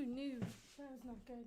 knew that was not good.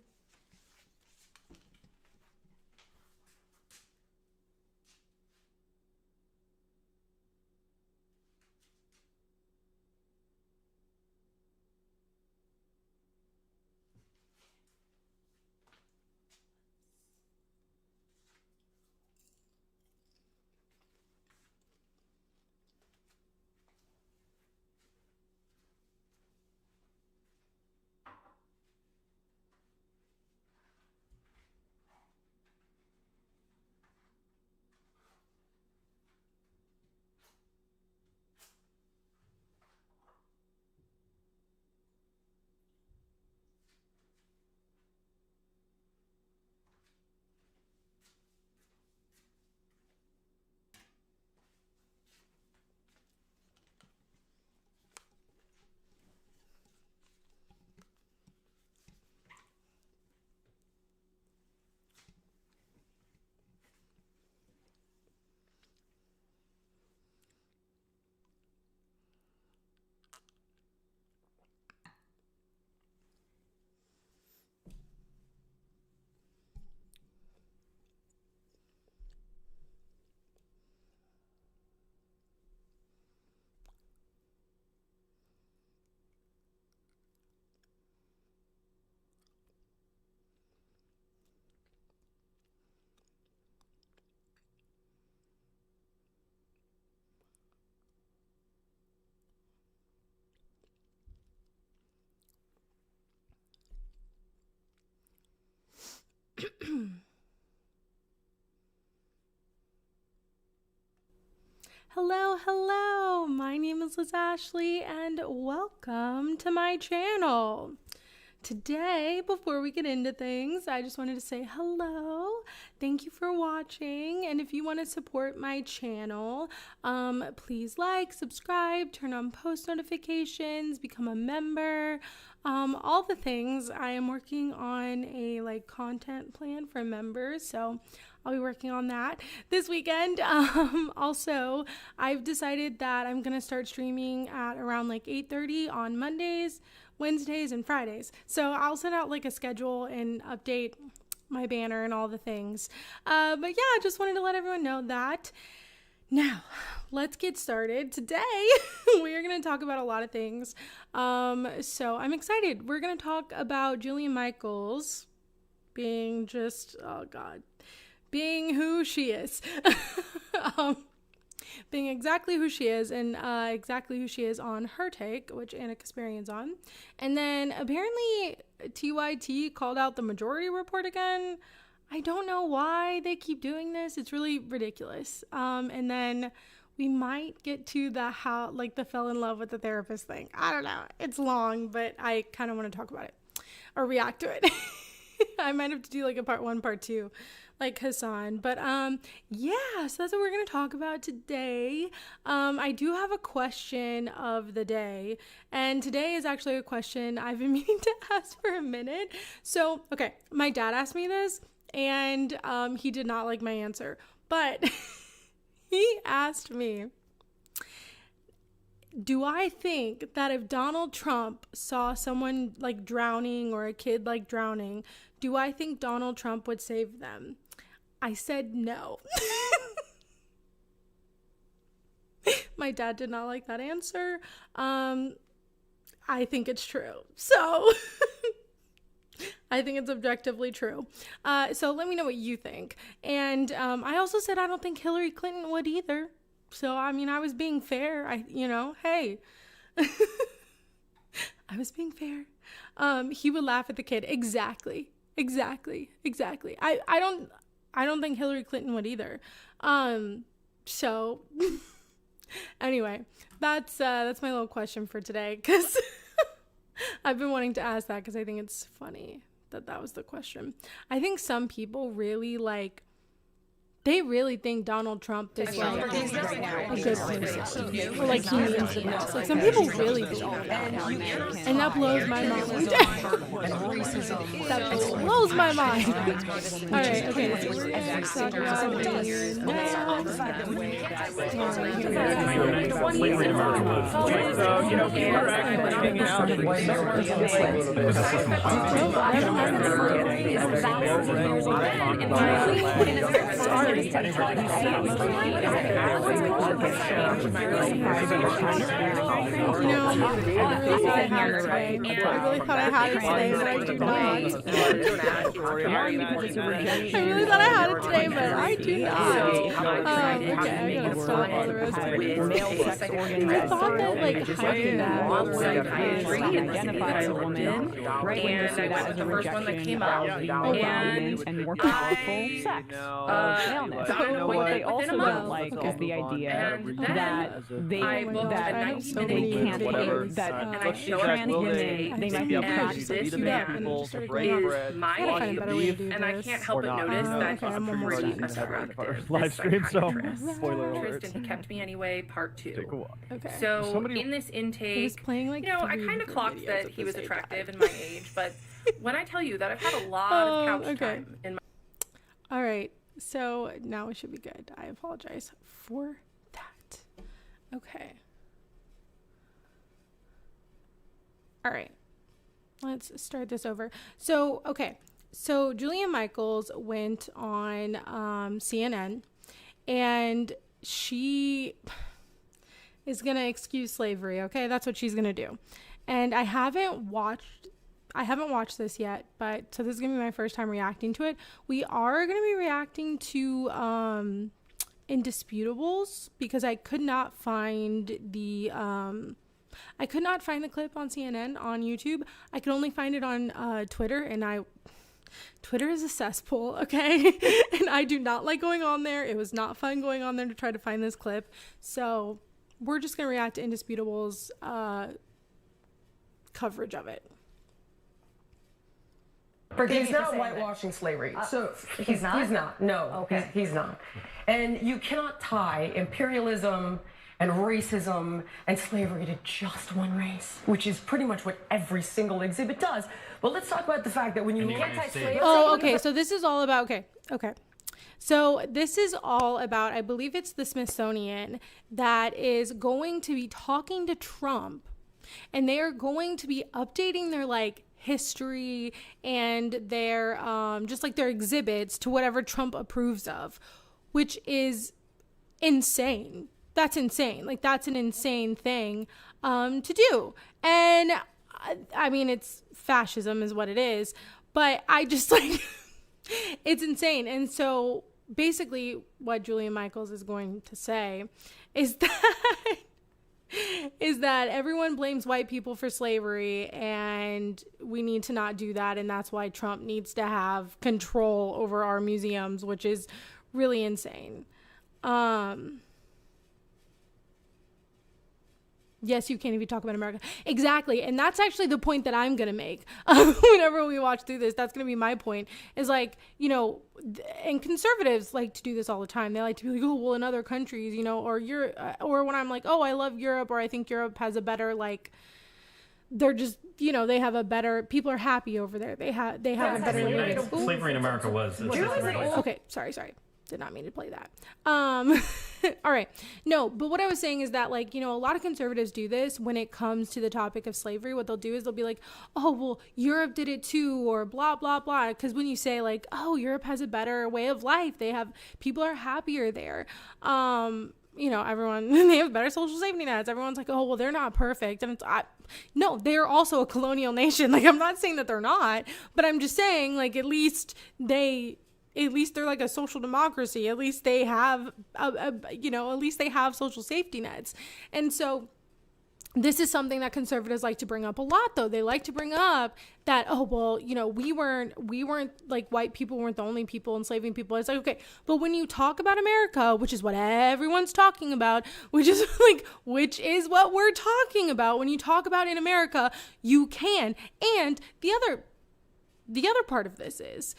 Hello, my name is Liz Ashley and welcome to my channel. Today, before we get into things, I just wanted to say hello. Thank you for watching, and if you want to support my channel, please like, subscribe, turn on post notifications, become a member, all the things. I am working on a content plan for members, so I'll be working on that this weekend. Also, I've decided that I'm going to start streaming at around 8:30 on Mondays, Wednesdays, and Fridays. So I'll send out a schedule and update my banner and all the things. But yeah, I just wanted to let everyone know that. Now, let's get started. Today, we are going to talk about a lot of things. So I'm excited. We're going to talk about Jillian Michaels being being who she is. Being exactly who she is, and exactly who she is on her take, which Anna Kasparian's on. And then apparently TYT called out the Majority Report again. I don't know why they keep doing this. It's really ridiculous. And then we might get to the fell in love with the therapist thing. I don't know. It's long, but I kind of want to talk about it or react to it. I might have to do a part 1, part 2. Like Hassan. But yeah, so that's what we're going to talk about today. I do have a question of the day, and today is actually a question I've been meaning to ask for a minute. So, okay, my dad asked me this, and he did not like my answer, but he asked me, do I think that if Donald Trump saw someone drowning or a kid drowning, do I think Donald Trump would save them? I said no. My dad did not like that answer. I think it's true. So I think it's objectively true. So let me know what you think. And I also said I don't think Hillary Clinton would either. So, I mean, I was being fair. Hey. I was being fair. He would laugh at the kid. Exactly. I don't think Hillary Clinton would either. So anyway, that's my little question for today, because I've been wanting to ask that because I think it's funny that was the question. I think some people really they really think Donald Trump is like a good person, or like he means the best. Like some people really believe that, and that blows my mind. That blows my mind. All right, okay, so we're gonna talk about I really thought I had it today, but I do not. I really thought I had it today, but I do not. Okay, I gotta stop all the rest of it. I thought that like hiding that was like identify as a woman, right? When you say that as a rejection and more powerful sex of maleness. What they also don't like is the idea that they can't that trans women they might be practiced and I can't help but notice that live stream, so spoiler alert. Tristan kept me anyway, part 2. Okay. So in this intake, playing, like, I kind of clocked that he was attractive in my age, but when I tell you that I've had a lot of couch time in my... All right, so now it should be good. I apologize for that. Okay. All right. Let's start this over. So, okay. So Jillian Michaels went on CNN, and she is going to excuse slavery. Okay. That's what she's going to do. And I haven't watched this yet, but so this is going to be my first time reacting to it. We are going to be reacting to Indisputables because I could not find the clip on CNN on YouTube. I could only find it on Twitter, and Twitter is a cesspool, okay? And I do not like going on there. It was not fun going on there to try to find this clip. So we're just going to react to Indisputable's coverage of it. He's not whitewashing slavery. So he's not? He's not. No, okay. He's not. And you cannot tie imperialism and racism and slavery to just one race, which is pretty much what every single exhibit does. But let's talk about the fact that when you can't tie slavery... Oh, okay. So this is all about... Okay. So this is all about, I believe it's the Smithsonian that is going to be talking to Trump, and they are going to be updating their, like, history and their, just like their exhibits to whatever Trump approves of, which is insane. That's insane. Like, that's an insane thing to do. And I mean, it's fascism is what it is, but I just like, it's insane. And so basically what Jillian Michaels is going to say is that everyone blames white people for slavery, and we need to not do that. And that's why Trump needs to have control over our museums, which is really insane. Yes, you can if you talk about America. Exactly. And that's actually the point that I'm going to make whenever we watch through this. That's going to be my point, is like, and conservatives like to do this all the time. They like to be like, oh, well, in other countries, or Europe, or when I'm like, oh, I love Europe, or I think Europe has a better, like, they're just, they have a better, people are happy over there. They have a better living. Slavery in America was. Okay. Sorry. Did not mean to play that. All right. No, but what I was saying is that, like, a lot of conservatives do this when it comes to the topic of slavery. What they'll do is they'll be like, oh, well, Europe did it too, or blah, blah, blah. Because when you say, like, oh, Europe has a better way of life, people are happier there. Everyone, they have better social safety nets. Everyone's like, oh, well, they're not perfect. And no, they're also a colonial nation. Like, I'm not saying that they're not, but I'm just saying, like, at least they're like a social democracy. At least they have, at least they have social safety nets. And so this is something that conservatives like to bring up a lot, though. They like to bring up that, oh, well, we weren't like, white people weren't the only people enslaving people. It's like, okay, but when you talk about America, which is what everyone's talking about, which is what we're talking about, when you talk about in America, you can. And the other part of this is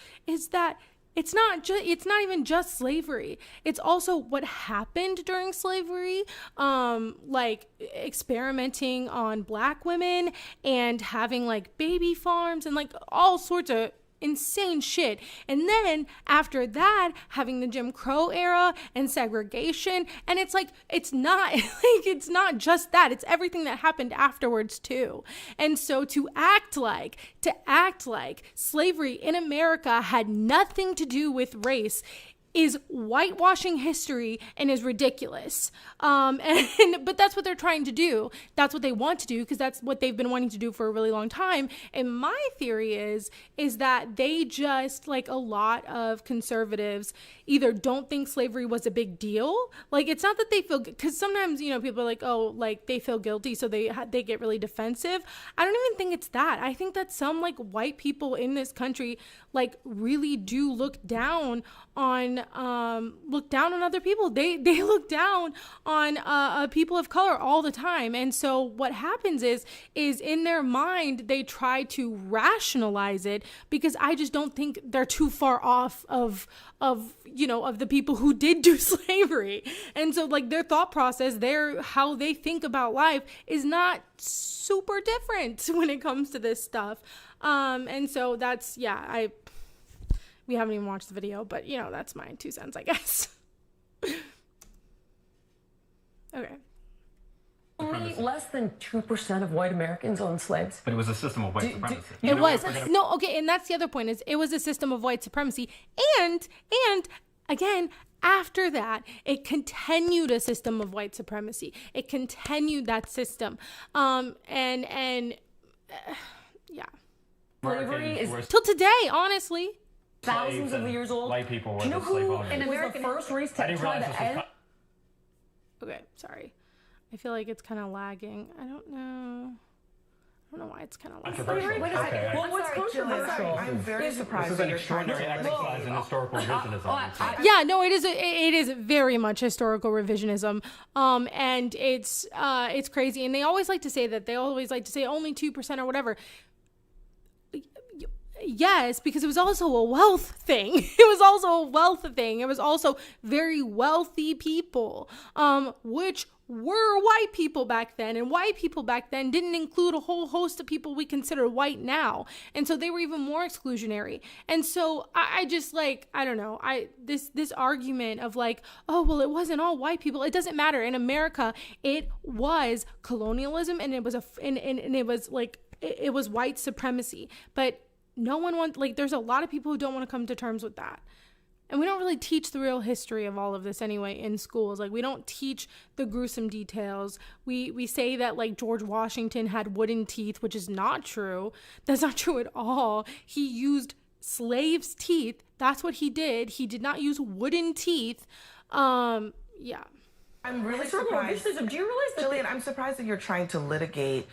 that it's not even just slavery. It's also what happened during slavery, like experimenting on Black women and having like baby farms and like all sorts of insane shit. And then after that, having the Jim Crow era and segregation. And it's like, it's not like, it's not just that, it's everything that happened afterwards too. And so to act like slavery in America had nothing to do with race is whitewashing history and is ridiculous. But that's what they're trying to do. That's what they want to do, because that's what they've been wanting to do for a really long time. And my theory is that they just, like a lot of conservatives, either don't think slavery was a big deal. Like, it's not that they feel, because sometimes, you know, people are like, oh, like they feel guilty, so they get really defensive. I don't even think it's that. I think that some like white people in this country like really do look down on other people. They look down on people of color all the time. And so what happens is in their mind they try to rationalize it, because I just don't think they're too far off of the people who did do slavery. And so like their thought process, how they think about life is not super different when it comes to this stuff. And so that's, we haven't even watched the video, but you know, that's my 2 cents, I guess. Okay. Only less than 2% of white Americans owned slaves. But it was a system of white supremacy. It was. No, okay, and that's the other point, is it was a system of white supremacy. And again, after that, it continued a system of white supremacy. It continued that system. Yeah. Slavery is till today, honestly. Thousands of years old. White people were Do you know the slave who owners. was the first race to try to end? Okay, sorry. I feel like it's kind of lagging. I don't know why it's kind of lagging. Controversial. Wait a second. Okay. Well, what's controversial? I'm very surprised. This is an extraordinary exercise in historical revisionism. Yeah, no, it is very much historical revisionism. And it's crazy. And they always like to say only 2% or whatever. Yes, because it was also a wealth thing. It was also very wealthy people, which were white people back then. And white people back then didn't include a whole host of people we consider white now. And so they were even more exclusionary. And so I just like, I don't know, this argument of like, oh, well, it wasn't all white people. It doesn't matter. In America, it was colonialism, and it was it was white supremacy. But no one wants, like, there's a lot of people who don't want to come to terms with that. And we don't really teach the real history of all of this anyway in schools. Like, we don't teach the gruesome details. We say that, like, George Washington had wooden teeth, which is not true. That's not true at all. He used slaves' teeth. That's what he did. He did not use wooden teeth. Yeah. I'm really surprised. Do you realize that, Jillian, I'm surprised that you're trying to litigate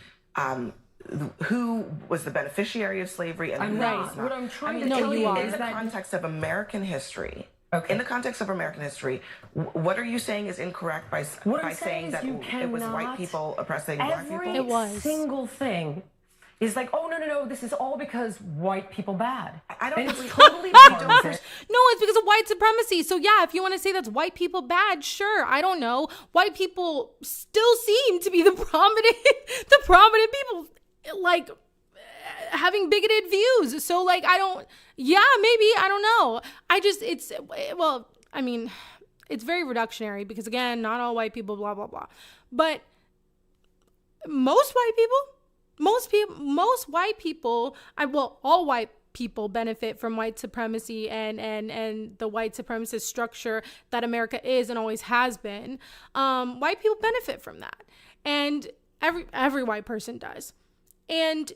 who was the beneficiary of slavery and who was not. What I'm trying to No, tell you you are. is In the that context of American history, Okay. in the context of American history, what are you saying is incorrect by I'm saying saying that is you it was white cannot- people oppressing black people? It was. single thing is like, oh, no, this is all because white people bad. I don't And think it's we- totally partisan. No, it's because of white supremacy. So yeah, if you want to say that's white people bad, sure. I don't know. White people still seem to be the prominent people, like, having bigoted views. So like, maybe, I don't know. It's very reductionary, because again, not all white people, blah, blah, blah. But most white people, all white people benefit from white supremacy and the white supremacist structure that America is and always has been. White people benefit from that. And every white person does. And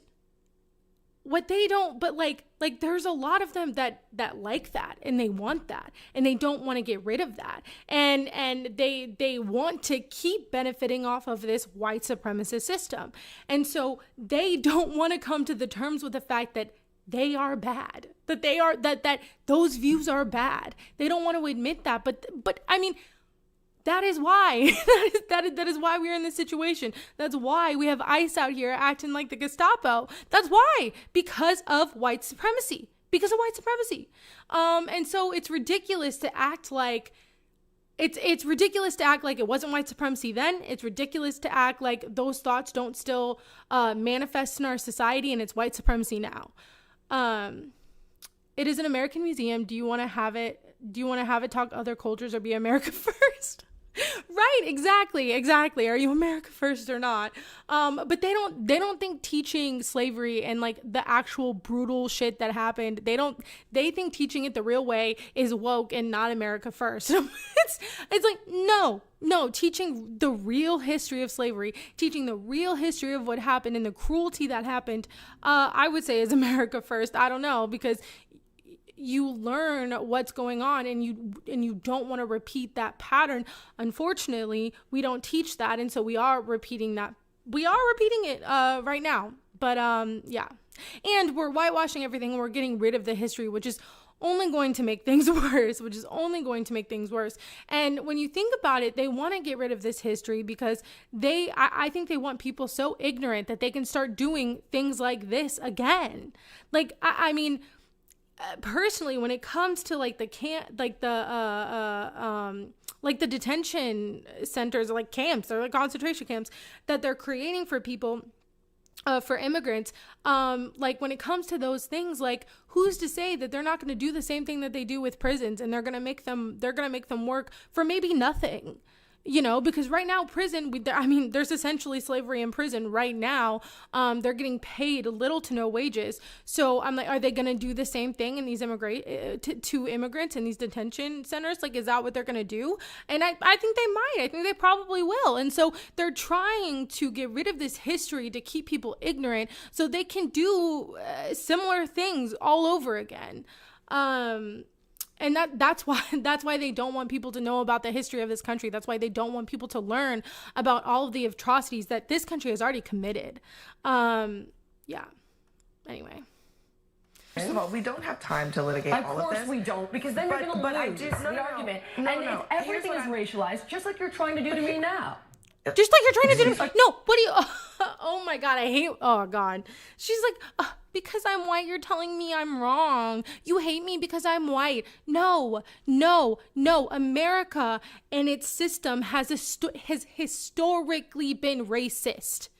what they don't, but like there's a lot of them that like that, and they want that, and they don't want to get rid of that, and they want to keep benefiting off of this white supremacist system. And so they don't want to come to the terms with the fact that they are bad, that those views are bad. They don't want to admit that, but I mean, that is why. that is why we're in this situation. That's why we have ICE out here acting like the Gestapo. That's why. Because of white supremacy. because of white supremacy. And so it's ridiculous to act like it's ridiculous to act like it wasn't white supremacy then. It's ridiculous to act like those thoughts don't still manifest in our society and it's white supremacy now. It is an American museum. Do you want to have it talk other cultures or be America first? Right, exactly. Are you America first or not? But they don't think teaching slavery and like the actual brutal shit that happened, they think teaching it the real way is woke and not America first. It's like, no, teaching the real history of slavery, teaching the real history of what happened and the cruelty that happened, I would say is America first. I don't know, because you learn what's going on and you don't want to repeat that pattern. Unfortunately, we don't teach that, and so we are repeating that. We are repeating it right now. But yeah. And we're whitewashing everything, and we're getting rid of the history, which is only going to make things worse, And when you think about it, they want to get rid of this history because I think they want people so ignorant that they can start doing things like this again. Like, I mean, personally, when it comes to like the detention centers, or like camps, or like concentration camps that they're creating for people, for immigrants, like when it comes to those things, like who's to say that they're not going to do the same thing that they do with prisons, and they're going to make them work for maybe nothing? You know, because right now prison, there's essentially slavery in prison right now. They're getting paid little to no wages. So I'm like, are they going to do the same thing in these to immigrants in these detention centers? Like, is that what they're going to do? And I think they might. I think they probably will. And so they're trying to get rid of this history to keep people ignorant so they can do similar things all over again. And that's why they don't want people to know about the history of this country. That's why they don't want people to learn about all of the atrocities that this country has already committed. Yeah. Anyway. First of all, we don't have time to litigate all of this. Of course we don't, because then you're going to lose the argument. And everything is racialized, just like you're trying to do to me now. Just like you're trying to do. No, what do you? Oh my God, I hate. Oh God, she's like, because I'm white, you're telling me I'm wrong. You hate me because I'm white. No. America and its system has historically been racist.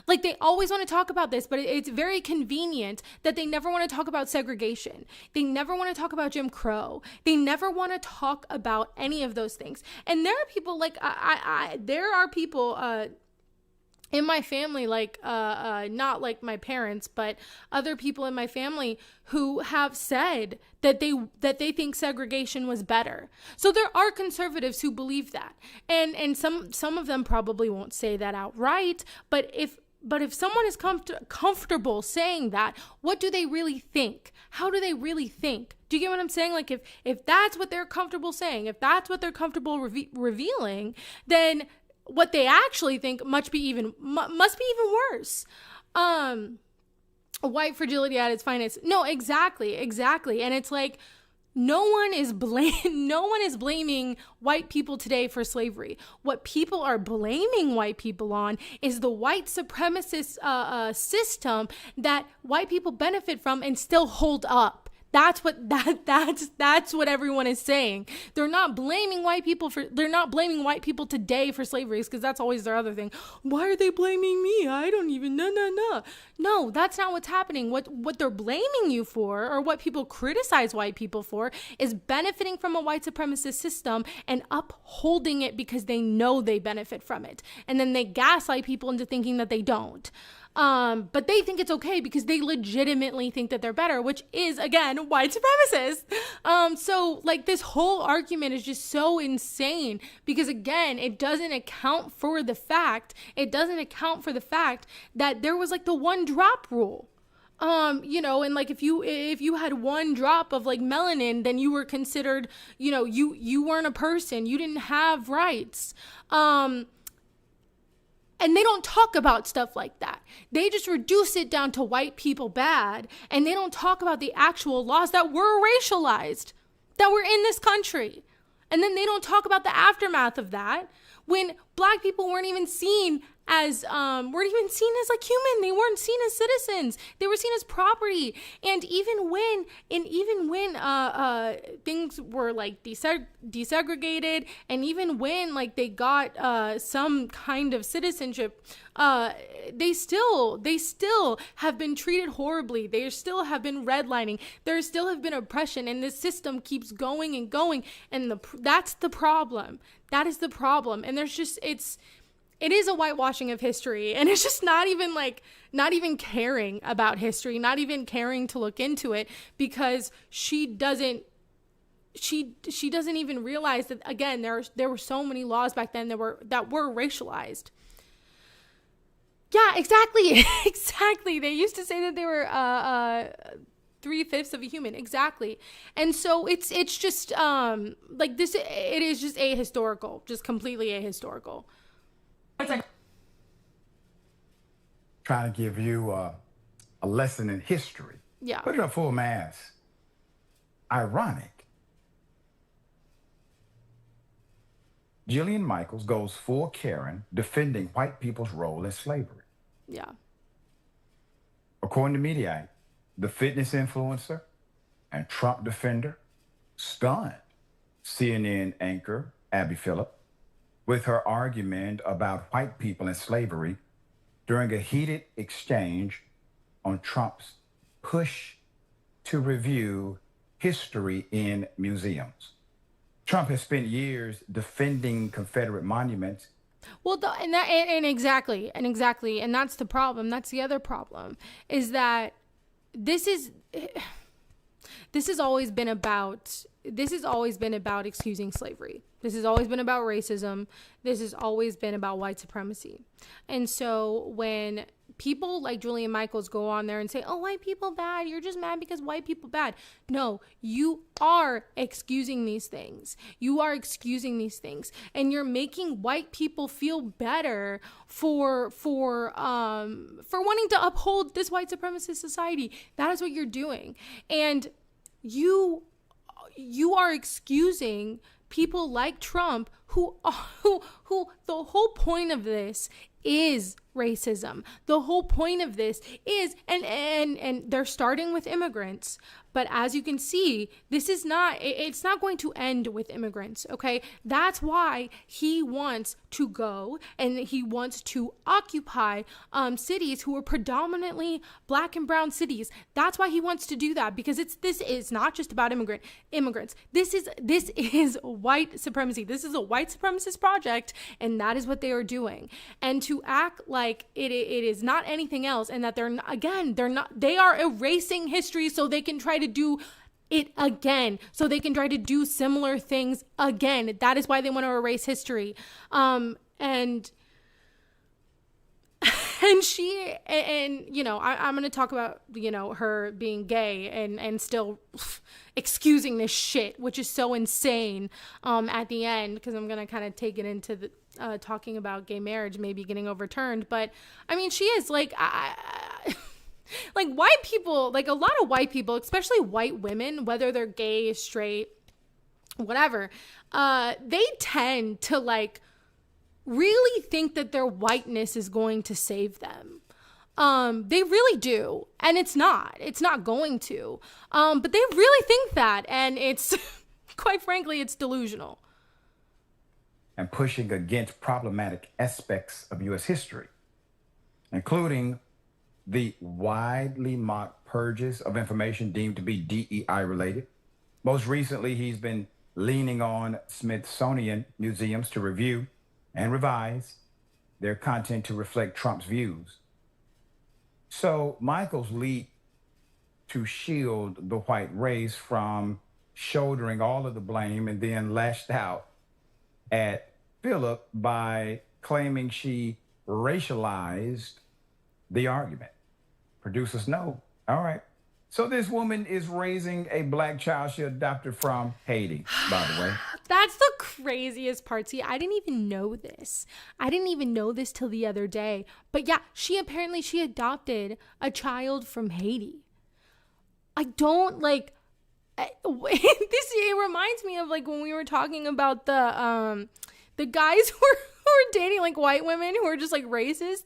Like, they always want to talk about this, but it's very convenient that they never want to talk about segregation. They never want to talk about Jim Crow. They never want to talk about any of those things. And there are people like, there are people in my family, like, not like my parents, but other people in my family who have said that they think segregation was better. So there are conservatives who believe that. And some of them probably won't say that outright, but if someone is comfortable saying that, what do they really think? How do they really think? Do you get what I'm saying? Like, if that's what they're comfortable saying, if that's what they're comfortable revealing, then what they actually think must be even worse. White fragility at its finest. No, exactly. And it's like, no one is blaming white people today for slavery. What people are blaming white people on is the white supremacist system that white people benefit from and still hold up. That's what everyone is saying. They're not blaming white people today for slavery, because that's always their other thing. Why are they blaming me? I don't even know. No, that's not what's happening. What they're blaming you for, or what people criticize white people for, is benefiting from a white supremacist system and upholding it because they know they benefit from it. And then they gaslight people into thinking that they don't. But they think it's okay because they legitimately think that they're better, which is, again, white supremacist. So like, this whole argument is just so insane because, again, it doesn't account for the fact that there was like the 1 drop rule. And like, if you had 1 drop of like melanin, then you were considered, you weren't a person, you didn't have rights. And they don't talk about stuff like that. They just reduce it down to white people bad. And they don't talk about the actual laws that were racialized, that were in this country. And then they don't talk about the aftermath of that when Black people weren't even seen as like human. They weren't seen as citizens. They were seen as property. And even when things were like desegregated, and even when like they got some kind of citizenship, they still have been treated horribly. They still have been redlining. There still have been oppression, and this system keeps going and going. And that's the problem. That is the problem. And there's just, it is a whitewashing of history, and it's just not even caring about history, not even caring to look into it, because she doesn't even realize that, again, there were so many laws back then that were racialized. Yeah, exactly. Exactly. They used to say that they were 3/5 of a human. Exactly. And so it's just like this, it is just ahistorical, just completely ahistorical. Trying to give you a lesson in history. Yeah. Put it up full mass. Ironic. Jillian Michaels goes full Karen, defending white people's role in slavery. Yeah. According to Mediaite, the fitness influencer and Trump defender stunned CNN anchor Abby Phillip with her argument about white people in slavery during a heated exchange on Trump's push to review history in museums. Trump has spent years defending Confederate monuments. Well, exactly, and that's the problem. That's the other problem, is that this has always been about excusing slavery. This has always been about racism. This has always been about white supremacy. And so when people like Jillian Michaels go on there and say, oh, white people bad, you're just mad because white people bad. No, you are excusing these things. You are excusing these things. And you're making white people feel better for wanting to uphold this white supremacist society. That is what you're doing. And you are excusing people like Trump who the whole point of this is racism. The whole point of this is, and they're starting with immigrants, but as you can see, it's not going to end with immigrants, okay? That's why he wants to go and he wants to occupy cities who are predominantly Black and brown cities. That's why he wants to do that, because this is not just about immigrants. This is white supremacy. This is a white supremacist project, and that is what they are doing. And to act like it is not anything else, and that they are erasing history so they can try to do it again, so they can try to do similar things again. That is why they want to erase history. And she, you know, I'm going to talk about, you know, her being gay and still excusing this shit, which is so insane, at the end, because I'm going to kind of take it into the talking about gay marriage maybe getting overturned. But I mean, she is like, like white people, like a lot of white people, especially white women, whether they're gay, straight, whatever, they tend to like really think that their whiteness is going to save them. They really do. And it's not going to. But they really think that. And it's, quite frankly, it's delusional. And pushing against problematic aspects of U.S. history, including the widely mocked purges of information deemed to be DEI related. Most recently, he's been leaning on Smithsonian museums to review and revise their content to reflect Trump's views. So Michaels leaped to shield the white race from shouldering all of the blame, and then lashed out at Phillip by claiming she racialized the argument. Producers know. All right. So this woman is raising a Black child she adopted from Haiti, by the way. That's the craziest part. See, I didn't even know this. I didn't even know this till the other day. But yeah, she adopted a child from Haiti. I don't like this. It reminds me of like when we were talking about the the guys who are dating like white women who are just like racist,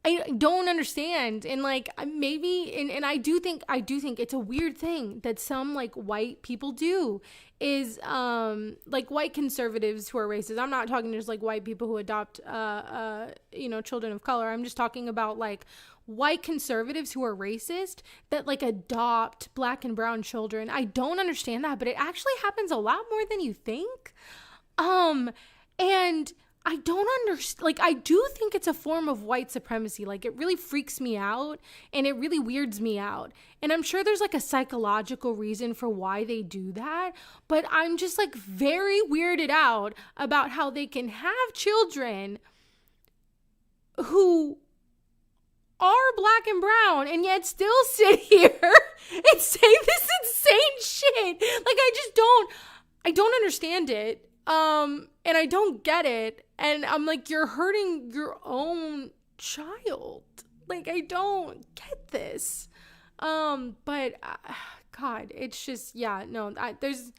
I don't understand. And like maybe and I do think it's a weird thing that some like white people do is like white conservatives who are racist. I'm not talking just like white people who adopt children of color. I'm just talking about like white conservatives who are racist that like adopt black and brown children. I don't understand that, but it actually happens a lot more than you think. And I don't understand, like, I do think it's a form of white supremacy. Like, it really freaks me out and it really weirds me out. And I'm sure there's like a psychological reason for why they do that, but I'm just like very weirded out about how they can have children who are black and brown and yet still sit here and say this insane shit. Like, I don't understand it. And I don't get it. And I'm like, you're hurting your own child. Like, I don't get this. But God, it's just, there's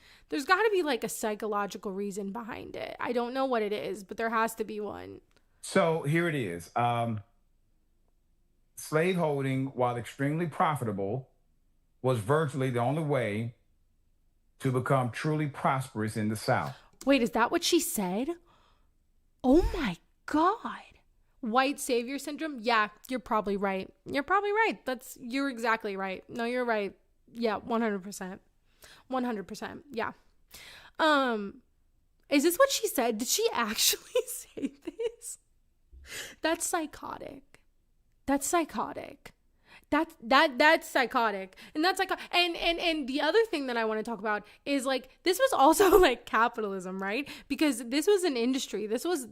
got to be like a psychological reason behind it. I don't know what it is, but there has to be one. So here it is. Slaveholding, while extremely profitable, was virtually the only way to become truly prosperous in the South. Wait, is that what she said? Oh my God. White savior syndrome? Yeah, you're probably right. You're exactly right. No, you're right. Yeah, 100%. 100%. Yeah. Is this what she said? Did she actually say this? That's psychotic. That's psychotic. That's psychotic. And that's like, and the other thing that I want to talk about is like, this was also like capitalism, right? Because this was an industry. This is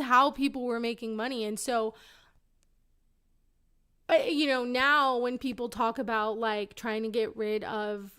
how people were making money. And so, now when people talk about like trying to get rid of,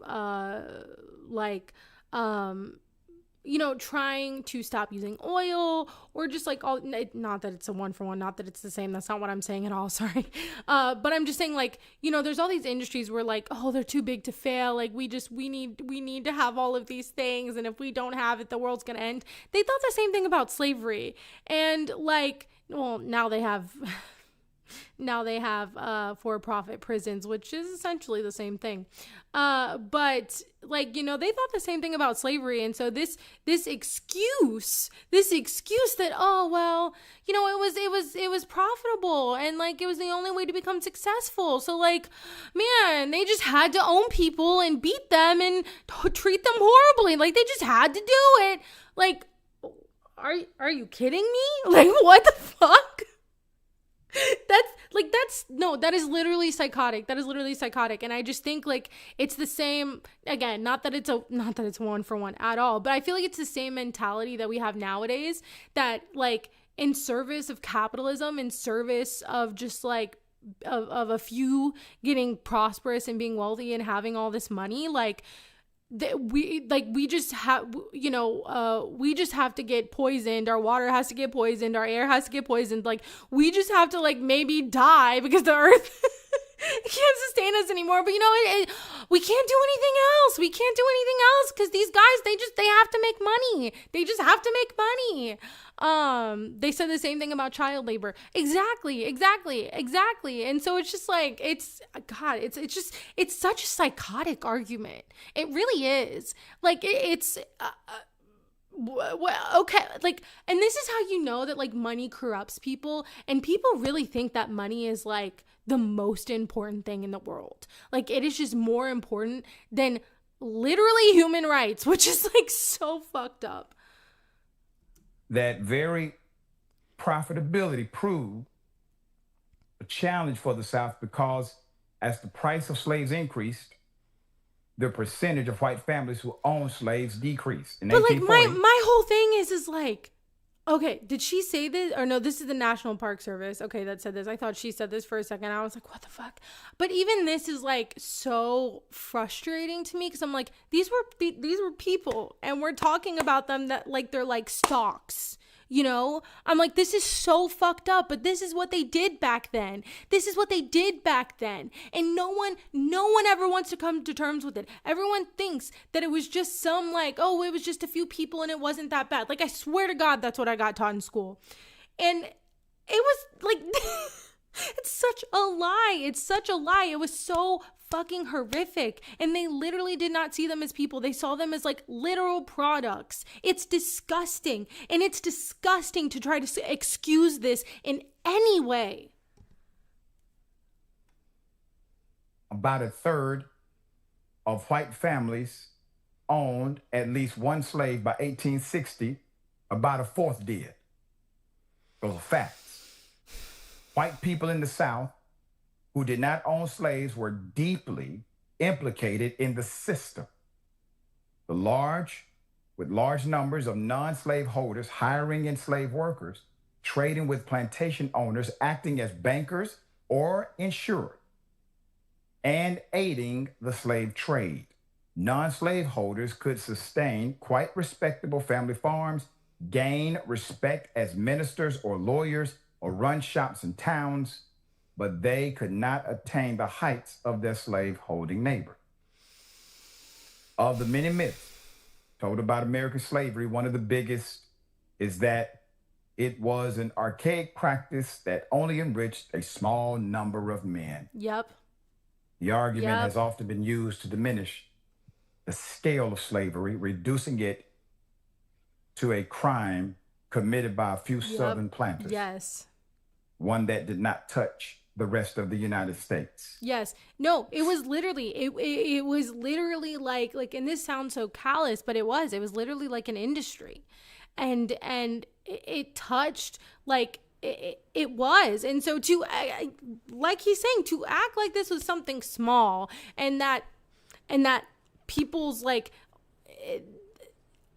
trying to stop using oil or just like all, not that it's a one for one, not that it's the same. That's not what I'm saying at all. Sorry. But I'm just saying like, there's all these industries where like, oh, they're too big to fail. Like we need to have all of these things. And if we don't have it, the world's going to end. They thought the same thing about slavery. And like, well, now they have for-profit prisons, which is essentially the same thing. But like, they thought the same thing about slavery. And so this excuse that, oh, well, it was profitable and like, it was the only way to become successful. So like, man, they just had to own people and beat them and treat them horribly. Like they just had to do it. Like, are you kidding me? Like, what the fuck? That is literally psychotic. And I just think like it's the same, again, not that it's one for one at all, but I feel like it's the same mentality that we have nowadays, that like in service of capitalism, in service of just like of a few getting prosperous and being wealthy and having all this money, like we just have to get poisoned. Our water has to get poisoned. Our air has to get poisoned. Like we just have to like maybe die because the earth can't sustain us anymore. But we can't do anything else. Because these guys, they have to make money. They just have to make money. They said the same thing about child labor. Exactly. And so it's just like, it's such a psychotic argument. It really is. Like it's okay. Like, and this is how you know that like money corrupts people, and people really think that money is like the most important thing in the world. Like it is just more important than literally human rights, which is like so fucked up. That very profitability proved a challenge for the South, because as the price of slaves increased, the percentage of white families who owned slaves decreased. In but like my whole thing is like, okay, did she say this? Or no, this is the National Park Service. Okay, that said this. I thought she said this for a second. I was like, what the fuck? But even this is like so frustrating to me, because I'm like, these were people, and we're talking about them that like they're like stocks. You know, I'm like, this is so fucked up, but this is what they did back then. This is what they did back then. And no one ever wants to come to terms with it. Everyone thinks that it was just some like, oh, it was just a few people and it wasn't that bad. Like, I swear to God, that's what I got taught in school. And it was like, it's such a lie. It's such a lie. It was so fucking horrific. And they literally did not see them as people. They saw them as like literal products. It's disgusting. And it's disgusting to try to excuse this in any way. About a third of white families owned at least one slave by 1860. About a fourth did. Those are facts. White people in the South who did not own slaves were deeply implicated in the system. With large numbers of non-slave holders hiring enslaved workers, trading with plantation owners, acting as bankers or insurers, and aiding the slave trade. Non-slave holders could sustain quite respectable family farms, gain respect as ministers or lawyers, or run shops in towns, but they could not attain the heights of their slave-holding neighbor. Of the many myths told about American slavery, one of the biggest is that it was an archaic practice that only enriched a small number of men. Yep. The argument has often been used to diminish the scale of slavery, reducing it to a crime committed by a few Southern planters. Yes. One that did not touch the rest of the United States. Yes. No, it was literally, it was literally like, and this sounds so callous, but it was literally like an industry. And it touched, like, it was. And so to, like he's saying, to act like this was something small and that people's like,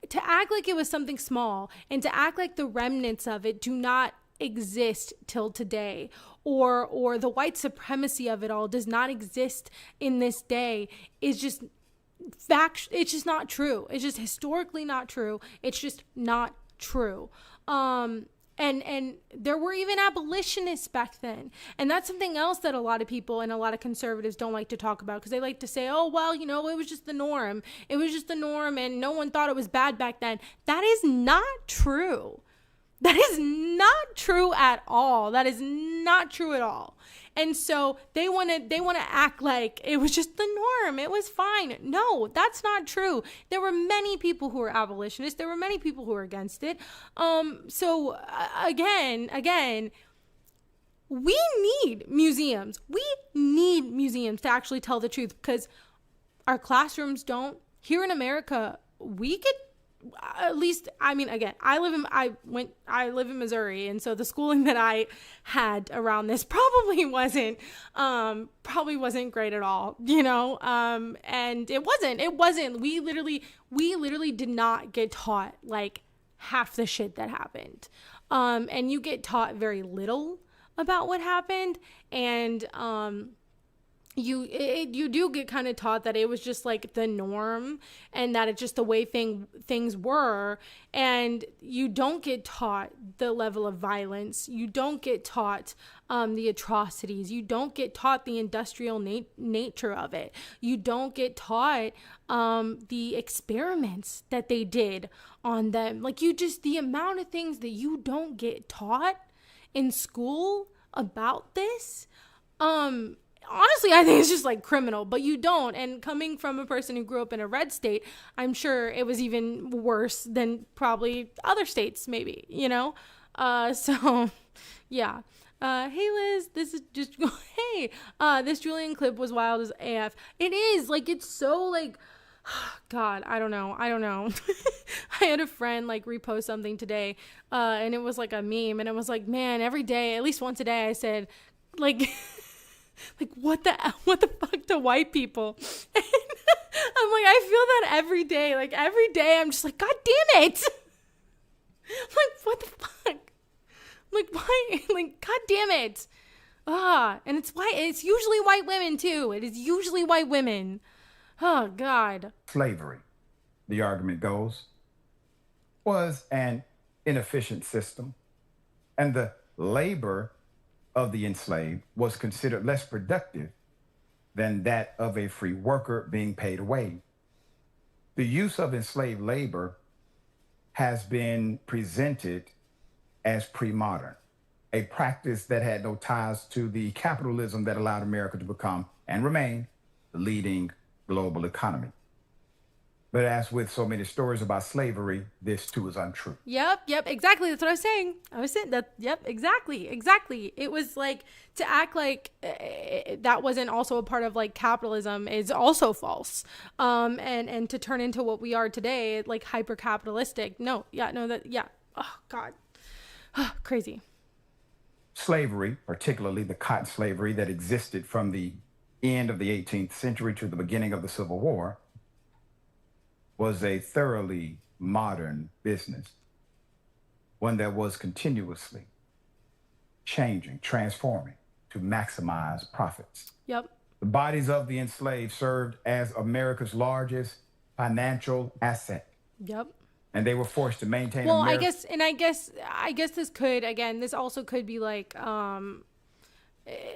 to act like it was something small and to act like the remnants of it do not exist till today, or the white supremacy of it all does not exist in this day, is just fact. It's just not true. It's just historically not true. It's just not true. And there were even abolitionists back then. And that's something else that a lot of people and a lot of conservatives don't like to talk about, because they like to say, oh, well, you know, it was just the norm. It was just the norm and no one thought it was bad back then. That is not true. That is not true at all. That is not true at all. And so they want to act like it was just the norm. It was fine. No, that's not true. There were many people who were abolitionists. There were many people who were against it. So again, we need museums. We need museums to actually tell the truth, because our classrooms don't. Here in America, we could, at least, I mean, again, I live in Missouri, and so the schooling that I had around this probably wasn't great at all, you know, and it wasn't, we literally did not get taught like half the shit that happened, and you get taught very little about what happened, and, you do get kind of taught that it was just like the norm and that it's just the way things were, and you don't get taught the level of violence. You don't get taught the atrocities. You don't get taught the industrial nature of it. You don't get taught the experiments that they did on them. Like, the amount of things that you don't get taught in school about this, honestly, I think it's just like criminal, but you don't. And coming from a person who grew up in a red state, I'm sure it was even worse than probably other states, maybe, you know? So yeah. Hey Liz, this is just, hey, this Jillian clip was wild as AF. It is, like, it's so like, God, I don't know. I had a friend like repost something today, and it was like a meme, and it was like, man, every day, at least once a day, I said, like, like, what the fuck to white people? And I'm like, I feel that every day. Like, every day I'm just like, God damn it. Like, what the fuck? Like, why? Like, God damn it. And it's white. It's usually white women too. It is usually white women. Oh, God. Slavery, the argument goes, was an inefficient system, and the labor of the enslaved was considered less productive than that of a free worker being paid a wage. The use of enslaved labor has been presented as pre-modern, a practice that had no ties to the capitalism that allowed America to become and remain the leading global economy. But as with so many stories about slavery, this too is untrue. Yep, exactly. That's what I was saying. I was saying that. Yep, exactly. It was like to act like that wasn't also a part of like capitalism is also false. And to turn into what we are today, like hyper capitalistic. Oh God, crazy. Slavery, particularly the cotton slavery that existed from the end of the 18th century to the beginning of the Civil War, was a thoroughly modern business, one that was continuously changing, transforming to maximize profits. Yep. The bodies of the enslaved served as America's largest financial asset. Yep. And they were forced to maintain. Well, I guess this could, again, this also could be like,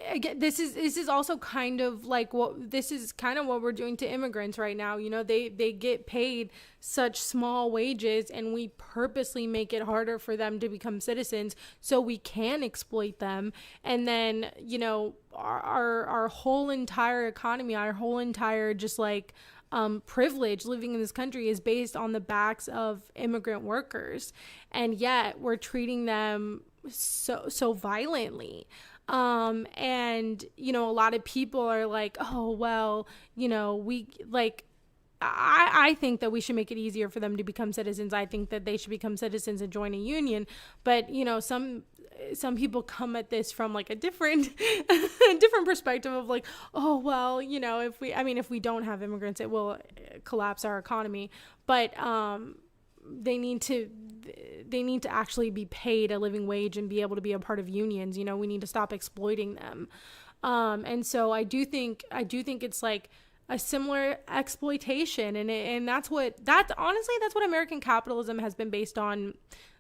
again, this is also kind of like what we're doing to immigrants right now. You know, they get paid such small wages, and we purposely make it harder for them to become citizens so we can exploit them. And then, you know, our whole entire economy, our whole entire just like privilege living in this country is based on the backs of immigrant workers, and yet we're treating them so violently. And, you know, a lot of people are like, oh, well, you know, we like, I think that we should make it easier for them to become citizens. I think that they should become citizens and join a union. But, you know, some people come at this from like a different perspective of like, oh, well, you know, if we don't have immigrants, it will collapse our economy. But, they need to actually be paid a living wage and be able to be a part of unions. You know, we need to stop exploiting them. And so I do think it's like a similar exploitation. And that's what American capitalism has been based on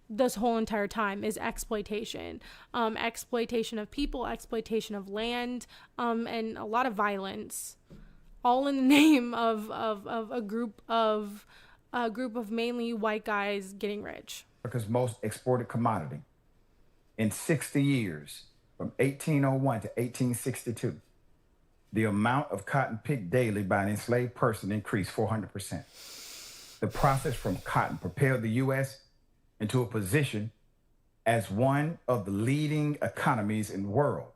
this whole entire time, is exploitation. Exploitation of people, exploitation of land, and a lot of violence, all in the name of a group of mainly white guys getting rich. America's most exported commodity. In 60 years, from 1801 to 1862, the amount of cotton picked daily by an enslaved person increased 400%. The profits from cotton propelled the U.S. into a position as one of the leading economies in the world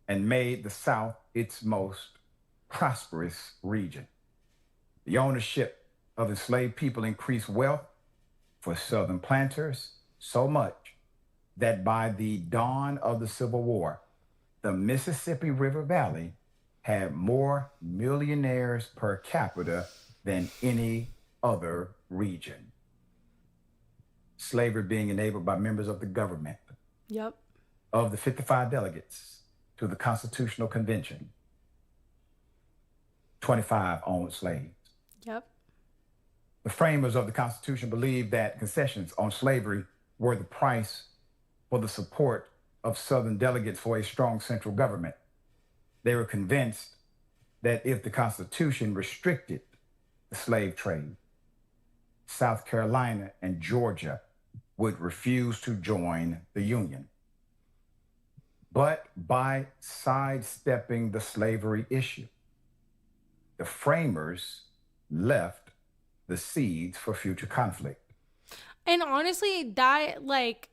and made the South its most prosperous region. The ownership of enslaved people increased wealth for Southern planters so much that by the dawn of the Civil War, the Mississippi River Valley had more millionaires per capita than any other region. Slavery being enabled by members of the government. Yep. Of the 55 delegates to the Constitutional Convention, 25 owned slaves. Yep. The framers of the Constitution believed that concessions on slavery were the price for the support of Southern delegates for a strong central government. They were convinced that if the Constitution restricted the slave trade, South Carolina and Georgia would refuse to join the Union. But by sidestepping the slavery issue, the framers left the seeds for future conflict. And honestly, that, like,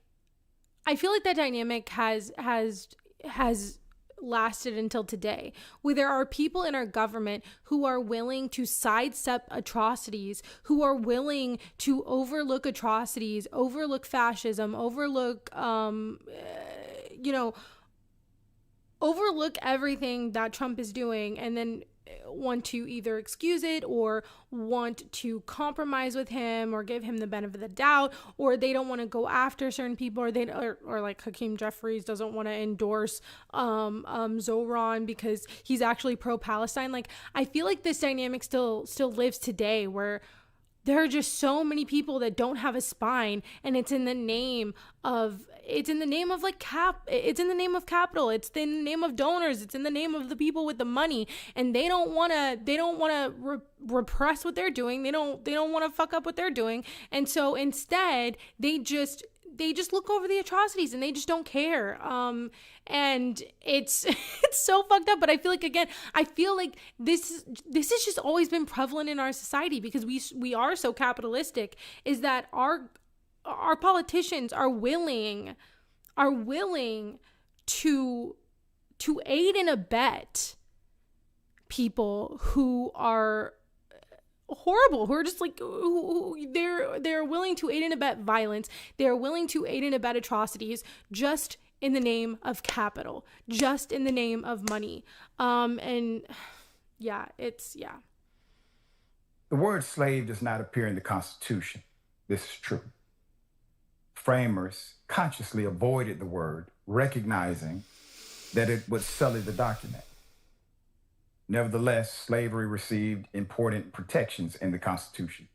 I feel like that dynamic has lasted until today, where there are people in our government who are willing to sidestep atrocities, who are willing to overlook atrocities, overlook fascism, overlook everything that Trump is doing, and then want to either excuse it or want to compromise with him or give him the benefit of the doubt, or they don't want to go after certain people, or like Hakeem Jeffries doesn't want to endorse Zoran because he's actually pro-Palestine. Like, I feel like this dynamic still lives today, where there are just so many people that don't have a spine, and it's in the name of it's in the name of capital, it's in the name of donors, it's in the name of the people with the money, and they don't want to repress what they're doing. They don't want to fuck up what they're doing. And so instead they just look over the atrocities and they just don't care. And it's so fucked up. But I feel like, again, this has just always been prevalent in our society because we are so capitalistic, is that our politicians are willing to aid and abet people who are horrible, who are just they're willing to aid and abet violence. They're willing to aid and abet atrocities just in the name of capital, just in the name of money. And yeah, The word slave does not appear in the Constitution. This is true. Framers consciously avoided the word, recognizing that it would sully the document. Nevertheless, slavery received important protections in the Constitution.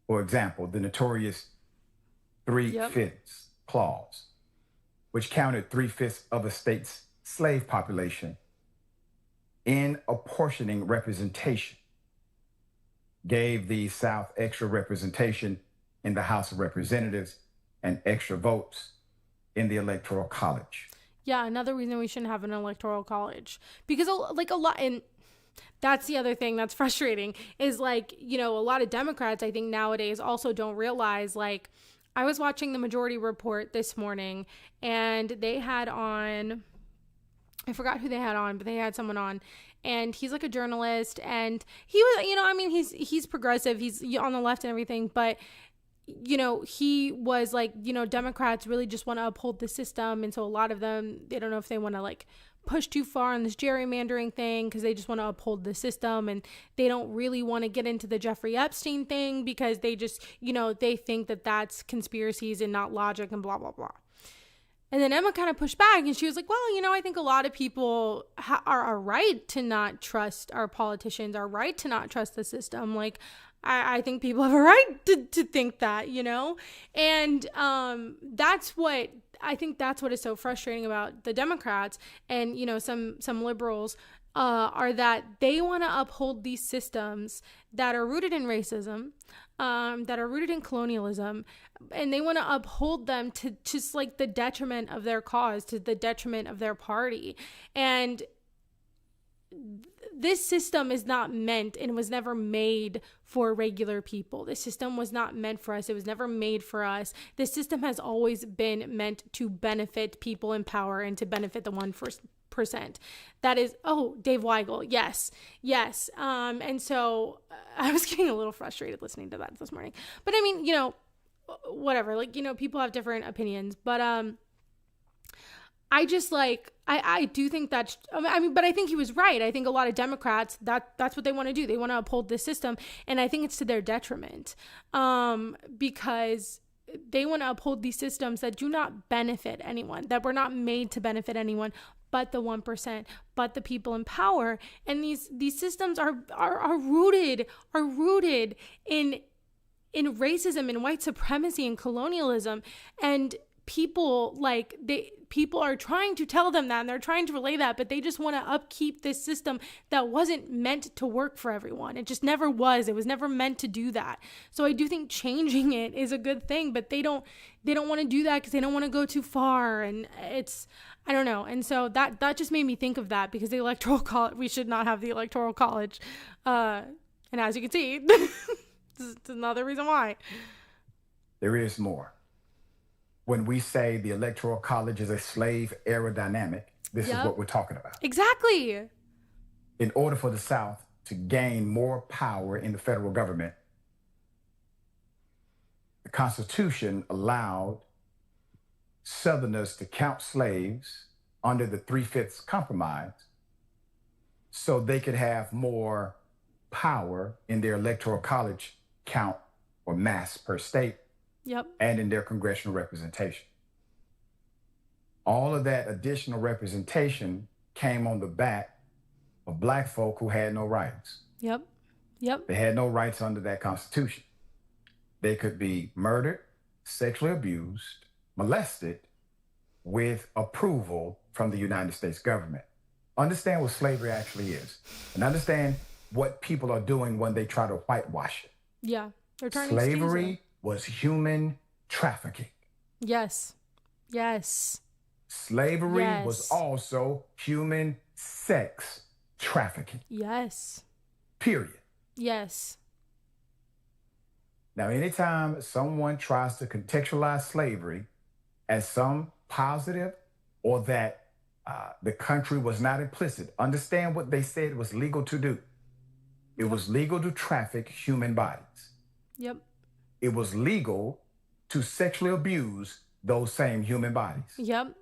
For example, the notorious 3/5 clause, which counted 3/5 of a state's slave population in apportioning representation, gave the South extra representation in the House of Representatives and extra votes in the Electoral College. Yeah, another reason we shouldn't have an electoral college, because a lot, and that's the other thing that's frustrating, is a lot of Democrats, I think nowadays, also don't realize, I was watching the Majority Report this morning, and they had on, I forgot who they had on, but they had someone on, and he's a journalist, and he was, he's progressive, he's on the left and everything, but he was Democrats really just want to uphold the system. And so a lot of them, they don't know if they want to push too far on this gerrymandering thing because they just want to uphold the system. And they don't really want to get into the Jeffrey Epstein thing because they just, they think that that's conspiracies and not logic and blah, blah, blah. And then Emma kind of pushed back and she was like, well, I think a lot of people are right to not trust our politicians, are right to not trust the system. I think people have a right to think that, and that's what is so frustrating about the Democrats and, some liberals are that they want to uphold these systems that are rooted in racism, that are rooted in colonialism, and they want to uphold them to just the detriment of their cause, to the detriment of their party. And this system is not meant and was never made for regular people. This system was not meant for us. It was never made for us. This system has always been meant to benefit people in power and to benefit the 1%. That is, Dave Weigel. Yes. And so I was getting a little frustrated listening to that this morning. But I mean, whatever, people have different opinions, but, I just I do think that's, but I think he was right. I think a lot of Democrats, that's what they want to do. They want to uphold this system. And I think it's to their detriment, because they want to uphold these systems that do not benefit anyone, that were not made to benefit anyone but the 1%, but the people in power. And these systems are rooted in racism and white supremacy and colonialism. And people are trying to tell them that, and they're trying to relay that, but they just want to upkeep this system that wasn't meant to work for everyone. It just never was. It was never meant to do that. So I do think changing it is a good thing, but they don't want to do that because they don't want to go too far. And I don't know. And so that just made me think of that, because the electoral college, we should not have the electoral college. And as you can see, this is another reason why. There is more. When we say the Electoral College is a slave era dynamic, this is what we're talking about. Exactly. In order for the South to gain more power in the federal government, the Constitution allowed Southerners to count slaves under the 3/5 compromise so they could have more power in their Electoral College count or mass per state. Yep. And in their congressional representation. All of that additional representation came on the back of Black folk who had no rights. Yep. Yep. They had no rights under that Constitution. They could be murdered, sexually abused, molested with approval from the United States government. Understand what slavery actually is, and understand what people are doing when they try to whitewash it. Yeah. They're trying to excuse it. Slavery was human trafficking. Yes. Yes. Slavery was also human sex trafficking. Yes. Period. Yes. Now, anytime someone tries to contextualize slavery as some positive or that the country was not implicit, understand what they said was legal to do. It was legal to traffic human bodies. Yep. It was legal to sexually abuse those same human bodies. Yep.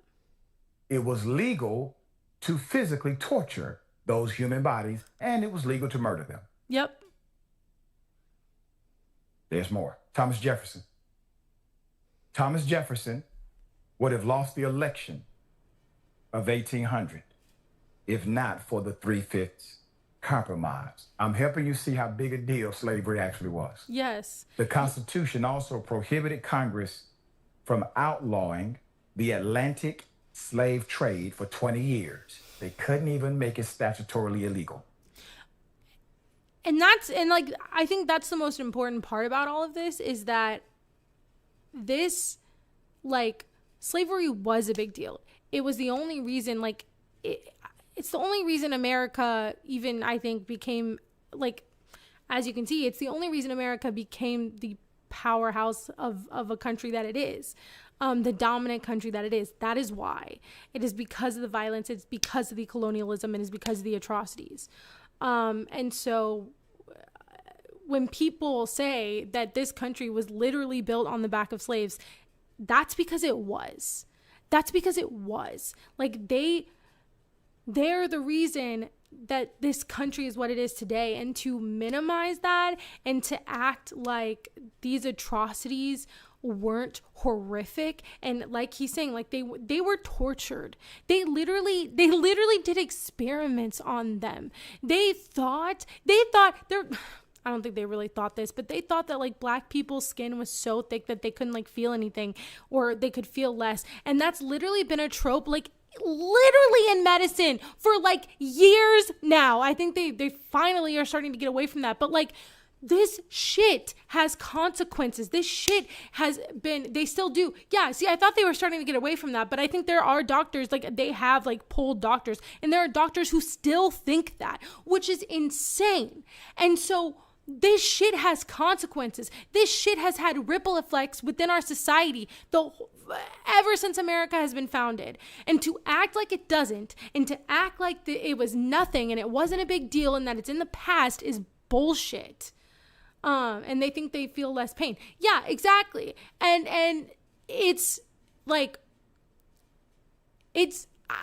It was legal to physically torture those human bodies, and it was legal to murder them. Yep. There's more. Thomas Jefferson. Thomas Jefferson would have lost the election of 1800 if not for the 3/5 compromise. I'm helping you see how big a deal slavery actually was. Yes. The Constitution also prohibited Congress from outlawing the Atlantic slave trade for 20 years. They couldn't even make it statutorily illegal. And I think that's the most important part about all of this is that this, slavery was a big deal. It was the only reason, it's the only reason America even, I think, became, as you can see, it's the only reason America became the powerhouse of a country that it is, the dominant country that it is. That is why. It is because of the violence. It's because of the colonialism, and it's because of the atrocities. And so when people say that this country was literally built on the back of slaves, that's because it was. That's because it was. They're the reason that this country is what it is today. And to minimize that and to act like these atrocities weren't horrific, and like he's saying, they were tortured. They literally did experiments on them. They thought I don't think they really thought this, but they thought that black people's skin was so thick that they couldn't feel anything, or they could feel less. And that's literally been a trope literally in medicine for years now. I think they finally are starting to get away from that. But this shit has consequences. This shit has been, they still do. Yeah, see, I thought they were starting to get away from that, but I think there are doctors, they have polled doctors, and there are doctors who still think that, which is insane. And so this shit has consequences. This shit has had ripple effects within our society ever since America has been founded. And to act like it doesn't, and to act like it was nothing and it wasn't a big deal and that it's in the past is bullshit. And they think they feel less pain. Yeah, exactly. And it's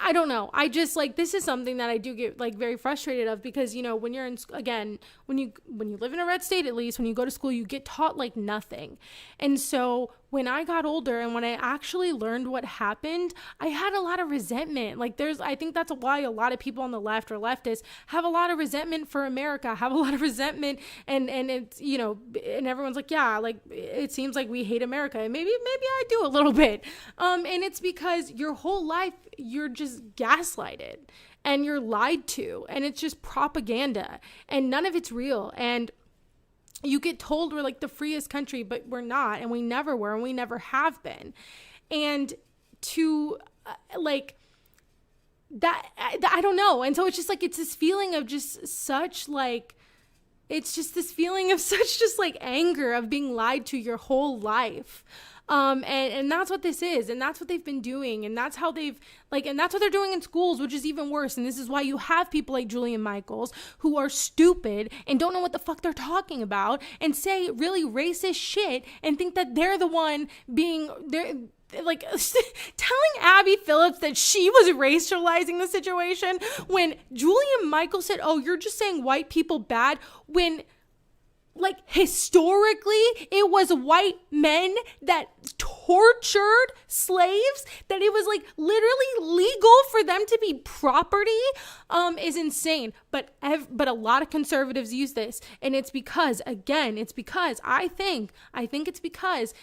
I don't know. I just this is something that I do get very frustrated of, because when you're when you live in a red state, at least when you go to school, you get taught nothing. And so when I got older and when I actually learned what happened, I had a lot of resentment. I think that's why a lot of people on the left or leftists have a lot of resentment for America, have a lot of resentment, and it's, and everyone's it seems like we hate America. And maybe I do a little bit. And it's because your whole life, you're just gaslighted and you're lied to, and it's just propaganda, and none of it's real. And you get told we're the freest country, but we're not, and we never were, and we never have been. And to that, I don't know. And so it's just it's this feeling of just such it's just this feeling of such just anger of being lied to your whole life. And that's what this is, and that's what they've been doing, and that's how they've and that's what they're doing in schools, which is even worse. And this is why you have people like Jillian Michaels who are stupid and don't know what the fuck they're talking about and say really racist shit and think that they're the one being telling Abby Phillips that she was racializing the situation when Julian Michaels said, "Oh, you're just saying white people bad," when like historically, it was white men that tortured slaves, that it was like literally legal for them to be property, is insane. But a lot of conservatives use this, and it's because, again, I think it's because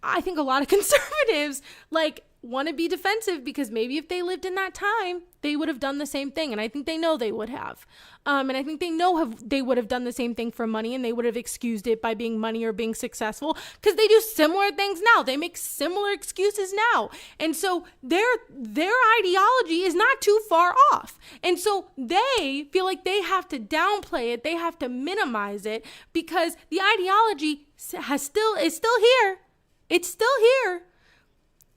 I think a lot of conservatives like want to be defensive, because maybe if they lived in that time, they would have done the same thing. And I think they know they would have. And I think they know they would have done the same thing for money, and they would have excused it by being money or being successful, because they do similar things now. They make similar excuses now. And so their ideology is not too far off. And so they feel like they have to downplay it. They have to minimize it, because the ideology is still here. It's still here.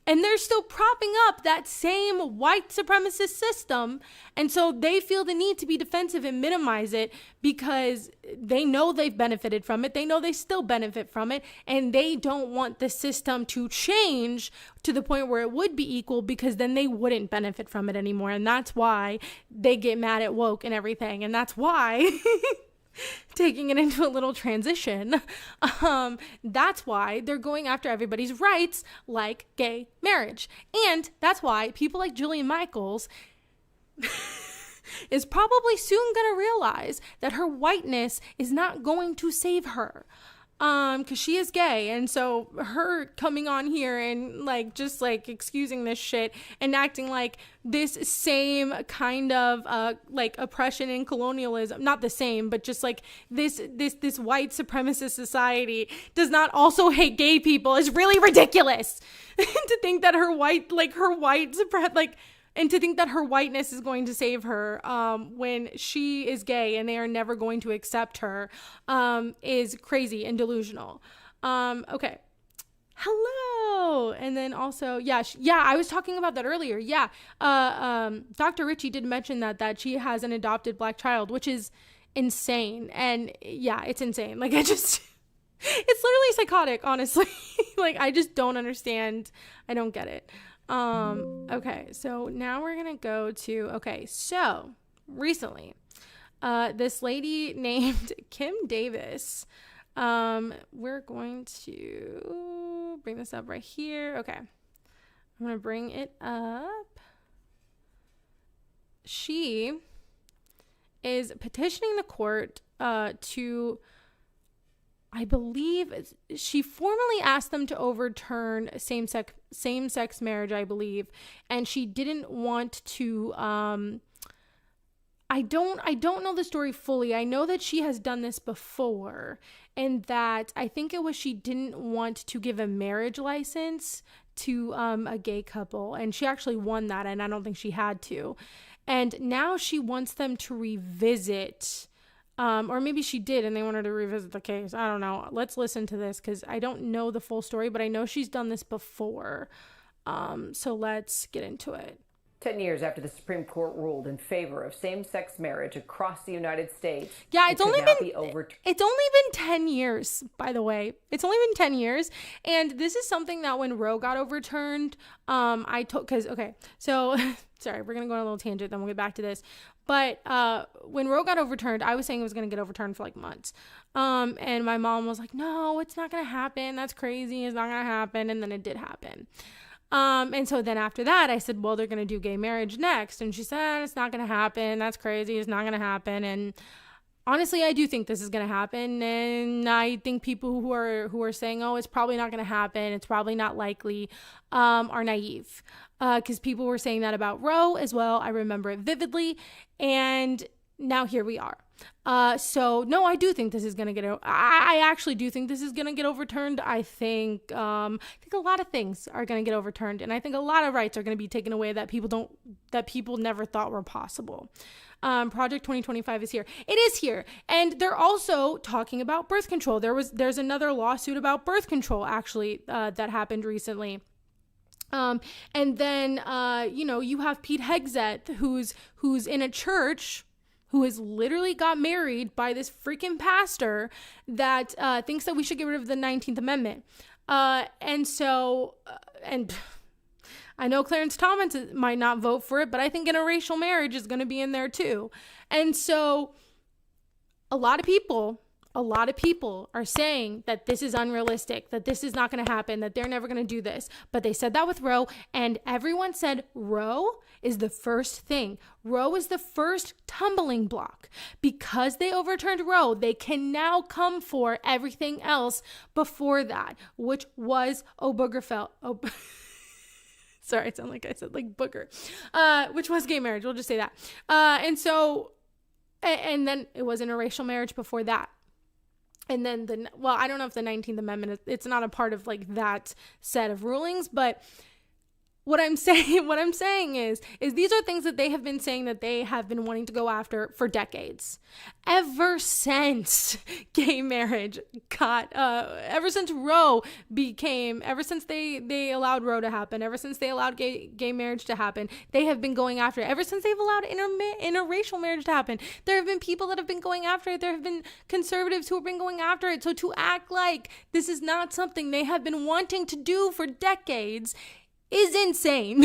And they're still propping up that same white supremacist system. And so they feel the need to be defensive and minimize it, because they know they've benefited from it. They know they still benefit from it. And they don't want the system to change to the point where it would be equal, because then they wouldn't benefit from it anymore. And that's why they get mad at woke and everything. And that's why... taking it into a little transition, that's why they're going after everybody's rights, like gay marriage. And that's why people like Jillian Michaels is probably soon going to realize that her whiteness is not going to save her. Because she is gay, and so her coming on here and like just like excusing this shit and acting like this same kind of like oppression and colonialism, not the same, but just like this white supremacist society does not also hate gay people is really ridiculous. To think that and to think that her whiteness is going to save her when she is gay and they are never going to accept her is crazy and delusional. Okay. Hello. And then also, I was talking about that earlier. Yeah. Dr. Ritchie did mention that she has an adopted black child, which is insane. And yeah, it's insane. Like it's literally psychotic, honestly. Like, I just don't understand. I don't get it. Okay, so now we're gonna go to, so recently, this lady named Kim Davis, we're going to bring this up right here. Okay, I'm gonna bring it up. She is petitioning the court, to, I believe she formally asked them to overturn same-sex marriage, I believe, and she didn't want to. I don't know the story fully. I know that she has done this before, and that I think it was she didn't want to give a marriage license to a gay couple, and she actually won that, and I don't think she had to. And now she wants them to revisit. Or maybe she did and they want her to revisit the case. I don't know. Let's listen to this, because I don't know the full story, but I know she's done this before. So let's get into it. 10 years after the Supreme Court ruled in favor of same-sex marriage across the United States. Yeah, it's only been 10 years, by the way. It's only been 10 years. And this is something that when Roe got overturned, so sorry, we're going to go on a little tangent, then we'll get back to this. But when Roe got overturned, I was saying it was going to get overturned for like months. And my mom was like, no, it's not going to happen. That's crazy. It's not going to happen. And then it did happen. And so then after that, I said, well, they're going to do gay marriage next. And she said, it's not going to happen. That's crazy. It's not going to happen. And honestly, I do think this is going to happen. And I think people who are saying, oh, it's probably not going to happen, it's probably not likely, are naive. Because people were saying that about Roe as well. I remember it vividly. And now here we are. So no, I do think this is going to I actually do think this is going to get overturned. I think a lot of things are going to get overturned, and I think a lot of rights are going to be taken away that people never thought were possible. Project 2025 is here. It is here. And they're also talking about birth control. There's another lawsuit about birth control actually, that happened recently. And then, you have Pete Hegseth, who's in a church who has literally got married by this freaking pastor that thinks that we should get rid of the 19th Amendment. And I know Clarence Thomas might not vote for it, but I think interracial marriage is going to be in there too. And so a lot of people are saying that this is unrealistic, that this is not going to happen, that they're never going to do this. But they said that with Roe, and everyone said Roe is the first thing. Roe is the first tumbling block. Because they overturned Roe, they can now come for everything else before that, which was sorry, it sounded like I said like booger, which was gay marriage. We'll just say that. And then it was interracial marriage before that. And then I don't know if the 19th Amendment, it's not a part of like that set of rulings, but what I'm saying is these are things that they have been saying that they have been wanting to go after for decades. Ever since gay marriage ever since Roe ever since they allowed Roe to happen, ever since they allowed gay marriage to happen, they have been going after it. Ever since they've allowed interracial marriage to happen, there have been people that have been going after it. There have been conservatives who have been going after it. So to act like this is not something they have been wanting to do for decades is insane.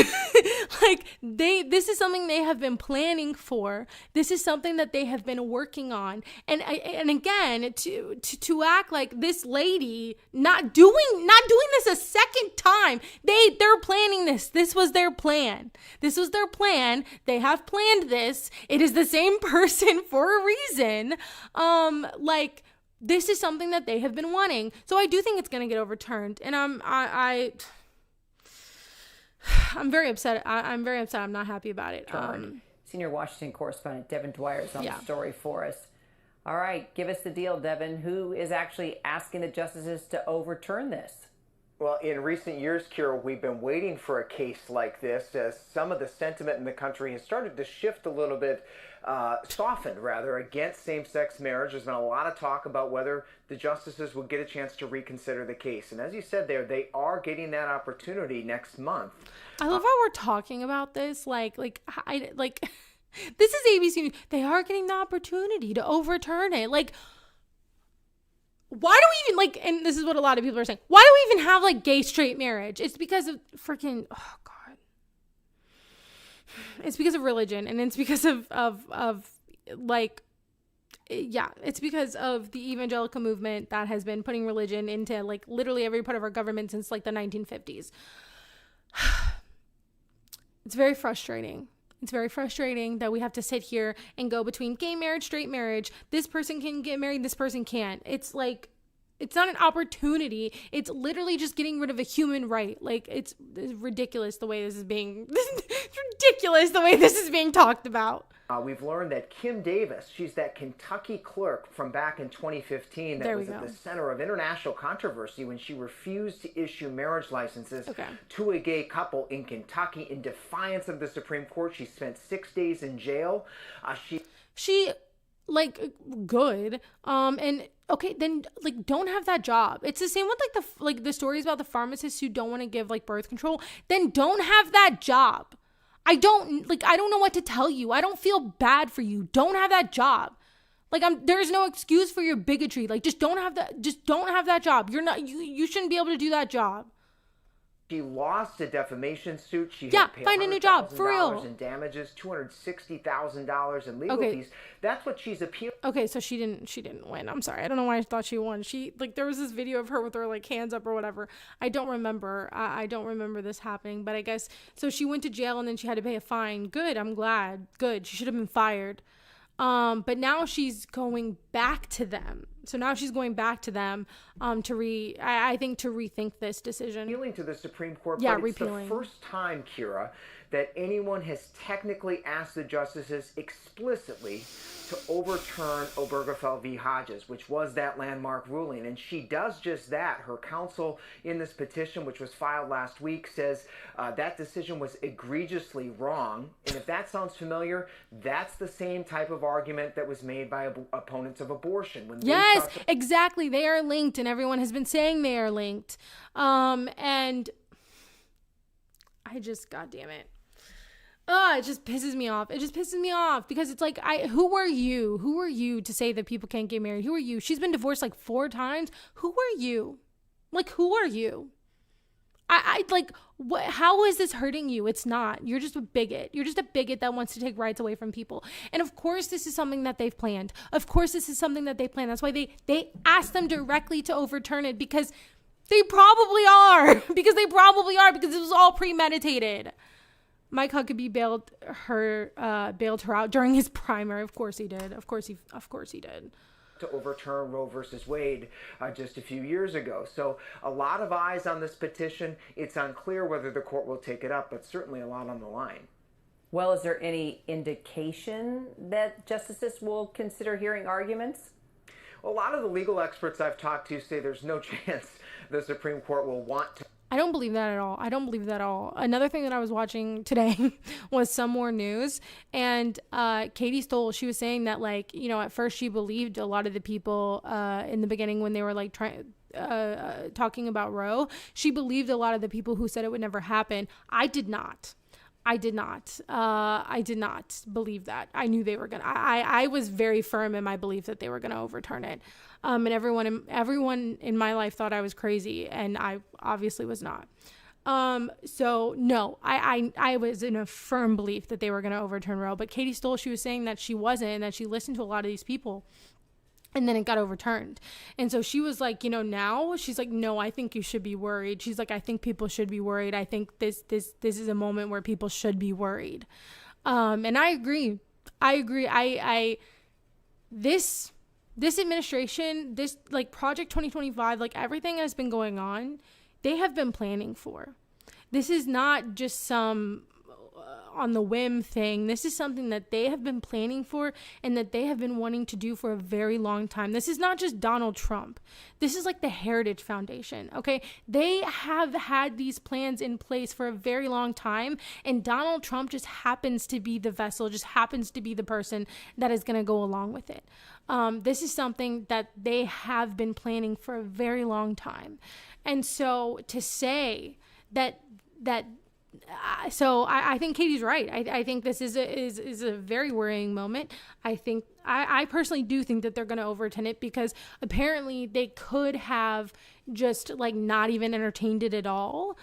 This is something they have been planning for. This is something that they have been working on. And again, to act like this lady not doing this a second time. They're planning this. This was their plan. This was their plan. They have planned this. It is the same person for a reason. This is something that they have been wanting. So I do think it's going to get overturned. And I'm very upset. I'm very upset. I'm not happy about it. Senior Washington correspondent Devin Dwyer is on the story for us. All right, give us the deal, Devin. Who is actually asking the justices to overturn this? Well, in recent years, Kira, we've been waiting for a case like this as some of the sentiment in the country has started to shift a little bit, softened rather, against same-sex marriage. There's been a lot of talk about whether the justices will get a chance to reconsider the case. And as you said there, they are getting that opportunity next month. I love how we're talking about this. This is ABC News. They are getting the opportunity to overturn it. Why do we even and this is what a lot of people are saying, why do we even have gay straight marriage? It's because of freaking, oh God. It's because of religion, and it's because it's because of the evangelical movement that has been putting religion into literally every part of our government since the 1950s. It's very frustrating. It's very frustrating that we have to sit here and go between gay marriage, straight marriage. This person can get married, this person can't. It's it's not an opportunity. It's literally just getting rid of a human right. It's ridiculous the way this is being, it's ridiculous the way this is being talked about. We've learned that Kim Davis, she's that Kentucky clerk from back in 2015 that was at the center of international controversy when she refused to issue marriage licenses to a gay couple in Kentucky in defiance of the Supreme Court. She spent 6 days in jail. She good. And okay, then don't have that job. It's the same with the stories about the pharmacists who don't want to give birth control. Then don't have that job. I don't know what to tell you. I don't feel bad for you. Don't have that job. There's no excuse for your bigotry. Just don't have that job. You shouldn't be able to do that job. She lost a defamation suit. She had to pay find a new job for real. In damages, $260,000 in legal fees. That's what she's appealing. Okay, so she didn't win. I'm sorry. I don't know why I thought she won. She there was this video of her with her hands up or whatever. I don't remember. I don't remember this happening. But I guess so. She went to jail and then she had to pay a fine. Good. I'm glad. Good. She should have been fired. But now she's going back to them. So now she's going back to them to rethink this decision. Appealing to the Supreme Court, but repealing. It's the first time, Kira, that anyone has technically asked the justices explicitly to overturn Obergefell v. Hodges, which was that landmark ruling. And she does just that. Her counsel in this petition, which was filed last week, says that decision was egregiously wrong. And if that sounds familiar, that's the same type of argument that was made by opponents of abortion. Yes, exactly. They are linked, and everyone has been saying they are linked. And I just, God damn it. It just pisses me off. It just pisses me off because it's who are you? Who are you to say that people can't get married? Who are you? She's been divorced 4 times. Who are you? Who are you? I like, how is this hurting you? It's not. You're just a bigot. You're just a bigot that wants to take rights away from people. And of course, this is something that they've planned. Of course, this is something that they planned. That's why they asked them directly to overturn it, because they probably are. Because it was all premeditated. Mike Huckabee bailed her out during his primary. Of course he did. Of course he did. To overturn Roe versus Wade just a few years ago. So a lot of eyes on this petition. It's unclear whether the court will take it up, but certainly a lot on the line. Well, is there any indication that justices will consider hearing arguments? Well, a lot of the legal experts I've talked to say there's no chance the Supreme Court will want to. I don't believe that at all. Another thing that I was watching today was Some More News, and Katie Stoll, she was saying that, like, you know, at first she believed a lot of the people in the beginning when they were like talking about Roe. She believed a lot of the people who said it would never happen. I did not believe that. I knew they were gonna. I was very firm in my belief that they were gonna overturn it. And everyone in my life thought I was crazy, and I obviously was not. So no, I was in a firm belief that they were gonna overturn Roe. But Katie Stoll, she was saying that she wasn't, and that she listened to a lot of these people, and then it got overturned. And so she was like, you know, now she's like, no, I think you should be worried. She's like, I think people should be worried. I think this is a moment where people should be worried. And I agree. This administration, this like Project 2025, like everything has been going on, they have been planning for. This is not just some on the whim thing. This is something that they have been planning for and that they have been wanting to do for a very long time. This is not just Donald Trump. This is like the Heritage Foundation, okay? They have had these plans in place for a very long time, and Donald Trump just happens to be the vessel, just happens to be the person that is going to go along with it. This is something that they have been planning for a very long time. And so to say that so I think Katie's right. I think this is a very worrying moment. I personally do think that they're going to overturn it, because apparently they could have just like not even entertained it at all.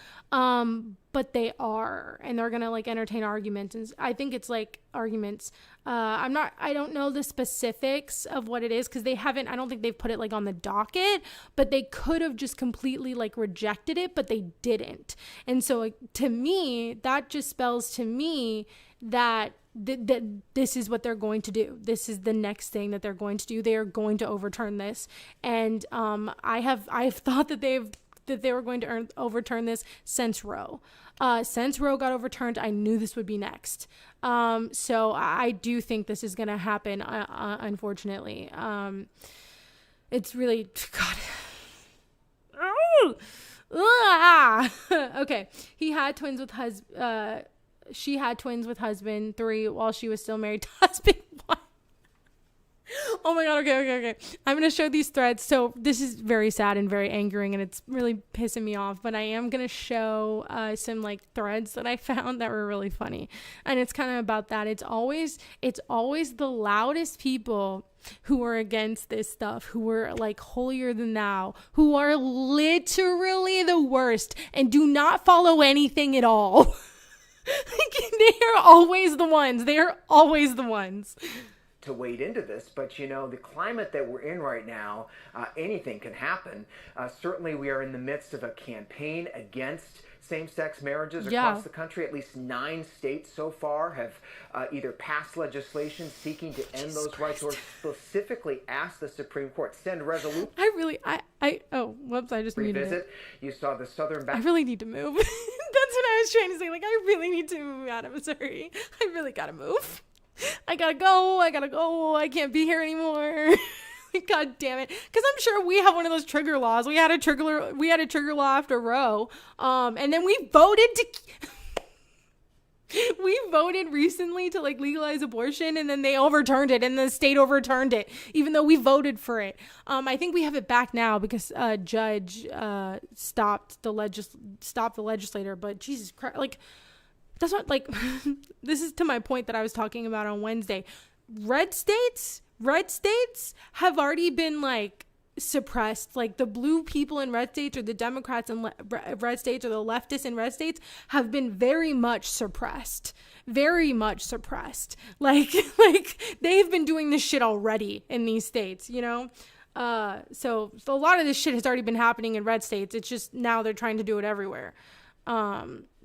But they are, and they're going to like entertain arguments. And I think it's like arguments. I don't know the specifics of what it is, because I don't think they've put it like on the docket, but they could have just completely like rejected it, but they didn't. And so to me, that just spells to me that this is what they're going to do. This is the next thing that they're going to do. They are going to overturn this. And I have thought that they were going to overturn this since Roe. Since Roe got overturned, I knew this would be next. So I do think this is going to happen, unfortunately. It's really, God. Okay. He had twins with she had twins with husband 3 while she was still married to husband 1. Oh my God. Okay. I'm going to show these threads. So this is very sad and very angering, and it's really pissing me off, but I am going to show some like threads that I found that were really funny. And it's kind of about that. It's always the loudest people who are against this stuff, who are like holier than thou, who are literally the worst and do not follow anything at all. They are always the ones. To wade into this, but you know, the climate that we're in right now, anything can happen. Certainly we are in the midst of a campaign against same-sex marriages across the country. At least 9 states so far have either passed legislation seeking to end those rights, or specifically asked the Supreme Court send resolution. I just muted it. You saw the Southern I really need to move. That's what I was trying to say. Like, I really need to move out of Missouri. I really gotta move. I gotta go. I can't be here anymore. God damn it. Because I'm sure we have one of those trigger laws. We had a trigger law after Roe. And then we voted recently to like legalize abortion, and then they overturned it, and the state overturned it, even though we voted for it. I think we have it back now because a judge stopped the legislator. But Jesus Christ, like, that's not like, this is to my point that I was talking about on Wednesday. Red states have already been like suppressed. Like the blue people in red states, or the Democrats in red states, or the leftists in red states have been very much suppressed. Like they've been doing this shit already in these states, you know? So a lot of this shit has already been happening in red states. It's just now they're trying to do it everywhere.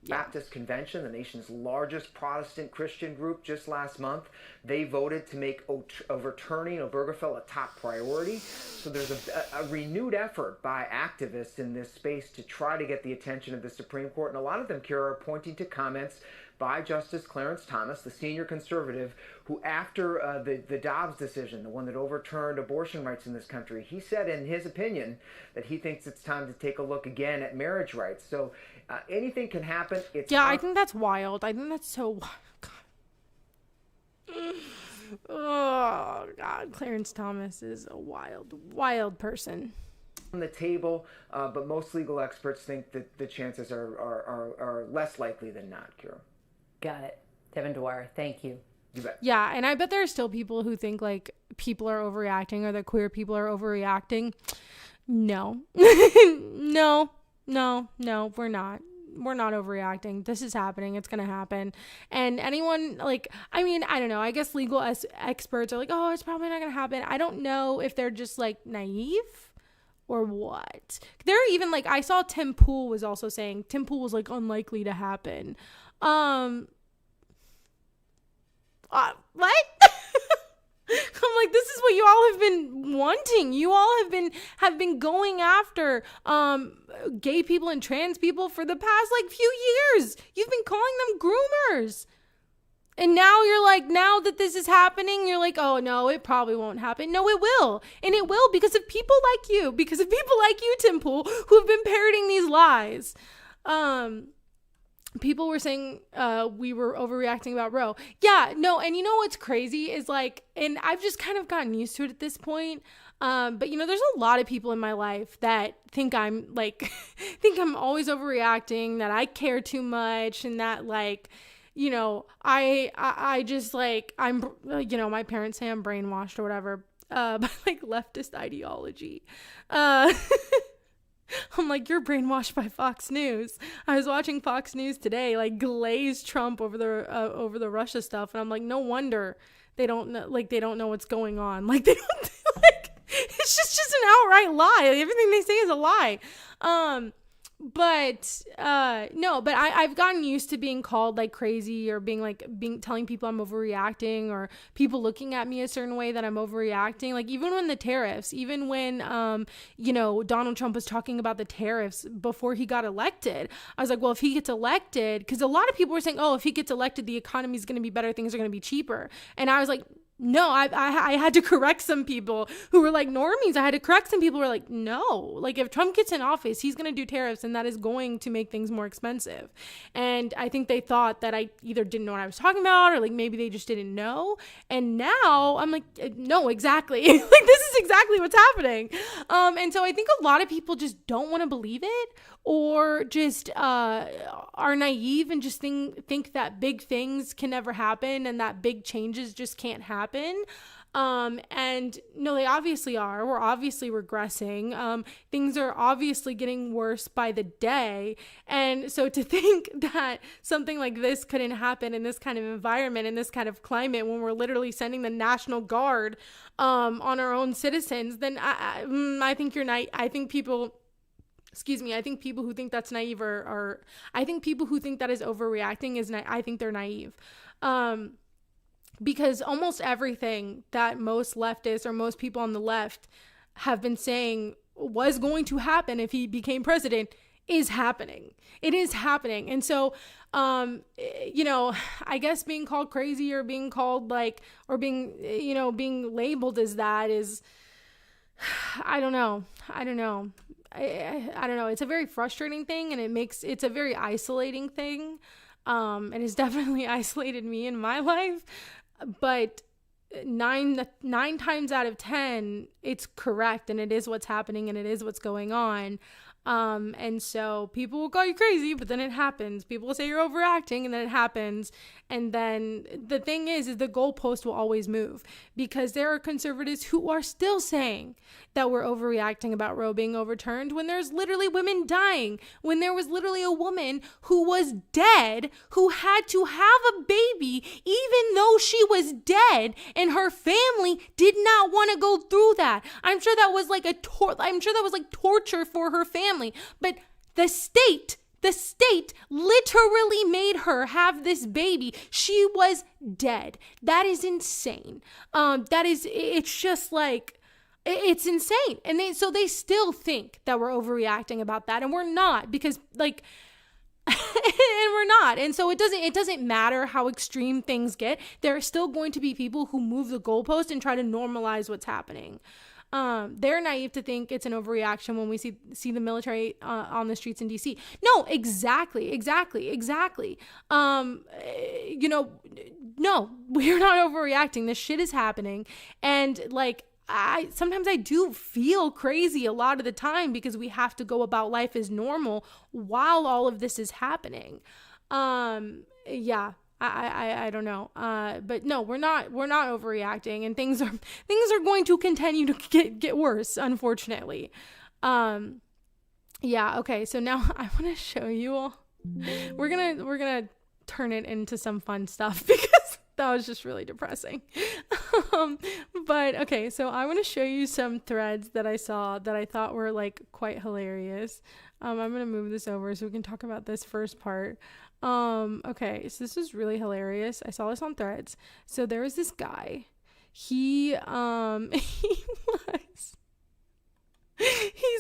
Baptist Convention, the nation's largest Protestant Christian group, just last month, they voted to make overturning Obergefell a top priority. So there's a renewed effort by activists in this space to try to get the attention of the Supreme Court. And a lot of them, Kira, are pointing to comments by Justice Clarence Thomas, the senior conservative, who after the Dobbs decision, the one that overturned abortion rights in this country, he said in his opinion that he thinks it's time to take a look again at marriage rights. So anything can happen. I think that's wild. I think that's so wild. God. Oh, God. Clarence Thomas is a wild person. On the table, but most legal experts think that the chances are less likely than not, Kira. Got it. Devin Dwyer, thank you. You bet. Yeah, and I bet there are still people who think like people are overreacting, or that queer people are overreacting. No. No, we're not. We're not overreacting. This is happening. It's going to happen. And anyone like, I mean, I don't know. I guess legal experts are like, oh, it's probably not going to happen. I don't know if they're just like naive or what. They're even like, I saw Tim Pool was also saying, Tim Pool was like unlikely to happen. What? I'm like, this is what you all have been wanting. You all have been going after gay people and trans people for the past like few years. You've been calling them groomers. And now you're like, now that this is happening, you're like, oh no, it probably won't happen. No, it will. And it will because of people like you, Tim Pool, who have been parroting these lies. People were saying we were overreacting about Roe. Yeah, no, and you know what's crazy is like, and I've just kind of gotten used to it at this point. But you know, there's a lot of people in my life that think I'm like, think I'm always overreacting, that I care too much, and that like, you know, I just like, I'm, you know, my parents say I'm brainwashed or whatever, by like leftist ideology. I'm like, you're brainwashed by Fox News. I was watching Fox News today, like glaze Trump over the Russia stuff, and I'm like, no wonder they don't know, like they don't know what's going on. Like they don't like, it's just an outright lie. Like, everything they say is a lie. But I've gotten used to being called like crazy, or telling people I'm overreacting, or people looking at me a certain way that I'm overreacting. Like even when you know, Donald Trump was talking about the tariffs before he got elected, I was like, well, if he gets elected, because a lot of people were saying, oh, if he gets elected, the economy is going to be better, things are going to be cheaper. And I was like, no, I had to correct some people who were like normies. I had to correct some people who were like, no, like if Trump gets in office, he's going to do tariffs, and that is going to make things more expensive. And I think they thought that I either didn't know what I was talking about, or like maybe they just didn't know. And now I'm like, no, exactly. Like this is exactly what's happening. And so I think a lot of people just don't want to believe it, or just are naive and just think that big things can never happen, and that big changes just can't happen. And no, they obviously are. We're obviously regressing. Things are obviously getting worse by the day. And so to think that something like this couldn't happen in this kind of environment, in this kind of climate, when we're literally sending the National Guard on our own citizens, then I think you're naive. I think people who think that's naive I think people who think that is overreacting I think they're naive. Because almost everything that most leftists or most people on the left have been saying was going to happen if he became president is happening. It is happening. And so, you know, I guess being called crazy, or being called like, or being labeled as that is, I don't know. I don't know. It's a very frustrating thing, and it's a very isolating thing. It has definitely isolated me in my life, but 9 times out of 10, it's correct, and it is what's happening, and it is what's going on. And so people will call you crazy, but then it happens. People will say you're overacting, and then it happens. And then the thing is the goalpost will always move, because there are conservatives who are still saying that we're overreacting about Roe being overturned when there's literally women dying, when there was literally a woman who was dead, who had to have a baby, even though she was dead, and her family did not want to go through that. I'm sure that was like torture for her family, but the state literally made her have this baby. She was dead. That is insane. It's just like, it's insane. And they still think that we're overreacting about that, and we're not, because like, and we're not. And so it doesn't matter how extreme things get. There are still going to be people who move the goalpost and try to normalize what's happening. They're naive to think it's an overreaction when we see the military on the streets in DC. No, exactly. No, we're not overreacting. This shit is happening. And like, sometimes I do feel crazy a lot of the time, because we have to go about life as normal while all of this is happening. Yeah. I don't know. But no, we're not overreacting, and things are going to continue to get worse, unfortunately. Yeah. Okay. So now I want to show you all, we're going to turn it into some fun stuff, because that was just really depressing. But okay. So I want to show you some threads that I saw that I thought were like quite hilarious. I'm going to move this over so we can talk about this first part. Okay, so this is really hilarious. I saw this on Threads. So there was this guy. He's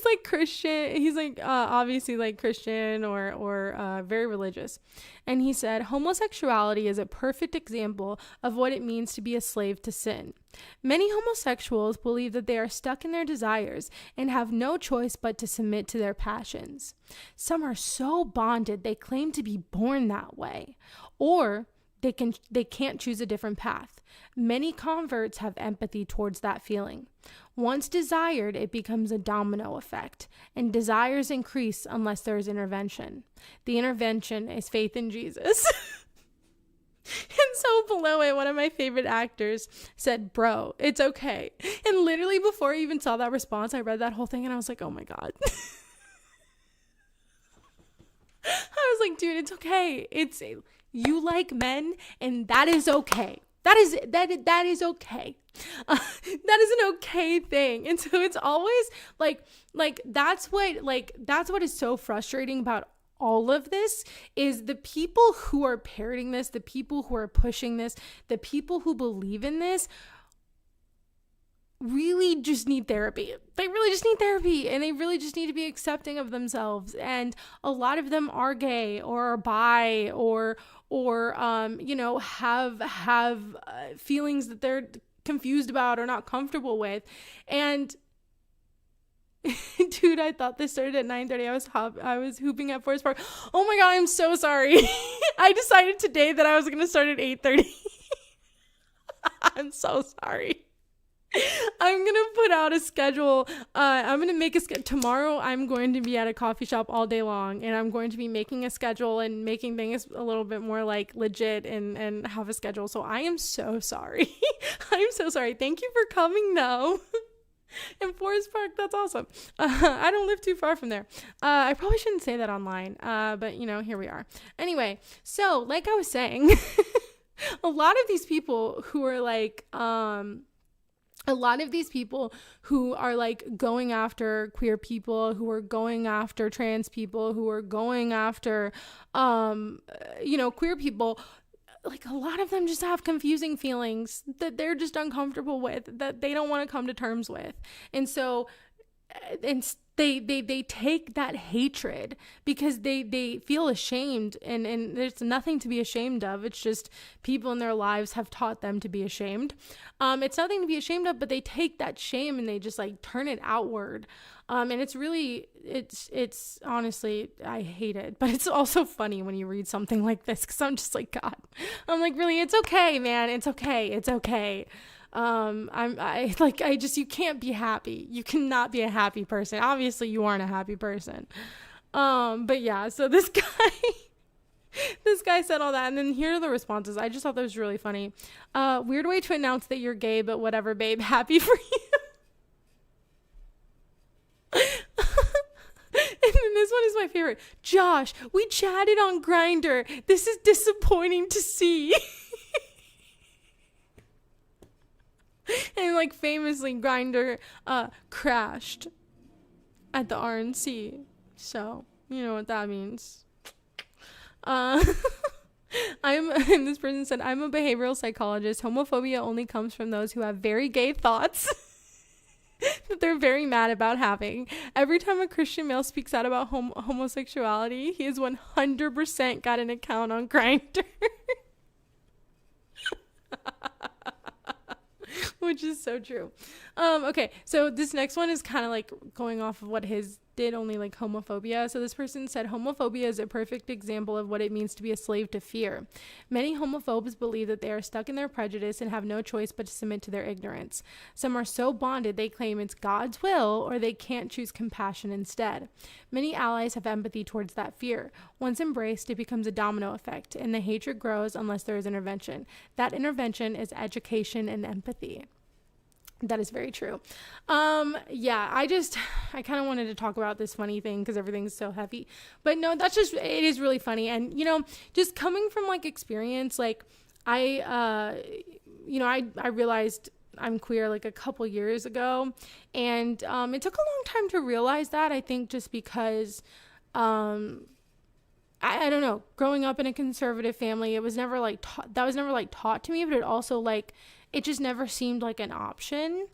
like Christian. He's like obviously like Christian or very religious. And he said, homosexuality is a perfect example of what it means to be a slave to sin. Many homosexuals believe that they are stuck in their desires and have no choice but to submit to their passions. Some are so bonded they claim to be born that way, or they can't choose a different path. Many converts have empathy towards that feeling. Once desired, it becomes a domino effect, and desires increase unless there is intervention. The intervention is faith in Jesus. And so below it, one of my favorite actors said, "Bro, it's okay." And literally before I even saw that response, I read that whole thing and I was like, oh my God. I was like, dude, it's okay. You like men, and that is okay. That is okay. That is an okay thing. And so it's always like that's what is so frustrating about all of this, is the people who are parroting this, the people who are pushing this, the people who believe in this really just need therapy. They really just need therapy, and they really just need to be accepting of themselves. And a lot of them are gay or are bi or have feelings that they're confused about or not comfortable with. And dude, I thought this started at 9:30. I was hooping at Forest Park. Oh my God, I'm so sorry. I decided today that I was going to start at 8:30. I'm so sorry. I'm going to put out a schedule. I'm going to make a schedule. Tomorrow, I'm going to be at a coffee shop all day long, and I'm going to be making a schedule and making things a little bit more like legit and have a schedule. So I am so sorry. I'm so sorry. Thank you for coming though. In Forest Park, that's awesome. I don't live too far from there. I probably shouldn't say that online, but here we are. Anyway, so like I was saying, a lot of these people who are like, going after queer people, who are going after trans people, who are going after, queer people, like a lot of them just have confusing feelings that they're just uncomfortable with, that they don't want to come to terms with. And so, they take that hatred because they feel ashamed, and there's nothing to be ashamed of. It's just people in their lives have taught them to be ashamed. It's nothing to be ashamed of, but they take that shame and they just like turn it outward. And it's honestly, I hate it, but it's also funny when you read something like this, because I'm just like, God, I'm like, really, it's okay, man. It's okay. You can't be happy. You cannot be a happy person. Obviously you aren't a happy person. But yeah, so this guy said all that, and then here are the responses. I just thought that was really funny. Weird way to announce that you're gay, but whatever, babe. Happy for you. And then this one is my favorite. Josh, we chatted on Grindr. This is disappointing to see. And like famously, Grindr crashed at the RNC. So you know what that means. And this person said, I'm a behavioral psychologist. Homophobia only comes from those who have very gay thoughts that they're very mad about having. Every time a Christian male speaks out about homosexuality, he has 100% got an account on Grindr. Which is so true. Okay, so this next one is kind of like going off of what his did, only like homophobia. So this person said, homophobia is a perfect example of what it means to be a slave to fear. Many homophobes believe that they are stuck in their prejudice and have no choice but to submit to their ignorance. Some are so bonded they claim it's God's will, or they can't choose compassion instead. Many allies have empathy towards that fear. Once embraced, it becomes a domino effect, and the hatred grows unless there is intervention. That intervention is education and empathy. That is very true. Yeah, I kind of wanted to talk about this funny thing because everything's so heavy, but no, it is really funny. And, you know, just coming from like experience, like I realized I'm queer like a couple years ago, and it took a long time to realize that. I think just because, I don't know, growing up in a conservative family, it was never like taught to me, but it also like, it just never seemed like an option.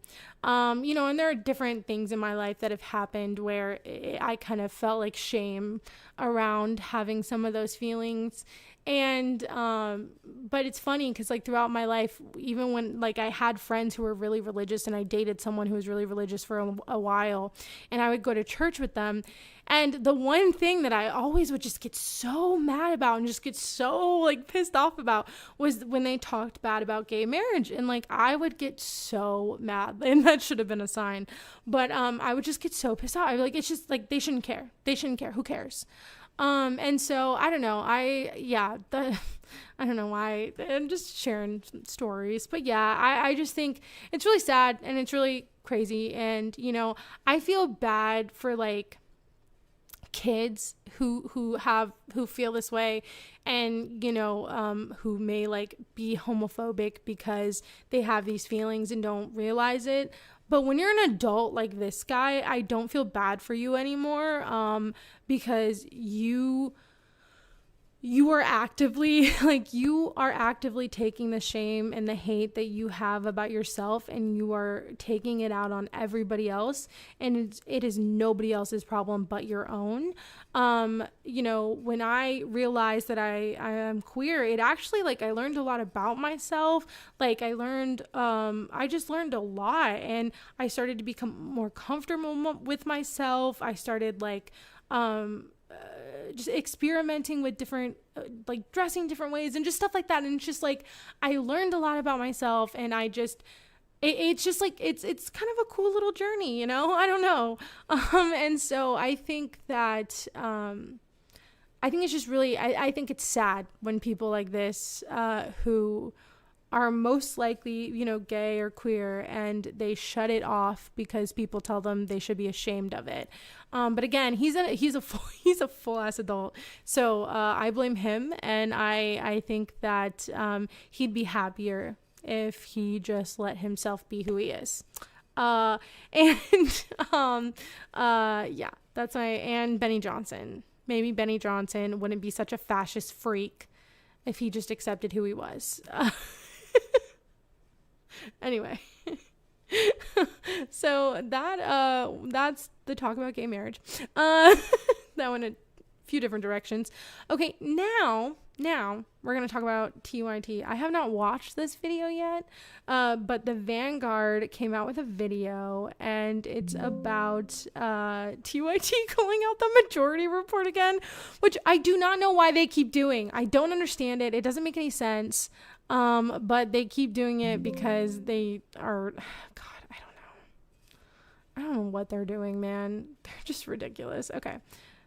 You know, and there are different things in my life that have happened where I kind of felt like shame around having some of those feelings. And, but it's funny because like throughout my life, even when like I had friends who were really religious, and I dated someone who was really religious for a while, and I would go to church with them. And the one thing that I always would just get so mad about and just get so like pissed off about was when they talked bad about gay marriage. And like, I would get so mad, and that should have been a sign, but, I would just get so pissed off. I'd be like, it's just like, they shouldn't care. Who cares? And so I don't know. I don't know why I'm just sharing stories, but yeah, I just think it's really sad and it's really crazy. And, you know, I feel bad for like kids who feel this way, and, you know, who may like be homophobic because they have these feelings and don't realize it. But when you're an adult like this guy, I don't feel bad for you anymore, because you are actively taking the shame and the hate that you have about yourself, and you are taking it out on everybody else, and it is nobody else's problem but your own. You know, when I realized that I am queer, it actually, like, I learned a lot about myself. Like, I just learned a lot, and I started to become more comfortable with myself. I started like, just experimenting with different, like dressing different ways and just stuff like that. And it's just like, I learned a lot about myself, and I just, it's just like, it's kind of a cool little journey, you know, I don't know. And so I think that, I think it's just really, I think it's sad when people like this, who are most likely, you know, gay or queer, and they shut it off because people tell them they should be ashamed of it. But again, he's a full ass adult. So, I blame him. And I think that, he'd be happier if he just let himself be who he is. Yeah, that's and Benny Johnson. Maybe Benny Johnson wouldn't be such a fascist freak if he just accepted who he was. Anyway, so that's the talk about gay marriage. That went a few different directions. Okay, now we're going to talk about TYT. I have not watched this video yet, but the Vanguard came out with a video, and it's about TYT calling out the Majority Report again, which I do not know why they keep doing. I don't understand it. It doesn't make any sense. But they keep doing it because they are, God, I don't know what they're doing, man. They're just ridiculous. Okay.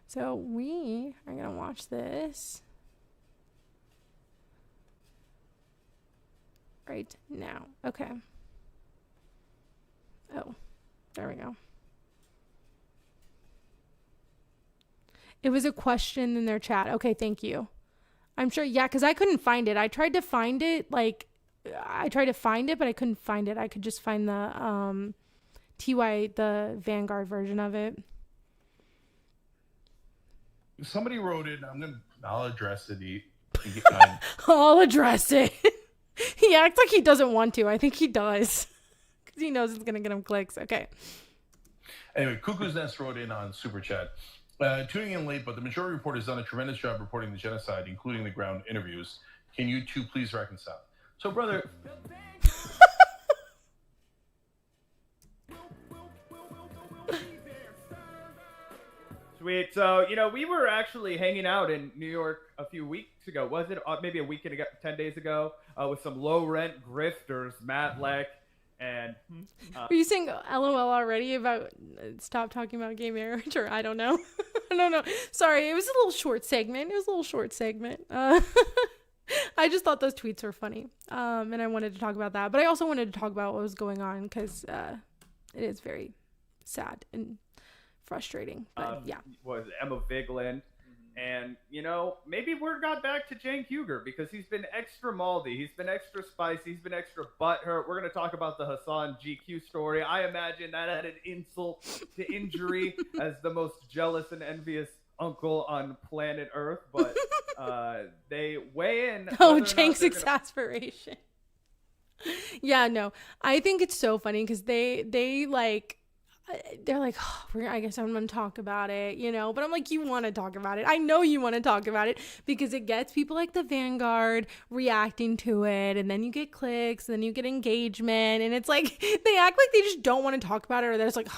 So we are going to watch this right now. Okay. Oh, there we go. It was a question in their chat. Okay, thank you. I'm sure, yeah, because I couldn't find it. I tried to find it, but I couldn't find it. I could just find the the Vanguard version of it. Somebody wrote it. I'll address it. I'll address it. He acts like he doesn't want to. I think he does. Because he knows it's going to get him clicks. Okay. Anyway, Cuckoo's Nest wrote in on Super Chat. Tuning in late, but the Majority Report has done a tremendous job reporting the genocide, including the ground interviews. Can you two please reconcile? So, brother... Sweet. So, we were actually hanging out in New York a few weeks ago. Was it maybe a week and 10 days ago with some low-rent grifters, Matt Leck, and... Are you saying LOL already about stop talking about gay marriage, or I don't know? I don't know. Sorry, it was a little short segment. I just thought those tweets were funny, and I wanted to talk about that. But I also wanted to talk about what was going on, because it is very sad and frustrating. But yeah. Was Emma Vigeland. And, maybe word got back to Cenk Uygur because he's been extra maldy. He's been extra spicy. He's been extra butthurt. We're going to talk about the Hassan GQ story. I imagine that added insult to injury as the most jealous and envious uncle on planet Earth. But they weigh in. Oh, Cenk's exasperation. Yeah, no. I think it's so funny because they're like, oh, I guess I'm going to talk about it, but I'm like, you want to talk about it. I know you want to talk about it because it gets people like the Vanguard reacting to it. And then you get clicks, and then you get engagement. And it's like, they act like they just don't want to talk about it. Or they're just like,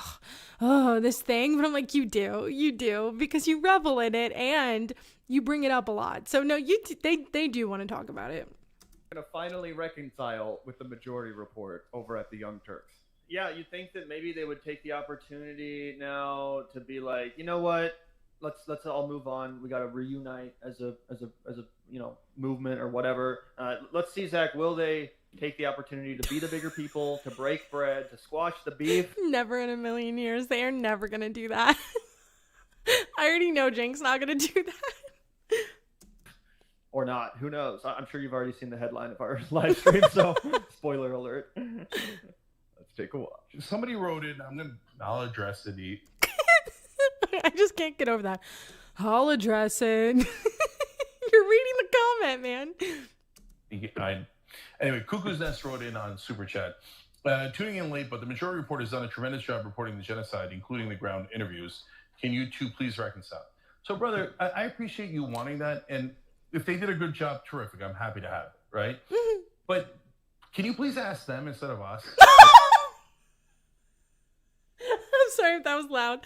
oh, this thing. But I'm like, you do because you revel in it and you bring it up a lot. So no, they do want to talk about it. Going to finally reconcile with the Majority Report over at the Young Turks. Yeah, you think that maybe they would take the opportunity now to be like, you know what? Let's all move on. We got to reunite as a movement or whatever. Let's see, Zach. Will they take the opportunity to be the bigger people, to break bread, to squash the beef? Never in a million years. They are never gonna do that. I already know Cenk's not gonna do that. Or not? Who knows? I'm sure you've already seen the headline of our live stream. So, spoiler alert. Take a watch. Somebody wrote it. I'll address it. I just can't get over that. I'll address it. You're reading the comment, man. Anyway, Cuckoo's Nest wrote in on Super Chat. Tuning in late, but the Majority Report has done a tremendous job reporting the genocide, including the ground interviews. Can you two please reconcile? So, brother, I appreciate you wanting that. And if they did a good job, terrific. I'm happy to have it, right? But can you please ask them instead of us? I'm sorry if that was loud.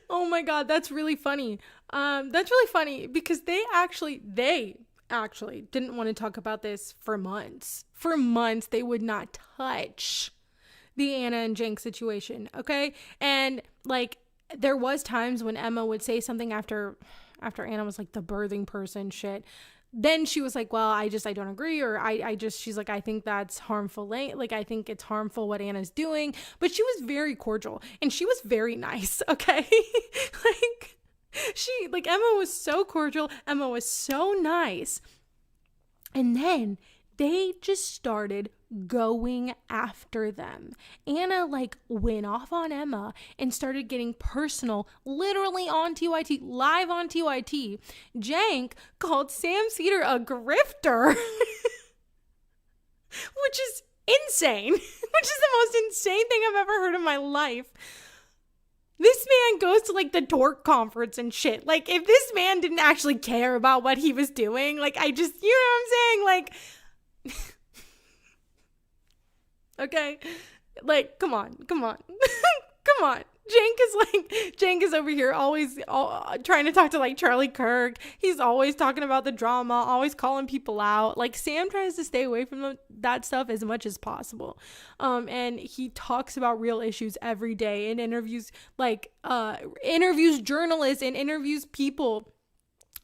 Oh my God, that's really funny. That's really funny because they actually didn't want to talk about this for months. For months, they would not touch the Anna and Cenk situation, okay? And there was times when Emma would say something after Anna was like the birthing person shit. Then she was like, well, I don't agree. Or she's like, I think that's harmful. I think it's harmful what Anna's doing. But she was very cordial and she was very nice. Okay. Emma was so cordial. Emma was so nice. And then they just started going after them. Anna went off on Emma and started getting personal, literally on TYT, live on TYT. Cenk called Sam Cedar a grifter, which is insane, which is the most insane thing I've ever heard in my life. This man goes to the dork conference and shit. If this man didn't actually care about what he was doing, you know what I'm saying? Okay, come on. Come come on. Cenk is over here always trying to talk to like Charlie Kirk. He's always talking about the drama, always calling people out. Like Sam tries to stay away from that stuff as much as possible. And he talks about real issues every day and interviews journalists and interviews people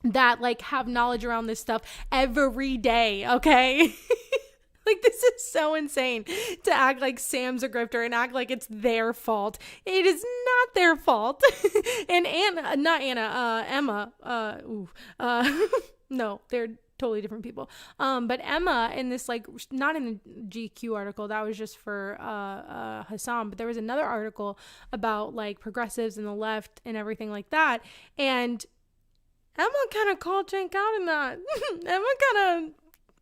that like have knowledge around this stuff every day. Okay. Like, this is so insane to act like Sam's a grifter and act like it's their fault. It is not their fault. And Emma, no, they're totally different people. But Emma in this, like, not in the GQ article, that was just for Hassan, but there was another article about like progressives and the left and everything like that. And Emma kind of called Cenk out in that. Emma kind of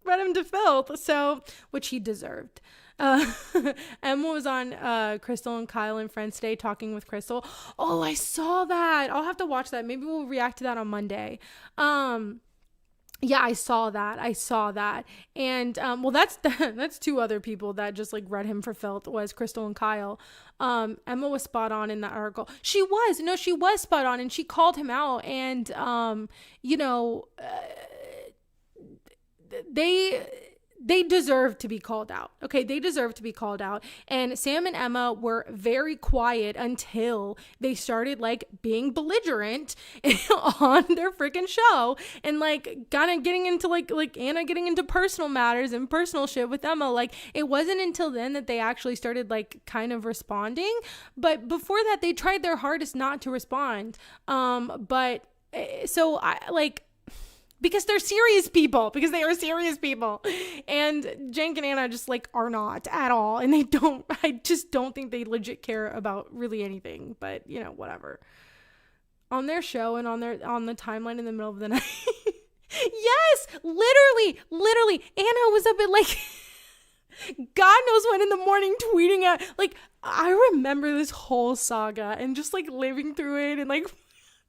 read him to filth, so, which he deserved. Emma was on Crystal and Kyle and Friends today talking with Crystal. Oh, I saw that. I'll have to watch that. Maybe we'll react to that on Monday. Yeah, I saw that. And well, that's two other people that just like read him for filth, was Crystal and Kyle. Emma was spot on in that article. She was spot on, and she called him out. And they deserve to be called out. Okay, they deserve to be called out. And Sam and Emma were very quiet until they started like being belligerent on their freaking show, and like kind of getting into like Anna getting into personal matters and personal shit with Emma. Like, it wasn't until then that they actually started like kind of responding. But before that, they tried their hardest not to respond. But so I like, because they are serious people, and Cenk and Anna just like are not at all, and I just don't think they legit care about really anything, but whatever. On their show and on the timeline in the middle of the night. Yes, literally Anna was up at like God knows when in the morning tweeting at, like, I remember this whole saga and just like living through it and like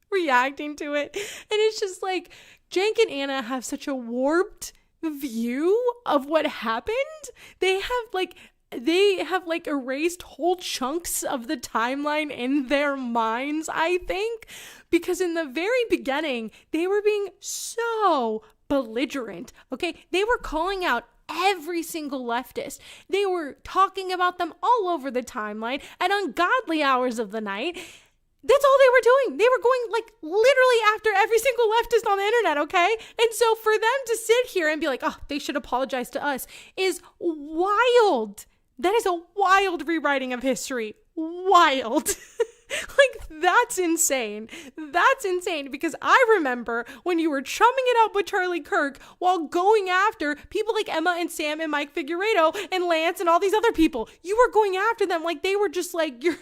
reacting to it, and it's just like Cenk and Anna have such a warped view of what happened. They have erased whole chunks of the timeline in their minds, I think, because in the very beginning, they were being so belligerent. Okay, they were calling out every single leftist. They were talking about them all over the timeline at ungodly hours of the night. That's all they were doing. They were going like literally after every single leftist on the internet, okay? And so for them to sit here and be like, oh, they should apologize to us is wild. That is a wild rewriting of history. Wild. Like, that's insane. That's insane, because I remember when you were chumming it up with Charlie Kirk while going after people like Emma and Sam and Mike Figueredo and Lance and all these other people. You were going after them like they were just like your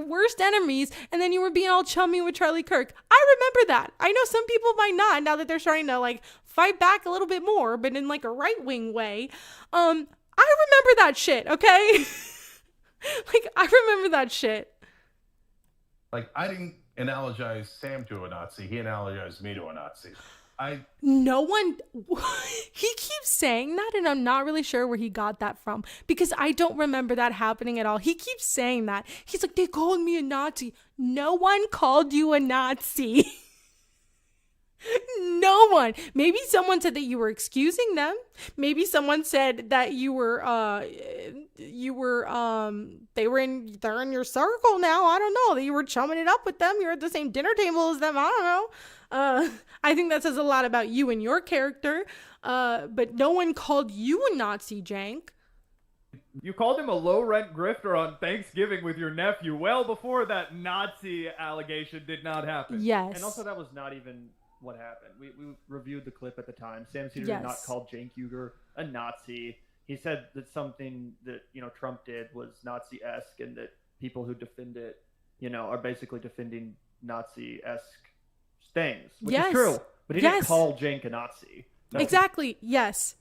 worst enemies, and then you were being all chummy with Charlie Kirk. I remember that. I know some people might not, now that they're starting to like fight back a little bit more, but in like a right-wing way. I remember that shit, okay? Like, I remember that shit. Like, I didn't analogize Sam to a Nazi. He analogized me to a Nazi. No one, he keeps saying that, and I'm not really sure where he got that from, because I don't remember that happening at all. He keeps saying that. He's like, they called me a Nazi. No one called you a Nazi. No one. Maybe someone said that you were excusing them. Maybe someone said that they're in your circle now. I don't know. That you were chumming it up with them. You're at the same dinner table as them. I don't know. I think that says a lot about you and your character. But no one called you a Nazi, Cenk. You called him a low-rent grifter on Thanksgiving with your nephew well before that Nazi allegation did not happen. Yes. And also, that was not even what happened. We reviewed the clip at the time. Sam Cedar did not call Cenk Uygur a Nazi. He said that something that Trump did was Nazi-esque, and that people who defend it, are basically defending Nazi-esque things, which is true. But he didn't call Cenk a Nazi. No. Exactly. Yes.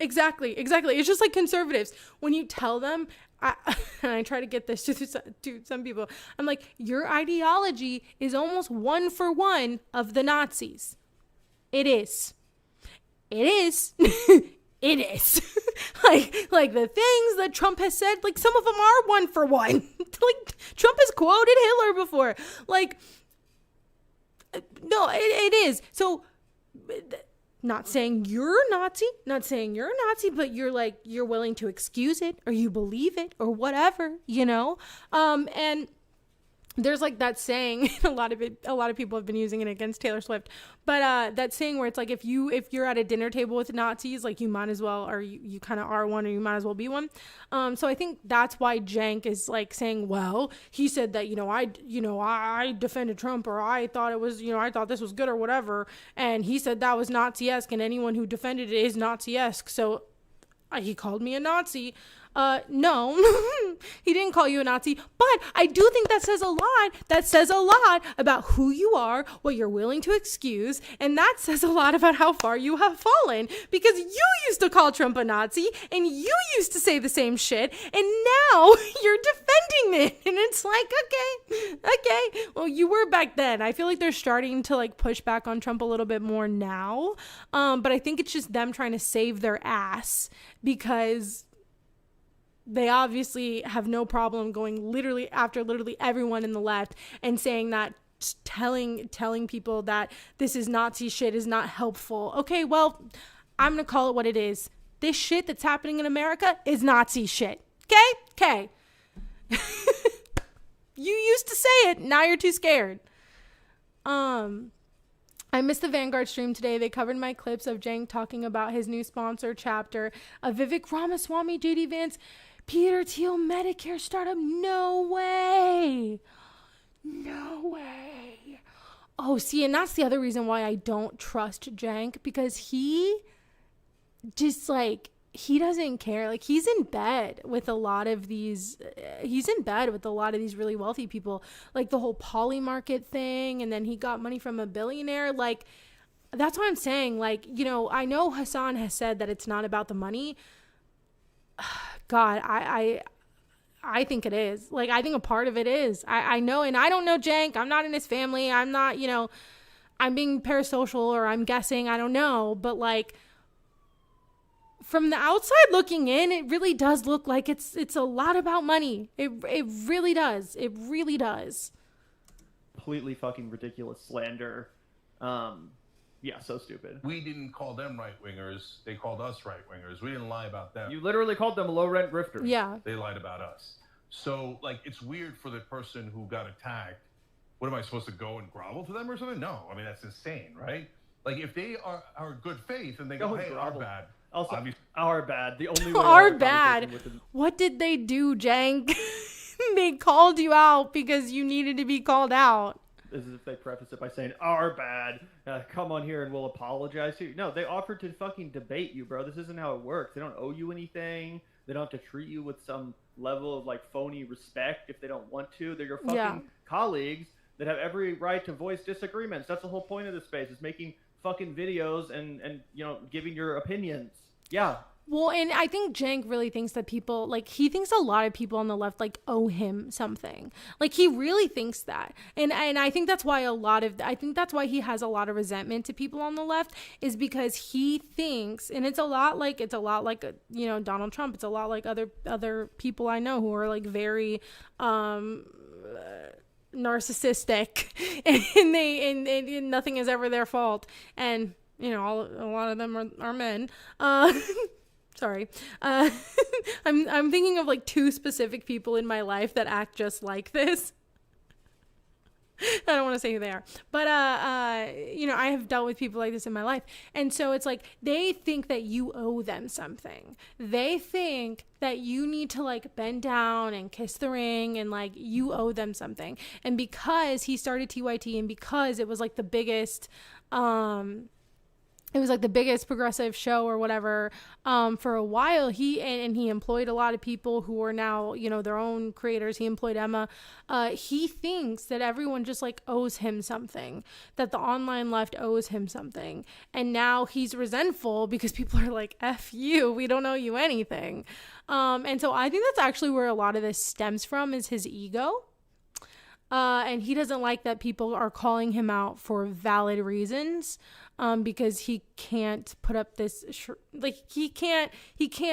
Exactly. It's just like conservatives. When you tell them, and I try to get this to some people, I'm like, your ideology is almost 1 for 1 of the Nazis. It is. it is. like the things that Trump has said, like some of them are one for one. Like Trump has quoted Hitler before. Like, no, it is. So not saying you're a Nazi, but you're willing to excuse it, or you believe it, or whatever, and there's like that saying, a lot of people have been using it against Taylor Swift, but that saying where it's like, if you're at a dinner table with Nazis, like you might as well, or you kind of are one, or you might as well be one. So I think that's why Jank is like saying, well, he said that, I defended Trump, or I thought it was, I thought this was good or whatever. And he said that was Nazi-esque, and anyone who defended it is Nazi-esque. So he called me a Nazi. No, he didn't call you a Nazi, but I do think that says a lot. That says a lot about who you are, what you're willing to excuse, and that says a lot about how far you have fallen, because you used to call Trump a Nazi, and you used to say the same shit, and now you're defending it, and it's like, okay, well, you were back then. I feel like they're starting to like push back on Trump a little bit more now, but I think it's just them trying to save their ass, because they obviously have no problem going literally after literally everyone in the left and saying that telling people that this is Nazi shit is not helpful. Okay, well, I'm going to call it what it is. This shit that's happening in America is Nazi shit. Okay? You used to say it. Now you're too scared. I missed the Vanguard stream today. They covered my clips of Jank talking about his new sponsor chapter of Vivek Ramaswamy, JD Vance, Peter Thiel, Medicare startup. No way. Oh, see, and that's the other reason why I don't trust Jank, because he just like, he doesn't care. Like, he's in bed with a lot of these really wealthy people, like the whole poly market thing. And then he got money from a billionaire. Like, that's what I'm saying. Like, I know Hassan has said that it's not about the money. God, I think it is. Like, I think a part of it is. I know, and I don't know Jank. I'm not in his family. I'm not, I'm being parasocial, or I'm guessing. I don't know. But like, from the outside looking in, it really does look like it's a lot about money. It really does. It really does. Completely fucking ridiculous slander. Yeah, so stupid. We didn't call them right-wingers. They called us right-wingers. We didn't lie about them. You literally called them low-rent grifters. Yeah. They lied about us. So, like, it's weird for the person who got attacked. What, am I supposed to go and grovel to them or something? No. I mean, that's insane, right? Like, if they are good faith and they go, hey, our bad. Also, obviously, our bad. The only way our bad. What did they do, Jank? They called you out because you needed to be called out. As if they preface it by saying, our bad, come on here and we'll apologize to you. No, they offered to fucking debate you, bro. This isn't how it works. They don't owe you anything. They don't have to treat you with some level of like phony respect if they don't want to. They're your fucking colleagues that have every right to voice disagreements. That's the whole point of this space, is making fucking videos and giving your opinions. Yeah. Well, and I think Jank really thinks that people, like, he thinks a lot of people on the left, like, owe him something. Like, he really thinks that. And I think that's why that's why he has a lot of resentment to people on the left, is because he thinks, and it's a lot like Donald Trump. It's a lot like other people I know who are, like, very, narcissistic, and nothing is ever their fault. And, a lot of them are men. Sorry. I'm thinking of like two specific people in my life that act just like this. I don't want to say who they are, but I have dealt with people like this in my life. And so it's like, they think that you owe them something. They think that you need to like bend down and kiss the ring, and like you owe them something. And because he started TYT, and because it was like the biggest progressive show or whatever, for a while, he employed a lot of people who are now, their own creators. He employed Emma. He thinks that everyone just like owes him something, that the online left owes him something. And now he's resentful because people are like, F you, we don't owe you anything. And so I think that's actually where a lot of this stems from, is his ego. And he doesn't like that people are calling him out for valid reasons, because he can't put up this, he can't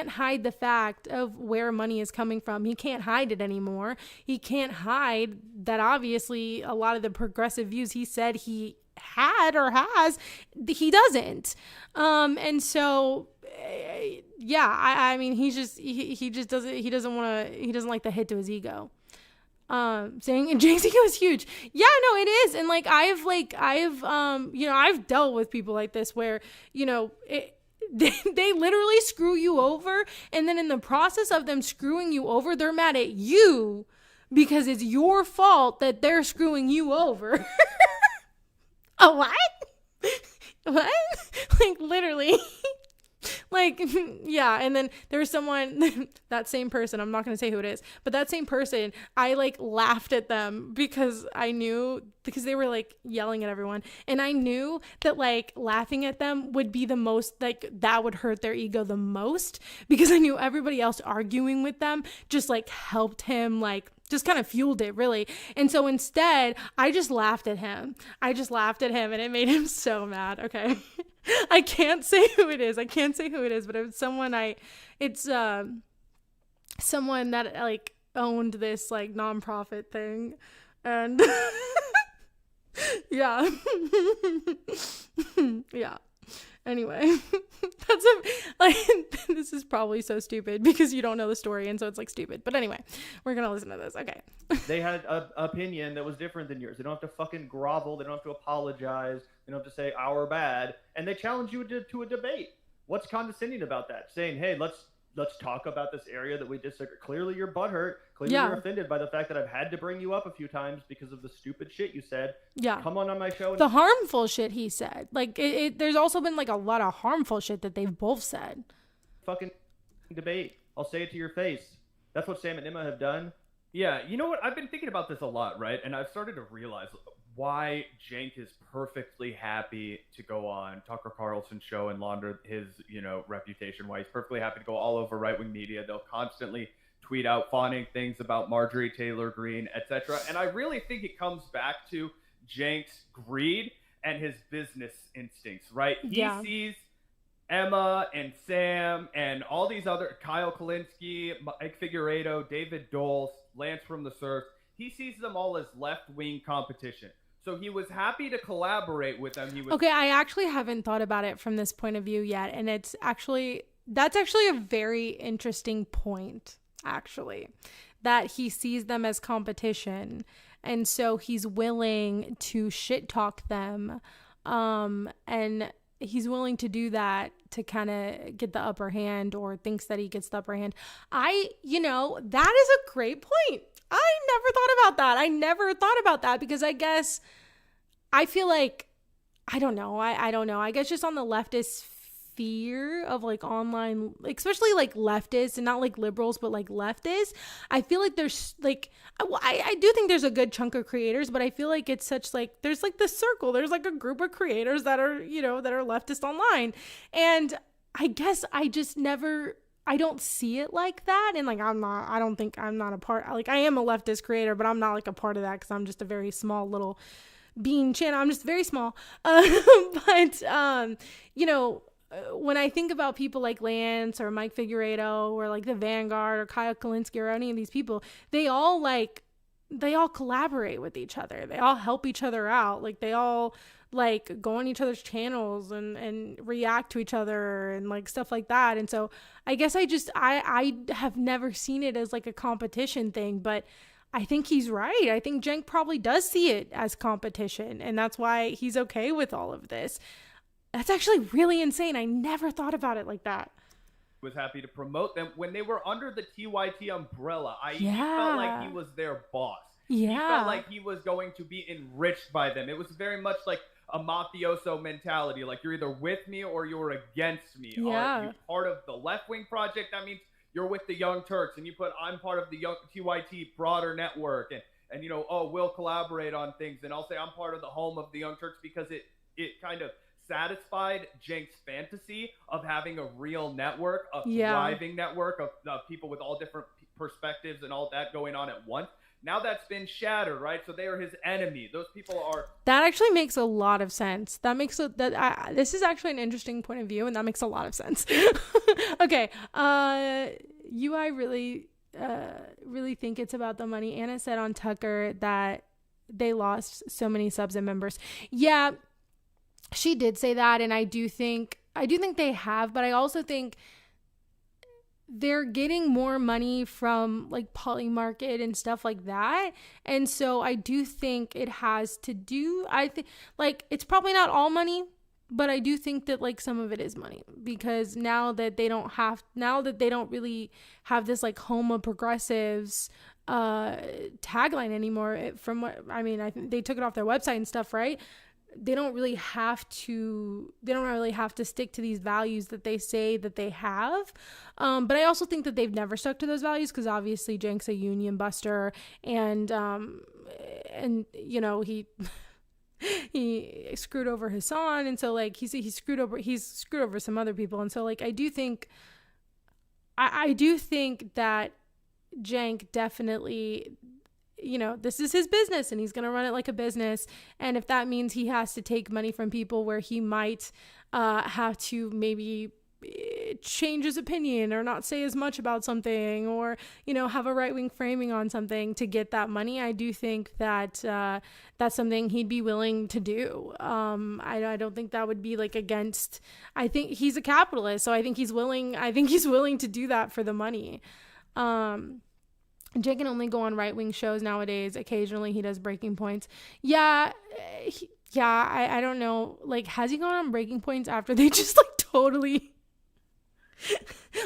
hide the fact of where money is coming from. He can't hide it anymore. He can't hide that obviously a lot of the progressive views he said he had or has, he doesn't. And so, yeah, I mean, he doesn't like the hit to his ego. Saying Jake's ego is huge. Yeah, no, it is. And like, I've dealt with people like this where, they literally screw you over. And then in the process of them screwing you over, they're mad at you because it's your fault that they're screwing you over. Oh, what? What? Like, literally. Like, yeah. And then there was someone, that same person, I'm not going to say who it is, but that same person, I like laughed at them because they were like yelling at everyone. And I knew that like laughing at them would be the most, like, that would hurt their ego the most, because I knew everybody else arguing with them just like helped him, like, just kind of fueled it, really. And so instead, I just laughed at him. And it made him so mad. Okay. I can't say who it is, but it's someone someone that like owned this like nonprofit thing. And yeah. Yeah. Anyway, this is probably so stupid because you don't know the story, and so it's like stupid. But anyway, we're gonna listen to this. Okay. They had an opinion that was different than yours. They don't have to fucking grovel. They don't have to apologize. They don't have to say our bad. And they challenge you to a debate. What's condescending about that? Saying, hey, let's talk about this area that we disagree. Clearly you're butthurt. Clearly you're offended by the fact that I've had to bring you up a few times because of the stupid shit you said. Yeah. Come on my show. The harmful shit he said. Like, there's also been like a lot of harmful shit that they've both said. Fucking debate. I'll say it to your face. That's what Sam and Emma have done. Yeah, you know what? I've been thinking about this a lot, right? And I've started to realize why Cenk is perfectly happy to go on Tucker Carlson's show and launder his, reputation. Why he's perfectly happy to go all over right-wing media. They'll constantly tweet out fawning things about Marjorie Taylor Greene, etc. And I really think it comes back to Cenk's greed and his business instincts, right? He sees Emma and Sam and all these other, Kyle Kalinske, Mike Figueredo, David Doles, Lance from the Surf. He sees them all as left-wing competition. So he was happy to collaborate with them. Okay, I actually haven't thought about it from this point of view yet. And that's actually a very interesting point, actually, that he sees them as competition. And so he's willing to shit talk them. And he's willing to do that to kind of get the upper hand, or thinks that he gets the upper hand. That is a great point. I never thought about that because I guess I feel like, I don't know. I guess just on the leftist sphere of like online, especially like leftists and not like liberals, but like leftists, I feel like there's like, I do think there's a good chunk of creators, but I feel like it's such like, there's like this circle, there's like a group of creators that are, that are leftist online. And I guess I don't see it like that. And like, I don't think I'm not a part, like I am a leftist creator, but I'm not like a part of that because I'm just a very small little bean channel. I'm just very small. When I think about people like Lance or Mike Figueredo or like the Vanguard or Kyle Kalinske or any of these people, they all collaborate with each other. They all help each other out. Like they all like go on each other's channels and react to each other and like stuff like that. And so I guess I have never seen it as like a competition thing, but I think he's right. I think Cenk probably does see it as competition, and that's why he's okay with all of this. That's actually really insane. I never thought about it like that. Was happy to promote them when they were under the TYT umbrella. He felt like he was their boss. Yeah. He felt like he was going to be enriched by them. It was very much like a mafioso mentality. Like you're either with me or you're against me. Yeah. Are you part of the left-wing project? That means you're with the Young Turks, and I'm part of the Young TYT broader network, and we'll collaborate on things, and I'll say I'm part of the home of the Young Turks because it kind of satisfied Cenk's fantasy of having a real network, a thriving network of people with all different perspectives and all that going on at once. Now that's been shattered, right? So they are his enemy. Those people are... That actually makes a lot of sense. This is actually an interesting point of view, and that makes a lot of sense. Okay. I really think it's about the money. Anna said on Tucker that they lost so many subs and members. Yeah, she did say that, and I do think they have, but I also think they're getting more money from like Polymarket and stuff like that. And so I do think it has to do, I think like it's probably not all money, but I do think that like some of it is money, because now that they don't really have this like home of progressives tagline anymore, from what I mean, I think they took it off their website and stuff, right? They don't really have to stick to these values that they say that they have. But I also think that they've never stuck to those values, because obviously Cenk's a union buster, and you know, he screwed over Hassan, and so like he's screwed over some other people. And so like I do think that Cenk definitely, you know, this is his business and he's going to run it like a business. And if that means he has to take money from people where he might have to maybe change his opinion or not say as much about something, or, you know, have a right-wing framing on something to get that money, I do think that that's something he'd be willing to do. I don't think that would be like against, I think he's a capitalist, so I think he's willing to do that for the money. Jake can only go on right-wing shows nowadays. Occasionally he does Breaking Points. I don't know. Like, has he gone on Breaking Points after they just like totally...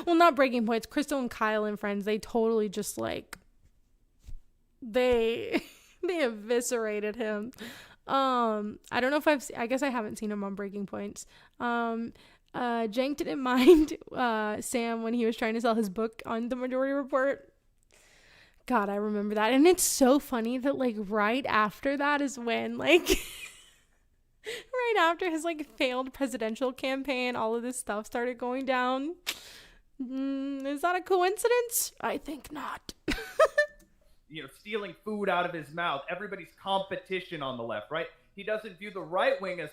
well, not Breaking Points. Crystal and Kyle and Friends, they totally just like... They eviscerated him. I don't know if I guess I haven't seen him on Breaking Points. Cenk didn't mind Sam when he was trying to sell his book on the Majority Report. God, I remember that. And it's so funny that like right after that is when like right after his like failed presidential campaign, all of this stuff started going down. Is that a coincidence? I think not. You know, stealing food out of his mouth. Everybody's competition on the left, right? He doesn't view the right wing as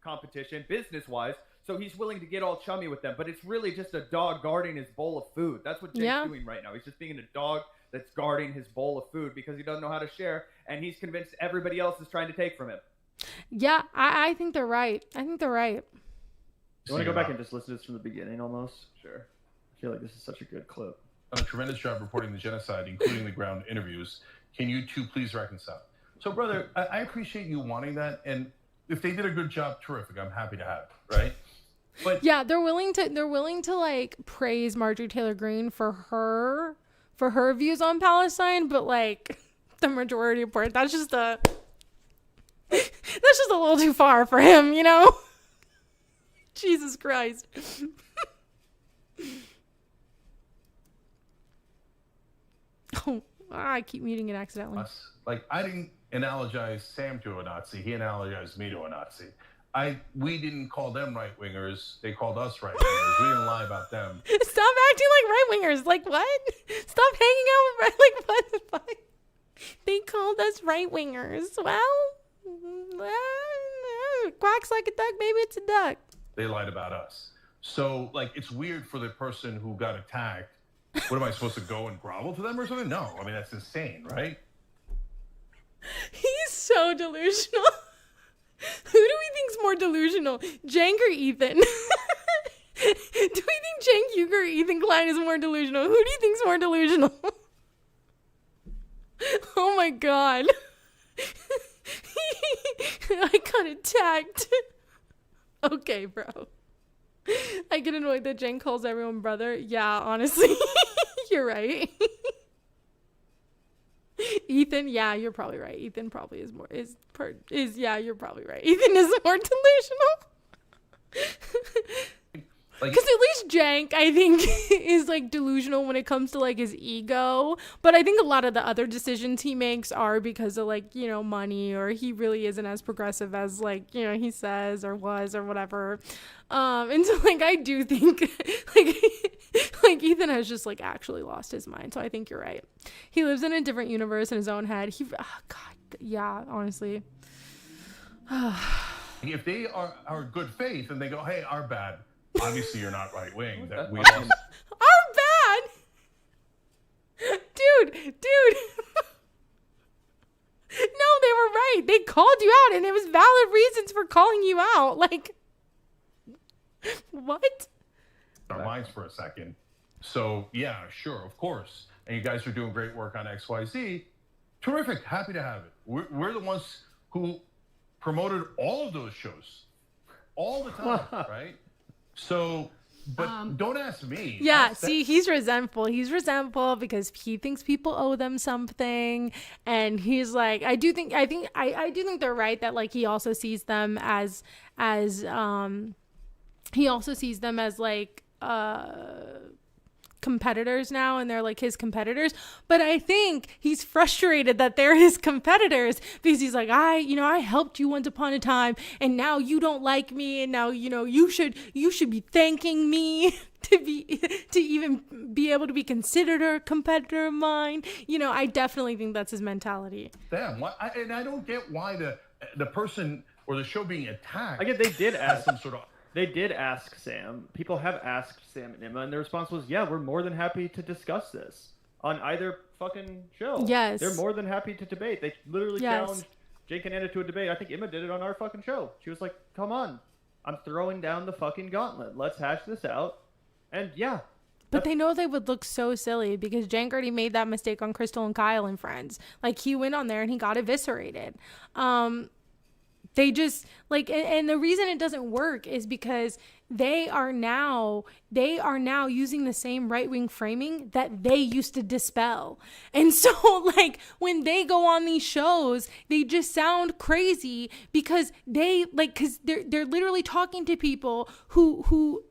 competition business-wise, so he's willing to get all chummy with them. But it's really just a dog guarding his bowl of food. That's what Jake's doing right now. He's just being a dog that's guarding his bowl of food because he doesn't know how to share, and he's convinced everybody else is trying to take from him. Yeah, I think they're right. You want to go back and just listen to this from the beginning almost? Sure. I feel like this is such a good clip. Done a tremendous job reporting the genocide, including the ground interviews. Can you two please reconcile? So, brother, I appreciate you wanting that, and if they did a good job, terrific. I'm happy to have it, right? But yeah, they're willing to like praise Marjorie Taylor Greene for her views on Palestine, but like the Majority Report, that's just a little too far for him, you know? Jesus Christ. Oh, I keep muting it accidentally. Like, I didn't analogize Sam to a Nazi. He analogized me to a Nazi. We didn't call them right-wingers. They called us right-wingers. We didn't lie about them. Stop acting like right-wingers. Like, what? Stop hanging out with like, what the fuck? They called us right-wingers. Well, quacks like a duck, maybe it's a duck. They lied about us. So, like, it's weird for the person who got attacked. What am I supposed to go and grovel to them or something? No. I mean, that's insane, right? He's so delusional. Who do we think's more delusional, Cenk or Ethan? Do we think Cenk Uygur or Ethan Klein is more delusional? Who do you think's more delusional? Oh my god. I got attacked. Okay, bro. I get annoyed that Cenk calls everyone brother. Yeah, honestly. You're right. Ethan, yeah, you're probably right. Ethan probably is more yeah, you're probably right. Ethan is more delusional. Like, because at least Jank, I think, is like delusional when it comes to like his ego. But I think a lot of the other decisions he makes are because of like, you know, money, or he really isn't as progressive as like, you know, he says or was or whatever. And so like I do think like like Ethan has just like actually lost his mind. So I think you're right. He lives in a different universe in his own head. God, yeah, honestly. if they are good faith and they go, hey, our bad. Obviously, you're not right wing. That we Our bad, dude. No, they were right. They called you out, and it was valid reasons for calling you out. Like, what? Our minds for a second. So yeah, sure, of course. And you guys are doing great work on XYZ. Terrific. Happy to have it. We're the ones who promoted all of those shows all the time, right? So, but don't ask me. Yeah, see, he's resentful. He's resentful because he thinks people owe them something, and he's like, I do think they're right that like he also sees them as like competitors now, and they're like his competitors. But I think he's frustrated that they're his competitors because he's like, I helped you once upon a time, and now you don't like me, and now you should be thanking me to even be able to be considered a competitor of mine. I definitely think that's his mentality. Damn, and I don't get why the person or the show being attacked. I get they did ask some sort of. They did ask Sam. People have asked Sam and Emma, and their response was, yeah, we're more than happy to discuss this on either fucking show. Yes. They're more than happy to debate. They literally challenged Jake and Anna to a debate. I think Emma did it on our fucking show. She was like, come on. I'm throwing down the fucking gauntlet. Let's hash this out. And yeah. But they know they would look so silly because Jank already made that mistake on Crystal and Kyle and Friends. Like, he went on there and he got eviscerated. They just like, and the reason it doesn't work is because they are now using the same right-wing framing that they used to dispel. And so like when they go on these shows, they just sound crazy because they're literally talking to people who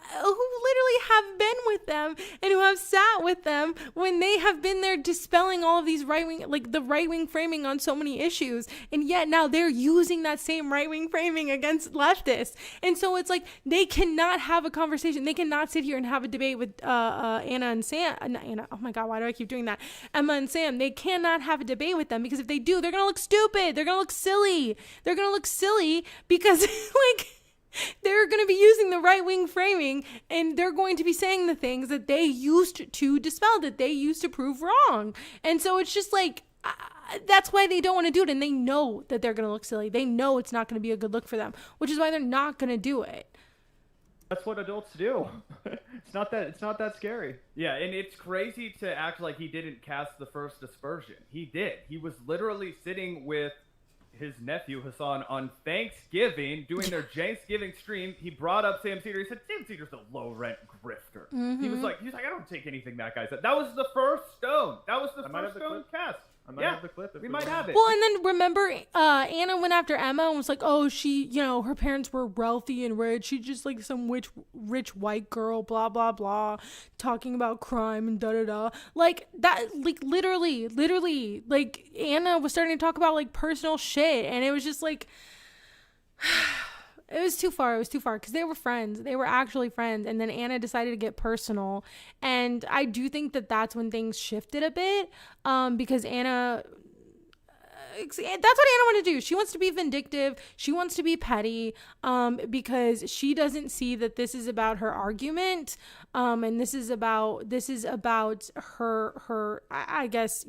literally have been with them and who have sat with them when they have been there dispelling all of these the right-wing framing on so many issues, and yet now they're using that same right-wing framing against leftists. And so it's like they cannot have a conversation. They cannot sit here and have a debate with Anna and Sam. Anna, oh my god, why do I keep doing that? Emma and Sam. They cannot have a debate with them because if they do, they're gonna look stupid. They're gonna look silly. They're gonna look silly because like they're going to be using the right-wing framing, and they're going to be saying the things that they used to dispel, that they used to prove wrong. And so it's just like, that's why they don't want to do it. And they know that they're going to look silly. They know it's not going to be a good look for them, which is why they're not going to do it. That's what adults do. It's not that scary. Yeah, and it's crazy to act like he didn't cast the first aspersion. He did. He was literally sitting with his nephew Hassan on Thanksgiving doing their Thanksgiving stream. He brought up Sam Cedar. He said Sam Cedar's a low rent grifter. Mm-hmm. He was like I don't take anything that guy said. That was the first stone. That was the first stone cast. I might have the clip. We might have it. Well, and then remember, Anna went after Emma and was like, "Oh, she, her parents were wealthy and rich. She's just like some rich white girl, blah blah blah, talking about crime and da da da." Like that, like literally, like Anna was starting to talk about like personal shit, and it was just like. It was too far because they were friends. They were actually friends. And then Anna decided to get personal. And I do think that that's when things shifted a bit, because Anna... that's what Anna wants to do. She wants to be vindictive. She wants to be petty, because she doesn't see that this is about her argument, and this is about her I guess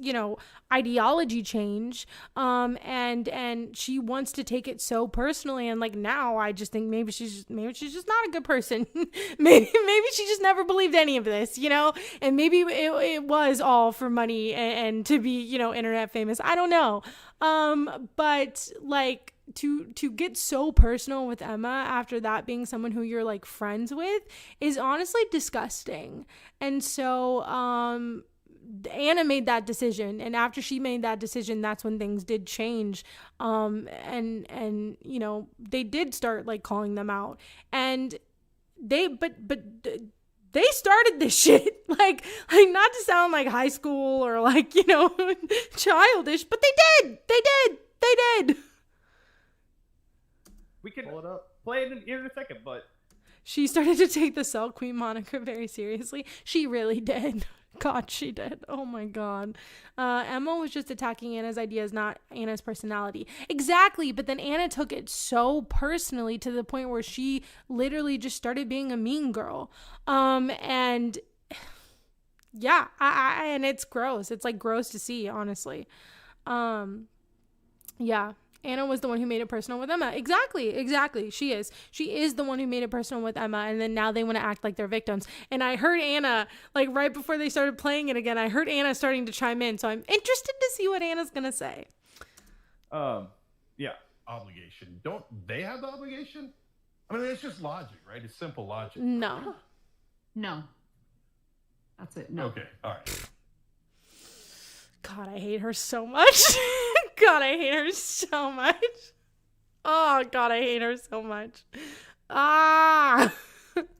ideology change, and she wants to take it so personally. And like now, I just think maybe she's just not a good person. maybe she just never believed any of this, and maybe it was all for money and to be internet famous. I don't know. But like to get so personal with Emma after that being someone who you're like friends with is honestly disgusting. And so, Anna made that decision, and after she made that decision, that's when things did change. And they did start like calling them out. And they started this shit. Like not to sound like high school or like, you know, childish, but they did. We can play it in a second, but she started to take the Cell Queen moniker very seriously. She really did. God, she did. Oh my God. Emma was just attacking Anna's ideas, not Anna's personality. Exactly. But then Anna took it so personally to the point where she literally just started being a mean girl. And yeah, and it's gross. It's like gross to see, honestly. Yeah. Anna was the one who made it personal with Emma. Exactly. She is the one who made it personal with Emma. And then now they want to act like they're victims. And I heard Anna, like right before they started playing it again, I heard Anna starting to chime in. So I'm interested to see what Anna's going to say. Yeah. Obligation. Don't they have the obligation? I mean, it's just logic, right? It's simple logic. No. That's it. No. Okay. All right. God, I hate her so much. God, I hate her so much. Oh, God, I hate her so much.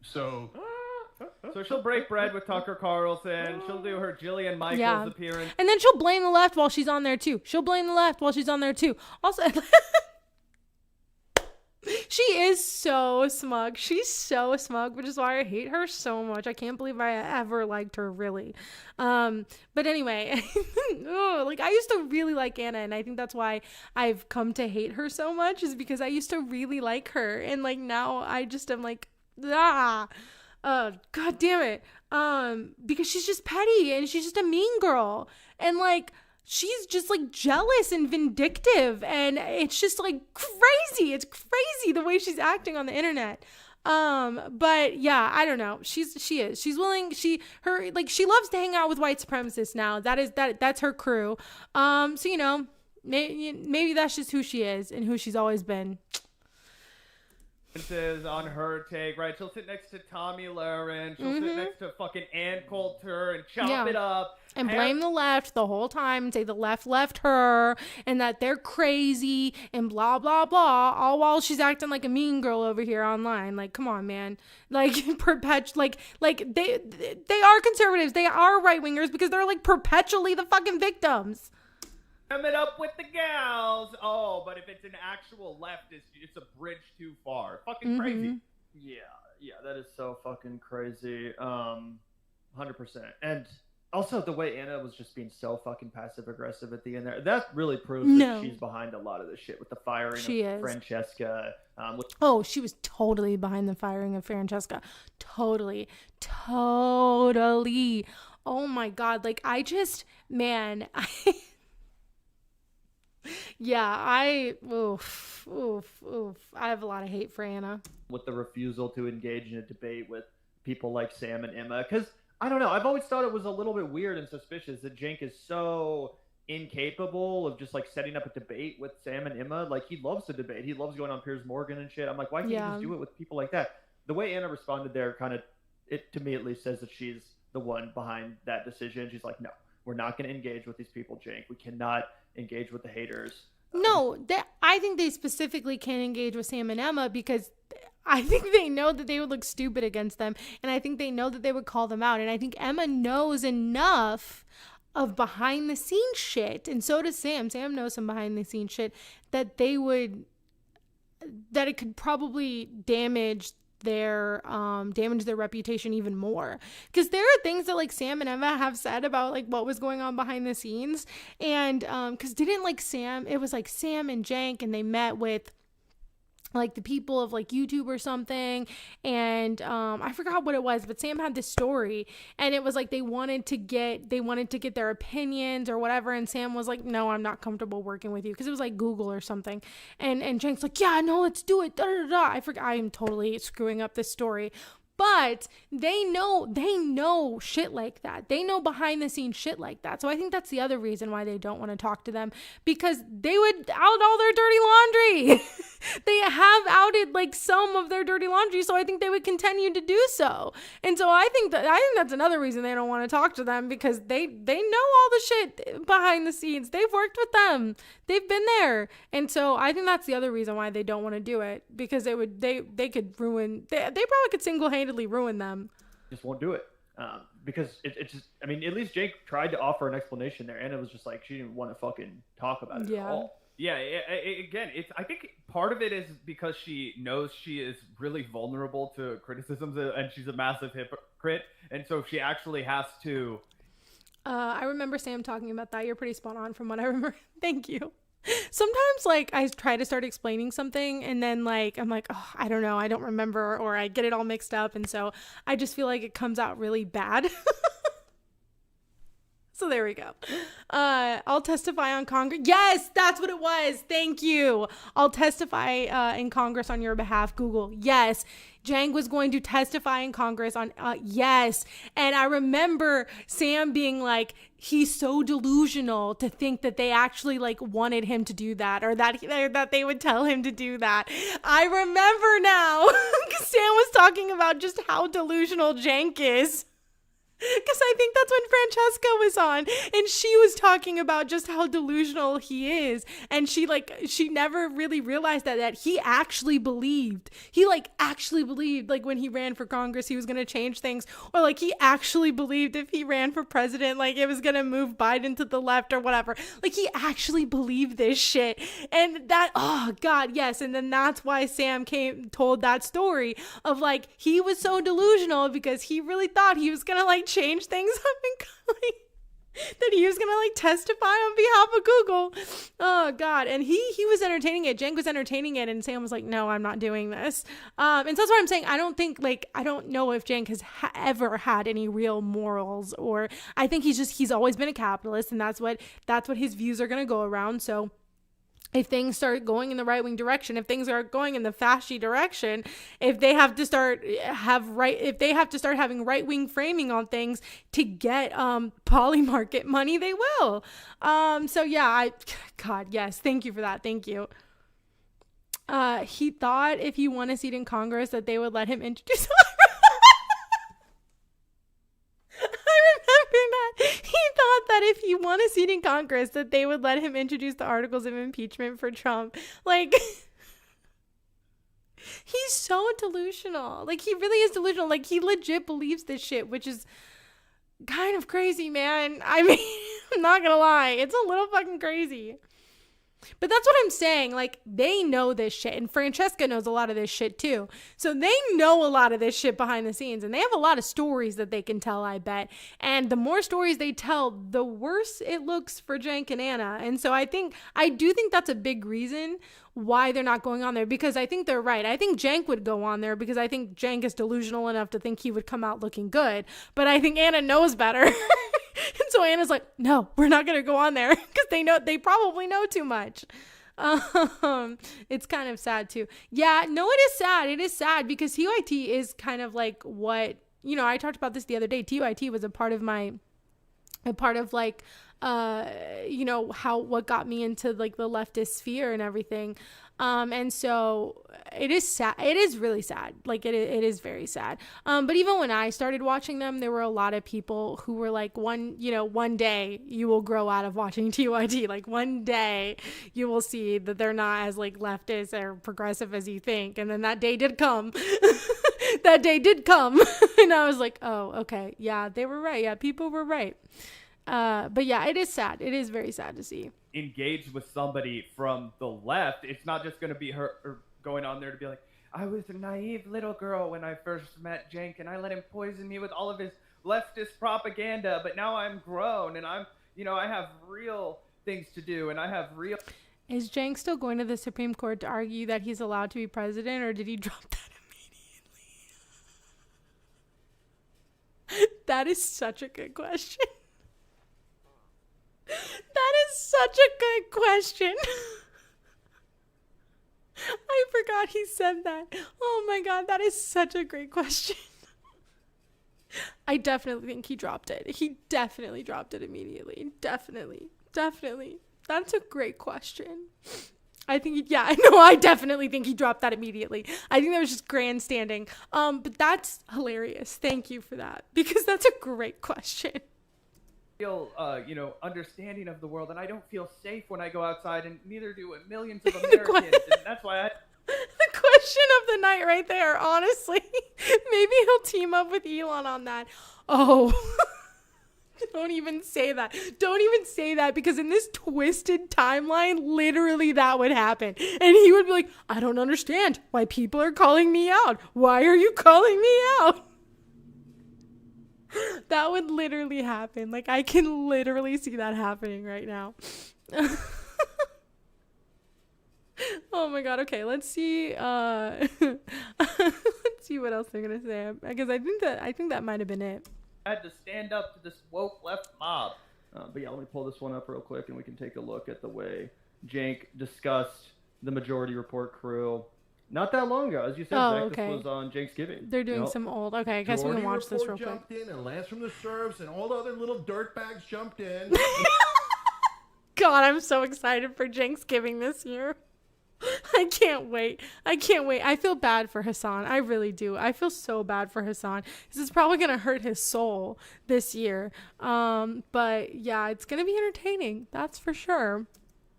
So she'll break bread with Tucker Carlson. She'll do her Jillian Michaels appearance. And then she'll blame the left while she's on there, too. Also, she is so smug. She's so smug, which is why I hate her so much. I can't believe I ever liked her, really. But anyway, like I used to really like Anna, and I think that's why I've come to hate her so much, is because I used to really like her, and like now I just am like, God damn it. Because she's just petty and she's just a mean girl, and like she's just like jealous and vindictive, and it's just like crazy. It's crazy the way she's acting on the internet. But yeah, I don't know. She's willing. She loves to hang out with white supremacists now. That's her crew. So, you know, maybe that's just who she is and who she's always been. On her take, right? She'll sit next to Tommy Lahren. She'll sit next to fucking Ann Coulter and chop it up. And blame the left the whole time and say the left left her and that they're crazy and blah, blah, blah, all while she's acting like a mean girl over here online. Like, come on, man. Like, like they are conservatives. They are right-wingers because they're like perpetually the fucking victims. Sum it up with the gals. Oh, but if it's an actual leftist, it's a bridge too far. Fucking crazy. Yeah, that is so fucking crazy. 100%. And also the way Anna was just being so fucking passive aggressive at the end there, that really proves that she's behind a lot of this shit with the firing of Francesca. She was totally behind the firing of Francesca. Totally. Oh my God. Like I have a lot of hate for Anna. With the refusal to engage in a debate with people like Sam and Emma. Because, I don't know, I've always thought it was a little bit weird and suspicious that Cenk is so incapable of just, like, setting up a debate with Sam and Emma. Like, he loves to debate. He loves going on Piers Morgan and shit. I'm like, why can't you just do it with people like that? The way Anna responded there kind of, it to me at least, says that she's the one behind that decision. She's like, no, we're not going to engage with these people, Cenk. We cannot engage with the haters. No, I think they specifically can't engage with Sam and Emma because I think they know that they would look stupid against them, and I think they know that they would call them out, and I think Emma knows enough of behind the scenes shit, and so does Sam. Sam knows some behind the scenes shit that it could probably damage their reputation even more, because there are things that like Sam and Emma have said about like what was going on behind the scenes, and because didn't like Sam, it was like Sam and Cenk, and they met with like the people of like YouTube or something, and I forgot what it was, but Sam had this story, and it was like they wanted to get their opinions or whatever, and Sam was like, no, I'm not comfortable working with you, because it was like Google or something, and Cenk's like, yeah, no, let's do it, da da da. I forgot, I'm totally screwing up this story, But they know shit like that. They know behind the scenes shit like that. So I think that's the other reason why they don't want to talk to them, because they would out all their dirty laundry. They have outed like some of their dirty laundry, so I think they would continue to do so. And so I think that's another reason they don't want to talk to them, because they know all the shit behind the scenes. They've worked with them. They've been there. And so I think that's the other reason why they don't want to do it, because they could ruin, they probably could single-handedly ruin them. Just won't do it. Because it's just, I mean, at least Jake tried to offer an explanation there, and it was just like she didn't want to fucking talk about it at all. Yeah, again, I think part of it is because she knows she is really vulnerable to criticisms, and she's a massive hypocrite, and so she actually has to. I remember Sam talking about that. You're pretty spot on from what I remember. Thank you. Sometimes, like, I try to start explaining something, and then, like, I'm like, oh, I don't know, I don't remember, or I get it all mixed up, and so I just feel like it comes out really bad. So there we go. I'll testify on Congress. Yes, that's what it was. Thank you. I'll testify in Congress on your behalf. Google. Yes. Jang was going to testify in Congress on, yes. And I remember Sam being like, he's so delusional to think that they actually like wanted him to do that, or that they would tell him to do that. I remember now. Sam was talking about just how delusional Jank is. Because I think that's when Francesca was on, and she was talking about just how delusional he is, and she never really realized that he actually believed, like when he ran for Congress he was going to change things, or like he actually believed if he ran for president like it was going to move Biden to the left or whatever. Like he actually believed this shit, and that, oh god, yes. And then that's why Sam told that story of like he was so delusional because he really thought he was going to like change things up and that he was gonna like testify on behalf of Google. Oh god. And he was entertaining it. Cenk was entertaining it, and Sam was like, no, I'm not doing this. And so that's what I'm saying. I don't know if Cenk has ever had any real morals, or I think he's always been a capitalist, and that's what his views are gonna go around. So if things start going in the right-wing direction, if things are going in the fasci direction, if they have to start having right-wing framing on things to get poly market money, they will. So yeah, God, yes, thank you for that. Thank you. He thought if he won a seat in Congress that they would let him introduce he thought that if he won a seat in Congress that they would let him introduce the articles of impeachment for Trump. Like, he's so delusional. Like, he really is delusional. Like, he legit believes this shit, which is kind of crazy, man. I mean, I'm not gonna lie. It's a little fucking crazy. But that's what I'm saying. Like, they know this shit, and Francesca knows a lot of this shit too. So they know a lot of this shit behind the scenes, and they have a lot of stories that they can tell, I bet. And the more stories they tell, the worse it looks for Cenk and Anna. And so I do think that's a big reason why they're not going on there, because I think they're right. I think Cenk would go on there because I think Cenk is delusional enough to think he would come out looking good. But I think Anna knows better. And so Anna's like, no, we're not going to go on there, because they probably know too much. It's kind of sad too. Yeah, no, it is sad. It is sad because TYT is kind of like what, I talked about this the other day. TYT was a part of what got me into like the leftist sphere and everything. And so it is sad. It is really sad. Like it is very sad. But even when I started watching them, there were a lot of people who were like, one day you will grow out of watching TYT. Like one day you will see that they're not as like leftist or progressive as you think. And then that day did come. That day did come. And I was like, oh, okay. Yeah, they were right. Yeah, people were right. But yeah, it is sad. It is very sad to see. Engaged with somebody from the left, it's not just going to be her going on there to be like, I was a naive little girl when I first met Cenk, and I let him poison me with all of his leftist propaganda, but now I'm grown, and I have real things to do, and I have real... Is Cenk still going to the Supreme Court to argue that he's allowed to be president, or did he drop that immediately? That is such a good question. That is such a good question. I forgot he said that. Oh my god, that is such a great question. I definitely think he dropped it. He definitely dropped it immediately. Definitely. That's a great question. I definitely think he dropped that immediately. I think that was just grandstanding. But that's hilarious. Thank you for that, because that's a great question. Feel, understanding of the world, and I don't feel safe when I go outside, and neither do millions of Americans. And that's why the question of the night right there, honestly. Maybe he'll team up with Elon on that. Oh, don't even say that. Don't even say that, because in this twisted timeline, literally that would happen. And he would be like, I don't understand why people are calling me out. Why are you calling me out? That would literally happen. Like, I can literally see that happening right now. Oh my god. Okay, let's see. Let's see what else they're gonna say, because I think that might have been it. I had to stand up to this woke left mob. But yeah, let me pull this one up real quick, and we can take a look at the way Cenk discussed the Majority Report crew not that long ago. As you said, Zach, okay. This was on Cenk's Giving. They're doing some old. Okay, I guess we can watch this real quick. Jumped in, and Lance from the Serfs and all the other little dirtbags jumped in. God, I'm so excited for Cenk's Giving this year. I can't wait. I feel bad for Hassan. I really do. I feel so bad for Hassan. This is probably going to hurt his soul this year. But yeah, it's going to be entertaining. That's for sure.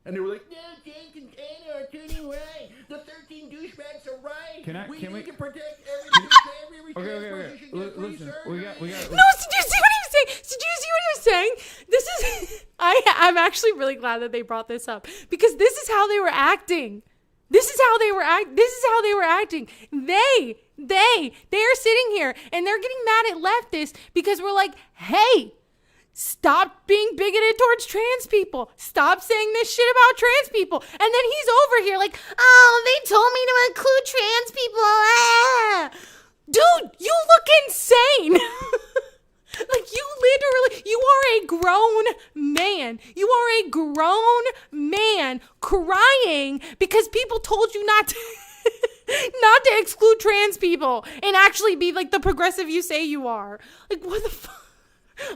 And they were like, no, Cenk and Tanner are turning right. The 13 douchebags are right. We need to protect every Okay. Listen, we got. No, did you see what he was saying? Did you see what he was saying? This is... I'm actually really glad that they brought this up, because this is how they were acting. This is how they were acting. They are sitting here and they're getting mad at leftists because we're like, hey, stop being bigoted towards trans people. Stop saying this shit about trans people. And then he's over here like, oh, they told me to include trans people. Ah. Dude, you look insane. Like, you are a grown man. You are a grown man crying because people told you not to exclude trans people and actually be like the progressive you say you are. Like, what the fuck?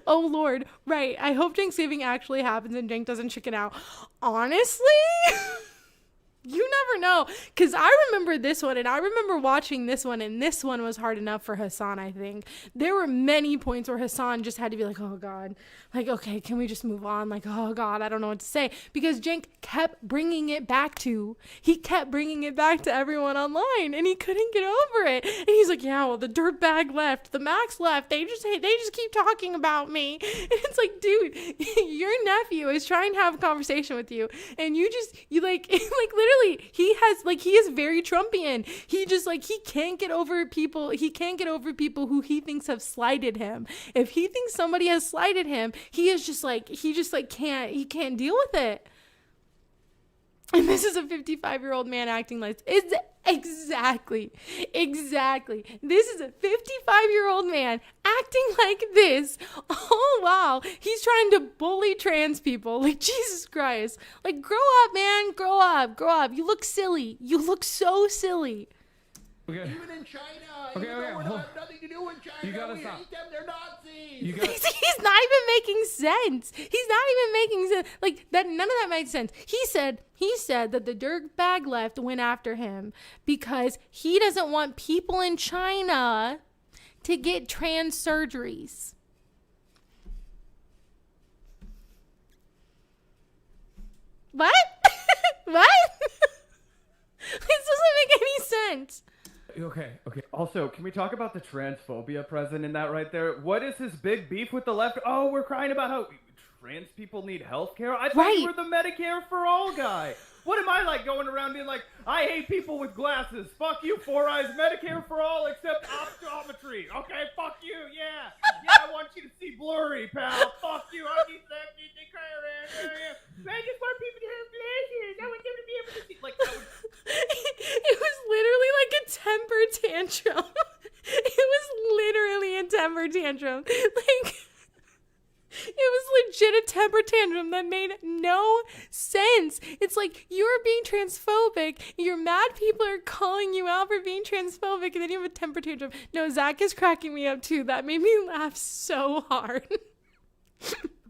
Oh, Lord. Right. I hope Thanksgiving actually happens and Cenk doesn't chicken out. Honestly? You never know, because I remember this one, and I remember watching this one, and this one was hard enough for Hassan, I think. There were many points where Hassan just had to be like, oh, God. Like, okay, can we just move on? Like, oh, God, I don't know what to say. Because Cenk kept bringing it back to everyone online, and he couldn't get over it. And he's like, yeah, well, the dirtbag left, the Max left. They just keep talking about me. And it's like, dude, your nephew is trying to have a conversation with you, and you literally, he is very Trumpian. He just, like, he can't get over people who he thinks have slighted him. If he thinks somebody has slighted him, he can't deal with it. And this is a 55-year-old man acting like it's exactly. This is a 55-year-old man acting like this. Oh, wow. He's trying to bully trans people. Like, Jesus Christ. Like, grow up, man. Grow up. You look silly. You look so silly. Okay. Even in China, we have nothing to do with China. You gotta we stop. hate them. They're Nazis. He's not even making sense. Like, that. None of that makes sense. He said that the dirtbag left went after him because he doesn't want people in China to get trans surgeries. What? What? This doesn't make any sense. Okay. Also, can we talk about the transphobia present in that right there? What is his big beef with the left? Oh, we're crying about how trans people need health care? I thought you were the Medicare for all guy. What am I like going around being like, I hate people with glasses. Fuck you, Four Eyes. Medicare for all except optometry. Okay, fuck you. Yeah, I want you to see blurry, pal. Fuck you. I need that. I just want people to have glasses. I want them to be able to see. Like, it was literally like a temper tantrum. It was literally a temper tantrum. Like, it was legit a temper tantrum that made no sense. It's like, you're being transphobic. You're mad people are calling you out for being transphobic, and then you have a temper tantrum. No, Zach is cracking me up too. That made me laugh so hard.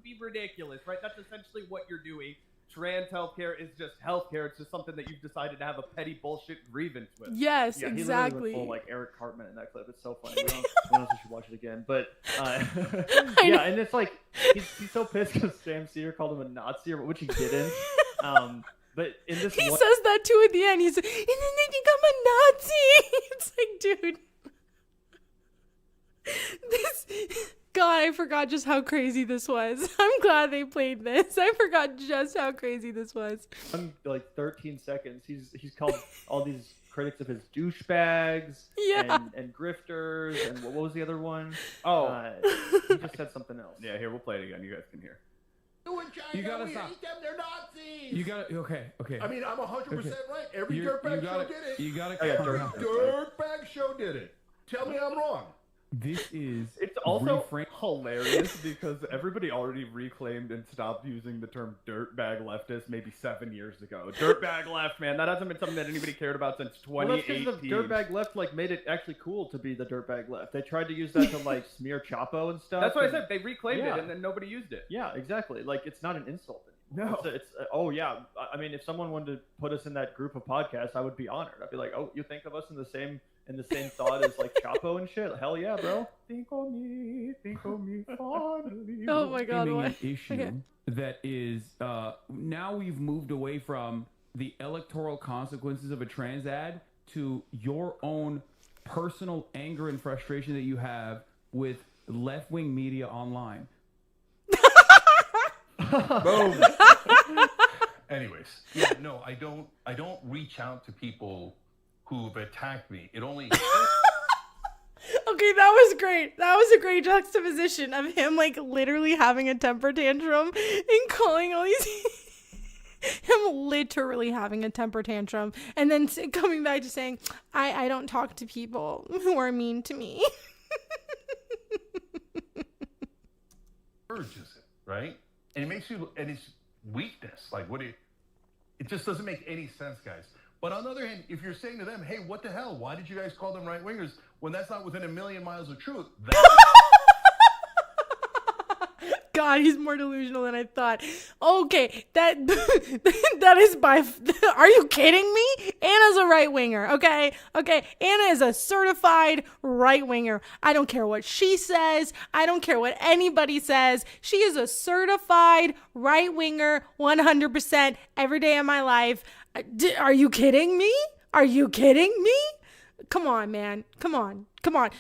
Be ridiculous, right? That's essentially what you're doing. Trans healthcare is just healthcare. It's just something that you've decided to have a petty bullshit grievance with. Yes, yeah, exactly. He literally went full, like, Eric Cartman in that clip. It's so funny. We honestly should watch it again. But yeah, and it's like he's so pissed because Sam Sear called him a Nazi, which he didn't. But in this, he says that too at the end. He's, and then they think I'm a Nazi. It's like, dude, this. God, I forgot just how crazy this was. I'm glad they played this. I forgot just how crazy this was. In like 13 seconds, he's called all these critics of his douchebags and grifters, and what was the other one? He just said something else. Yeah, here, we'll play it again. You guys can hear. You gotta stop. Hate them, they're Nazis. You gotta okay. I mean, I'm 100% right. Every dirtbag show did it. You gotta. Every dirtbag show did it. Tell me I'm wrong. It's also hilarious because everybody already reclaimed and stopped using the term dirtbag leftist maybe 7 years ago. Dirtbag left, man. That hasn't been something that anybody cared about since 2018. Well, that's because the dirtbag left like made it actually cool to be the dirtbag left. They tried to use that to like smear Chapo and stuff. That's what I said. They reclaimed it and then nobody used it. Yeah, exactly. Like, it's not an insult anymore. No. It's oh yeah. I mean, if someone wanted to put us in that group of podcasts, I would be honored. I'd be like, oh, you think of us in the same thought as like Chapo and shit? Hell yeah, bro. Think of me fondly. Oh my God, what? An issue that is now we've moved away from the electoral consequences of a trans ad to your own personal anger and frustration that you have with left-wing media online. Boom. Anyways, yeah, no, I don't reach out to people who've attacked me. It only. Okay, that was great. That was a great juxtaposition of him, like, literally having a temper tantrum and calling all these. Him literally having a temper tantrum and then coming back to saying, I don't talk to people who are mean to me. Urges it, right? And it makes you, and it's weakness. Like, it just doesn't make any sense, guys. But on the other hand, if you're saying to them, hey, what the hell? Why did you guys call them right wingers when that's not within a million miles of truth? God, he's more delusional than I thought. Okay, that is by. Are you kidding me? Anna's a right winger. Okay. Anna is a certified right winger. I don't care what she says. I don't care what anybody says. She is a certified right winger, 100% every day of my life. Are you kidding me? Are you kidding me? Come on, man. Come on.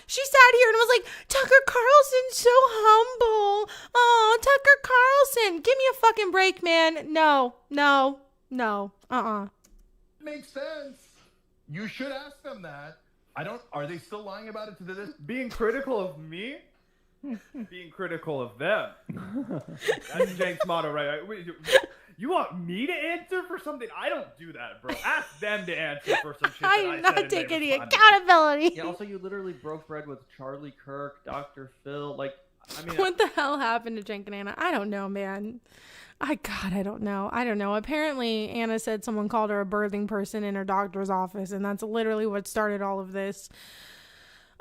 She sat here and was like, Tucker Carlson's so humble. Oh, Tucker Carlson. Give me a fucking break, man. No. Makes sense. You should ask them that. Are they still lying about it to this? Being critical of me? Being critical of them. That's Jake's motto, right? You want me to answer for something? I don't do that, bro. Ask them to answer for some shit. I do not take any accountability. Yeah, also, you literally broke bread with Charlie Kirk, Dr. Phil. Like, I mean, what the hell happened to Jenk and Anna? I don't know, man. I don't know. Apparently, Anna said someone called her a birthing person in her doctor's office, and that's literally what started all of this.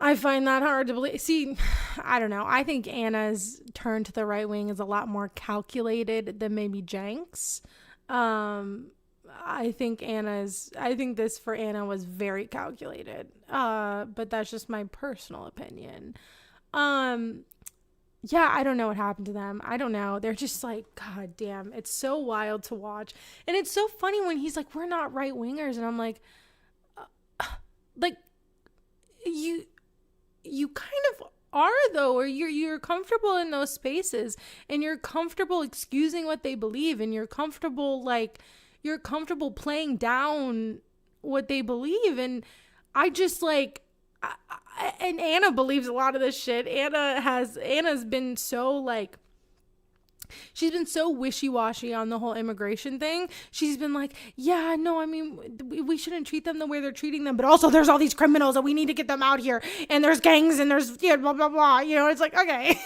I find that hard to believe. See, I don't know. I think Anna's turn to the right wing is a lot more calculated than maybe Jenk's. I think this for Anna was very calculated. But that's just my personal opinion. Yeah, I don't know what happened to them. I don't know. They're just like, God damn, it's so wild to watch. And it's so funny when he's like, we're not right wingers. And I'm like, you kind of are, though, or you're comfortable in those spaces and you're comfortable excusing what they believe and you're comfortable playing down what they believe. And I just and Anna believes a lot of this shit. Anna's been so she's been so wishy-washy on the whole immigration thing. She's been like, yeah, no, I mean, we shouldn't treat them the way they're treating them. But also there's all these criminals and we need to get them out here. And there's gangs and there's, blah, blah, blah. You know, it's like, okay.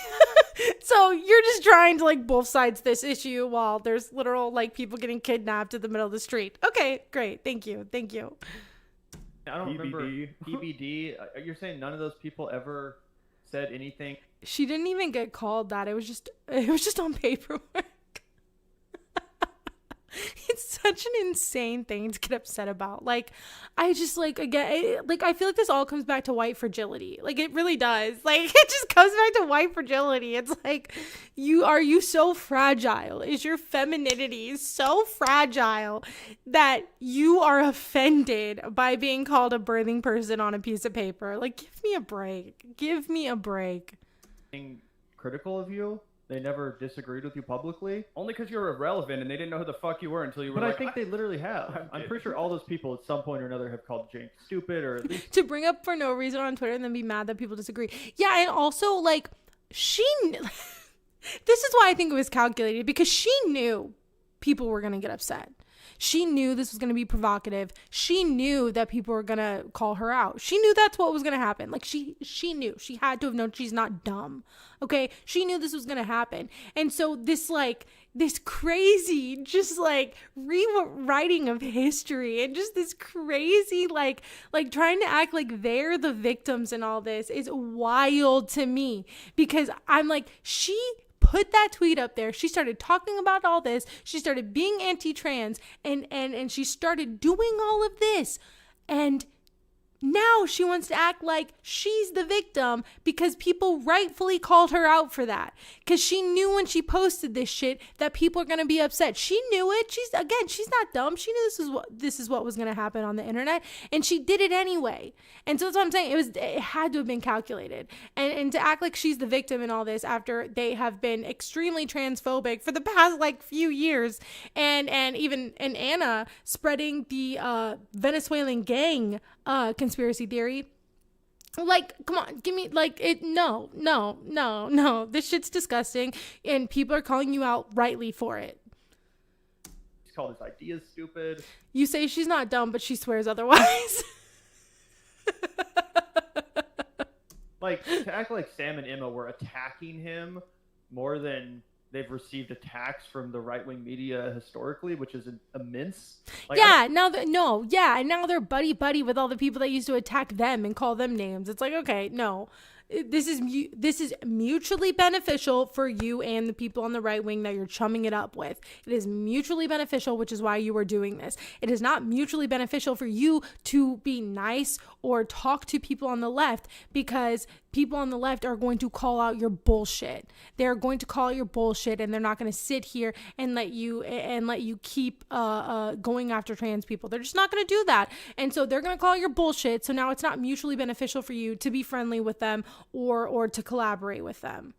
So you're just trying to like both sides this issue while there's literal like people getting kidnapped in the middle of the street. Okay, great. Thank you. I don't remember PBD. You're saying none of those people ever said anything? She didn't even get called that. It was just on paperwork. It's such an insane thing to get upset about. Like, I just like, again, I feel like this all comes back to white fragility. Like, it really does. Like, it just comes back to white fragility. It's like, are you so fragile? Is your femininity so fragile that you are offended by being called a birthing person on a piece of paper? Like, give me a break. Give me a break. Being critical of you? They never disagreed with you publicly? Only because you were irrelevant and they didn't know who the fuck you were until you were But I think they literally have. I'm pretty sure all those people at some point or another have called Jane stupid or at least... to bring up for no reason on Twitter and then be mad that people disagree. Yeah, and also, like, this is why I think it was calculated, because she knew people were going to get upset. She knew this was going to be provocative. She knew that people were going to call her out. She knew that's what was going to happen. Like, she knew. She had to have known. She's not dumb. Okay? She knew this was going to happen. And so this crazy, just, like, rewriting of history and just this crazy, like trying to act like they're the victims in all this is wild to me. Because I'm like, she put that tweet up there. She started talking about all this. She started being anti-trans and she started doing all of this. And now she wants to act like she's the victim because people rightfully called her out for that. Because she knew when she posted this shit that people are going to be upset. She knew it. She's not dumb. She knew this is what was going to happen on the internet. And she did it anyway. And so that's what I'm saying. It had to have been calculated. And to act like she's the victim in all this after they have been extremely transphobic for the past like few years. And even Anna spreading the Venezuelan gang conspiracy theory. Like, come on, give me, like, it, no, this shit's disgusting, and people are calling you out rightly for it. He's called his ideas stupid. You say she's not dumb, but she swears otherwise. Like, to act like Sam and Emma were attacking him more than they've received attacks from the right-wing media historically, which is immense. Like, yeah, now they're buddy with all the people that used to attack them and call them names. It's like, okay, no. This is mutually beneficial for you and the people on the right wing that you're chumming it up with. It is mutually beneficial, which is why you are doing this. It is not mutually beneficial for you to be nice or talk to people on the left, because people on the left are going to call out your bullshit. They're going to call out your bullshit, and they're not going to sit here and let you keep going after trans people. They're just not going to do that. And so they're going to call your bullshit. So now it's not mutually beneficial for you to be friendly with them or to collaborate with them.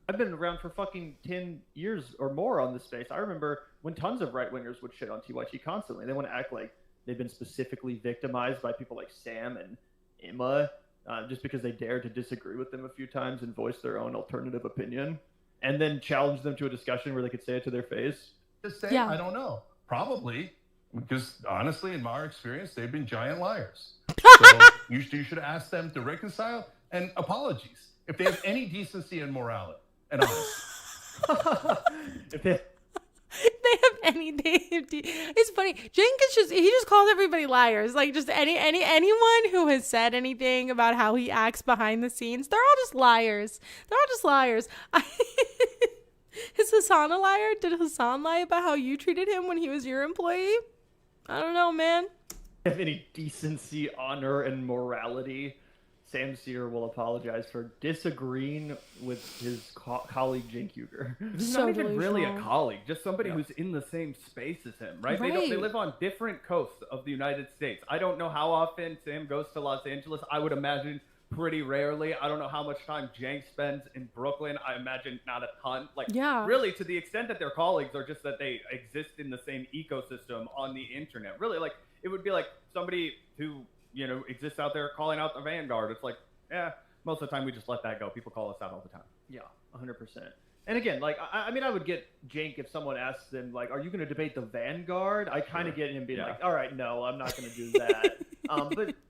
I've been around for fucking 10 years or more on this space. I remember when tons of right-wingers would shit on TYT constantly. They want to act like they've been specifically victimized by people like Sam and Emma, just because they dared to disagree with them a few times and voice their own alternative opinion, and then challenge them to a discussion where they could say it to their face. Just say, yeah. I don't know. Probably. Because honestly, in my experience, they've been giant liars. So you should ask them to reconcile and apologies if they have any decency and morality and honesty. If they have anything. It's funny. Jenkins just calls everybody liars. Like, just anyone who has said anything about how he acts behind the scenes, they're all just liars. Is Hassan a liar? Did Hassan lie about how you treated him when he was your employee? I don't know, man. Have any decency, honor, and morality? Sam Sear will apologize for disagreeing with his colleague Cenk Uygur. He's not even really a colleague, just somebody who's in the same space as him, right? They live on different coasts of the United States. I don't know how often Sam goes to Los Angeles. I would imagine pretty rarely. I don't know how much time Cenk spends in Brooklyn. I imagine not a ton. Like, really, to the extent that they're colleagues or just that they exist in the same ecosystem on the internet. Really, like, it would be like somebody who, you know, exists out there calling out the Vanguard. It's like, yeah, most of the time we just let that go. People call us out all the time. Yeah, 100%. And again, like, I mean, I would get Cenk if someone asks them, like, are you going to debate the Vanguard? I kind of get him being like, all right, no, I'm not going to do that.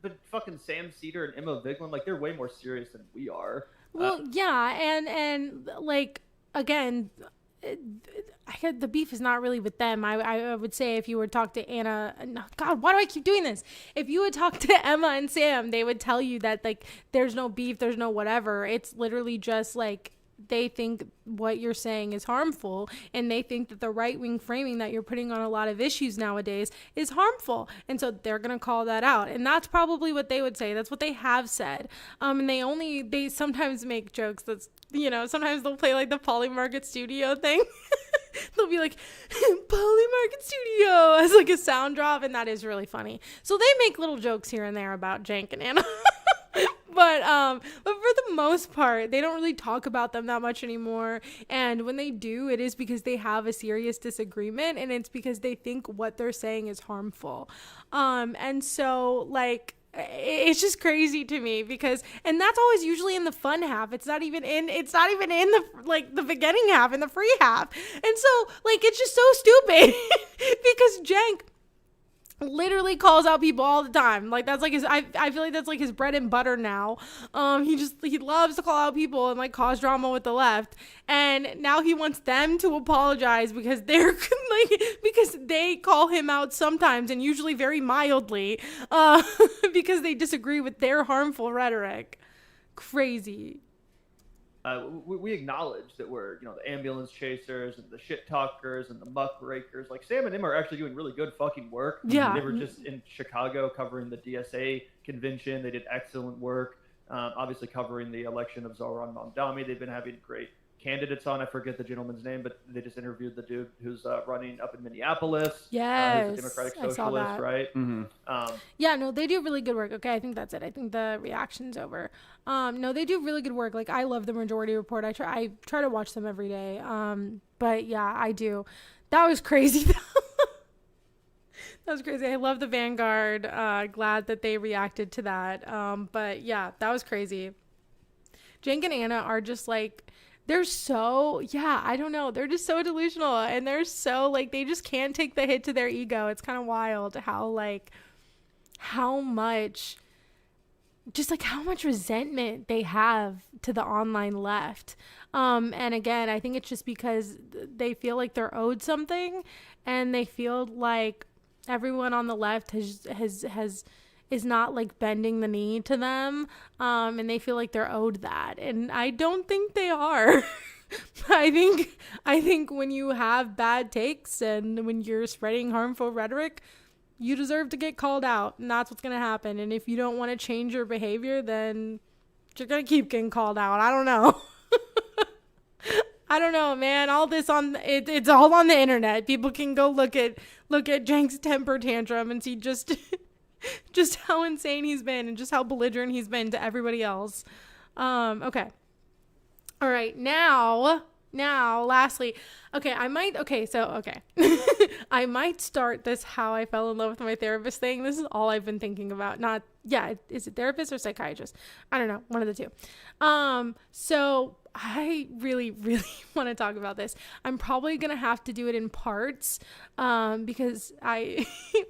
But fucking Sam Cedar and Emma Vigeland, like, they're way more serious than we are. Well, yeah, and like again, the beef is not really with them. I would say if you would talk to Anna, God, why do I keep doing this? If you would talk to Emma and Sam, they would tell you that like there's no beef, there's no whatever. It's literally just like they think what you're saying is harmful, and they think that the right-wing framing that you're putting on a lot of issues nowadays is harmful, and so they're gonna call that out, and that's probably what they would say. That's what they have said. And they sometimes make jokes that's, you know, sometimes they'll play like the Polly Market Studio thing. They'll be like, Polly Market Studio as like a sound drop, and that is really funny. So they make little jokes here and there about Jank and Anna. But for the most part, they don't really talk about them that much anymore. And when they do, it is because they have a serious disagreement, and it's because they think what they're saying is harmful. And so like, it's just crazy to me because, and that's always usually in the fun half. It's not even in the, like the beginning half, in the free half. And so like, it's just so stupid because Jank literally calls out people all the time. Like that's like his, I feel like that's like his bread and butter now. He loves to call out people and like cause drama with the left. And now he wants them to apologize because they're like, because they call him out sometimes and usually very mildly, because they disagree with their harmful rhetoric. Crazy. We acknowledge that we're, you know, the ambulance chasers and the shit talkers and the muckrakers. Like Sam and him are actually doing really good fucking work. Yeah. They were just in Chicago covering the DSA convention. They did excellent work. Obviously covering the election of Zohran Mamdani. They've been having great candidates on. I forget the gentleman's name, but they just interviewed the dude who's running up in Minneapolis. Yes, who's a Democratic I saw Socialist, that. right? Mm-hmm. Yeah, no, they do really good work. Okay, I think that's it. I think the reaction's over. No, they do really good work. Like, I love the Majority Report. I try to watch them every day. But yeah, I do. That was crazy though. That was crazy. I love the Vanguard. Glad that they reacted to that. But yeah, that was crazy. Jank and Anna are just like, they're so, yeah, I don't know. They're just so delusional, and they're so like, they just can't take the hit to their ego. It's kind of wild how much resentment they have to the online left. And again, I think it's just because they feel like they're owed something, and they feel like everyone on the left is not like bending the knee to them, and they feel like they're owed that, and I don't think they are. I think when you have bad takes and when you're spreading harmful rhetoric, you deserve to get called out, and that's what's gonna happen. And if you don't want to change your behavior, then you're gonna keep getting called out. I don't know. I don't know, man. All this it's all on the internet. People can go look at Jank's temper tantrum and see just how insane he's been and just how belligerent he's been to everybody else. Okay. All right. Now, lastly, I might start this how I fell in love with my therapist thing. This is all I've been thinking about. Is it therapist or psychiatrist? I don't know. One of the two. So I really, really want to talk about this. I'm probably going to have to do it in parts, because I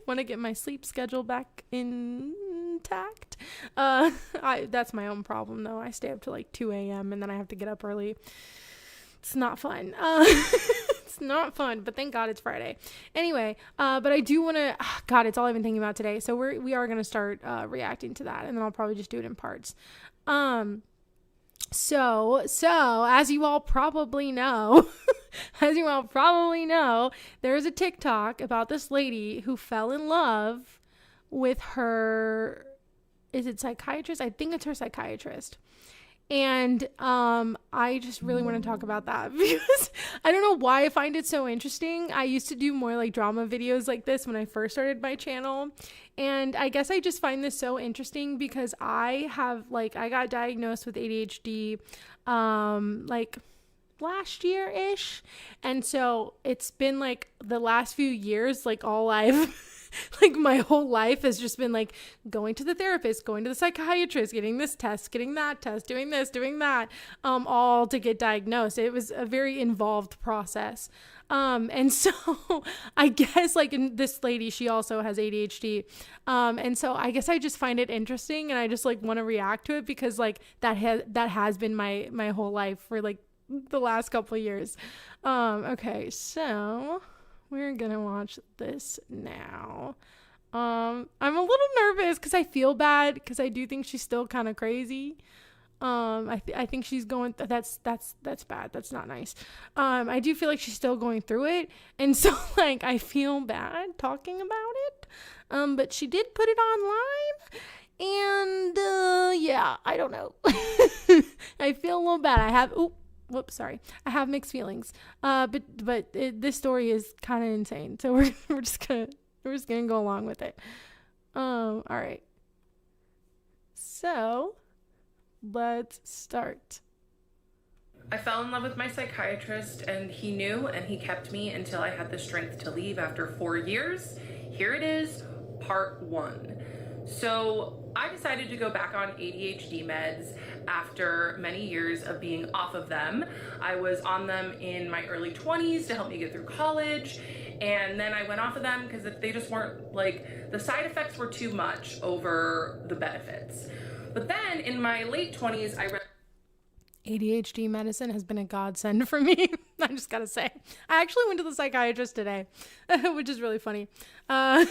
want to get my sleep schedule back intact. That's my own problem though. I stay up to like 2 a.m. and then I have to get up early. It's not fun. It's not fun, but thank God it's Friday. Anyway, but I do want to, God, it's all I've been thinking about today. So we are going to start reacting to that, and then I'll probably just do it in parts. So as you all probably know, there's a TikTok about this lady who fell in love with her, is it psychiatrist? I think it's her psychiatrist. And I just really want to talk about that because I don't know why I find it so interesting. I used to do more like drama videos like this when I first started my channel. And I guess I just find this so interesting because I got diagnosed with ADHD like last year-ish. And so it's been like the last few years, like all I've like my whole life has just been like going to the therapist, going to the psychiatrist, getting this test, getting that test, doing this, doing that, all to get diagnosed. It was a very involved process. And so I guess like this lady, she also has ADHD. And so I guess I just find it interesting, and I just like want to react to it because like that has been my whole life for like the last couple of years. Okay, so we're gonna watch this now. I'm a little nervous because I feel bad because I do think she's still kind of crazy. I think she's going that's bad. That's not nice. I do feel like she's still going through it, and so like I feel bad talking about it. But she did put it online, and yeah, I don't know. I feel a little bad. I have mixed feelings. But this story is kind of insane, so we're just gonna go along with it. All right. So let's start. I fell in love with my psychiatrist, and he knew, and he kept me until I had the strength to leave after 4 years. Here it is, part 1. So I decided to go back on ADHD meds after many years of being off of them. I was on them in my early 20s to help me get through college, and then I went off of them because they just weren't, like, the side effects were too much over the benefits. But then in my late 20s, I read ADHD medicine has been a godsend for me. I just gotta say, I actually went to the psychiatrist today, which is really funny. I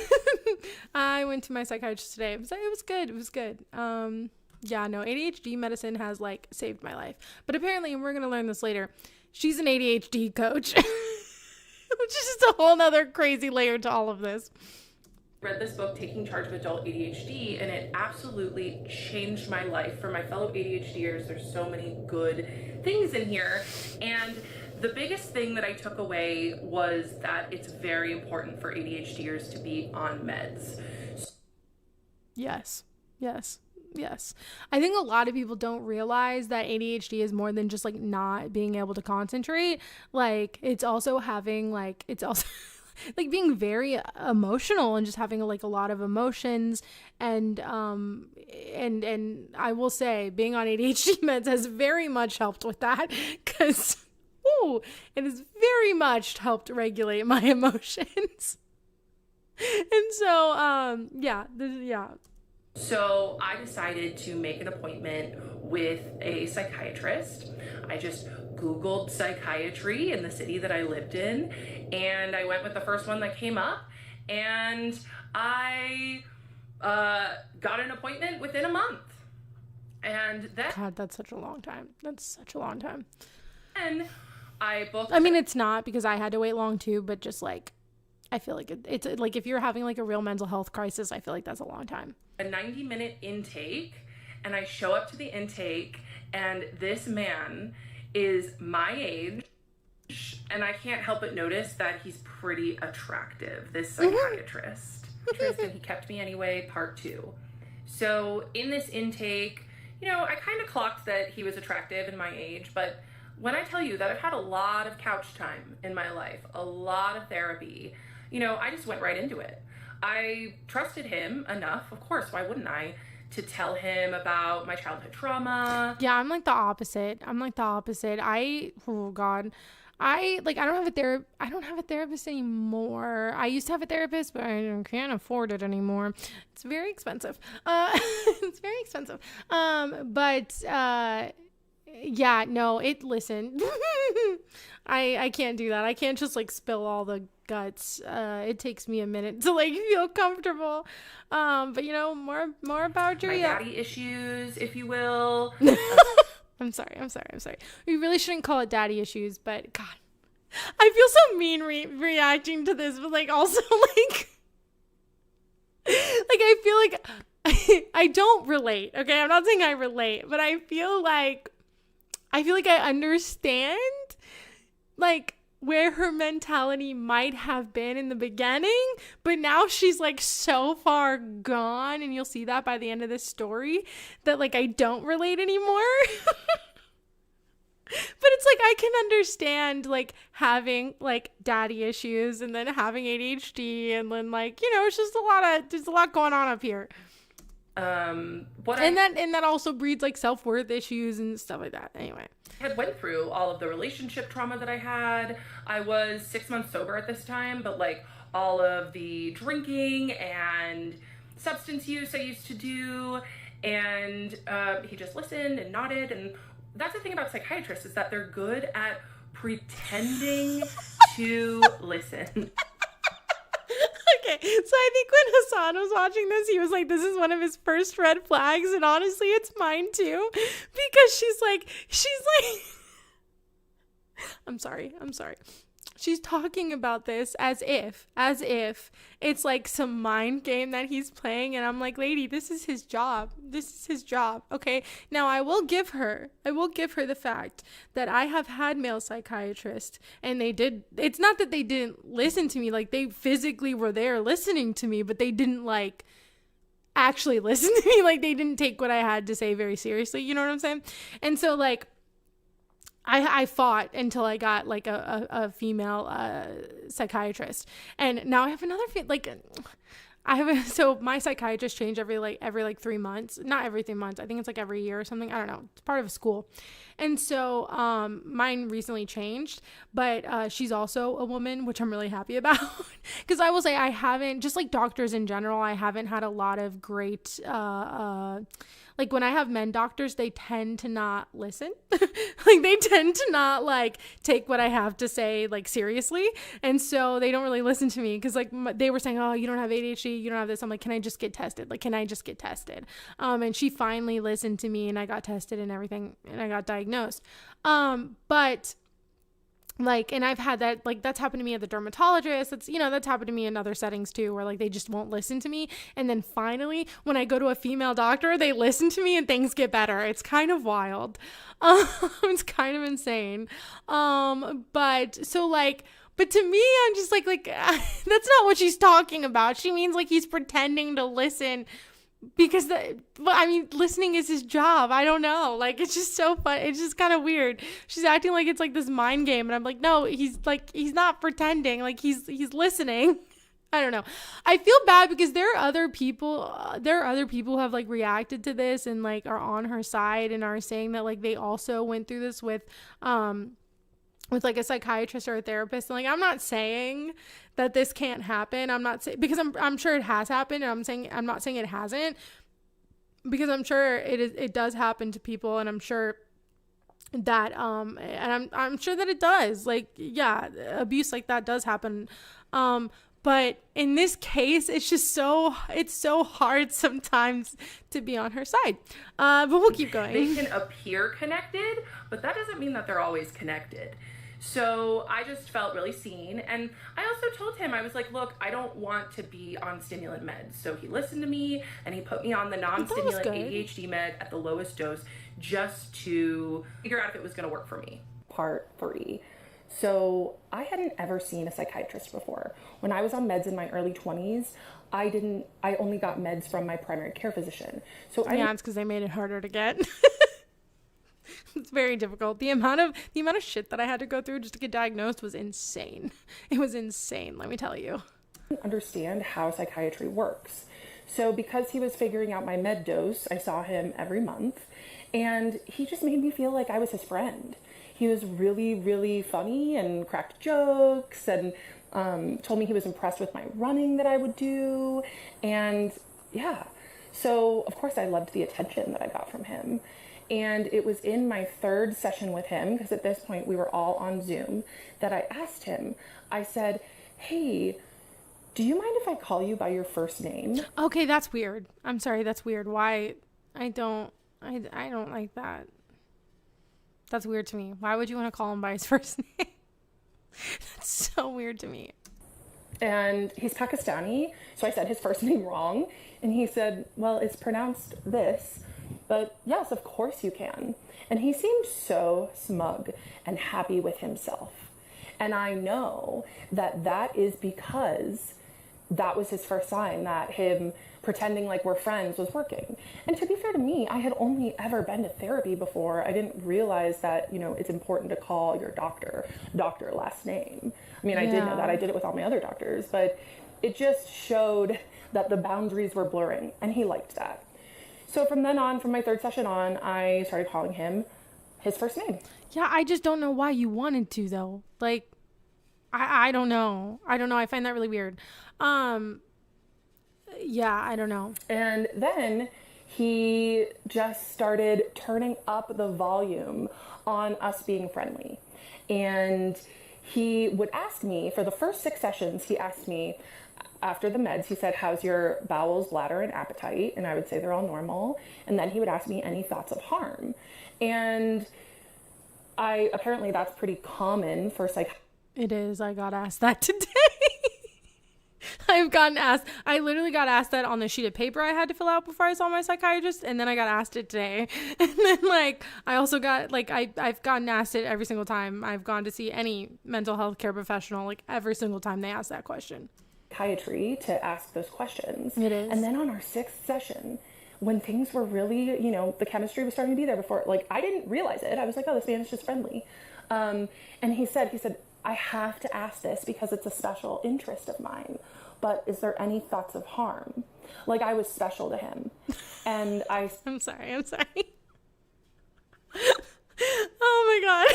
went to my psychiatrist today. It was good. It was good. Yeah, no, ADHD medicine has like saved my life. But apparently, and we're gonna learn this later, she's an ADHD coach, which is just a whole nother crazy layer to all of this. Read this book, Taking Charge of Adult ADHD, and it absolutely changed my life. For my fellow ADHDers, there's so many good things in here, and the biggest thing that I took away was that it's very important for ADHDers to be on meds. Yes. I think a lot of people don't realize that ADHD is more than just like not being able to concentrate. Like it's also having like, it's also like being very emotional and just having like a lot of emotions, and I will say being on ADHD meds has very much helped with that, because it has very much helped regulate my emotions. And so yeah. So I decided to make an appointment with a psychiatrist. I just Googled psychiatry in the city that I lived in, and I went with the first one that came up, and I got an appointment within a month. And then, God, that's such a long time. And I booked. I mean, it's not, because I had to wait long too, but just like, I feel like it's like if you're having like a real mental health crisis, I feel like that's a long time. A 90-minute intake, and I show up to the intake, and this man is my age, and I can't help but notice that he's pretty attractive, this psychiatrist. And he kept me anyway, part 2. So in this intake, you know, I kind of clocked that he was attractive and my age, but when I tell you that I've had a lot of couch time in my life, a lot of therapy, you know, I just went right into it. I trusted him enough, of course, why wouldn't I, to tell him about my childhood trauma. Yeah, I'm like the opposite. I don't have a therapist anymore. I used to have a therapist, but I can't afford it anymore. It's very expensive. But yeah, no, listen, I can't do that. I can't just like spill all the guts. It takes me a minute to like feel comfortable. But you know, more about your my daddy issues, if you will. I'm sorry. We really shouldn't call it daddy issues, but God, I feel so mean reacting to this, but like also like I feel like I don't relate. Okay, I'm not saying I relate, but I feel like I understand like where her mentality might have been in the beginning, but now she's like so far gone, and you'll see that by the end of this story, that like I don't relate anymore. But it's like, I can understand like having like daddy issues and then having ADHD and then like, you know, it's just there's a lot going on up here. That also breeds like self-worth issues and stuff like that. Anyway, I had went through all of the relationship trauma that I had. I was 6 months sober at this time, but like all of the drinking and substance use I used to do, and he just listened and nodded. And that's the thing about psychiatrists, is that they're good at pretending to listen. Okay, so I think when Hassan was watching this, he was like, this is one of his first red flags, and honestly, it's mine too, because she's like, I'm sorry. She's talking about this as if it's like some mind game that he's playing. And I'm like, lady, this is his job. Okay. Now I will give her the fact that I have had male psychiatrists, and it's not that they didn't listen to me. Like, they physically were there listening to me, but they didn't like actually listen to me. Like, they didn't take what I had to say very seriously. You know what I'm saying? And so like, I fought until I got like a female psychiatrist, and now I have another so my psychiatrist changed every 3 months, not every 3 months. I think it's like every year or something. I don't know. It's part of a school. And so mine recently changed, but she's also a woman, which I'm really happy about, because I will say I haven't, just like doctors in general, I haven't had a lot of great like when I have men doctors, they tend to not listen. Like, they tend to not like take what I have to say like seriously. And so they don't really listen to me, because like they were saying, oh, you don't have ADHD, you don't have this. I'm like, can I just get tested? And she finally listened to me, and I got tested and everything, and I got diagnosed. But like, and I've had that, like, that's happened to me at the dermatologist. That's happened to me in other settings too, where like they just won't listen to me. And then finally, when I go to a female doctor, they listen to me and things get better. It's kind of wild. It's kind of insane. But to me, I'm just like, that's not what she's talking about. She means like he's pretending to listen, because listening is his job. I don't know. Like, it's just so fun. It's just kind of weird. She's acting like it's like this mind game, and I'm like, no, he's not pretending. Like, he's listening. I don't know. I feel bad because there are other people who have like reacted to this and like are on her side and are saying that like they also went through this with like a psychiatrist or a therapist. And like, I'm not saying that this can't happen. I'm not saying, because I'm sure it has happened, and I'm not saying it hasn't, because I'm sure it does happen to people, and I'm sure that and I'm sure that it does. Like, yeah, abuse like that does happen. But in this case, it's so hard sometimes to be on her side. But we'll keep going. They can appear connected, but that doesn't mean that they're always connected. So I just felt really seen. And I also told him, I was like, look, I don't want to be on stimulant meds. So he listened to me, and he put me on the non-stimulant ADHD med at the lowest dose, just to figure out if it was going to work for me. Part 3. So I hadn't ever seen a psychiatrist before. When I was on meds in my early 20s, I only got meds from my primary care physician. So it's because they made it harder to get. It's very difficult. The amount of shit that I had to go through just to get diagnosed was insane. It was insane, let me tell you. I didn't understand how psychiatry works. So because he was figuring out my med dose, I saw him every month, and he just made me feel like I was his friend. He was really, really funny and cracked jokes, and told me he was impressed with my running that I would do. And yeah, so of course I loved the attention that I got from him. And it was in my 3rd session with him, because at this point we were all on Zoom, that I asked him, I said, hey, do you mind if I call you by your first name? Okay, that's weird. I'm sorry, that's weird. Why? I don't like that. That's weird to me. Why would you want to call him by his first name? That's so weird to me. And he's Pakistani, so I said his first name wrong. And he said, well, it's pronounced this, but yes, of course you can. And he seemed so smug and happy with himself. And I know that is because that was his first sign that him pretending like we're friends was working. And to be fair to me, I had only ever been to therapy before. I didn't realize that, you know, it's important to call your doctor last name. I mean, I did know that. I did it with all my other doctors, but it just showed that the boundaries were blurring, and he liked that. So from then on, from my third session on, I started calling him his first name. Yeah, I just don't know why you wanted to, though. Like, I don't know. I find that really weird. Yeah, I don't know. And then he just started turning up the volume on us being friendly. And he would ask me, for the first 6 sessions, he asked me, after the meds, he said, how's your bowels, bladder, and appetite? And I would say they're all normal. And then he would ask me any thoughts of harm. And apparently that's pretty common for It is. I got asked that today. I literally got asked that on the sheet of paper I had to fill out before I saw my psychiatrist, and then I got asked it today. And then, like, I also got, like, I've gotten asked it every single time I've gone to see any mental health care professional, like, every single time they ask that question. Psychiatry to ask those questions. It is. And then on our 6th session, when things were really, you know, the chemistry was starting to be there before, like, I didn't realize it. I was like, oh, this man is just friendly. And he said, I have to ask this because it's a special interest of mine. But is there any thoughts of harm? Like, I was special to him. And I'm sorry. Oh my God.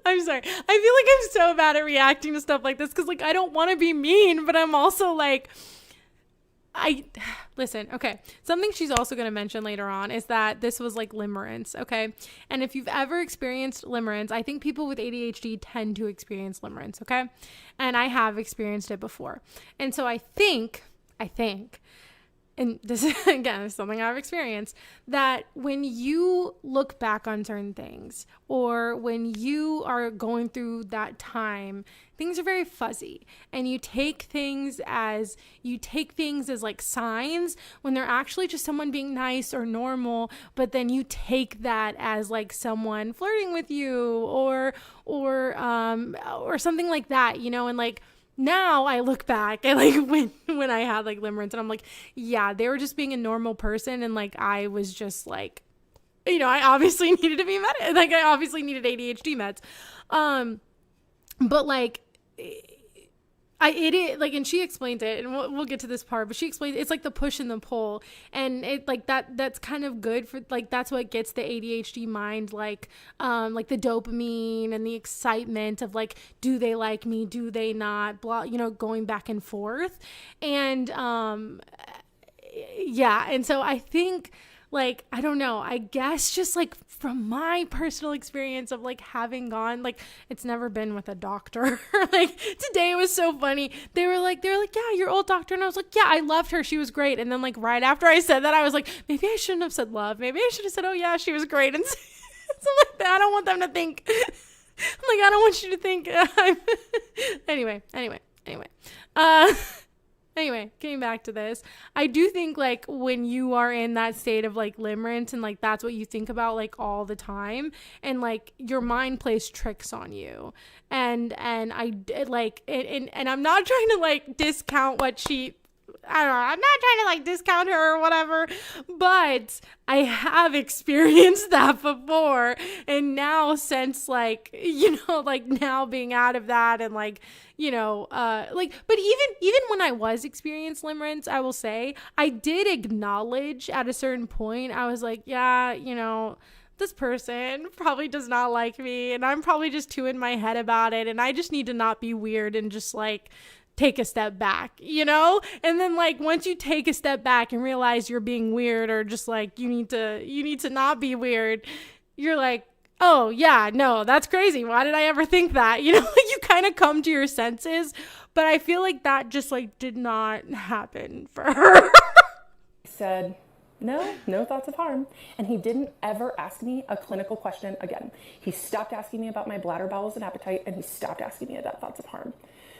I'm sorry. I feel like I'm so bad at reacting to stuff like this because, like, I don't want to be mean, but I'm also like, listen, okay. Something she's also going to mention later on is that this was like limerence, okay? And if you've ever experienced limerence, I think people with ADHD tend to experience limerence, okay? And I have experienced it before. And so I think, and this is, again, is something I've experienced, that when you look back on certain things or when you are going through that time, things are very fuzzy, and you take things as like signs when they're actually just someone being nice or normal, but then you take that as like someone flirting with you or something like that, you know, and like, now I look back at like when I had like limerence, and I'm like, yeah, they were just being a normal person, and like I was just like, you know, I obviously needed to be like I obviously needed ADHD meds, but like and she explains it, and we'll get to this part, but she explains it's like the push and the pull, and it like that's kind of good for like, that's what gets the ADHD mind like the dopamine and the excitement of like, do they like me, do they not, blah, you know, going back and forth. And yeah, and so I think, like, I don't know, I guess just like from my personal experience of like having gone, like, it's never been with a doctor. Like today it was so funny. They were like, yeah, your old doctor. And I was like, yeah, I loved her. She was great. And then like right after I said that, I was like, maybe I shouldn't have said love. Maybe I should have said, oh yeah, she was great. And something like that. I don't want them to think, I'm like, I don't want you to think. Anyway. Anyway, getting back to this, I do think like when you are in that state of like limerence and like that's what you think about like all the time, and like your mind plays tricks on you, and I like and I'm not trying to like discount what she, I don't know, I'm not trying to like discount her or whatever, but I have experienced that before. And now since like, you know, like now being out of that and like, you know, like, but even when I was experiencing limerence, I will say I did acknowledge at a certain point, I was like, yeah, you know, this person probably does not like me, and I'm probably just too in my head about it, and I just need to not be weird and just like take a step back, you know? And then like once you take a step back and realize you're being weird, or just like you need to not be weird, you're like, oh yeah, no, that's crazy. Why did I ever think that? You know, like you kind of come to your senses, but I feel like that just like did not happen for her. He said, no thoughts of harm. And he didn't ever ask me a clinical question again. He stopped asking me about my bladder, bowels, and appetite, and he stopped asking me about thoughts of harm.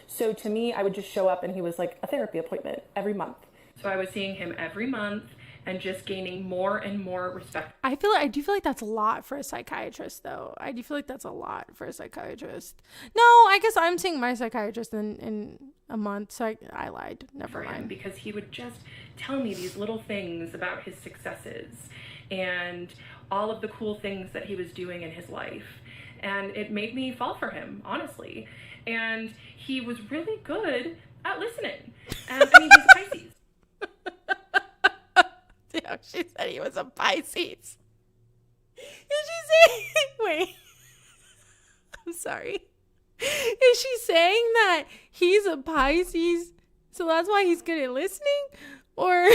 So to me, I would just show up and he was like a therapy appointment every month. So I was seeing him every month and just gaining more and more respect. I do feel like that's a lot for a psychiatrist, though. I do feel like that's a lot for a psychiatrist. No, I guess I'm seeing my psychiatrist in a month. So I lied. Never mind. Because he would just tell me these little things about his successes and all of the cool things that he was doing in his life. And it made me fall for him, honestly. And he was really good at listening. And I mean, he's a Pisces. Yeah, she said he was a Pisces. Is she saying, wait, I'm sorry. Is she saying that he's a Pisces, so that's why he's good at listening? Or,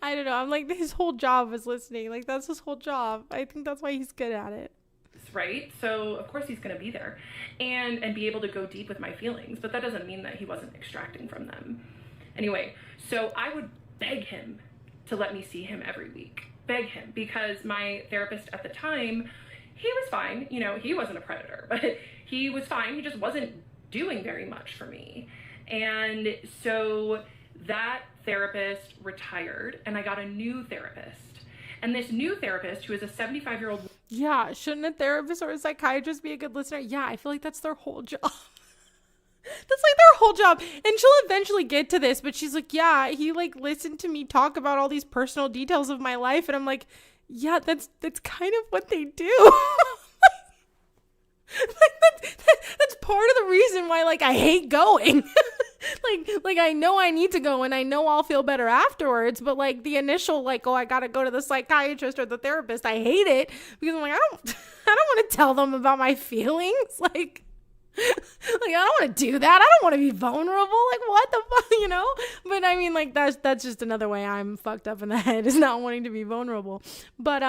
I don't know. I'm like, his whole job was listening. Like, that's his whole job. I think that's why he's good at it. Right? So, of course, he's going to be there and be able to go deep with my feelings. But that doesn't mean that he wasn't extracting from them. Anyway, so I would beg him to let me see him every week. Beg him, because my therapist at the time, he was fine. You know, he wasn't a predator, but he was fine. He just wasn't doing very much for me. And so that therapist retired, and I got a new therapist. And this new therapist, who is a 75-year-old... Yeah, shouldn't a therapist or a psychiatrist be a good listener? Yeah, I feel like that's their whole job. That's like their whole job. And she'll eventually get to this, but she's like, yeah, he like listened to me talk about all these personal details of my life. And I'm like, yeah, that's kind of what they do. That's part of the reason why, like, I hate going. like I know I need to go and I know I'll feel better afterwards, but like the initial, like, oh, I gotta go to the psychiatrist or the therapist, I hate it because I'm like, I don't want to tell them about my feelings. Like I don't want to do that. I don't want to be vulnerable. Like, what the fuck, you know? But I mean, like, that's just another way I'm fucked up in the head, is not wanting to be vulnerable. But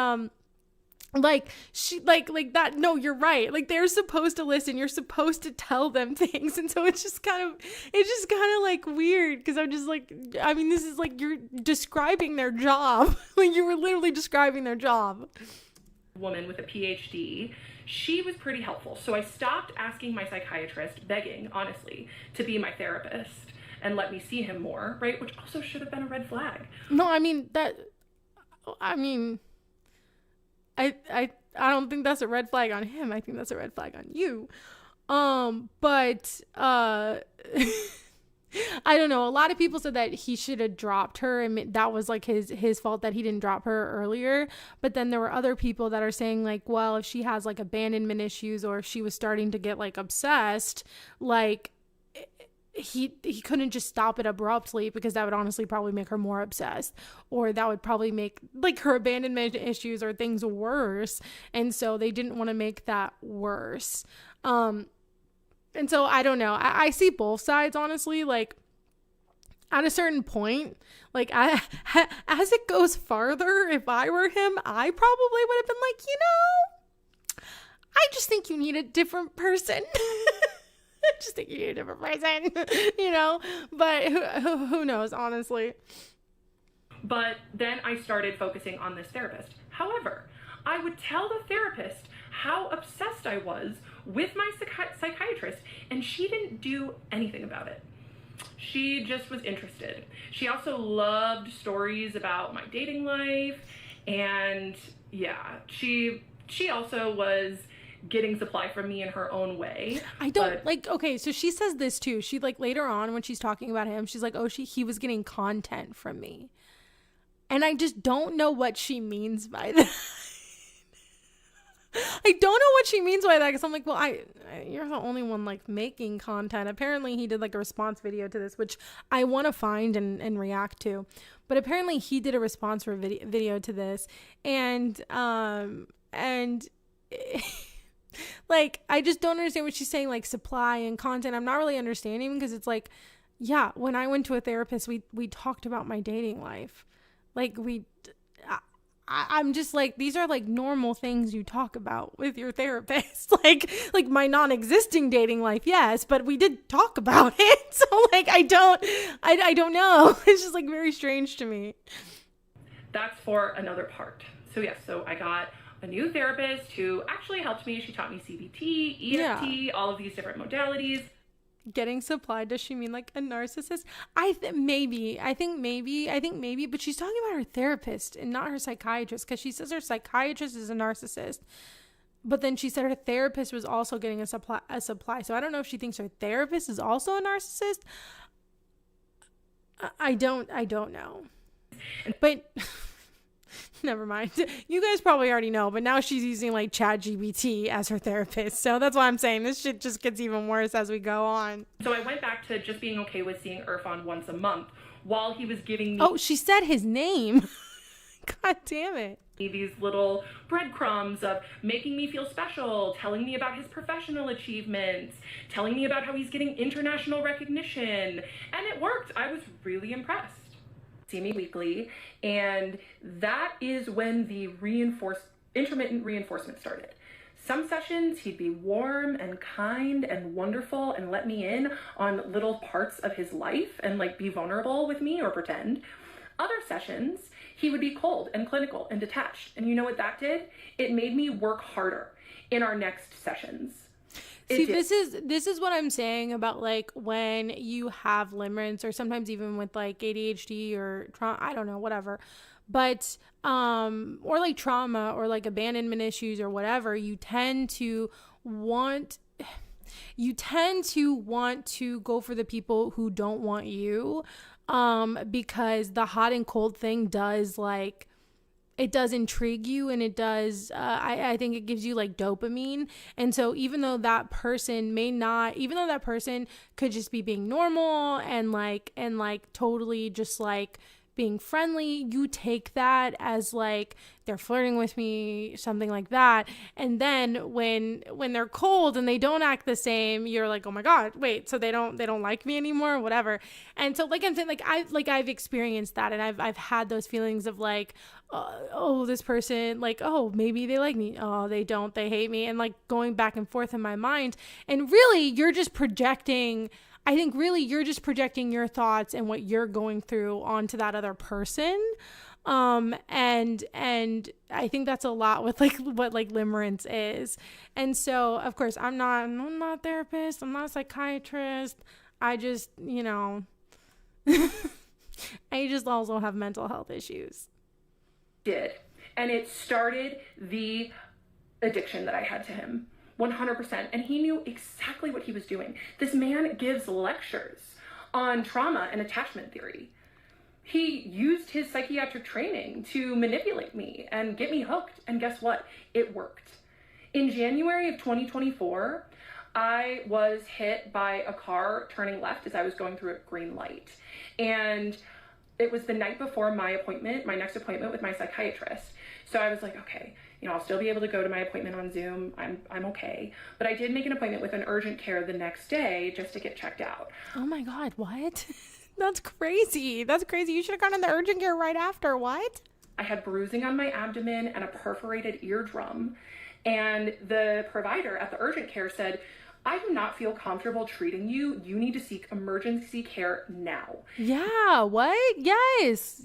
like she like that. No, you're right. Like, they're supposed to listen. You're supposed to tell them things, and so it's just kind of like weird, because I'm just like, I mean, this is like you're describing their job. Like, you were literally describing their job. Woman with a PhD. She was pretty helpful. So I stopped asking my psychiatrist, begging, honestly, to be my therapist and let me see him more, right? Which also should have been a red flag. No, I mean, I don't think that's a red flag on him. I think that's a red flag on you. But I don't know. A lot of people said that he should have dropped her, and that was like his fault that he didn't drop her earlier. But then there were other people that are saying, like, well, if she has like abandonment issues, or if she was starting to get like obsessed, like he couldn't just stop it abruptly, because that would honestly probably make her more obsessed, or that would probably make like her abandonment issues or things worse. And so they didn't want to make that worse. And so I don't know. I see both sides, honestly. Like, at a certain point, like, as it goes farther, if I were him, I probably would have been like, you know, I just think you need a different person. I just think you need a different person, you know? But who knows, honestly. But then I started focusing on this therapist. However, I would tell the therapist how obsessed I was with my psychiatrist, and she didn't do anything about it. She just was interested. She also loved stories about my dating life, and yeah, she also was getting supply from me in her own way. I don't like, okay, so she says this too. She, like, later on when she's talking about him, she's like, oh, he was getting content from me. And I just don't know what she means by that. I don't know what she means by that, because I'm like, well, you're the only one like making content. Apparently he did like a response video to this, which I want to find and react to. But apparently he did a response for video to this, and like, I just don't understand what she's saying, like supply and content. I'm not really understanding, because it's like, yeah, when I went to a therapist, we talked about my dating life. Like, I'm just like, these are like normal things you talk about with your therapist. like my non-existing dating life, yes, but we did talk about it. So like, I don't know. It's just like very strange to me. That's for another part. So yes, so I got a new therapist who actually helped me. She taught me CBT, EFT, all of these different modalities. Getting supply, does she mean like a narcissist? I think maybe, but she's talking about her therapist and not her psychiatrist, because she says her psychiatrist is a narcissist. But then she said her therapist was also getting a supply. So I don't know if she thinks her therapist is also a narcissist. I don't know. But never mind. You guys probably already know, but now she's using like ChatGPT as her therapist. So that's why I'm saying this shit just gets even worse as we go on. So I went back to just being okay with seeing Irfan once a month while he was giving me... Oh, she said his name. God damn it. These little breadcrumbs of making me feel special, telling me about his professional achievements, telling me about how he's getting international recognition. And it worked. I was really impressed. See me weekly. And that is when the intermittent reinforcement started. Some sessions he'd be warm and kind and wonderful and let me in on little parts of his life and like be vulnerable with me or pretend. Other sessions, he would be cold and clinical and detached. And you know what that did? It made me work harder in our next sessions. See, this is what I'm saying about like when you have limerence, or sometimes even with like ADHD or trauma, I don't know, whatever. But or like trauma or like abandonment issues or whatever, you tend to want to go for the people who don't want you. Because the hot and cold thing does like, it does intrigue you, and it does, I think it gives you like dopamine. And so even though that person could just be being normal and like totally just like being friendly, you take that as like they're flirting with me, something like that. And then when they're cold and they don't act the same, you're like, oh my God, wait, so they don't like me anymore, whatever. And so like I'm saying, I've experienced that, and I've had those feelings of like, oh, this person, like, oh, maybe they like me, oh, they don't, they hate me, and like going back and forth in my mind. And really you're just projecting your thoughts and what you're going through onto that other person. And I think that's a lot with like what like limerence is. And so of course I'm not a therapist, I'm not a psychiatrist. I just, I just also have mental health issues. And it started the addiction that I had to him. 100%. And he knew exactly what he was doing. This man gives lectures on trauma and attachment theory. He used his psychiatric training to manipulate me and get me hooked. And guess what? It worked. In January of 2024, I was hit by a car turning left as I was going through a green light. And it was the night before my next appointment with my psychiatrist. So I was like, okay, I'll still be able to go to my appointment on Zoom. I'm okay. But I did make an appointment with an urgent care the next day just to get checked out. Oh my God, what? That's crazy. You should have gone to the urgent care right after. What? I had bruising on my abdomen and a perforated eardrum. And the provider at the urgent care said, I do not feel comfortable treating you. You need to seek emergency care now. Yeah, what? Yes.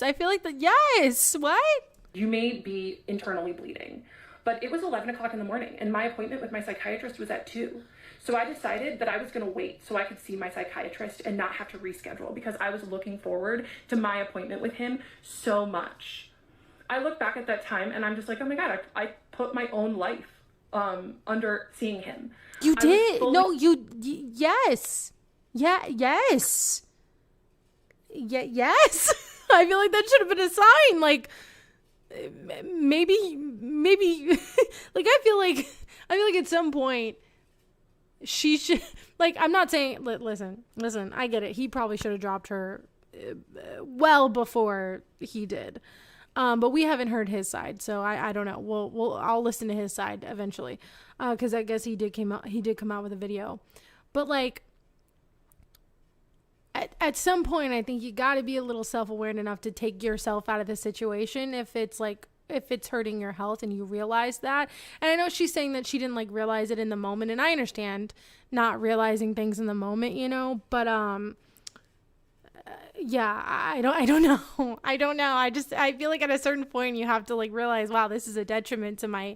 I feel like yes. What? You may be internally bleeding. But it was 11 o'clock in the morning, and my appointment with my psychiatrist was at 2. So I decided that I was going to wait so I could see my psychiatrist and not have to reschedule, because I was looking forward to my appointment with him so much. I look back at that time and I'm just like, oh my God, I put my own life under seeing him. You did? Yes. Yeah, yes. Yes. I feel like that should have been a sign. Like, maybe like I feel like at some point she should, like, I'm not saying, listen, I get it, he probably should have dropped her well before he did, but we haven't heard his side, so I don't know. I'll listen to his side eventually, because I guess he did come out with a video. But like at some point, I think you got to be a little self-aware enough to take yourself out of the situation if it's hurting your health and you realize that. And I know she's saying that she didn't like realize it in the moment, and I understand not realizing things in the moment, but yeah, I don't know. I feel like at a certain point you have to like realize, wow, this is a detriment to my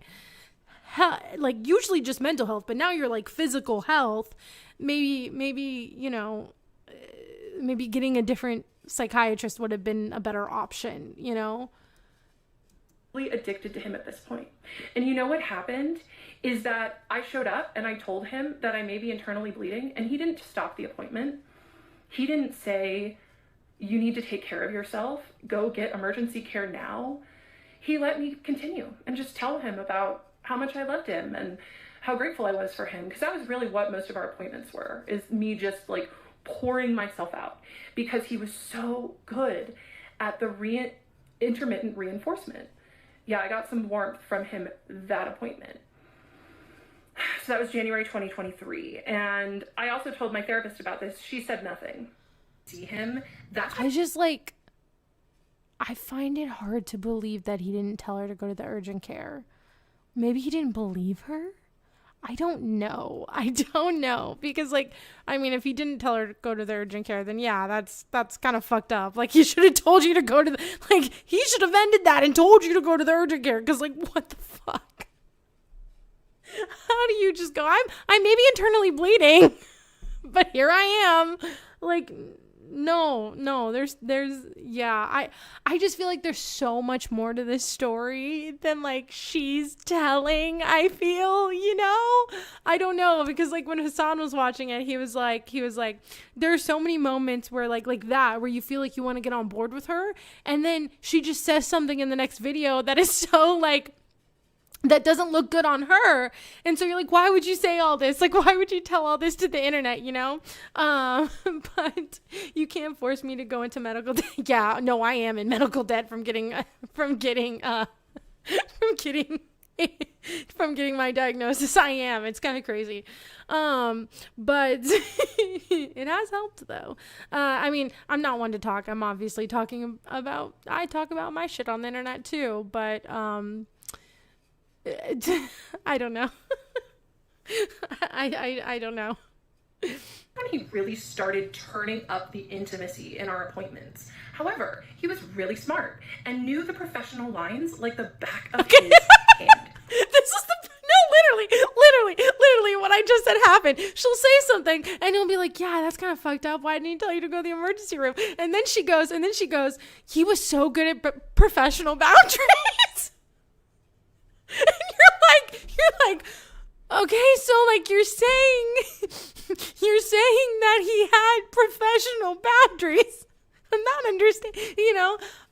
health, like usually just mental health, but now you're like physical health. Maybe maybe getting a different psychiatrist would have been a better option, addicted to him at this point. And you know what happened is that I showed up and I told him that I may be internally bleeding, and he didn't stop the appointment. He didn't say, you need to take care of yourself, go get emergency care now. He let me continue and just tell him about how much I loved him and how grateful I was for him, because that was really what most of our appointments were, is me just like pouring myself out, because he was so good at the intermittent reinforcement. Yeah, I got some warmth from him that appointment. So that was January 2023. And I also told my therapist about this. She said nothing. See him. I find it hard to believe that he didn't tell her to go to the urgent care. Maybe he didn't believe her? I don't know. Because if he didn't tell her to go to the urgent care, then yeah, that's kind of fucked up. Like, he should have told you to go to he should have ended that and told you to go to the urgent care. Because what the fuck? How do you just go, I may be internally bleeding, but here I am. No, I just feel like there's so much more to this story than she's telling, I feel, I don't know, because when Hassan was watching it, he was like, there's so many moments where like that, where you feel like you want to get on board with her, and then she just says something in the next video that is so that doesn't look good on her. And so you're like, why would you say all this? Why would you tell all this to the internet, But you can't force me to go into medical debt. Yeah, no, I am in medical debt from getting my diagnosis. I am. It's kind of crazy. But it has helped though. I'm not one to talk. I'm obviously I talk about my shit on the internet too, but, I don't know. I don't know. When he really started turning up the intimacy in our appointments. However, he was really smart and knew the professional lines like the back of his hand. Literally what I just said happened. She'll say something and he'll be like, yeah, that's kind of fucked up. Why didn't he tell you to go to the emergency room? And then she goes, he was so good at professional boundaries. And you're like, okay, so you're saying that he had professional boundaries. I'm not understanding,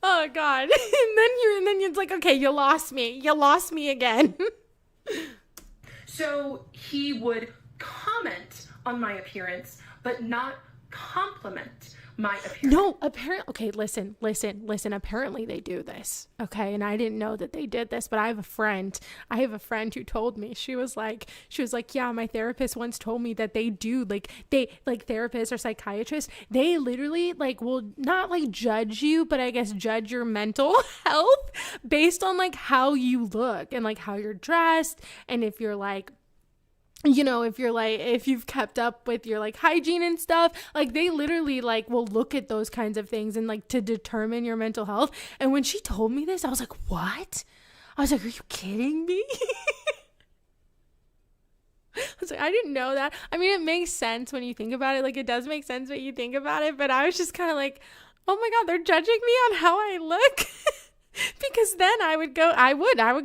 oh God. And then it's like, okay, you lost me again. So he would comment on my appearance, but not compliment my appearance. No, apparently, okay, listen. Apparently they do this. Okay. And I didn't know that they did this, but I have a friend who told me, she was like, yeah, my therapist once told me that they do, therapists or psychiatrists, they literally will not judge you, but I guess judge your mental health based on how you look and how you're dressed. And if you're if you've kept up with your hygiene and stuff, they literally will look at those kinds of things and to determine your mental health. And when she told me this, I was like, what? I was like, are you kidding me? I was like, I didn't know that. It makes sense when you think about it. It does make sense when you think about it. But I was just kind of like, oh my God, they're judging me on how I look. Because then I would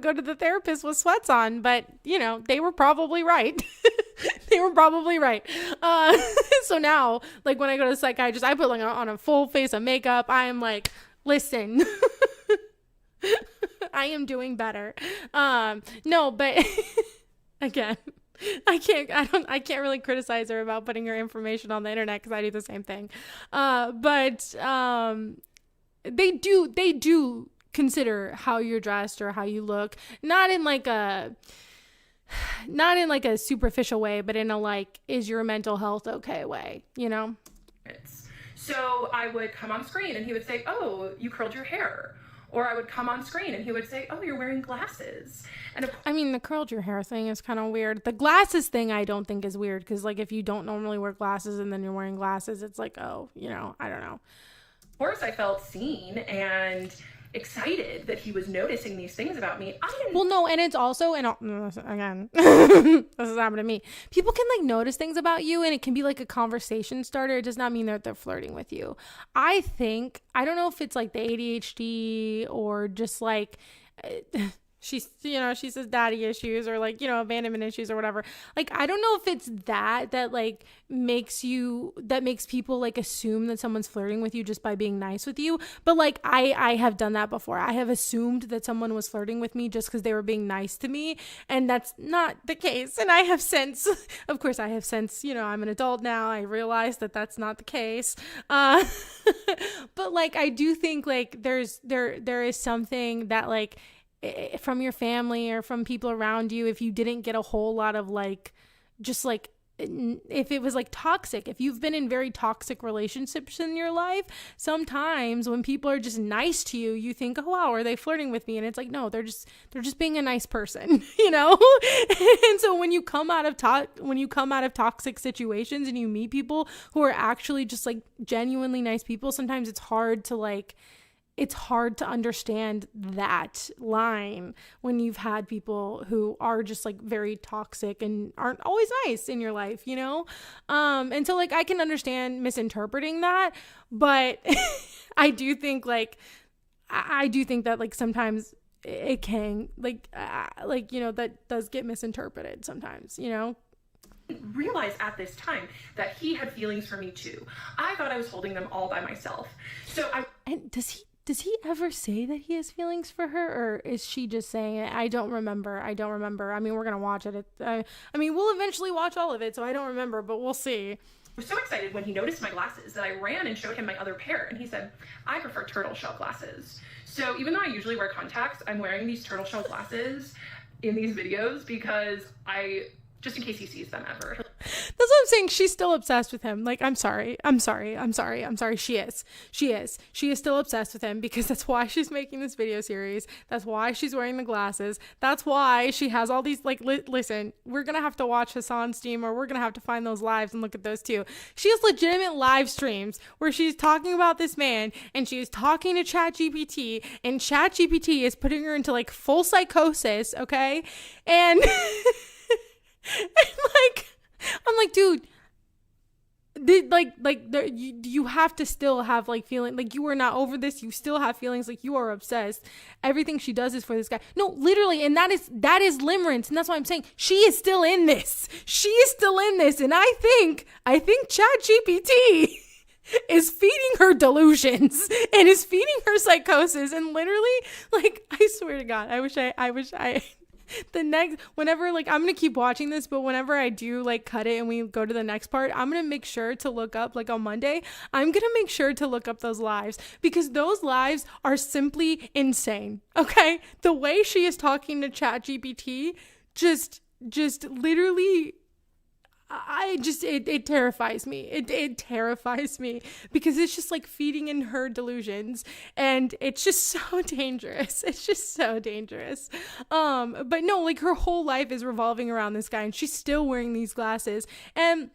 go to the therapist with sweats on, but they were probably right. So now, when I go to the psychiatrist, I put on a full face of makeup. I am like, listen, I am doing better. No, but again, I can't really criticize her about putting her information on the internet, because I do the same thing. But they do consider how you're dressed or how you look, not in a superficial way, but in a is your mental health okay way, So I would come on screen and he would say, oh, you curled your hair. Or I would come on screen and he would say, oh, you're wearing glasses. And the curled your hair thing is kind of weird. The glasses thing I don't think is weird, because if you don't normally wear glasses and then you're wearing glasses, it's I don't know. Of course I felt seen and excited that he was noticing these things about me. Well, no, and it's also, and again, this has happened to me. People can notice things about you, and it can be a conversation starter. It does not mean that they're flirting with you. I don't know if it's the ADHD or just she says daddy issues or like, abandonment issues or whatever. Like, I don't know if it's that like makes people like assume that someone's flirting with you just by being nice with you. But like, I have done that before. I have assumed that someone was flirting with me just because they were being nice to me. And that's not the case. And I have since, of course, I'm an adult now. I realize that that's not the case. But like, I do think like there is something that like, from your family or from people around you, if you didn't get a whole lot of like, just like, if it was like toxic, if you've been in very toxic relationships in your life, sometimes when people are just nice to you, you think, oh wow, are they flirting with me? And it's like, no, they're just being a nice person, And so when you come out of toxic situations and you meet people who are actually just like genuinely nice people, sometimes it's hard to understand that line when you've had people who are just like very toxic and aren't always nice in your life, And so like, I can understand misinterpreting that, but I do think that like sometimes it can that does get misinterpreted sometimes, Realize at this time that he had feelings for me too. I thought I was holding them all by myself. And does he ever say that he has feelings for her, or is she just saying it? I don't remember. I mean, we're going to watch it. We'll eventually watch all of it, so I don't remember, but we'll see. I was so excited when he noticed my glasses that I ran and showed him my other pair, and he said, I prefer turtle shell glasses. So even though I usually wear contacts, I'm wearing these turtle shell glasses in these videos because just in case he sees them ever. That's what I'm saying. She's still obsessed with him. Like, I'm sorry. She is still obsessed with him because that's why she's making this video series. That's why she's wearing the glasses. That's why she has all these, like, listen, we're going to have to watch Hassan's stream, or we're going to have to find those lives and look at those too. She has legitimate live streams where she's talking about this man and she's talking to ChatGPT, and ChatGPT is putting her into like full psychosis. Okay. And I'm like, dude, you have to still have like feeling, like you are not over this. You still have feelings, like you are obsessed. Everything she does is for this guy. No, literally. And that is limerence. And that's why I'm saying she is still in this. And I think ChatGPT is feeding her delusions and is feeding her psychosis. And literally, like, I swear to God, I wish I whenever, like, I'm gonna keep watching this, but whenever I do like cut it and we go to the next part, I'm gonna make sure to look up, like on Monday, I'm gonna make sure to look up those lives, because those lives are simply insane. Okay, the way she is talking to ChatGPT just literally, it terrifies me. It terrifies me because it's just like feeding in her delusions, and it's just so dangerous. But no, like her whole life is revolving around this guy, and she's still wearing these glasses. And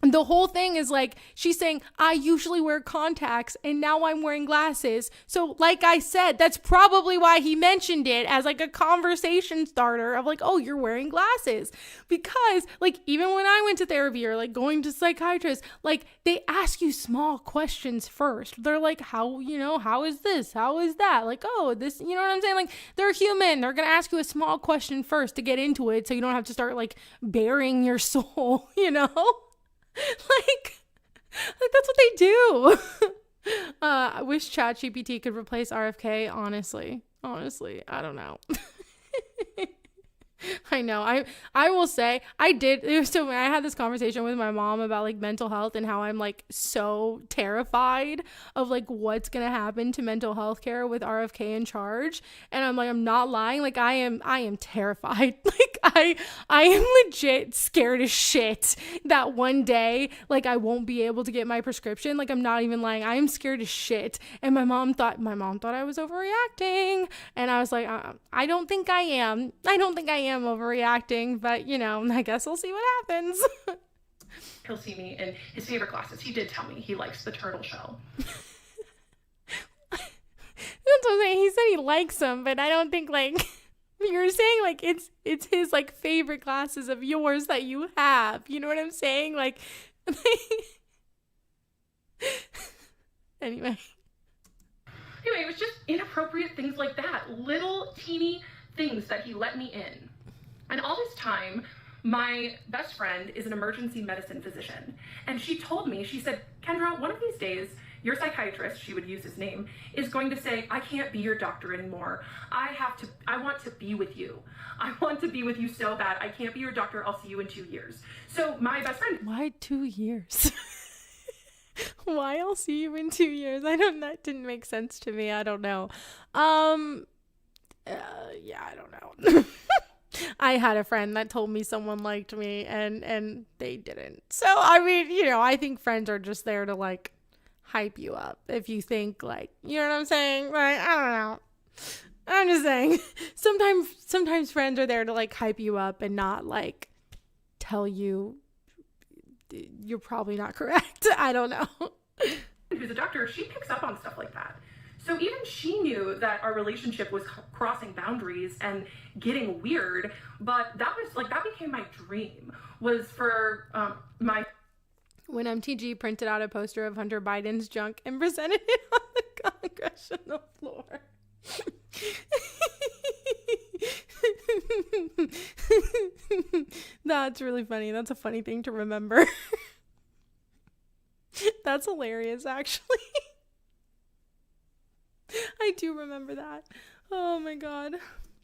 the whole thing is like, she's saying, I usually wear contacts and now I'm wearing glasses. So like I said, that's probably why he mentioned it as like a conversation starter of like, oh, you're wearing glasses. Because like, even when I went to therapy or like going to psychiatrist, like they ask you small questions first. They're like, how is this? How is that? Like, oh, this, you know what I'm saying? Like, they're human. They're going to ask you a small question first to get into it, so you don't have to start like burying your soul, like that's what they do. I wish ChatGPT could replace RFK. Honestly, I don't know. I know. I will say I did. So I had this conversation with my mom about like mental health and how I'm like so terrified of like what's going to happen to mental health care with RFK in charge. And I'm like, I'm not lying. Like I am terrified. Like I am legit scared as shit that one day, like I won't be able to get my prescription. Like I'm not even lying. I am scared as shit. And my mom thought I was overreacting. And I was like, I don't think I am. I am overreacting, but I guess we'll see what happens. He'll see me in his favorite glasses. He did tell me he likes the turtle shell. That's what I'm saying. He said he likes them, but I don't think like you're saying like it's his like favorite glasses of yours that you have. You know what I'm saying? Like anyway. Anyway, it was just inappropriate things like that. Little teeny things that he let me in. And all this time, my best friend is an emergency medicine physician. And she told me, she said, Kendra, one of these days, your psychiatrist, she would use his name, is going to say, I can't be your doctor anymore. I want to be with you. I want to be with you so bad. I can't be your doctor. I'll see you in 2 years. So my best friend. Why 2 years? Why I'll see you in 2 years? That didn't make sense to me. I don't know. Yeah, I don't know. I had a friend that told me someone liked me and they didn't. So, I mean, I think friends are just there to like hype you up. If you think like, you know what I'm saying? Like, I don't know. I'm just saying sometimes friends are there to like hype you up and not like tell you you're probably not correct. I don't know. Who's a doctor, she picks up on stuff like that. So even she knew that our relationship was crossing boundaries and getting weird, but that became my dream, was for when MTG printed out a poster of Hunter Biden's junk and presented it on the congressional floor. That's really funny. That's a funny thing to remember. That's hilarious, actually. I do remember that. Oh my God.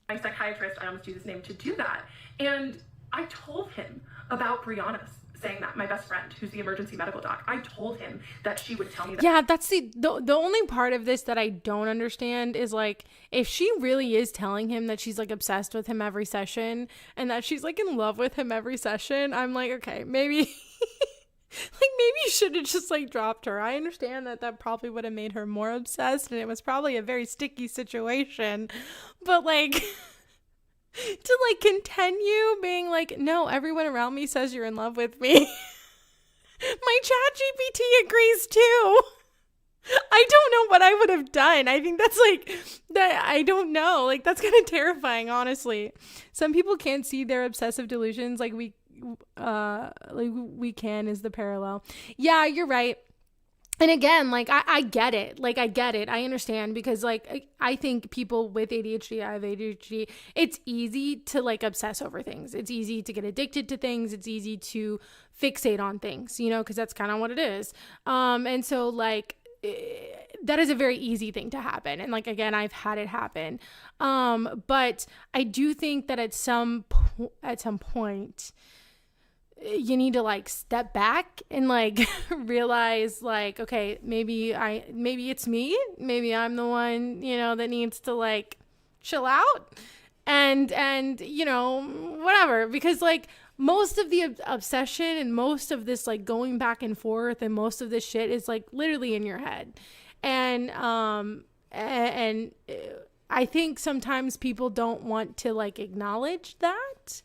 My psychiatrist, I almost use his name to do that. And I told him about Brianna saying that, my best friend, who's the emergency medical doc. I told him that she would tell me that. Yeah, that's the only part of this that I don't understand is like, if she really is telling him that she's like obsessed with him every session and that she's like in love with him every session, I'm like, okay, maybe maybe you should have just like dropped her. I understand that probably would have made her more obsessed and it was probably a very sticky situation, but like to like continue being like, no, everyone around me says you're in love with me. My ChatGPT agrees too. I don't know what I would have done. I think that's like that. I don't know. Like that's kind of terrifying, honestly. Some people can't see their obsessive delusions like we can is the parallel. Yeah, you're right. And again, like I get it. Like I get it. I understand because like I think people with ADHD, I have ADHD, it's easy to like obsess over things. It's easy to get addicted to things. It's easy to fixate on things, because that's kind of what it is. And so like that is a very easy thing to happen. And like, again, I've had it happen. But I do think that at some point, you need to like step back and like realize like, okay, maybe it's me. Maybe I'm the one, that needs to like chill out and, whatever, because like most of the obsession and most of this like going back and forth and most of this shit is like literally in your head. And I think sometimes people don't want to like acknowledge that.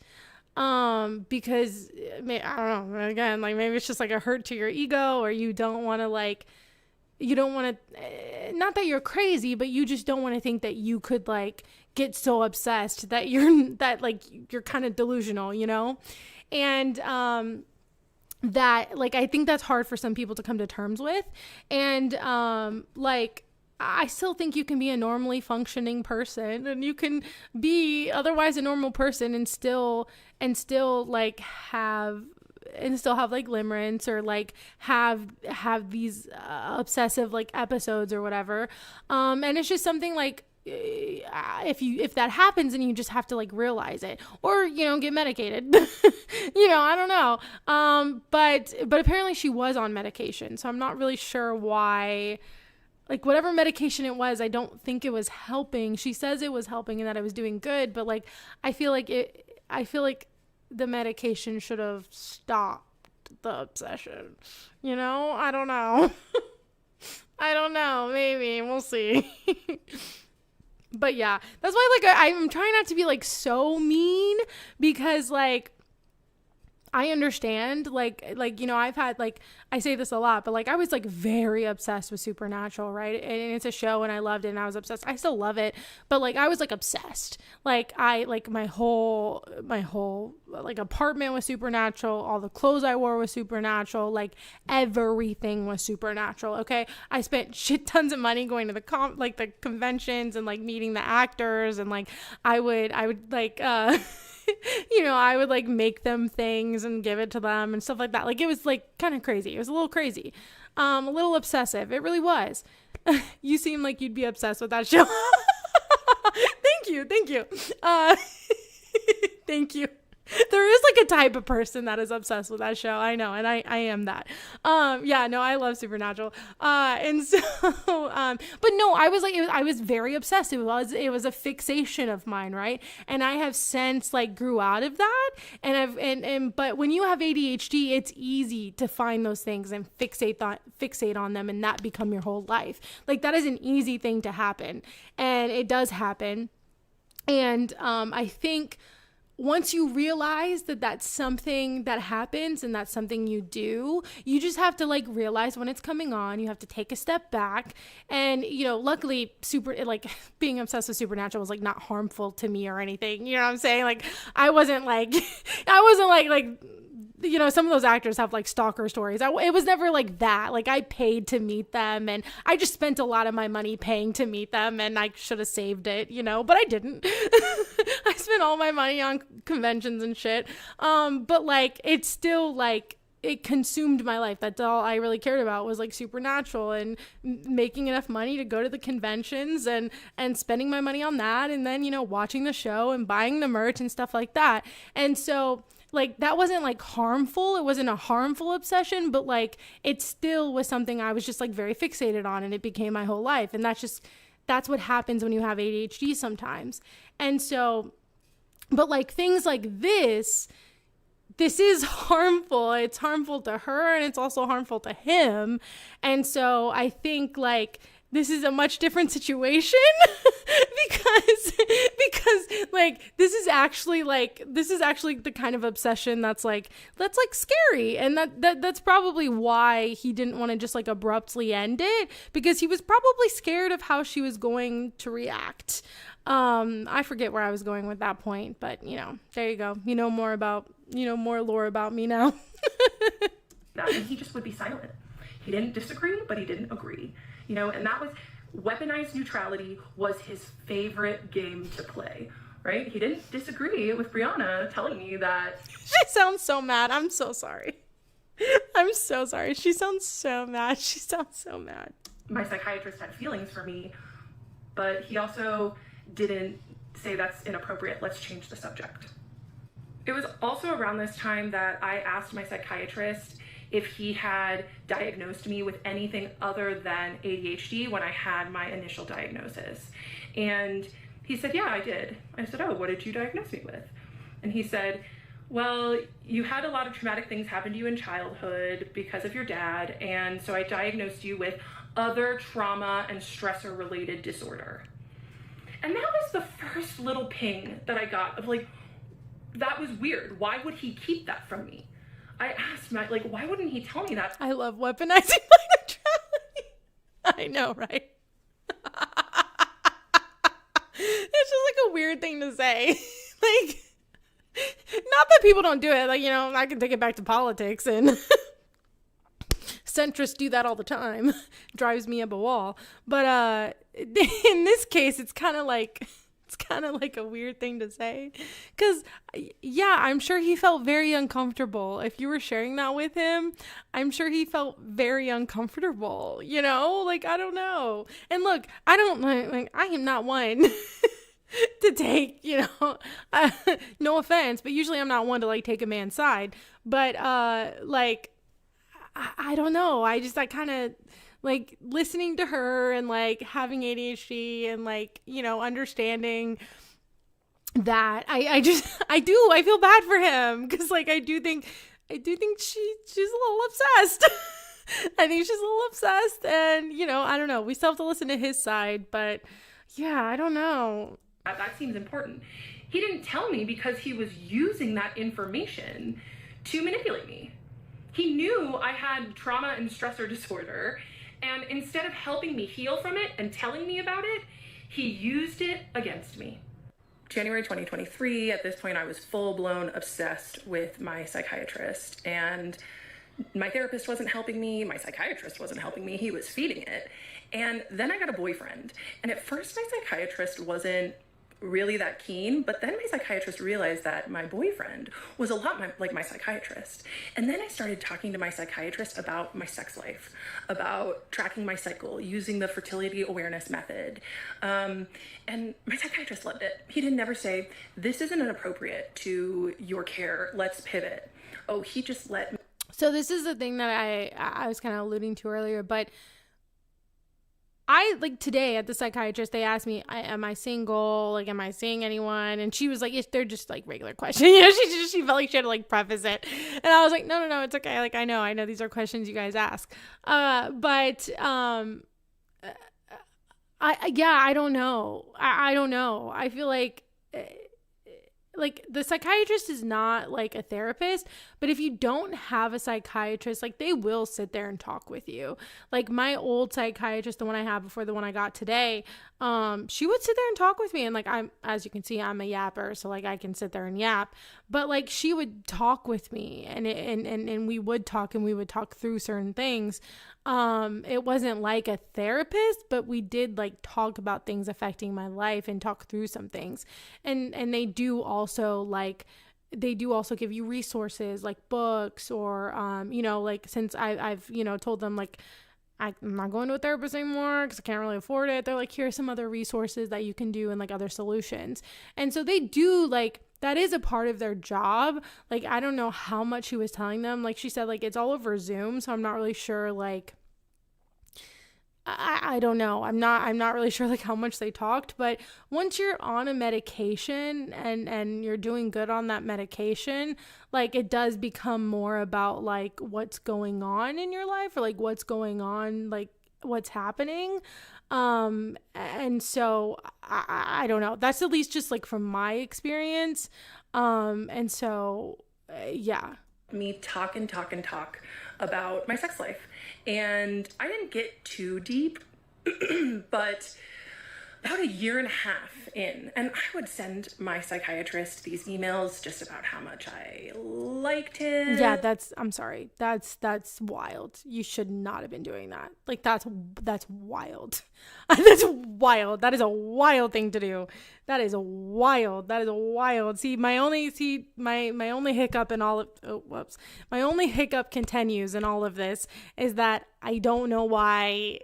Because I don't know, again, like maybe it's just like a hurt to your ego, or you don't want to not that you're crazy, but you just don't want to think that you could like get so obsessed that you're kind of delusional, and, that like, I think that's hard for some people to come to terms with. And, like, I still think you can be a normally functioning person and you can be otherwise a normal person and still like have like limerence or like have these obsessive like episodes or whatever. And it's just something like, if that happens and you just have to like realize it or, get medicated, I don't know. But apparently she was on medication. So I'm not really sure why. Like whatever medication it was, I don't think it was helping. She says it was helping and that I was doing good, but like I feel like the medication should have stopped the obsession. I don't know. I don't know. Maybe we'll see. But yeah, that's why like I'm trying not to be like so mean because like I understand, like, you know, I've had, like, I say this a lot, but like, I was like very obsessed with Supernatural, right? And it's a show and I loved it and I was obsessed. I still love it, but like, I was like obsessed. Like, my whole like apartment was Supernatural. All the clothes I wore was Supernatural. Like, everything was Supernatural. Okay. I spent shit tons of money going to the the conventions and like meeting the actors, and like, I would like, you know, I would like make them things and give it to them and stuff like that. Like, it was like kind of crazy. It was a little crazy, a little obsessive. It really was. You seem like you'd be obsessed with that show. Thank you. Thank you. There is like a type of person that is obsessed with that show. I know. And I am that. Yeah, no, I love Supernatural. And so, but no, I was very obsessed. It was a fixation of mine. Right. And I have since like grew out of that. But when you have ADHD, it's easy to find those things and fixate on them and that become your whole life. Like, that is an easy thing to happen. And it does happen. And, I think, once you realize that that's something that happens and that's something you do, you just have to like realize when it's coming on. You have to take a step back. And, you know, luckily being obsessed with Supernatural was like not harmful to me or anything. You know what I'm saying? Like, I wasn't like, you know, some of those actors have like stalker stories. It was never like that. Like, I paid to meet them and I just spent a lot of my money paying to meet them, and I should have saved it, you know, but I didn't. I spent all my money on conventions and shit. But like, it's still like, it consumed my life. That's all I really cared about was like Supernatural and making enough money to go to the conventions and spending my money on that. And then, you know, watching the show and buying the merch and stuff like that. And so, like, that wasn't like harmful. It wasn't a harmful obsession, but like, it still was something I was just like very fixated on, and it became my whole life. And that's what happens when you have ADHD sometimes. And so, but like, things like this is harmful. It's harmful to her, and it's also harmful to him. And so I think like, this is a much different situation because like, this is actually the kind of obsession that's like scary. And that's probably why he didn't want to just like abruptly end it, because he was probably scared of how she was going to react. I forget where I was going with that point, but you know, there you go. You know more lore about me now. And he just would be silent. He didn't disagree, but he didn't agree. You know, and that was weaponized neutrality was his favorite game to play, right? He didn't disagree with Brianna telling me that. She sounds so mad. I'm so sorry. I'm so sorry. She sounds so mad. She sounds so mad. My psychiatrist had feelings for me, but he also didn't say that's inappropriate. Let's change the subject. It was also around this time that I asked my psychiatrist if he had diagnosed me with anything other than ADHD when I had my initial diagnosis. And he said, yeah, I did. I said, oh, what did you diagnose me with? And he said, well, you had a lot of traumatic things happen to you in childhood because of your dad, and so I diagnosed you with other trauma and stressor related disorder. And that was the first little ping that I got of like, that was weird. Why would he keep that from me? I asked him, like, why wouldn't he tell me that? I love weaponizing my neutrality. I know, right? It's just like a weird thing to say. Like, not that people don't do it. Like, you know, I can take it back to politics, and centrists do that all the time. Drives me up a wall. But in this case, it's kind of like a weird thing to say, because yeah, I'm sure he felt very uncomfortable. If you were sharing that with him, I'm sure he felt very uncomfortable, you know, like, I don't know. And look, I am not one to take, you know, no offense, but usually I'm not one to like take a man's side, but like, I don't know. I kind of like listening to her and like having ADHD and like, you know, understanding that I feel bad for him, because like I do think she's a little obsessed. I think she's a little obsessed, and you know, I don't know, we still have to listen to his side, but yeah, I don't know. That seems important. He didn't tell me because he was using that information to manipulate me. He knew I had trauma and stressor disorder, and instead of helping me heal from it and telling me about it, he used it against me. January 2023, at this point I was full-blown obsessed with my psychiatrist, and my therapist wasn't helping me, my psychiatrist wasn't helping me, he was feeding it. And then I got a boyfriend, and at first my psychiatrist wasn't really that keen, but then my psychiatrist realized that my boyfriend was a lot like my psychiatrist. And then I started talking to my psychiatrist about my sex life, about tracking my cycle, using the fertility awareness method. And my psychiatrist loved it. He didn't never say, this isn't inappropriate to your care, let's pivot. Oh, he just let me. So this is the thing that I was kind of alluding to earlier, but I, like, today at the psychiatrist, they asked me, am I single? Like, am I seeing anyone? And she was like, they're just, like, regular questions. You know, she felt like she had to, like, preface it. And I was like, no, it's okay. Like, I know these are questions you guys ask. I don't know. I don't know. I feel like the psychiatrist is not like a therapist, but if you don't have a psychiatrist, like, they will sit there and talk with you. Like, my old psychiatrist, the one I had before the one I got today, she would sit there and talk with me. And like, as you can see, I'm a yapper, so like I can sit there and yap, but like, she would talk with me and we would talk through certain things. It wasn't like a therapist, but we did like talk about things affecting my life and talk through some things. And they do also give you resources like books or, like, since I've told them like, I'm not going to a therapist anymore because I can't really afford it. They're like, here are some other resources that you can do and like other solutions. And so they do, like, that is a part of their job. Like, I don't know how much she was telling them. Like, she said, like, it's all over Zoom. So I'm not really sure, like, I don't know. I'm not really sure like how much they talked, but once you're on a medication and you're doing good on that medication, like, it does become more about like what's going on in your life or like what's going on, like what's happening. And so I don't know. That's at least just like from my experience. And so, yeah. Me talk about my sex life. And I didn't get too deep, but about a year and a half in, and I would send my psychiatrist these emails just about how much I liked him. Yeah, I'm sorry. That's wild. You should not have been doing that. Like, that's wild. That's wild. That is a wild thing to do. That is wild. See, my only hiccup in all of, my only hiccup continues in all of this is that I don't know why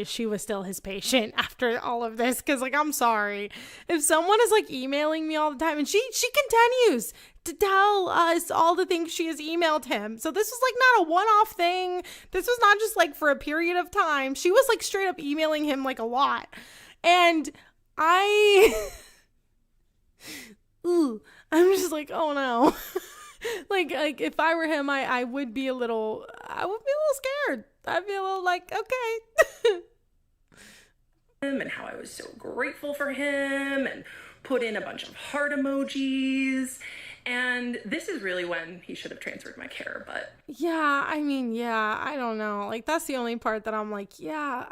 she was still his patient after all of this. Cause like, I'm sorry if someone is like emailing me all the time, and she continues to tell us all the things she has emailed him. So this was like not a one-off thing. This was not just like for a period of time. She was like straight up emailing him like a lot. And I'm just like, oh no. like if I were him, I would be a little scared. I'd be a little like, okay. And how I was so grateful for him and put in a bunch of heart emojis. And this is really when he should have transferred my care, but yeah, I mean, yeah, I don't know. Like, that's the only part that I'm like, yeah,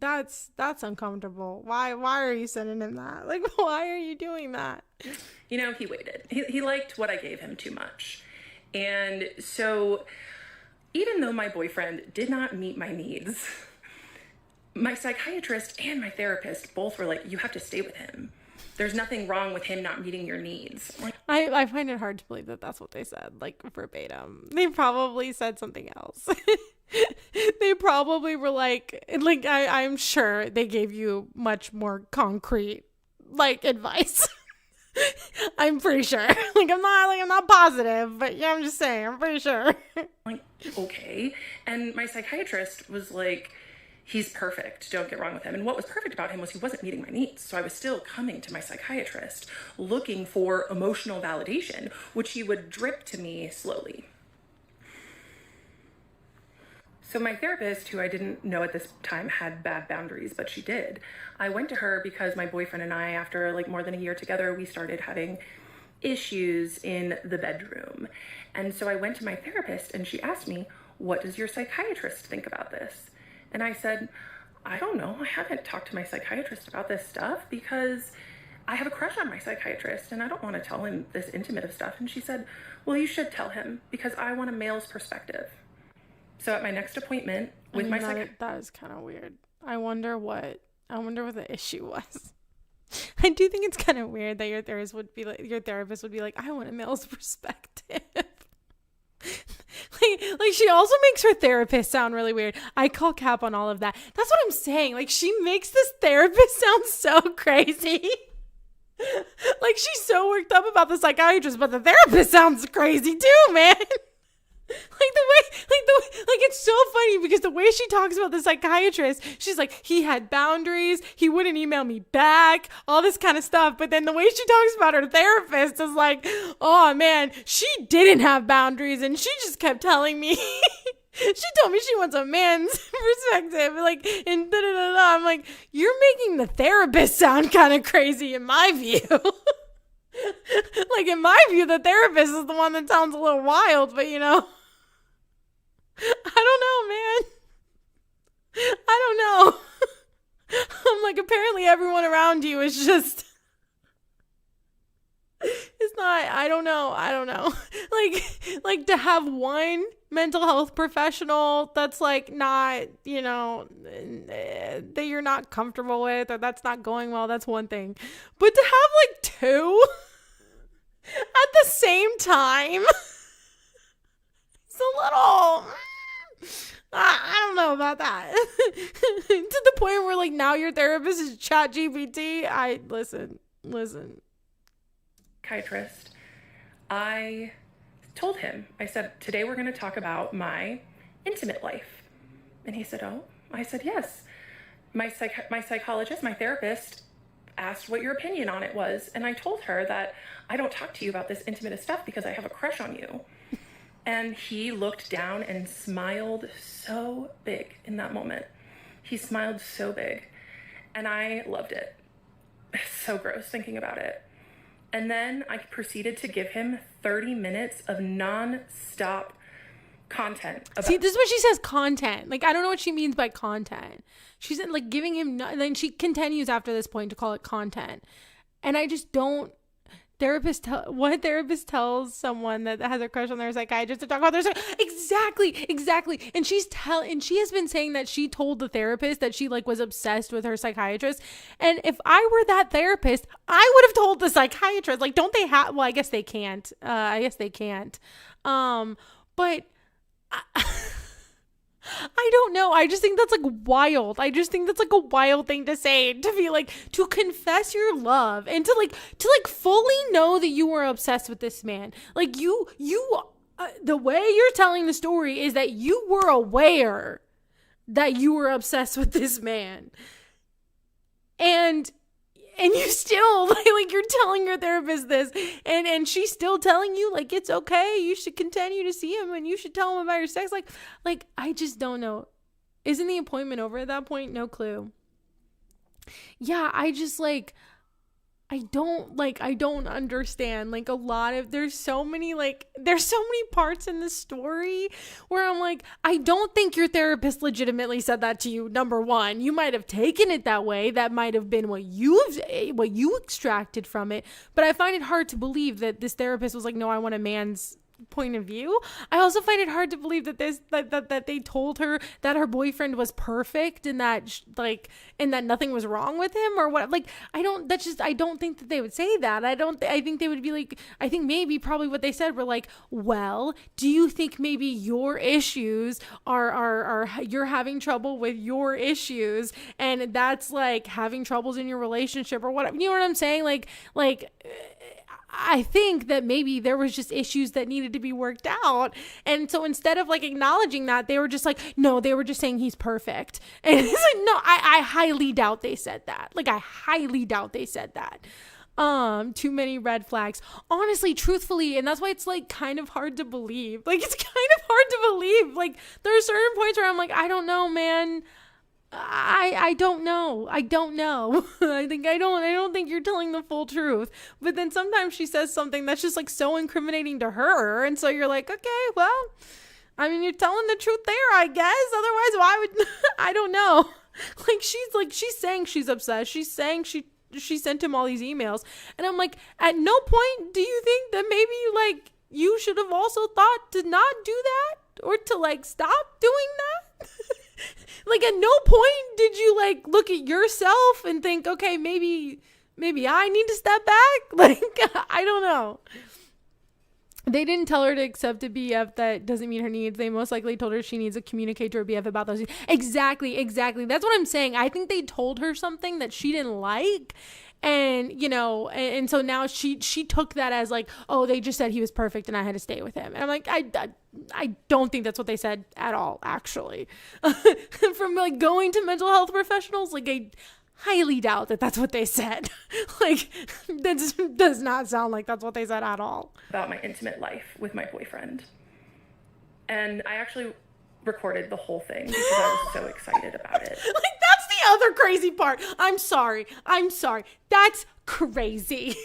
that's uncomfortable. Why are you sending him that? Like, why are you doing that? You know, he waited. He liked what I gave him too much. And so even though my boyfriend did not meet my needs, my psychiatrist and my therapist both were like, you have to stay with him. There's nothing wrong with him not meeting your needs. I find it hard to believe that that's what they said, like verbatim. They probably said something else. They probably were like I'm sure they gave you much more concrete like advice. I'm pretty sure. I'm not positive, but yeah, I'm just saying, I'm pretty sure. Like, okay. And my psychiatrist was like, he's perfect. Don't get wrong with him. And what was perfect about him was he wasn't meeting my needs. So I was still coming to my psychiatrist looking for emotional validation, which he would drip to me slowly. So my therapist, who I didn't know at this time had bad boundaries, but she did, I went to her because my boyfriend and I, after like more than a year together, we started having issues in the bedroom. And so I went to my therapist and she asked me, what does your psychiatrist think about this? And I said, I don't know. I haven't talked to my psychiatrist about this stuff because I have a crush on my psychiatrist and I don't want to tell him this intimate of stuff. And she said, well, you should tell him because I want a male's perspective. So at my next appointment with my psychiatrist. That is kind of weird. I wonder what the issue was. I do think it's kind of weird that your therapist would be like, I want a male's perspective. like she also makes her therapist sound really weird. I call cap on all of that. That's what I'm saying. Like, she makes this therapist sound so crazy. Like, she's so worked up about the psychiatrist, but the therapist sounds crazy too, man. It's so funny because the way she talks about the psychiatrist, she's like, he had boundaries, he wouldn't email me back, all this kind of stuff. But then the way she talks about her therapist is like, oh man, she didn't have boundaries and she just kept telling me. She told me she wants a man's perspective, like, and da-da-da-da. I'm like, you're making the therapist sound kind of crazy in my view. Like, in my view, the therapist is the one that sounds a little wild, but I don't know, man. I don't know. I'm like, apparently everyone around you is just, it's not, I don't know. Like to have one mental health professional that's like not, that you're not comfortable with, or that's not going well, that's one thing. But to have like two at the same time, it's a little, I don't know about that. To the point where like now your therapist is ChatGPT. Listen. Psychiatrist, I told him, I said, today we're going to talk about my intimate life. And he said, oh. I said, yes. My psychologist, my therapist, asked what your opinion on it was. And I told her that I don't talk to you about this intimate stuff because I have a crush on you. And he looked down and smiled so big in that moment. He smiled so big. And I loved it. It's so gross thinking about it. And then I proceeded to give him 30 minutes of non-stop content. See, this is what she says, content. Like, I don't know what she means by content. She's like giving him, then she continues after this point to call it content. And I just don't, what therapist tells someone that has a crush on their psychiatrist to talk about their exactly. And she has been saying that she told the therapist that she like was obsessed with her psychiatrist. And if I were that therapist, I would have told the psychiatrist. Like, don't they have? Well, I guess they can't. But I don't know. I just think that's like wild. I just think that's like a wild thing to say, to be like, to confess your love and to fully know that you were obsessed with this man. Like the way you're telling the story is that you were aware that you were obsessed with this man. And you still like you're telling your therapist this and she's still telling you like it's okay, you should continue to see him and you should tell him about your sex like I just don't know. Isn't the appointment over at that point? No clue. Yeah, I just like I don't understand. Like there's so many parts in the story where I'm like, I don't think your therapist legitimately said that to you. Number one, you might have taken it that way. That might have been what you extracted from it. But I find it hard to believe that this therapist was like, no, I want a man's point of view. I also find it hard to believe that that they told her that her boyfriend was perfect and that nothing was wrong with him or what. Like, I don't think that they would say that. I think they would be like, I think maybe probably what they said were like, well, do you think maybe your issues are you're having trouble with your issues and that's like having troubles in your relationship or whatever. You know what I'm saying? Like I think that maybe there was just issues that needed to be worked out. And so instead of like acknowledging that, they were just like, no, they were just saying he's perfect. And it's like, no, I highly doubt they said that. Like, I highly doubt they said that. Too many red flags. Honestly, truthfully, and that's why it's like kind of hard to believe. Like, it's kind of hard to believe. Like, there are certain points where I'm like, I don't know, man. I don't know. I don't know. I don't think you're telling the full truth. But then sometimes she says something that's just like so incriminating to her. And so you're like, okay, well, I mean, you're telling the truth there, I guess. Otherwise, why would, I don't know. She's saying she's upset. She's saying she sent him all these emails. And I'm like, at no point do you think that maybe you should have also thought to not do that or to stop doing that? At no point did you look at yourself and think, okay, maybe I need to step back. I don't know. They didn't tell her to accept a BF that doesn't meet her needs. They most likely told her she needs to communicate to her BF about those. Exactly. That's what I'm saying. I think they told her something that she didn't like. And, and so now she took that as oh, they just said he was perfect and I had to stay with him. And I'm like, I don't think that's what they said at all, actually. From going to mental health professionals, I highly doubt that that's what they said. That does not sound like that's what they said at all. About my intimate life with my boyfriend. And I actually recorded the whole thing because I was so excited about it. That's the other crazy part. I'm sorry. That's crazy.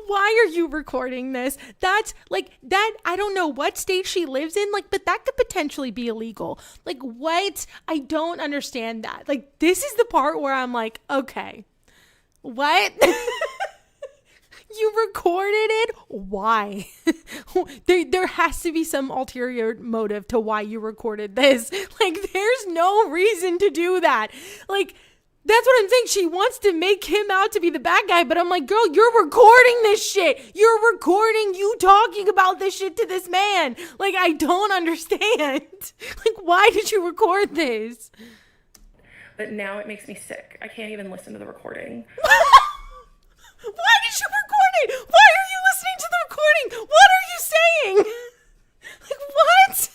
Why are you recording this? That's that. I don't know what state she lives in, but that could potentially be illegal. What? I don't understand that. This is the part where I'm like, okay, what? You recorded it? Why? There has to be some ulterior motive to why you recorded this. There's no reason to do that. That's what I'm saying. She wants to make him out to be the bad guy, but I'm like, girl, you're recording this shit. You're recording you talking about this shit to this man. I don't understand. Why did you record this? But now it makes me sick. I can't even listen to the recording. Why did you record it? Why are you listening to the recording? What are you saying? What?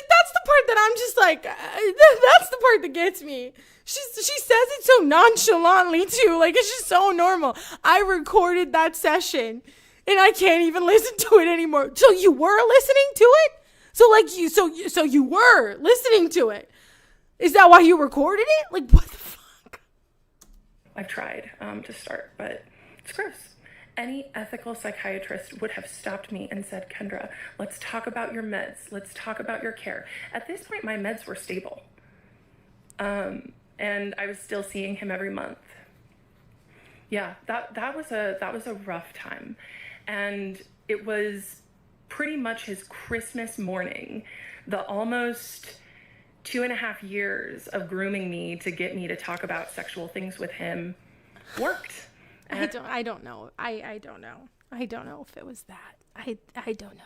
That's the part that I'm just that's the part that gets me. She says it so nonchalantly too. It's just so normal. I recorded that session and I can't even listen to it anymore. So you were listening to it? So you were listening to it. Is that why you recorded it? What the fuck? I've tried to start, but it's gross. Any ethical psychiatrist would have stopped me and said, Kendra, let's talk about your meds. Let's talk about your care. At this point, my meds were stable. And I was still seeing him every month. Yeah, that was a rough time. And it was pretty much his Christmas morning, the almost 2.5 years of grooming me to get me to talk about sexual things with him worked. I don't know. I don't know. I don't know if it was that. I don't know.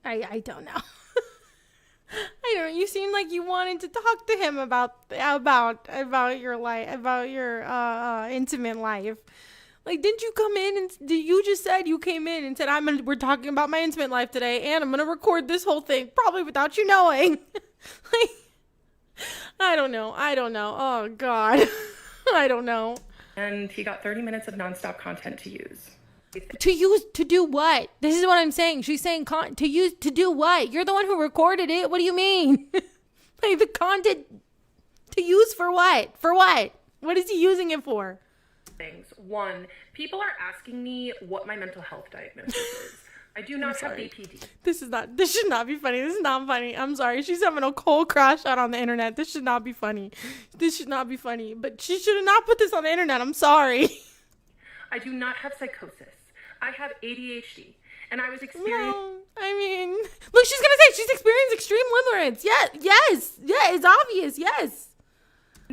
I don't know. I don't know. You seem like you wanted to talk to him about your life, about your intimate life. Didn't you come in and you just said you came in and said we're talking about my intimate life today, and I'm gonna record this whole thing probably without you knowing. I don't know. Oh God, I don't know. And he got 30 minutes of nonstop content to use. To do what? This is what I'm saying. She's saying to do what? You're the one who recorded it. What do you mean? The content to use for what? For what? What is he using it for? Things. One, people are asking me what my mental health diagnosis is. I do not have BPD. This should not be funny. This is not funny. I'm sorry. She's having a cold crash out on the internet. This should not be funny. But she should have not put this on the internet. I'm sorry. I do not have psychosis. I have ADHD. And I was experiencing... No, I mean... Look, she's going to say she's experienced extreme limerence. Yes. Yeah, it's obvious. Yes.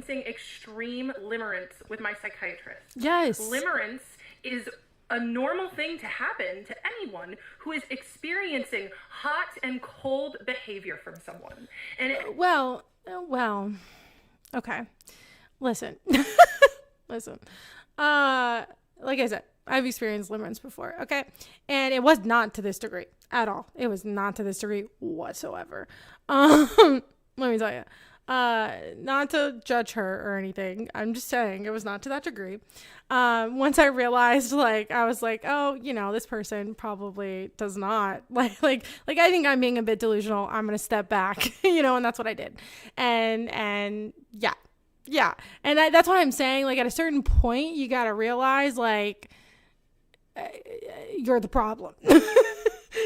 Extreme limerence with my psychiatrist. Yes. Limerence is a normal thing to happen to anyone who is experiencing hot and cold behavior from someone. And well, okay. Listen. Like I said, I've experienced limerence before, okay? And it was not to this degree at all. It was not to this degree whatsoever. Let me tell you. not to judge her or anything. I'm just saying it was not to that degree. Once I realized, like, I was like, oh, you know, this person probably does not like I think I'm being a bit delusional. I'm going to step back, you know, and that's what I did. And yeah. And that's what I'm saying. Like, at a certain point, you got to realize, like, you're the problem.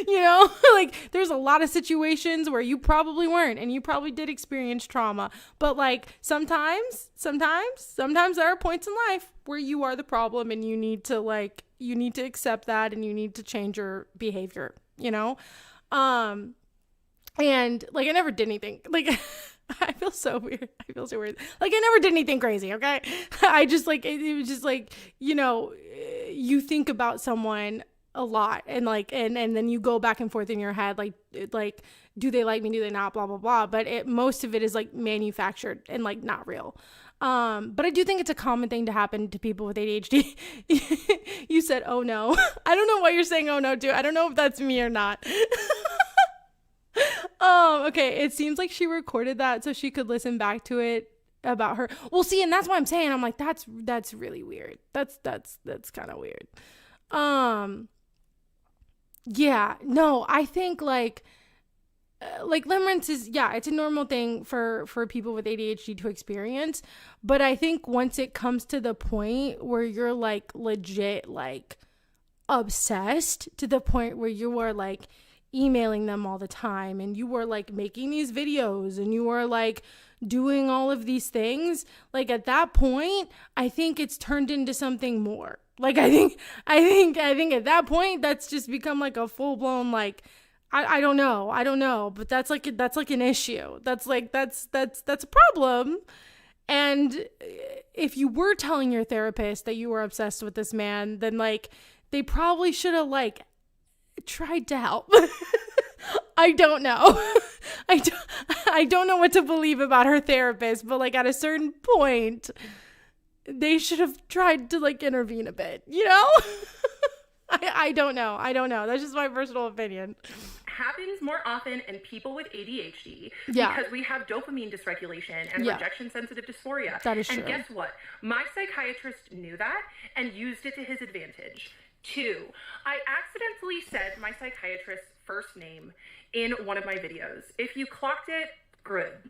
You know, like, there's a lot of situations where you probably weren't, and you probably did experience trauma, but like sometimes there are points in life where you are the problem, and you need to accept that, and you need to change your behavior, you know? And like, I never did anything, like, I feel so weird. Like, I never did anything crazy. Okay. I just like, it was just like, you know, you think about someone a lot, and like, and then you go back and forth in your head, like, do they like me? Do they not? Blah, blah, blah. But most of it is like manufactured and like not real. But I do think it's a common thing to happen to people with ADHD. You said, oh no. I don't know what you're saying. Oh no, too. I don't know if that's me or not. Okay. It seems like she recorded that so she could listen back to it about her. Well, see, and that's what I'm saying. I'm like, that's really weird. That's kind of weird. Yeah, no, I think like limerence is, yeah, it's a normal thing for people with ADHD to experience. But I think once it comes to the point where you're like legit, like obsessed to the point where you are like emailing them all the time, and you were like making these videos, and you were like doing all of these things, like at that point, I think it's turned into something more. Like, I think at that point, that's just become like a full blown, like, I don't know, but that's like an issue. That's a problem. And if you were telling your therapist that you were obsessed with this man, then like, they probably should have like tried to help. I don't know. I don't know what to believe about her therapist, but like at a certain point, they should have tried to like intervene a bit, you know? I don't know. That's just my personal opinion. Happens more often in people with ADHD Yeah. because we have dopamine dysregulation and Yeah. rejection-sensitive dysphoria. That is true. And guess what? My psychiatrist knew that and used it to his advantage. 2, I accidentally said my psychiatrist's first name in one of my videos. If you clocked it,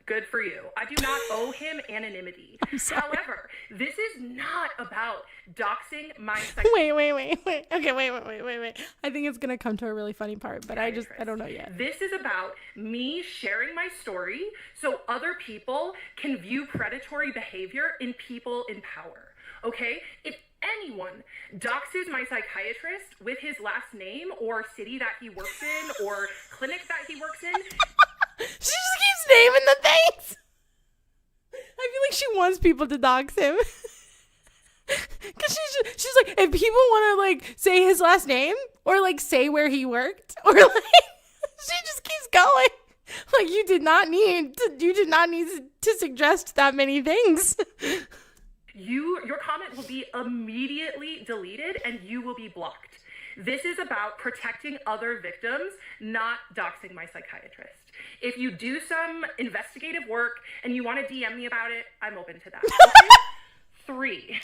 good for you. I do not owe him anonymity. However, this is not about doxing my Wait. Okay, wait. I think it's gonna come to a really funny part, but I don't know yet. This is about me sharing my story so other people can view predatory behavior in people in power. Okay? If anyone doxes my psychiatrist with his last name or city that he works in or clinic that he works in, she just keeps naming the things. I feel like she wants people to dox him. Because she's like, if people want to like say his last name or like say where he worked or like, she just keeps going. Like, you did not need to suggest that many things. Your comment will be immediately deleted and you will be blocked. This is about protecting other victims, not doxing my psychiatrist. If you do some investigative work and you want to DM me about it, I'm open to that. Okay? 3.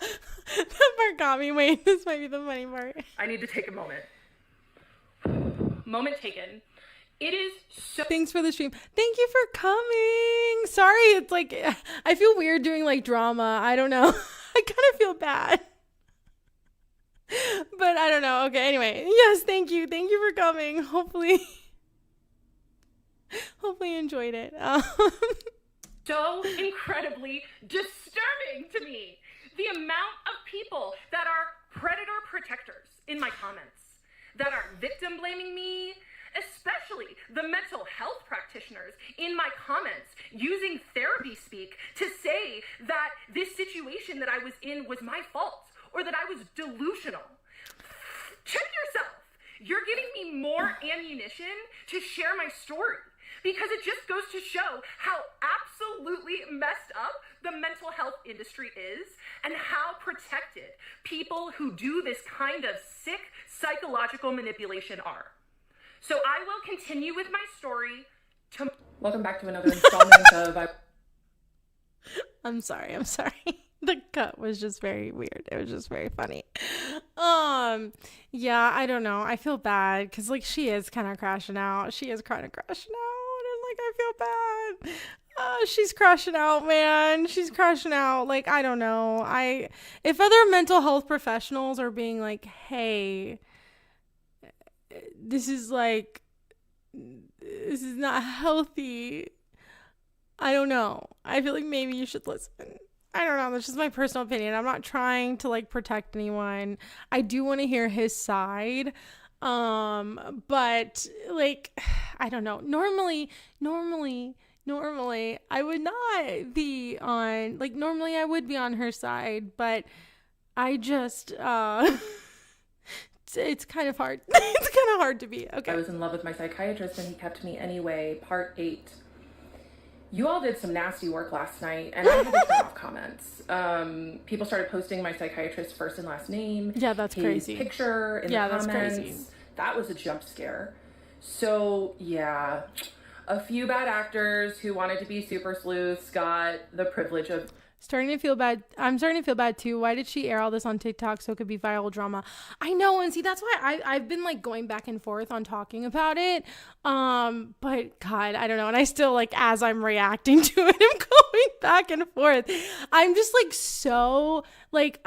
That part got me. Wait, this might be the funny part. I need to take a moment. Moment taken. It is so... Thanks for the stream. Thank you for coming. Sorry, it's like, I feel weird doing like drama. I don't know. I kind of feel bad. But I don't know. Okay, anyway. Yes, thank you. Thank you for coming. Hopefully you enjoyed it. So incredibly disturbing to me. The amount of people that are predator protectors in my comments, that are victim blaming me, especially the mental health practitioners in my comments using therapy speak to say that this situation that I was in was my fault or that I was delusional. Check yourself. You're giving me more ammunition to share my story because it just goes to show how absolutely messed up the mental health industry is and how protected people who do this kind of sick psychological manipulation are. So I will continue with my story Welcome back to another installment of... I'm sorry. The cut was just very weird. It was just very funny. Yeah, I don't know. I feel bad because like she is kind of crashing out. And like I feel bad. She's crashing out, man. She's crashing out. Like, I don't know. If other mental health professionals are being like, hey, this is not healthy, I don't know. I feel like maybe you should listen. I don't know. That's just my personal opinion. I'm not trying to like protect anyone. I do want to hear his side. But like, I don't know. Normally I would not be on, like, normally I would be on her side, but I just, it's kind of hard. It's kind of hard to be. Okay. I was in love with my psychiatrist and he kept me anyway. Part 8. You all did some nasty work last night, and I had to turn off comments. People started posting my psychiatrist's first and last name. Yeah, that's crazy. His picture in the comments. That's crazy. That was a jump scare. So, yeah, a few bad actors who wanted to be super sleuths got the privilege of... Starting to feel bad. I'm starting to feel bad too. Why did she air all this on TikTok so it could be viral drama? I know, and see, that's why I've been like going back and forth on talking about it. But God, I don't know. And I still like, as I'm reacting to it, I'm going back and forth. I'm just like so like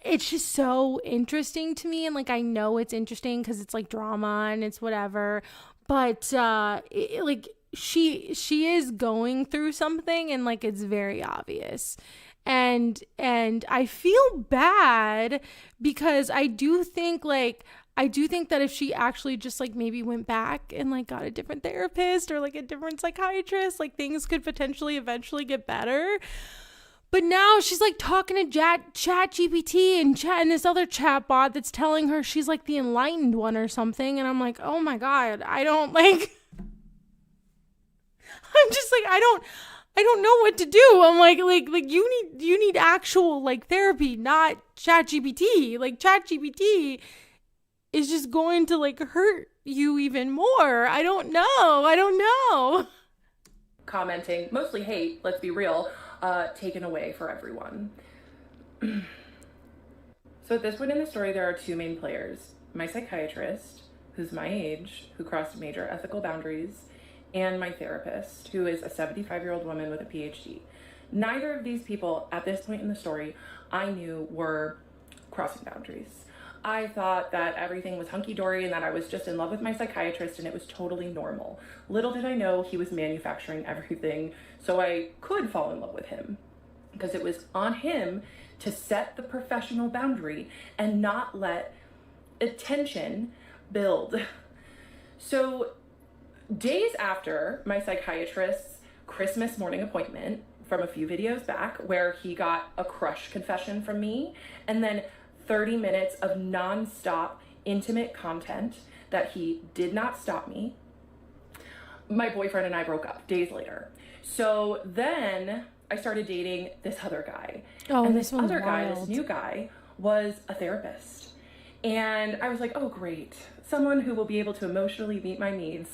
it's just so interesting to me, and like I know it's interesting because it's like drama and it's whatever. But like. She is going through something, and like it's very obvious, and I feel bad because I do think that if she actually just like maybe went back and like got a different therapist or like a different psychiatrist, like things could potentially eventually get better. But now she's like talking to chat GPT and this other chat bot that's telling her she's like the enlightened one or something, and I'm like, oh my God, I don't like. I'm just like, I don't know what to do. I'm like you need actual like therapy, not ChatGPT. Like ChatGPT is just going to like hurt you even more. I don't know. Commenting, mostly hate, let's be real, taken away for everyone. So at this point in the story, there are two main players. My psychiatrist, who's my age, who crossed major ethical boundaries, and my therapist, who is a 75-year-old woman with a PhD. Neither of these people, at this point in the story, I knew were crossing boundaries. I thought that everything was hunky-dory and that I was just in love with my psychiatrist and it was totally normal. Little did I know he was manufacturing everything, so I could fall in love with him. Because it was on him to set the professional boundary and not let attention build. So, days after my psychiatrist's Christmas morning appointment from a few videos back where he got a crush confession from me and then 30 minutes of non-stop intimate content that he did not stop me, my boyfriend and I broke up days later. So then I started dating this other guy. Oh, and this other wild. guy, this new guy, was a therapist. And I was like, oh great, someone who will be able to emotionally meet my needs.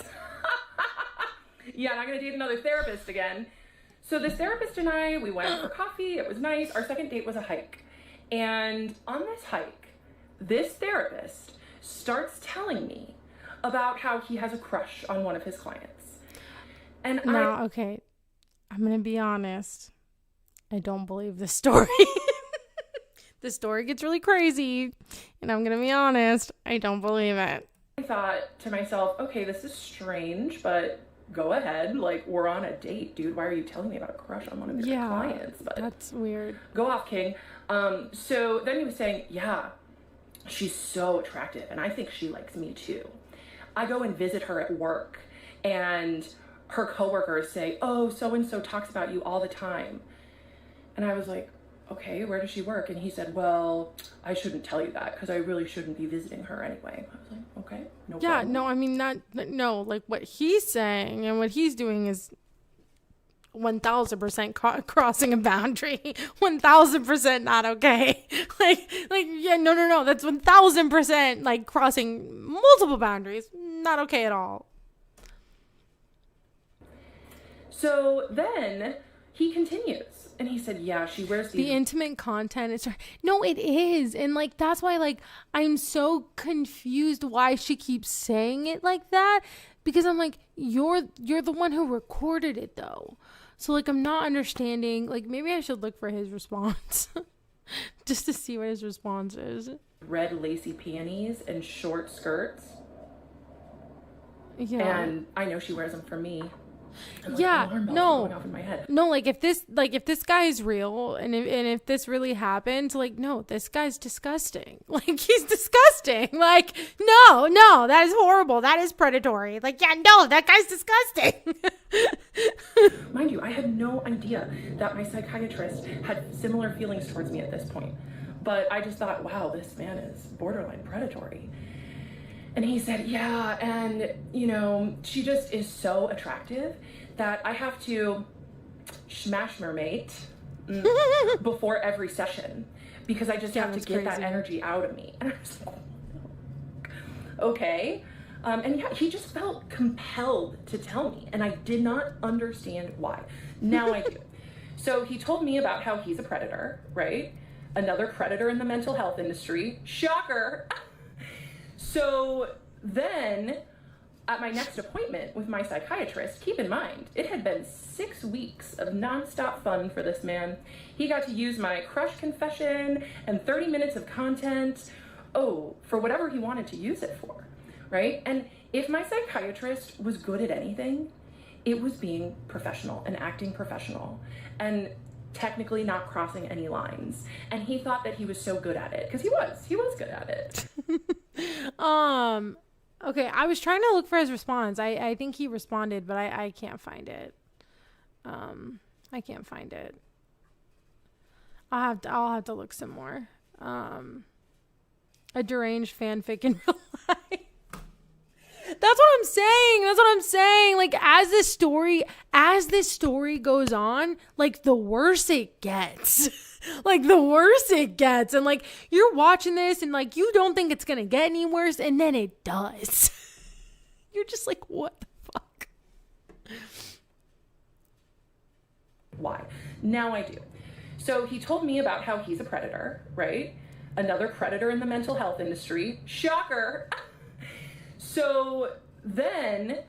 Yeah, I'm not gonna date another therapist again. So this therapist and I, we went for coffee. It was nice. Our second date was a hike. And on this hike, this therapist starts telling me about how he has a crush on one of his clients. And okay, I'm gonna be honest. I don't believe this story. The story gets really crazy, and I'm gonna be honest. I don't believe it. I thought to myself, okay, this is strange, but go ahead. Like, we're on a date, dude. Why are you telling me about a crush on one of your clients? But that's weird. Go off, King. So then he was saying, yeah, she's so attractive, and I think she likes me too. I go and visit her at work, and her coworkers say, oh, so-and-so talks about you all the time. And I was like, okay, where does she work? And he said, well, I shouldn't tell you that because I really shouldn't be visiting her anyway. I was like, okay, no problem. Yeah, no, I mean, like what he's saying and what he's doing is 1000% crossing a boundary. 1000% not okay. like, yeah, no, that's 1000% like crossing multiple boundaries. Not okay at all. So then he continues and he said, yeah, she wears these. The intimate content is, no, it is. And like, that's why, like, I'm so confused why she keeps saying it like that. Because I'm like, you're the one who recorded it though. So like, I'm not understanding, like, maybe I should look for his response just to see what his response is. Red lacy panties and short skirts. Yeah. And I know she wears them for me. Like, yeah, no, off in my head. No, like if this guy is real and if this really happened, like, no, this guy's disgusting. Like, he's disgusting. Like, no, that is horrible. That is predatory. Like, yeah, no, that guy's disgusting. Mind you, I had no idea that my psychiatrist had similar feelings towards me at this point. But I just thought, wow, this man is borderline predatory. And he said, yeah, and, you know, she just is so attractive that I have to smash her mate before every session because I just have to get that energy out of me. And I was like, okay. And yeah, he just felt compelled to tell me, and I did not understand why. Now I do. So he told me about how he's a predator, right? Another predator in the mental health industry. Shocker. So then, at my next appointment with my psychiatrist, keep in mind, it had been 6 weeks of nonstop fun for this man. He got to use my crush confession and 30 minutes of content, for whatever he wanted to use it for, right? And if my psychiatrist was good at anything, it was being professional and acting professional and technically not crossing any lines. And he thought that he was so good at it, because he was good at it. Okay, I was trying to look for his response. I think he responded, but I can't find it. I can't find it. I'll have to look some more. A deranged fanfic in real life. That's what I'm saying. Like, as this story goes on, like, the worse it gets. And like, you're watching this and like, you don't think it's gonna get any worse, and then it does. You're just like, what the fuck? Why? Now I do. So he told me about how he's a predator, right? Another predator in the mental health industry. Shocker. So then,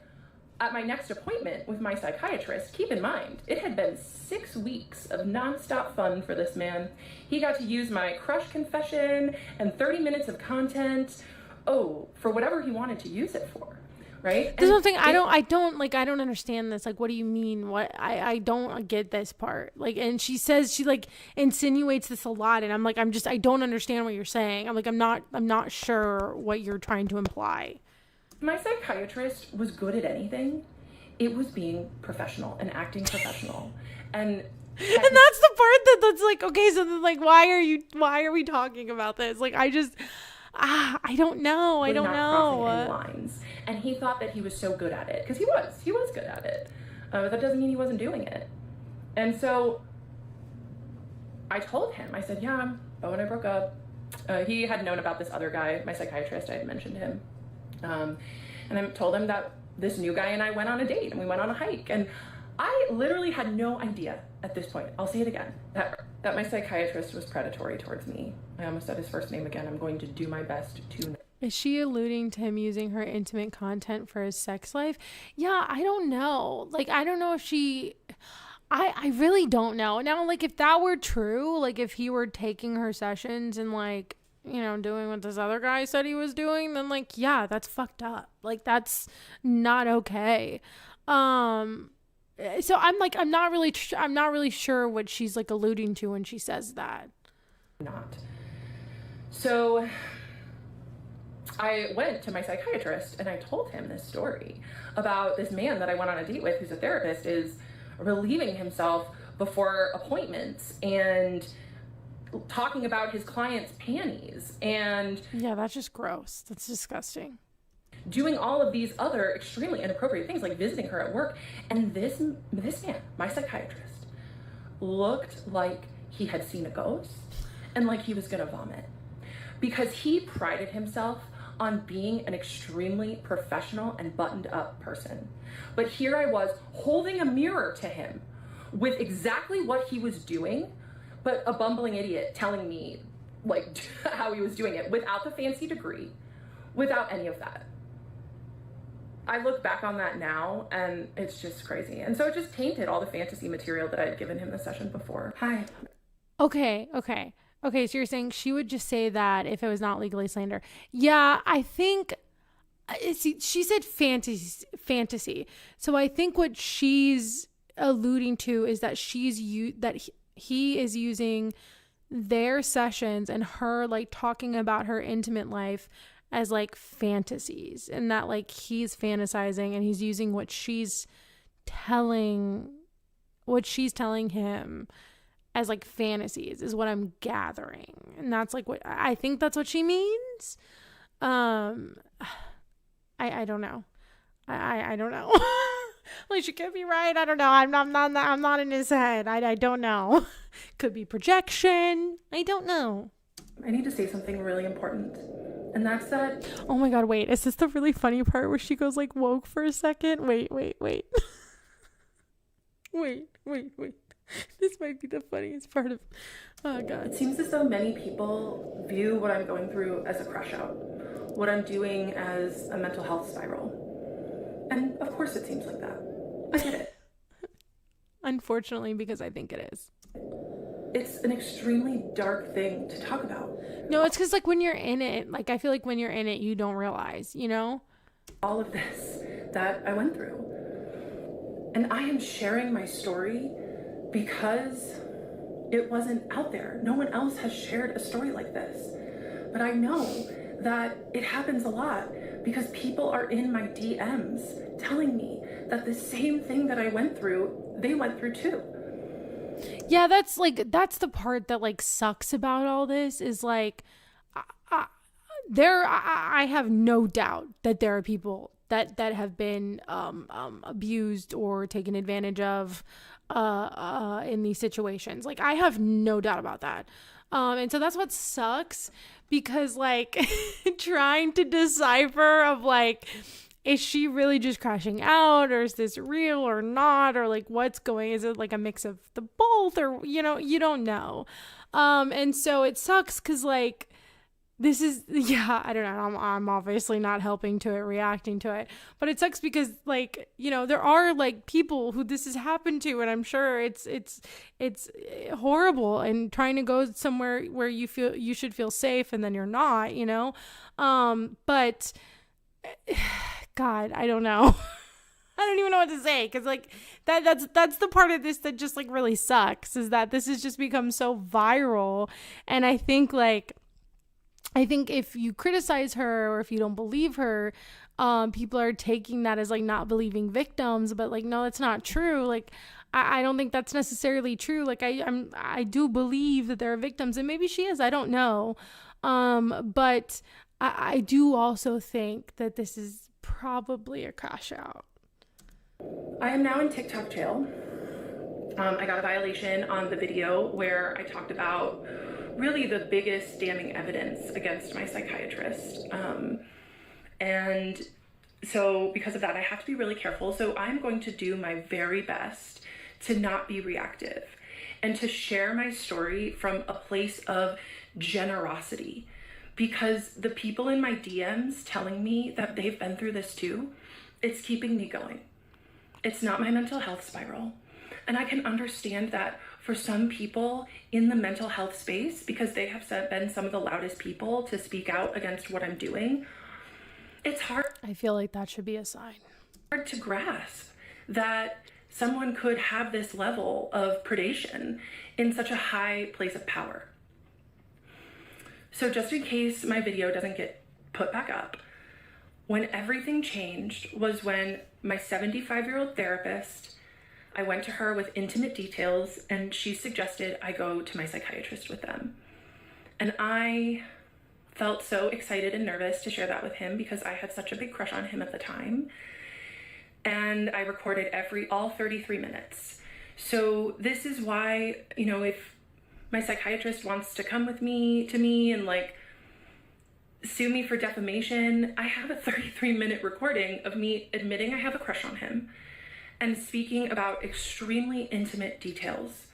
at my next appointment with my psychiatrist, keep in mind, it had been 6 weeks of nonstop fun for this man. He got to use my crush confession and 30 minutes of content, for whatever he wanted to use it for, right? There's something I don't understand this. Like, what do you mean? What I don't get this part. Like, and she says, she like insinuates this a lot, and I'm like, I don't understand what you're saying. I'm like, I'm not sure what you're trying to imply. My psychiatrist was good at anything. It was being professional and acting professional. And that's the part that's like, okay, so then, like, why are we talking about this? Like, I don't know. I don't know. Crossing any lines. And he thought that he was so good at it, because he was good at it. But that doesn't mean he wasn't doing it. And so I told him, I said, yeah, Bo and I broke up. He had known about this other guy, my psychiatrist. I had mentioned him. And I told him that this new guy and I went on a date, and we went on a hike. And I literally had no idea at this point, I'll say it again, that my psychiatrist was predatory towards me. I almost said his first name again. I'm going to do my best to. Is she alluding to him using her intimate content for his sex life? Yeah, I don't know. Like, I don't know if she... I really don't know. Now, like, if that were true, like, if he were taking her sessions and, like, you know, doing what this other guy said he was doing, then, like, yeah, that's fucked up. Like, that's not okay. So I'm like, I'm not really sure what she's like alluding to when she says that. Not. So I went to my psychiatrist and I told him this story about this man that I went on a date with, who's a therapist, is relieving himself before appointments and talking about his clients' panties, and yeah, that's just gross. That's disgusting. Doing all of these other extremely inappropriate things, like visiting her at work. And this man, my psychiatrist, looked like he had seen a ghost and like he was gonna vomit, because he prided himself on being an extremely professional and buttoned up person. But here I was holding a mirror to him with exactly what he was doing, but a bumbling idiot telling me like how he was doing it without the fancy degree, without any of that. I look back on that now and it's just crazy. And so it just tainted all the fantasy material that I had given him the session before. Hi. Okay, so you're saying she would just say that if it was not legally slander. Yeah, I think she said fantasy. So I think what she's alluding to is that he is using their sessions and her like talking about her intimate life as like fantasies, and that like he's fantasizing and he's using what she's telling him as like fantasies is what I'm gathering. And that's like what I think that's what she means. I don't know. I don't know. Like, she could be right. I don't know. I'm not in his head. I don't know. Could be projection. I don't know. I need to say something really important. And that's that. Oh my God, wait. Is this the really funny part where she goes like woke for a second? Wait. wait. This might be the funniest part of. Oh God. It seems as though many people view what I'm going through as a crash out. What I'm doing as a mental health spiral. And of course it seems like that. I get it. Unfortunately, because I think it is. It's an extremely dark thing to talk about. No, it's because like when you're in it, like I feel like when you're in it, you don't realize, you know? All of this that I went through. And I am sharing my story because it wasn't out there. No one else has shared a story like this. But I know that it happens a lot because people are in my DMs telling me that the same thing that I went through, they went through too. Yeah, that's the part that like sucks about all this is like, I have no doubt that there are people that have been abused or taken advantage of in these situations. Like, I have no doubt about that. And so that's what sucks, because like trying to decipher of like, is she really just crashing out, or is this real or not, or like what's going, is it like a mix of the both, or you know, you don't know. And so it sucks because like this is, yeah, I don't know, I'm obviously not helping to it, reacting to it, but it sucks because like, you know, there are like people who this has happened to, and I'm sure it's horrible, and trying to go somewhere where you feel you should feel safe and then you're not, you know. But God, I don't know. I don't even know what to say, because like that's the part of this that just like really sucks, is that this has just become so viral. And I think if you criticize her or if you don't believe her, people are taking that as like not believing victims, but like, no, that's not true. Like, I don't think that's necessarily true. Like, I do believe that there are victims, and maybe she is, I don't know. But I do also think that this is probably a crash out. I am now in TikTok jail. I got a violation on the video where I talked about really the biggest damning evidence against my psychiatrist. And so because of that, I have to be really careful. So I'm going to do my very best to not be reactive and to share my story from a place of generosity, because the people in my DMs telling me that they've been through this too, it's keeping me going. It's not my mental health spiral. And I can understand that for some people in the mental health space, because they have been some of the loudest people to speak out against what I'm doing, it's hard. I feel like that should be a sign. Hard to grasp that someone could have this level of predation in such a high place of power. So just in case my video doesn't get put back up, when everything changed was when my 75-year-old therapist, I went to her with intimate details, and she suggested I go to my psychiatrist with them. And I felt so excited and nervous to share that with him because I had such a big crush on him at the time. And I recorded all 33 minutes. So this is why, you know, if my psychiatrist wants to come with me and like sue me for defamation. I have a 33-minute recording of me admitting I have a crush on him and speaking about extremely intimate details.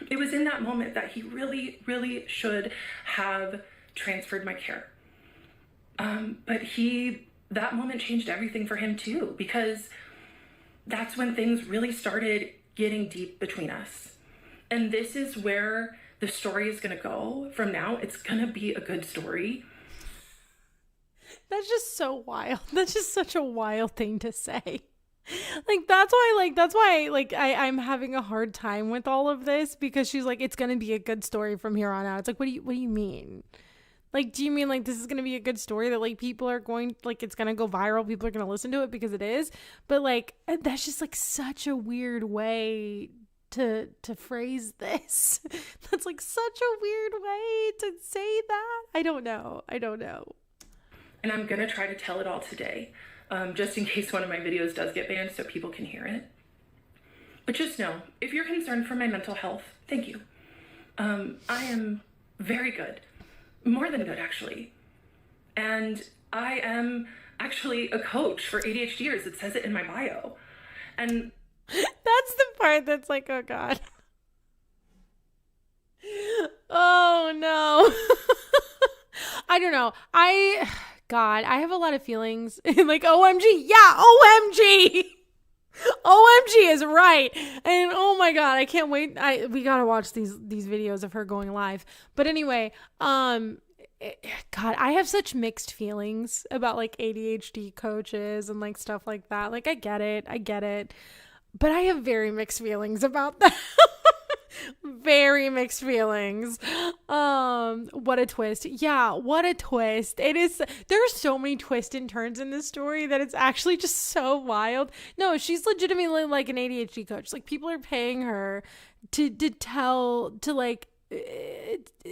It was in that moment that he really, really should have transferred my care. But that moment changed everything for him too, because that's when things really started getting deep between us. And this is where the story is going to go from now. It's going to be a good story. That's just so wild. That's just such a wild thing to say. That's why I'm having a hard time with all of this, because she's like, it's going to be a good story from here on out. It's like, what do you mean? Like, do you mean like this is going to be a good story that like people are going, like it's going to go viral, people are going to listen to it because it is? But like, that's just like such a weird way to phrase this. That's like such a weird way to say that. I don't know. And I'm going to try to tell it all today, just in case one of my videos does get banned so people can hear it. But just know, if you're concerned for my mental health, thank you. I am very good. More than good, actually. And I am actually a coach for ADHDers. It says it in my bio. And that's the part that's like, oh God. Oh no. I don't know. I have a lot of feelings. Like, OMG. Yeah, OMG. OMG is right. And oh my God, I can't wait. We gotta watch these videos of her going live. But anyway, God, I have such mixed feelings about like ADHD coaches and like stuff like that. Like, I get it. But I have very mixed feelings about that. Very mixed feelings. What a twist. Yeah, what a twist. It is. There are so many twists and turns in this story that it's actually just so wild. No, she's legitimately like an ADHD coach. Like, people are paying her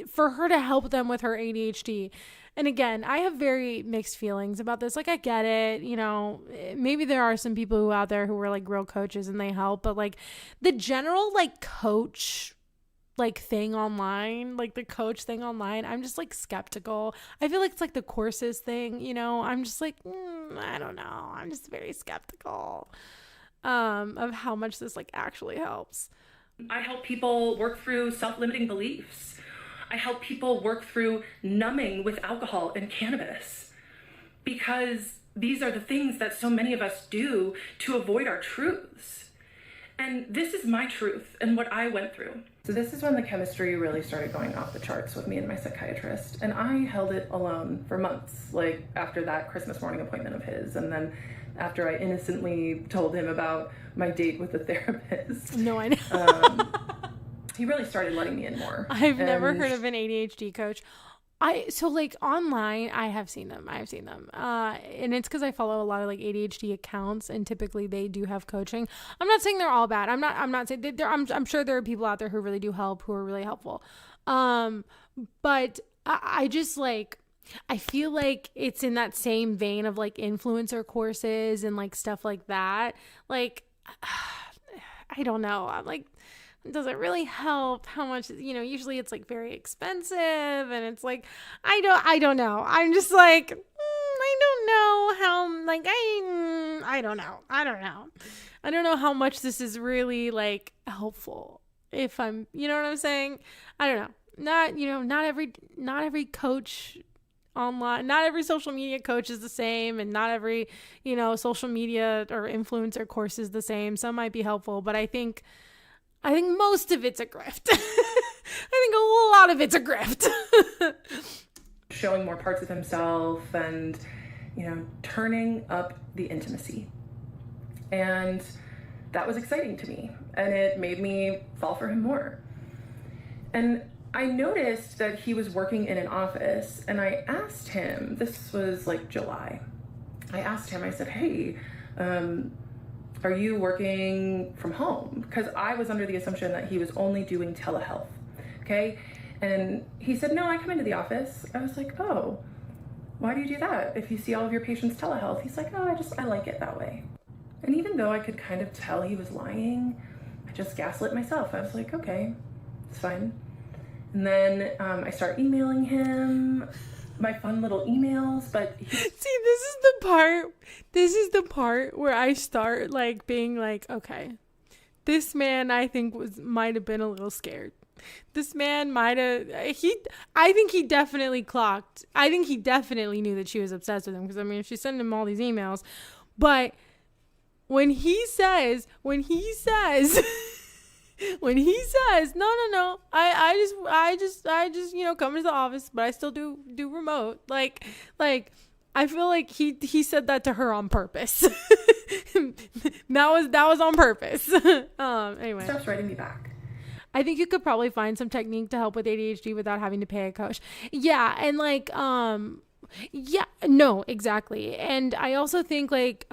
for her to help them with her ADHD. And again, I have very mixed feelings about this. Like, I get it, you know, maybe there are some people who out there who are like real coaches and they help, but like the general like coach thing online, like the coach thing online, I'm just like skeptical. I feel like it's like the courses thing, you know, I'm just like, I don't know. I'm just very skeptical of how much this like actually helps. I help people work through self-limiting beliefs. I help people work through numbing with alcohol and cannabis, because these are the things that so many of us do to avoid our truths. And this is my truth and what I went through. So this is when the chemistry really started going off the charts with me and my psychiatrist. And I held it alone for months, like after that Christmas morning appointment of his. And then after I innocently told him about my date with the therapist. No, I know. He really started letting me in more. I've never heard of an ADHD coach. So like online, I have seen them. And it's because I follow a lot of like ADHD accounts, and typically they do have coaching. I'm not saying they're all bad. I'm not saying I'm sure there are people out there who really do help, who are really helpful. But I just like, I feel like it's in that same vein of like influencer courses and like stuff like that. Like, I don't know. I'm like, does it really help? How much, you know, usually it's like very expensive, and it's like, I don't know. I'm just like, I don't know how, like, I don't know. I don't know how much this is really like helpful, if I'm, you know what I'm saying? I don't know. Not every coach online, not every social media coach is the same, and not every, you know, social media or influencer course is the same. Some might be helpful, but I think most of it's a grift. I think a lot of it's a grift. Showing more parts of himself and, you know, turning up the intimacy. And that was exciting to me, and it made me fall for him more. And I noticed that he was working in an office, and I asked him, this was like July, I asked him, I said, hey, are you working from home? Because I was under the assumption that he was only doing telehealth, okay? And he said, no, I come into the office. I was like, oh, why do you do that? If you see all of your patients telehealth? He's like, oh, I like it that way. And even though I could kind of tell he was lying, I just gaslit myself. I was like, okay, it's fine. And then I start emailing him my fun little emails, but see, this is the part where I start like being like, okay, this man I think might have been a little scared. This man I think he definitely clocked. I think he definitely knew that she was obsessed with him, because I mean, she sent him all these emails. But when he says no, I just come into the office, but I still do remote. Like I feel like he said that to her on purpose. that was on purpose. Anyway, stops writing me back. I think you could probably find some technique to help with ADHD without having to pay a coach. Yeah, and like yeah, no, exactly. And I also think like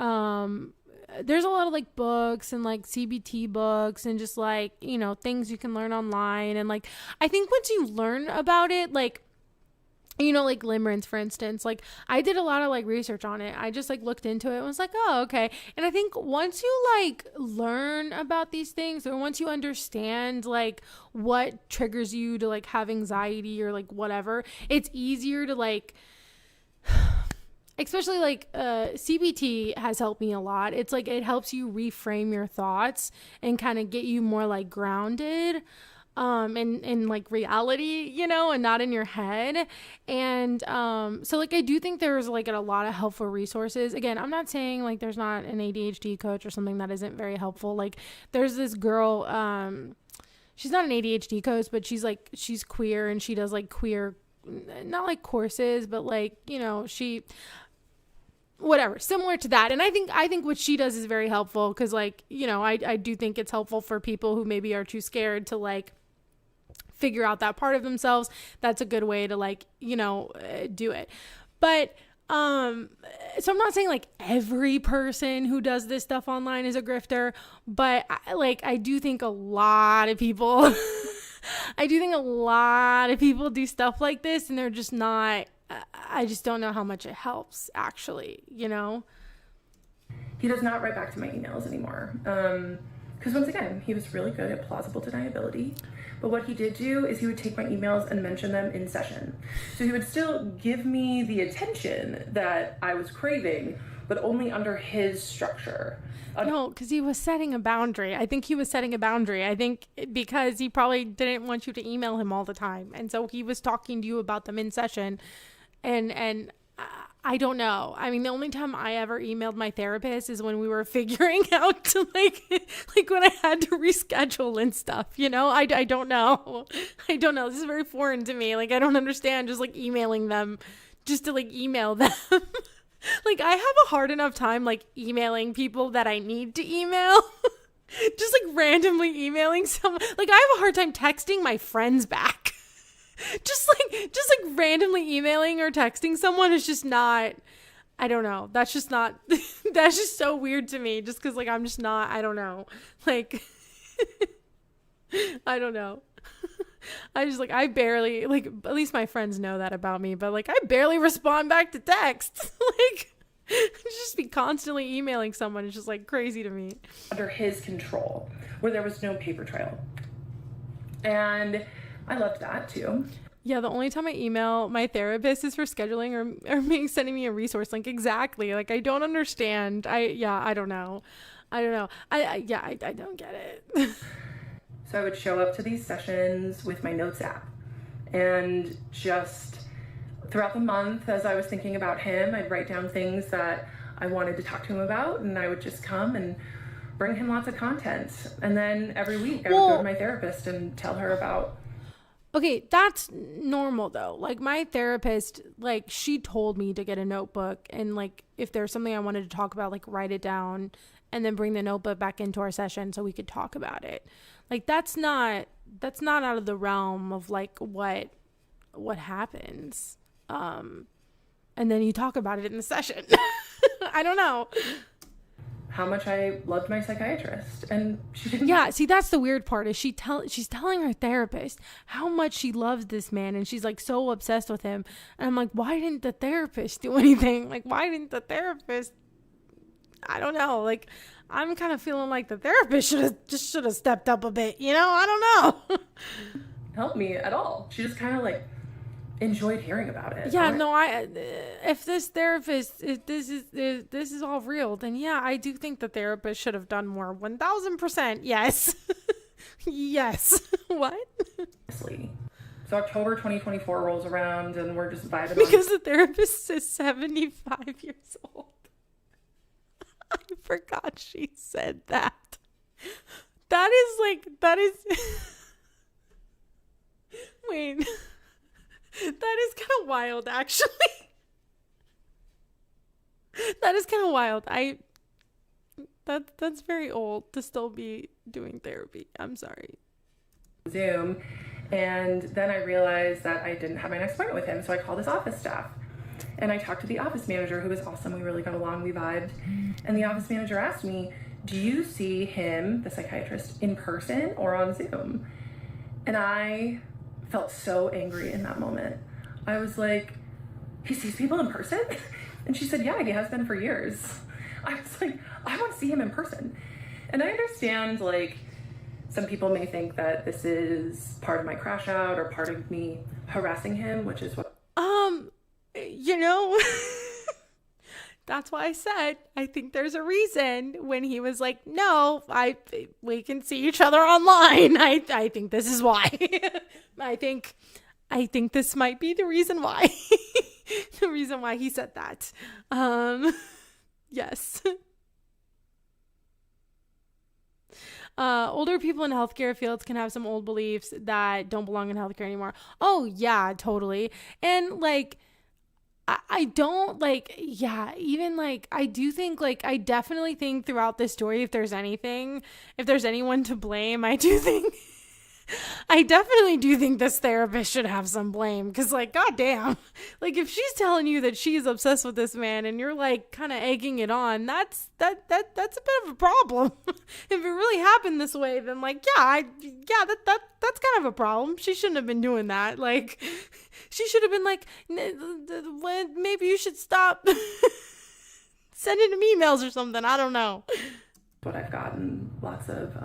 there's a lot of like books and like CBT books and just like, things you can learn online. And like, I think once you learn about it, like, like limerence, for instance, like I did a lot of like research on it. I just like looked into it and was like, oh, okay. And I think once you like learn about these things, or once you understand like what triggers you to like have anxiety or like whatever, it's easier to like, especially like CBT has helped me a lot. It's like it helps you reframe your thoughts and kind of get you more like grounded in like reality, and not in your head. And so like I do think there's like a lot of helpful resources. Again, I'm not saying like there's not an ADHD coach or something that isn't very helpful. Like there's this girl, she's not an ADHD coach, but she's queer, and she does like queer, not like courses, but like, she whatever, similar to that. And I think what she does is very helpful, because like, I do think it's helpful for people who maybe are too scared to like figure out that part of themselves. That's a good way to like, do it. But so I'm not saying like every person who does this stuff online is a grifter, but I do think a lot of people do stuff like this, and they're just not, I just don't know how much it helps, actually, He does not write back to my emails anymore. Because once again, he was really good at plausible deniability. But what he did do is he would take my emails and mention them in session. So he would still give me the attention that I was craving, but only under his structure. No, because he was setting a boundary. I think he was setting a boundary. I think because he probably didn't want you to email him all the time. And so he was talking to you about them in session. And I don't know. I mean, the only time I ever emailed my therapist is when we were figuring out to like when I had to reschedule and stuff, I don't know. I don't know. This is very foreign to me. Like, I don't understand just like emailing them just to like email them. Like, I have a hard enough time like emailing people that I need to email. Just like randomly emailing someone. Like, I have a hard time texting my friends back. Just like randomly emailing or texting someone is just not, I don't know. That's just not, that's just so weird to me, just because like I'm just not, I don't know. Like, I don't know. I barely, like, at least my friends know that about me, but like I barely respond back to texts. Like, just be constantly emailing someone is just like crazy to me. Under his control, where there was no paper trail. And I loved that too. Yeah, the only time I email my therapist is for scheduling or sending me a resource link. Exactly. Like, I don't understand. I don't know. I don't get it. So I would show up to these sessions with my notes app, and just throughout the month, as I was thinking about him, I'd write down things that I wanted to talk to him about, and I would just come and bring him lots of content. And then every week I would go to my therapist and tell her about. Okay, that's normal though. Like, my therapist, like, she told me to get a notebook, and like if there's something I wanted to talk about, like write it down and then bring the notebook back into our session so we could talk about it. Like, that's not out of the realm of like what happens. And then you talk about it in the session. I don't know. How much I loved my psychiatrist, and she didn't. Yeah, see, that's the weird part is she's telling her therapist how much she loves this man, and she's like so obsessed with him. And I'm like, why didn't the therapist do anything? Like, why didn't the therapist? I don't know. Like, I'm kind of feeling like the therapist should have stepped up a bit. I don't know. help me at all. She just kind of like enjoyed hearing about it. Yeah, no, if this therapist, if this is all real, then yeah, I do think the therapist should have done more. 1000%. Yes. Yes. What? So October 2024 rolls around and we're just vibing because the therapist is 75 years old. I forgot she said that. That is wait. That is kind of wild, actually. That is kind of wild. That's very old to still be doing therapy. I'm sorry. Zoom. And then I realized that I didn't have my next appointment with him. So I called his office staff. And I talked to the office manager, who was awesome. We really got along. We vibed. And the office manager asked me, do you see him, the psychiatrist, in person or on Zoom? And I felt so angry in that moment. I was like, he sees people in person? And she said, yeah, he has been for years. I was like, I want to see him in person. And I understand, like, some people may think that this is part of my crash out or part of me harassing him, which is what... You know, that's why I said, I think there's a reason when he was like, no, we can see each other online. I think this is why. I think this might be the reason why. The reason why he said that. Yes. Older people in healthcare fields can have some old beliefs that don't belong in healthcare anymore. Oh yeah, totally. And like, I don't like, yeah, even like, I do think like, I definitely think throughout this story, if there's anyone to blame, I definitely do think this therapist should have some blame. Cause like, goddamn, like if she's telling you that she's obsessed with this man and you're like kind of egging it on, that's a bit of a problem. If it really happened this way, then like, that's kind of a problem. She shouldn't have been doing that. Like, she should have been like, maybe you should stop sending him emails or something. I don't know. What I've gotten lots of,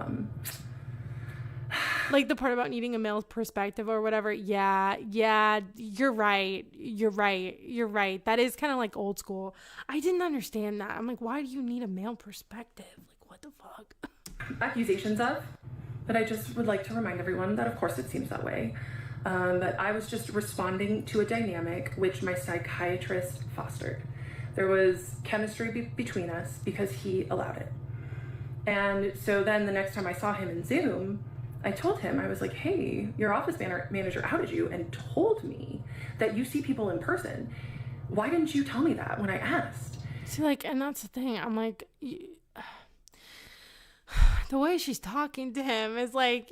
like the part about needing a male perspective or whatever. Yeah, you're right. That is kind of like old school. I didn't understand that. I'm like, why do you need a male perspective? Like, what the fuck? Accusations of, but I just would like to remind everyone that of course it seems that way. But I was just responding to a dynamic which my psychiatrist fostered. There was chemistry between us because he allowed it. And so then the next time I saw him in Zoom, I told him, I was like, hey, your office manager outed you and told me that you see people in person. Why didn't you tell me that when I asked? See, like, and that's the thing. I'm like, the way she's talking to him is like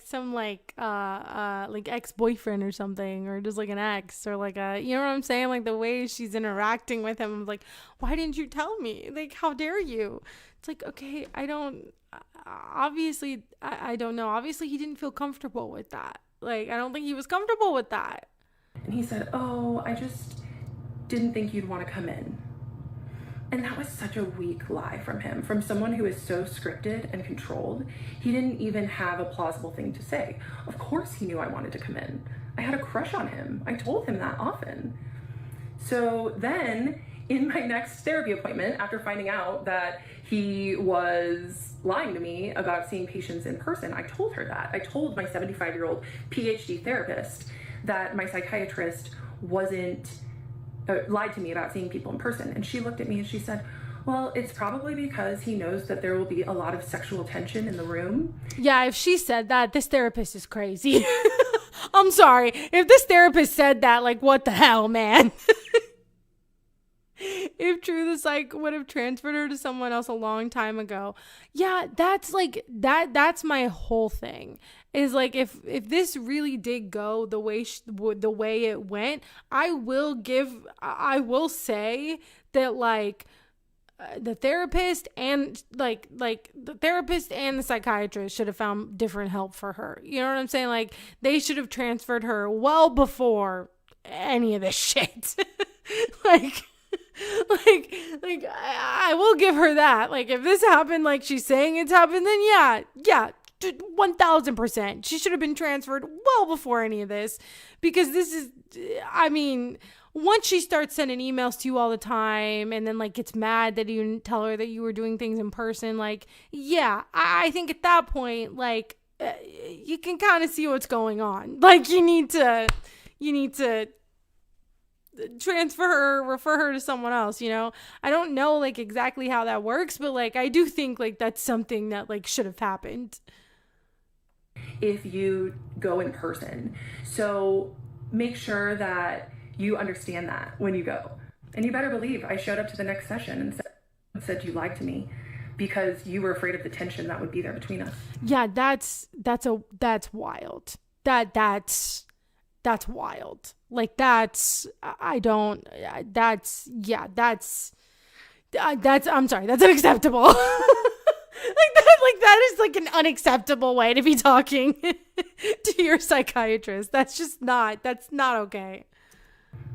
some like ex-boyfriend or something, or just like an ex, or like a, you know what I'm saying? Like the way she's interacting with him, I'm like, why didn't you tell me? Like, how dare you? It's like, okay, I don't know. Obviously he didn't feel comfortable with that. Like, I don't think he was comfortable with that. And he said, oh, I just didn't think you'd want to come in. And that was such a weak lie from him, from someone who is so scripted and controlled. He didn't even have a plausible thing to say. Of course he knew I wanted to come in. I had a crush on him. I told him that often. So then in my next therapy appointment, after finding out that he was lying to me about seeing patients in person, I told her that. I told my 75-year-old PhD therapist that my psychiatrist lied to me about seeing people in person. And she looked at me and she said, well, it's probably because he knows that there will be a lot of sexual tension in the room. Yeah, if she said that, this therapist is crazy. I'm sorry. If this therapist said that, like, what the hell, man? If true, the psych would have transferred her to someone else a long time ago. Yeah, that's like, that's my whole thing. Is like, if this really did go the way it went, I will say that like the therapist and the psychiatrist should have found different help for her. You know what I'm saying? Like, they should have transferred her well before any of this shit. I will give her that. Like, if this happened like she's saying it's happened, then yeah, 1000%. She should have been transferred well before any of this, because this is, I mean, once she starts sending emails to you all the time and then like gets mad that you didn't tell her that you were doing things in person, like, yeah, I think at that point, like, you can kind of see what's going on. Like, you need to transfer her, refer her to someone else, you know? I don't know like exactly how that works, but like I do think like that's something that like should have happened if you go in person. So make sure that you understand that when you go. And you better believe I showed up to the next session and said you lied to me because you were afraid of the tension that would be there between us. Yeah, that's wild. That's wild. Like that's I'm sorry, that's unacceptable. that is like an unacceptable way to be talking to your psychiatrist. That's not okay.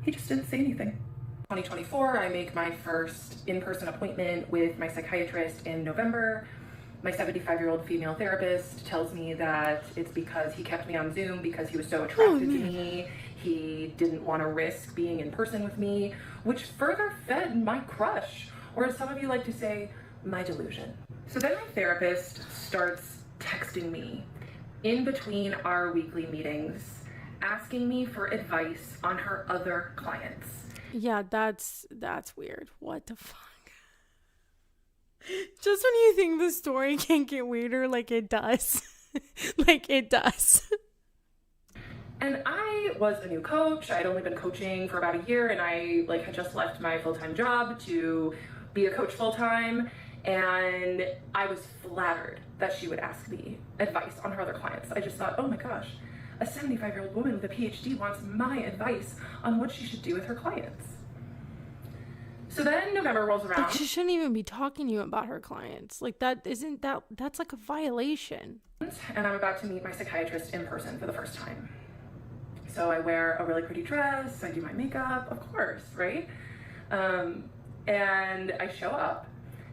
He just didn't say anything. 2024, I make my first in-person appointment with my psychiatrist in November. My 75-year-old female therapist tells me that it's because he kept me on Zoom because he was so attracted to me. He didn't want to risk being in person with me, which further fed my crush, or as some of you like to say, my delusion. So then my therapist starts texting me in between our weekly meetings, asking me for advice on her other clients. Yeah, that's weird. What the fuck? Just when you think the story can't get weirder, like it does. Like it does. And I was a new coach. I'd only been coaching for about a year, and I like had just left my full-time job to be a coach full-time. And I was flattered that she would ask me advice on her other clients. I just thought, oh my gosh, a 75-year-old woman with a PhD wants my advice on what she should do with her clients. So then November rolls around. Like she shouldn't even be talking to you about her clients. Like that's like a violation. And I'm about to meet my psychiatrist in person for the first time. So I wear a really pretty dress, I do my makeup, of course, right? And I show up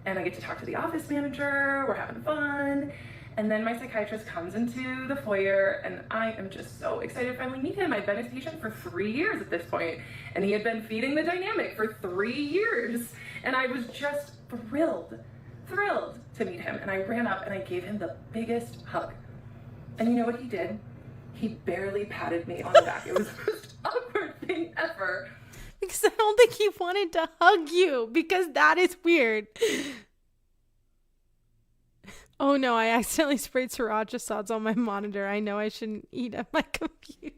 and I get to talk to the office manager, we're having fun. And then my psychiatrist comes into the foyer and I am just so excited to finally meet him. I've been his patient for 3 years at this point, and he had been feeding the dynamic for 3 years. And I was just thrilled to meet him. And I ran up and I gave him the biggest hug. And you know what he did? He barely patted me on the back. It was the most awkward thing ever. Because I don't think he wanted to hug you, because that is weird. Oh no, I accidentally sprayed sriracha sauce on my monitor. I know I shouldn't eat at my computer.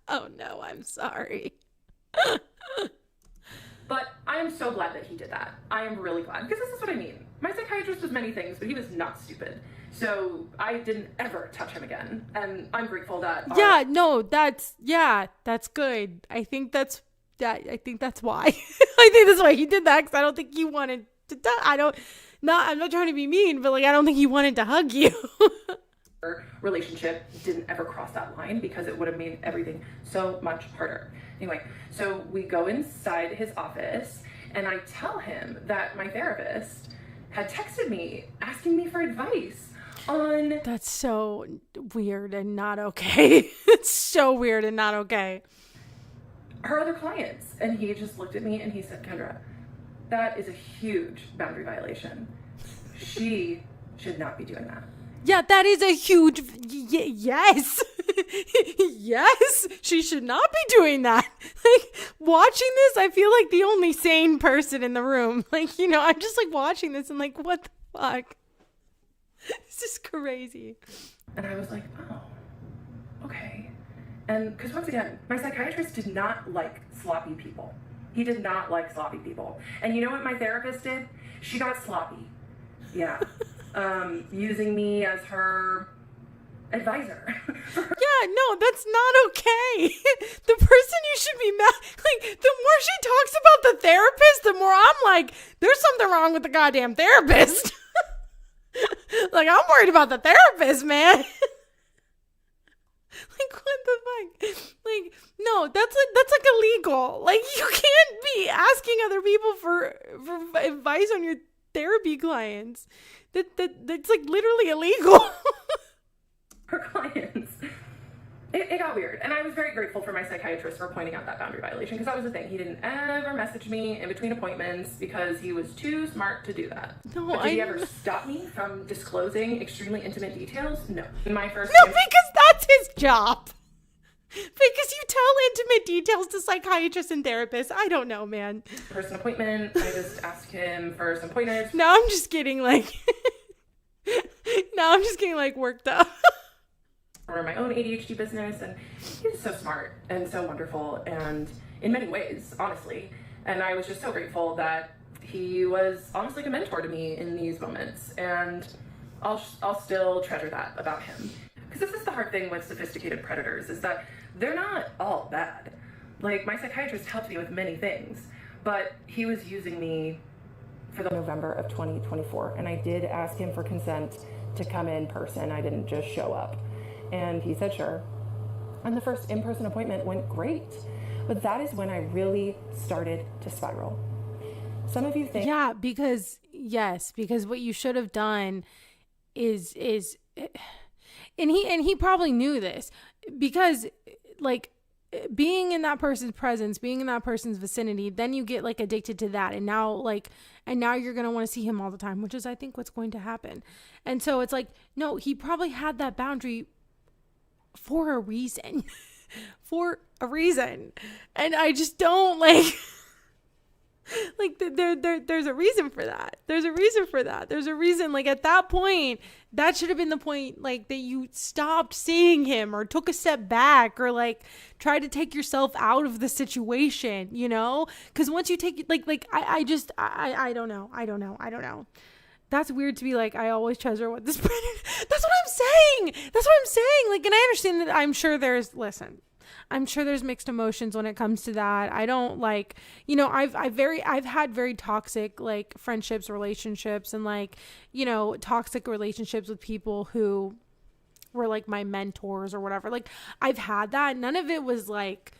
Oh no, I'm sorry. But I am so glad that he did that. I am really glad, because this is what I mean. My psychiatrist was many things, but he was not stupid. So I didn't ever touch him again. And I'm grateful that... that's good. I think that's why. I think that's why he did that, because I don't think he wanted to... I'm not trying to be mean, but like I don't think he wanted to hug you. Our relationship didn't ever cross that line, because it would have made everything so much harder. Anyway, so we go inside his office and I tell him that my therapist had texted me asking me for advice on... That's so weird and not okay. It's so weird and not okay. Her other clients. And he just looked at me and he said, Kendra, that is a huge boundary violation. She should not be doing that. Yeah, that is a huge... yes. Yes, she should not be doing that. Like, watching this, I feel like the only sane person in the room. Like, you know, I'm just like watching this and like, what the fuck? This is crazy. And I was like, oh, okay. And because once again, my psychiatrist did not like sloppy people. He did not like sloppy people. And you know what my therapist did? She got sloppy. Yeah. Using me as her advisor. Yeah, no, that's not okay. The person you should be mad, like, the more she talks about the therapist, the more I'm like, there's something wrong with the goddamn therapist. Like, I'm worried about the therapist, man. Like, what the fuck? Like, no, that's like illegal. Like, you can't be asking other people for advice on your therapy clients. That's like literally illegal. Her clients. It got weird. And I was very grateful for my psychiatrist for pointing out that boundary violation, because that was the thing. He didn't ever message me in between appointments because he was too smart to do that. No, but did he ever stop me from disclosing extremely intimate details? No. My first because that's his job. Because you tell intimate details to psychiatrists and therapists. I don't know, man. Person appointment, I just asked him for some pointers. Now I'm just getting like worked up. For my own ADHD business, and he was so smart and so wonderful, and in many ways, honestly. And I was just so grateful that he was almost like a mentor to me in these moments, and I'll still treasure that about him. Because this is the hard thing with sophisticated predators, is that they're not all bad. Like, my psychiatrist helped me with many things, but he was using me for the November of 2024, and I did ask him for consent to come in person. I didn't just show up. And he said sure. And the first in-person appointment went great. But that is when I really started to spiral. Some of you think... Yeah, because what you should have done is and he probably knew this, because like being in that person's presence, being in that person's vicinity, then you get like addicted to that. And now you're going to want to see him all the time, which is, I think, what's going to happen. And so it's like, no, he probably had that boundary for a reason. And I just don't like there's a reason for that. There's a reason, like, at that point, that should have been the point, like, that you stopped seeing him or took a step back or like tried to take yourself out of the situation, you know? Because once you take I don't know. That's weird to be like, I always treasure what this predator. That's what I'm saying. Like, and I understand that I'm sure there's mixed emotions when it comes to that. I don't like, you know, I've had very toxic like friendships, relationships, and like, you know, toxic relationships with people who were like my mentors or whatever. Like, I've had that. None of it was like,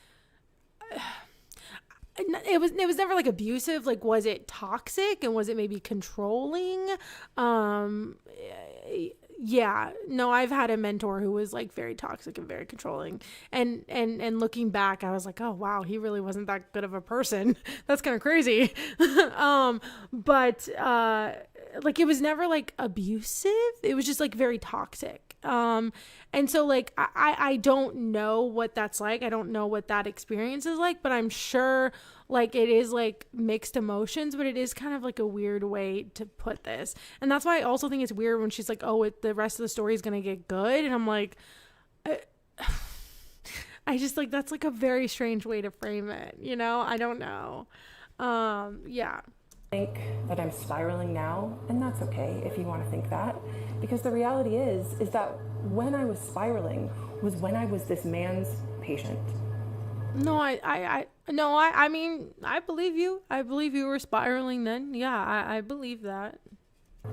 it was never like abusive. Like, was it toxic and was it maybe controlling? Yeah, no, I've had a mentor who was like very toxic and very controlling, and looking back, I was like, oh wow, he really wasn't that good of a person. That's kind of crazy. But like, it was never like abusive. It was just like very toxic. And so like, I don't know what that's like. I don't know what that experience is like, but I'm sure like it is like mixed emotions, but it is kind of like a weird way to put this. And that's why I also think it's weird when she's like, oh, the rest of the story is going to get good. And I'm like, I just like, that's like a very strange way to frame it. You know, I don't know. Yeah. Think that I'm spiraling now, and that's okay if you want to think that, because the reality is that when I was spiraling was when I was this man's patient. No, I mean, I believe you. I believe you were spiraling then. Yeah, I believe that.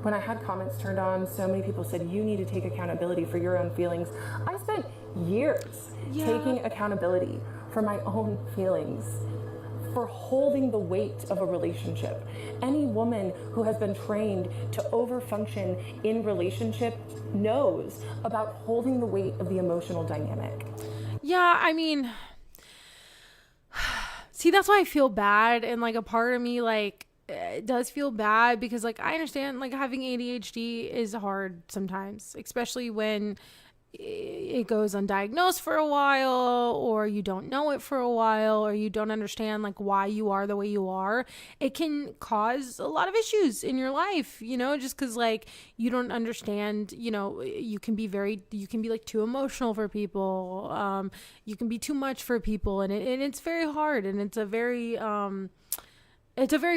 When I had comments turned on, so many people said, you need to take accountability for your own feelings. I spent years taking accountability for my own feelings, for holding the weight of a relationship. Any woman who has been trained to overfunction in relationship knows about holding the weight of the emotional dynamic. Yeah, I mean, see, that's why I feel bad. And like, a part of me, like, it does feel bad because like, I understand like having ADHD is hard sometimes, especially when it goes undiagnosed for a while, or you don't know it for a while, or you don't understand like why you are the way you are. It can cause a lot of issues in your life, you know, just because like you don't understand, you know, you can be like too emotional for people, you can be too much for people, and it's very hard, and it's a very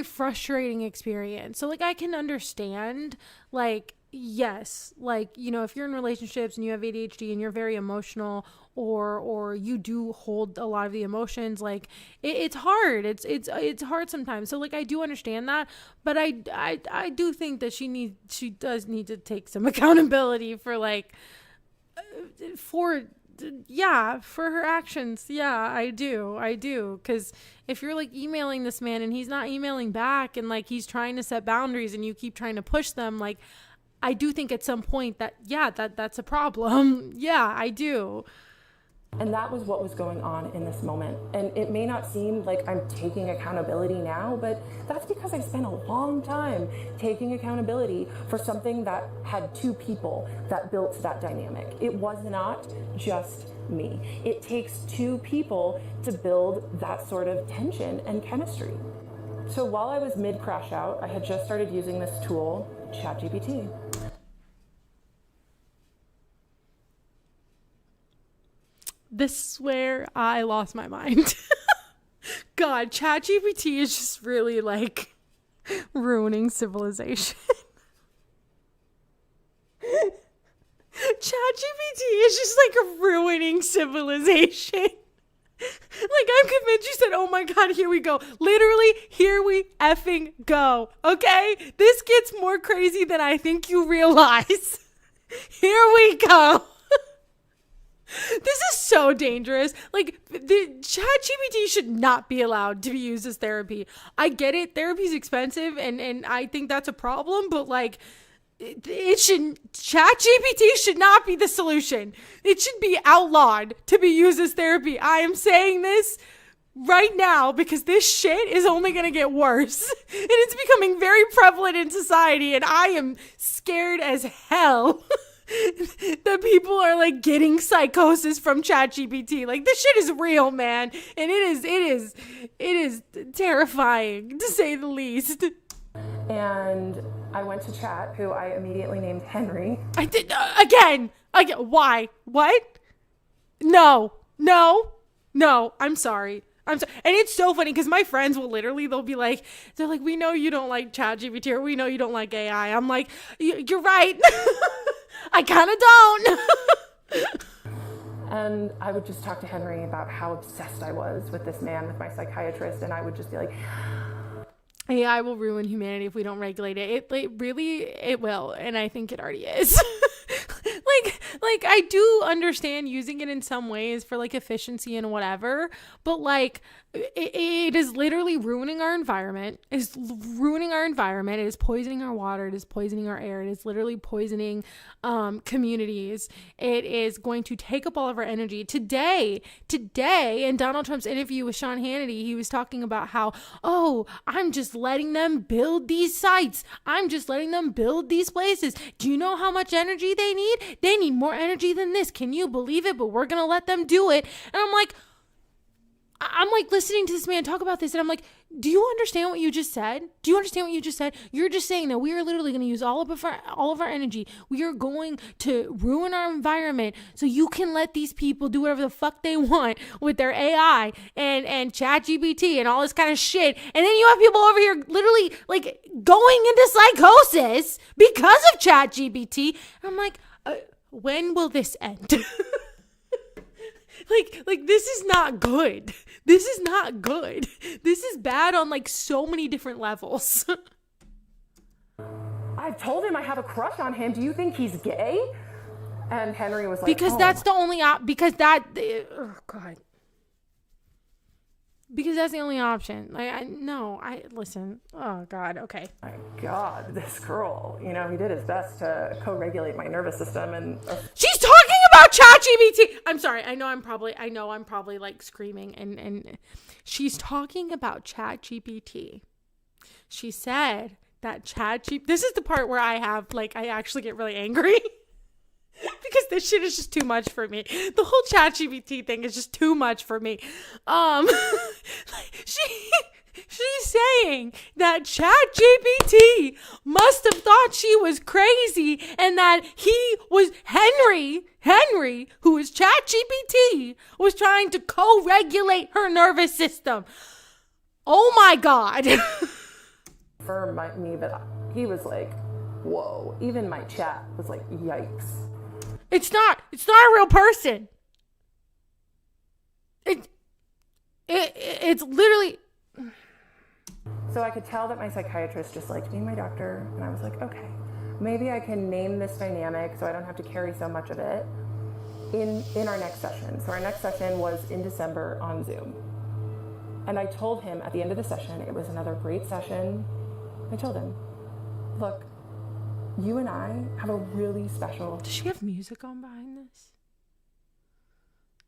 frustrating experience. So like, I can understand, like, yes, like, you know, if you're in relationships and you have ADHD and you're very emotional, or you do hold a lot of the emotions, like it's hard. It's hard sometimes. So like, I do understand that, but I do think that she does need to take some accountability for like, for yeah, for her actions. Yeah, I do. Because if you're like emailing this man and he's not emailing back and like he's trying to set boundaries and you keep trying to push them, like I do think at some point that, yeah, that's a problem. Yeah, I do. And that was what was going on in this moment. And it may not seem like I'm taking accountability now, but that's because I spent a long time taking accountability for something that had two people that built that dynamic. It was not just me. It takes two people to build that sort of tension and chemistry. So while I was mid-crash out, I had just started using this tool, ChatGPT. This is where I lost my mind. God, ChatGPT is just really like ruining civilization. ChatGPT is just like ruining civilization. Like, I'm convinced you said, oh my God, here we go. Literally, here we effing go. Okay? This gets more crazy than I think you realize. Here we go. This is so dangerous. Like, the ChatGPT should not be allowed to be used as therapy. I get it. Therapy's expensive, and I think that's a problem, but like, ChatGPT should not be the solution. It should be outlawed to be used as therapy. I am saying this right now because this shit is only going to get worse. And it's becoming very prevalent in society, and I am scared as hell. That people are like getting psychosis from ChatGPT. Like, this shit is real, man, and it is terrifying to say the least. And I went to chat, who I immediately named Henry. I did again. Why? What? No. I'm sorry. And it's so funny because my friends will literally, they'll be like, we know you don't like ChatGPT, or we know you don't like AI. I'm like, you're right. I kind of don't. And I would just talk to Henry about how obsessed I was with this man, with my psychiatrist, and I would just be like, AI will ruin humanity if we don't regulate it. It will, and I think it already is. like I do understand using it in some ways for like efficiency and whatever, but like it is literally ruining our environment. It is ruining our environment. It is poisoning our water. It is poisoning our air. It is literally poisoning communities. It is going to take up all of our energy. Today, in Donald Trump's interview with Sean Hannity, he was talking about how, I'm just letting them build these sites. I'm just letting them build these places. Do you know how much energy they need? They need more energy than this. Can you believe it? But we're going to let them do it. And I'm like listening to this man talk about this, and I'm like, do you understand what you just said? You're just saying that we are literally going to use all of our energy. We are going to ruin our environment so you can let these people do whatever the fuck they want with their AI and ChatGPT and all this kind of shit. And then you have people over here literally like going into psychosis because of ChatGPT. I'm like, when will this end? Like this is not good. This is not good. This is bad on like so many different levels. I've told him I have a crush on him. Do you think he's gay? And Henry was like, because that's the only because that's the only option. Listen. Oh God. Okay. My God, this girl. You know, he did his best to co-regulate my nervous system, and she's talking about ChatGPT. I'm sorry. I know I'm probably like screaming, and she's talking about ChatGPT. She said that ChatGPT. This is the part where I actually get really angry. Because this shit is just too much for me. The whole ChatGPT thing is just too much for me. She's saying that ChatGPT must have thought she was crazy, and that he was Henry, who is ChatGPT, was trying to co-regulate her nervous system. Oh my God. For me, but he was like, whoa. Even my chat was like, yikes. It's not a real person. It's literally. So I could tell that my psychiatrist just liked being my doctor, and I was like, okay, maybe I can name this dynamic so I don't have to carry so much of it. in our next session. So our next session was in December on Zoom. And I told him at the end of the session, it was another great session. I told him, look, you and I have a really special... Does she have music on behind this?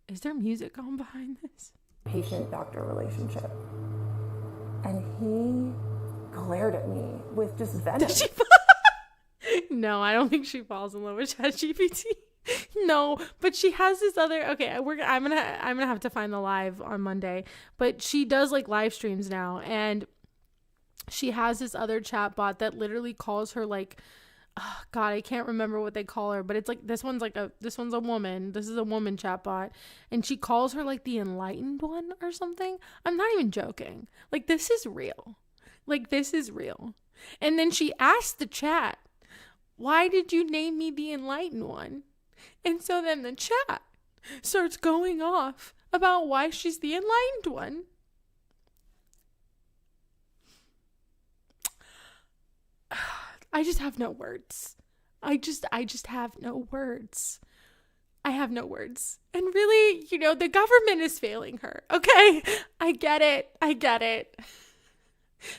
Is there music on behind this? Patient-doctor relationship. And he glared at me with just venom. No, I don't think she falls in love with ChatGPT. No, but she has this other. Okay, I'm gonna have to find the live on Monday. But she does like live streams now, and she has this other chat bot that literally calls her like, oh, God, I can't remember what they call her, but it's like this one's a woman. This is a woman chat bot, and she calls her like the enlightened one or something. I'm not even joking. Like this is real. Like this is real. And then she asked the chat, why did you name me the enlightened one? And so then the chat starts going off about why she's the enlightened one. I just have no words. I just have no words. I have no words. And really, the government is failing her. Okay? I get it.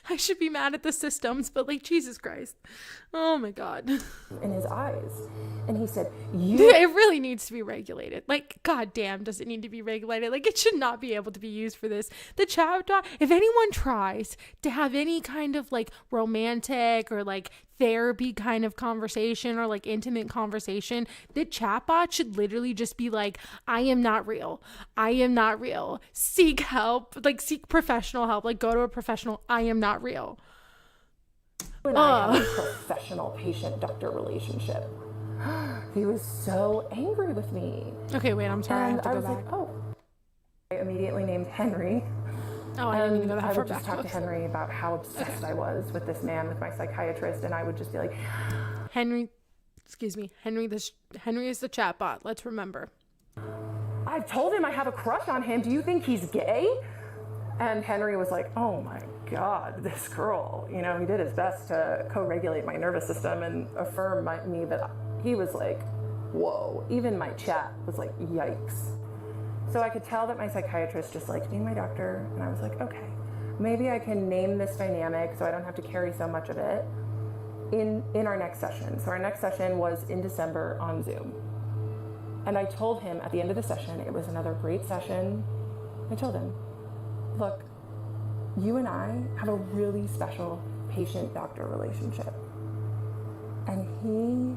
I should be mad at the systems, but like, Jesus Christ. Oh my God. In his eyes. And he said, it really needs to be regulated. Like, God damn, does it need to be regulated? Like, it should not be able to be used for this. The chat bot, if anyone tries to have any kind of like romantic or like therapy kind of conversation or like intimate conversation, the chatbot should literally just be like, I am not real. Seek help, like seek professional help, like go to a professional. I am not real. When I have a professional patient-doctor relationship. He was so angry with me. Okay, wait, I'm sorry. And I have to go was back. like, oh. I immediately named Henry. Oh, I didn't even go that I far would just back. talk to Henry about how obsessed I was with this man, with my psychiatrist, and I would just be like, Henry is the chatbot. Let's remember. I told him I have a crush on him. Do you think he's gay? And Henry was like, oh my God, this girl. He did his best to co-regulate my nervous system and affirm me, but he was like, whoa. Even my chat was like, yikes. So I could tell that my psychiatrist just liked being my doctor, and I was like, okay, maybe I can name this dynamic so I don't have to carry so much of it in our next session. So our next session was in December on Zoom. And I told him at the end of the session, it was another great session. I told him, look, you and I have a really special patient-doctor relationship. And he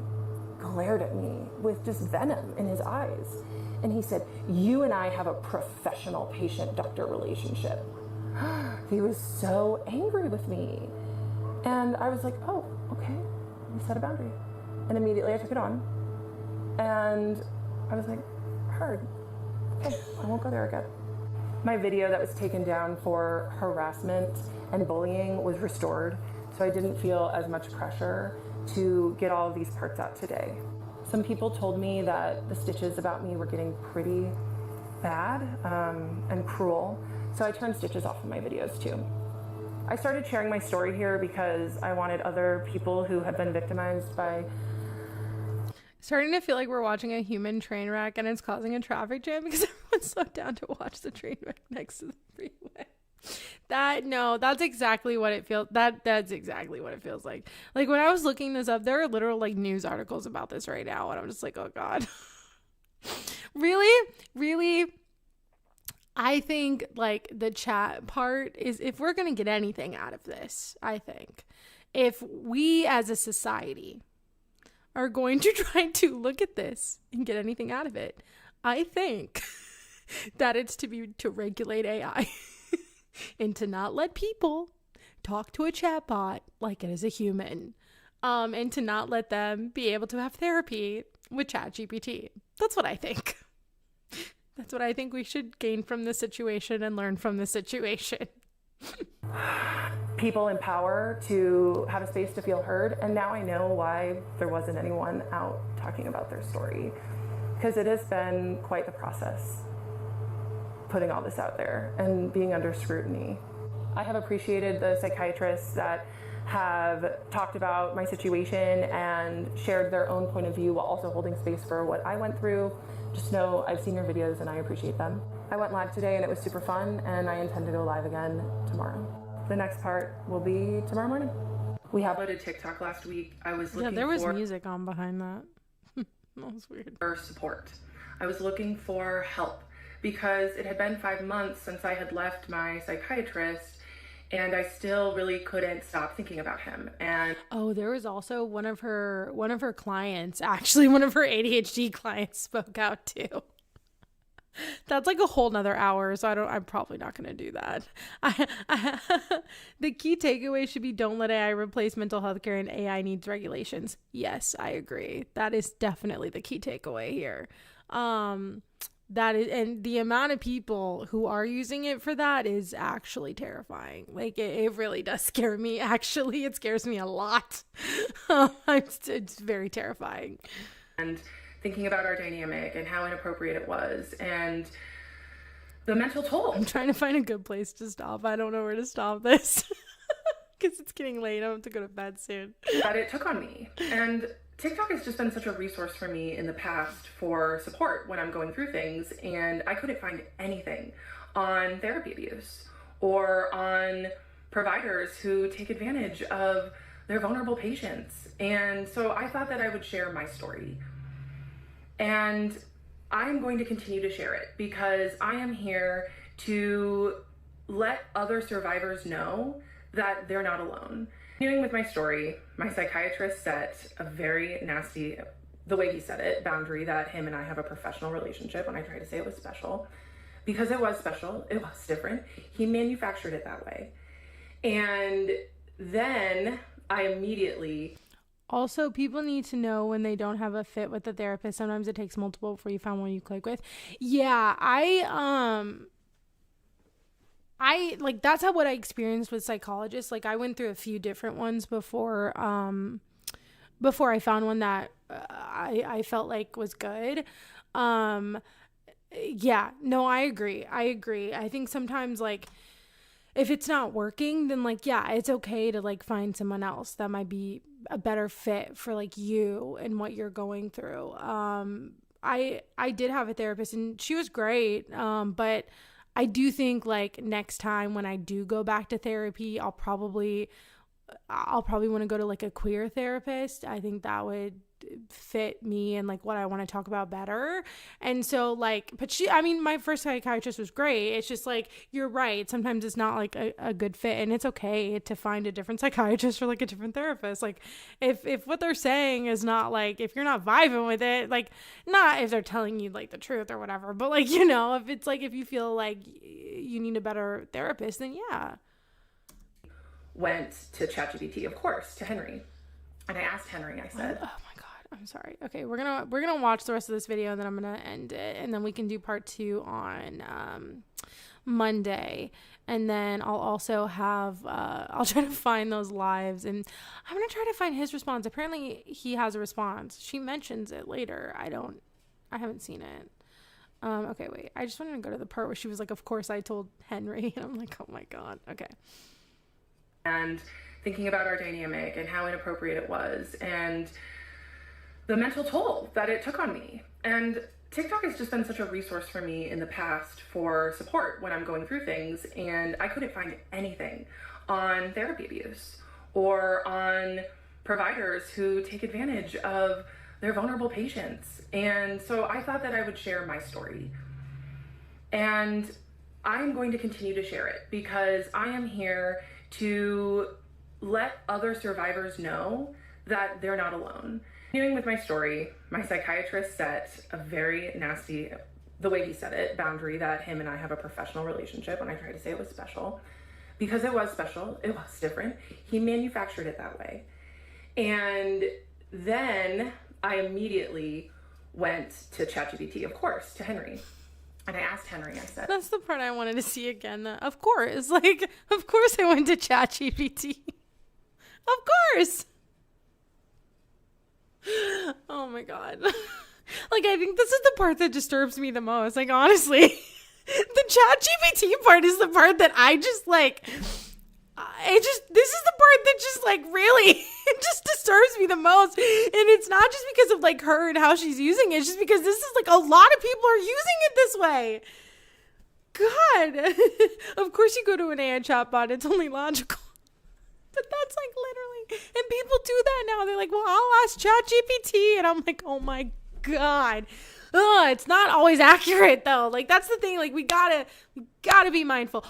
glared at me with just venom in his eyes. And he said, you and I have a professional patient-doctor relationship. He was so angry with me. And I was like, oh, okay. We set a boundary. And immediately I took it on. And I was like, heard. Okay, I won't go there again. My video that was taken down for harassment and bullying was restored. So I didn't feel as much pressure to get all of these parts out today. Some people told me that the stitches about me were getting pretty bad and cruel, so I turned stitches off of my videos too. I started sharing my story here because I wanted other people who have been victimized by... Starting to feel like we're watching a human train wreck and it's causing a traffic jam because everyone's slowed down to watch the train wreck next to the freeway. That's exactly what it feels. That's exactly what it feels like. Like when I was looking this up, there are literal like news articles about this right now, and I'm just like, oh God. Really? I think like the chat part is, if we're gonna get anything out of this, I think if we as a society are going to try to look at this and get anything out of it, I think that it's to regulate AI. And to not let people talk to a chatbot like it is a human, and to not let them be able to have therapy with ChatGPT. That's what I think. That's what I think we should gain from this situation and learn from this situation. People in power to have a space to feel heard, and now I know why there wasn't anyone out talking about their story, because it has been quite the process putting all this out there and being under scrutiny. I have appreciated the psychiatrists that have talked about my situation and shared their own point of view while also holding space for what I went through. Just know I've seen your videos and I appreciate them. I went live today and it was super fun, and I intend to go live again tomorrow. The next part will be tomorrow morning. We have uploaded TikTok last week. I was looking there was for music on behind that. That was weird. For support. I was looking for help because it had been 5 months since I had left my psychiatrist, and I still really couldn't stop thinking about him. And there was also one of her clients, actually one of her ADHD clients, spoke out too. That's like a whole nother hour, so I'm probably not going to do that. The key takeaway should be, don't let AI replace mental health care, and AI needs regulations. Yes, I agree. That is definitely the key takeaway here. That is, and the amount of people who are using it for that is actually terrifying. Like, it really does scare me. Actually, it scares me a lot. It's very terrifying. And thinking about our dynamic and how inappropriate it was and the mental toll. I'm trying to find a good place to stop. I don't know where to stop this because it's getting late. I have to go to bed soon. That it took on me. And TikTok has just been such a resource for me in the past for support when I'm going through things, and I couldn't find anything on therapy abuse or on providers who take advantage of their vulnerable patients. And so I thought that I would share my story. And I'm going to continue to share it because I am here to let other survivors know that they're not alone. Continuing with my story, my psychiatrist set a very nasty, the way he said it, boundary that him and I have a professional relationship when I tried to say it was special. Because it was special, it was different. He manufactured it that way. And then I immediately... Also, people need to know when they don't have a fit with the therapist. Sometimes it takes multiple before you find one you click with. Yeah, I like, that's what I experienced with psychologists. Like, I went through a few different ones before I found one that I felt like was good. Yeah, no, I agree. I think sometimes, like, if it's not working, then, like, yeah, it's okay to, like, find someone else that might be a better fit for, like, you and what you're going through. I did have a therapist and she was great. But I do think, like, next time when I do go back to therapy, I'll probably want to go to, like, a queer therapist. I think that would fit me and, like, what I want to talk about better. And so, like, but my first psychiatrist was great. It's just, like, you're right. Sometimes it's not, like, a good fit, and it's okay to find a different psychiatrist or, like, a different therapist. Like, if what they're saying is not, like, if you're not vibing with it, like, not if they're telling you, like, the truth or whatever, but, like, you know, if it's, like, if you feel like you need a better therapist, then yeah. Went to ChatGPT, of course, to Henry. And I asked Henry, I said, oh my God, I'm sorry. Okay, we're gonna watch the rest of this video, and then I'm gonna end it, and then we can do part 2 on Monday. And then I'll also have I'll try to find those lives, and I'm gonna try to find his response. Apparently he has a response. She mentions it later. I haven't seen it. Okay, wait. I just wanted to go to the part where she was like, of course I told Henry, and I'm like, oh my God. Okay. And thinking about our dynamic and how inappropriate it was and the mental toll that it took on me. And TikTok has just been such a resource for me in the past for support when I'm going through things, and I couldn't find anything on therapy abuse or on providers who take advantage of their vulnerable patients. And so I thought that I would share my story. And I'm going to continue to share it because I am here to let other survivors know that they're not alone. Continuing with my story, my psychiatrist set a very nasty, the way he said it, boundary that him and I have a professional relationship when I tried to say it was special. Because it was special, it was different. He manufactured it that way. And then I immediately went to ChatGPT, of course, to Henry. And I asked Henry, I said... That's the part I wanted to see again. Of course. Like, of course I went to ChatGPT. Of course. Oh my God. Like, I think this is the part that disturbs me the most. Like, honestly, the ChatGPT part is the part that I just, like... this is the part that just like really, it just disturbs me the most. And it's not just because of like her and how she's using it. It's just because this is like a lot of people are using it this way. God. Of course you go to an AI chatbot. It's only logical. But that's like literally, and people do that now. They're like, well, I'll ask ChatGPT. And I'm like, oh my God. It's not always accurate though. Like that's the thing. Like we gotta be mindful.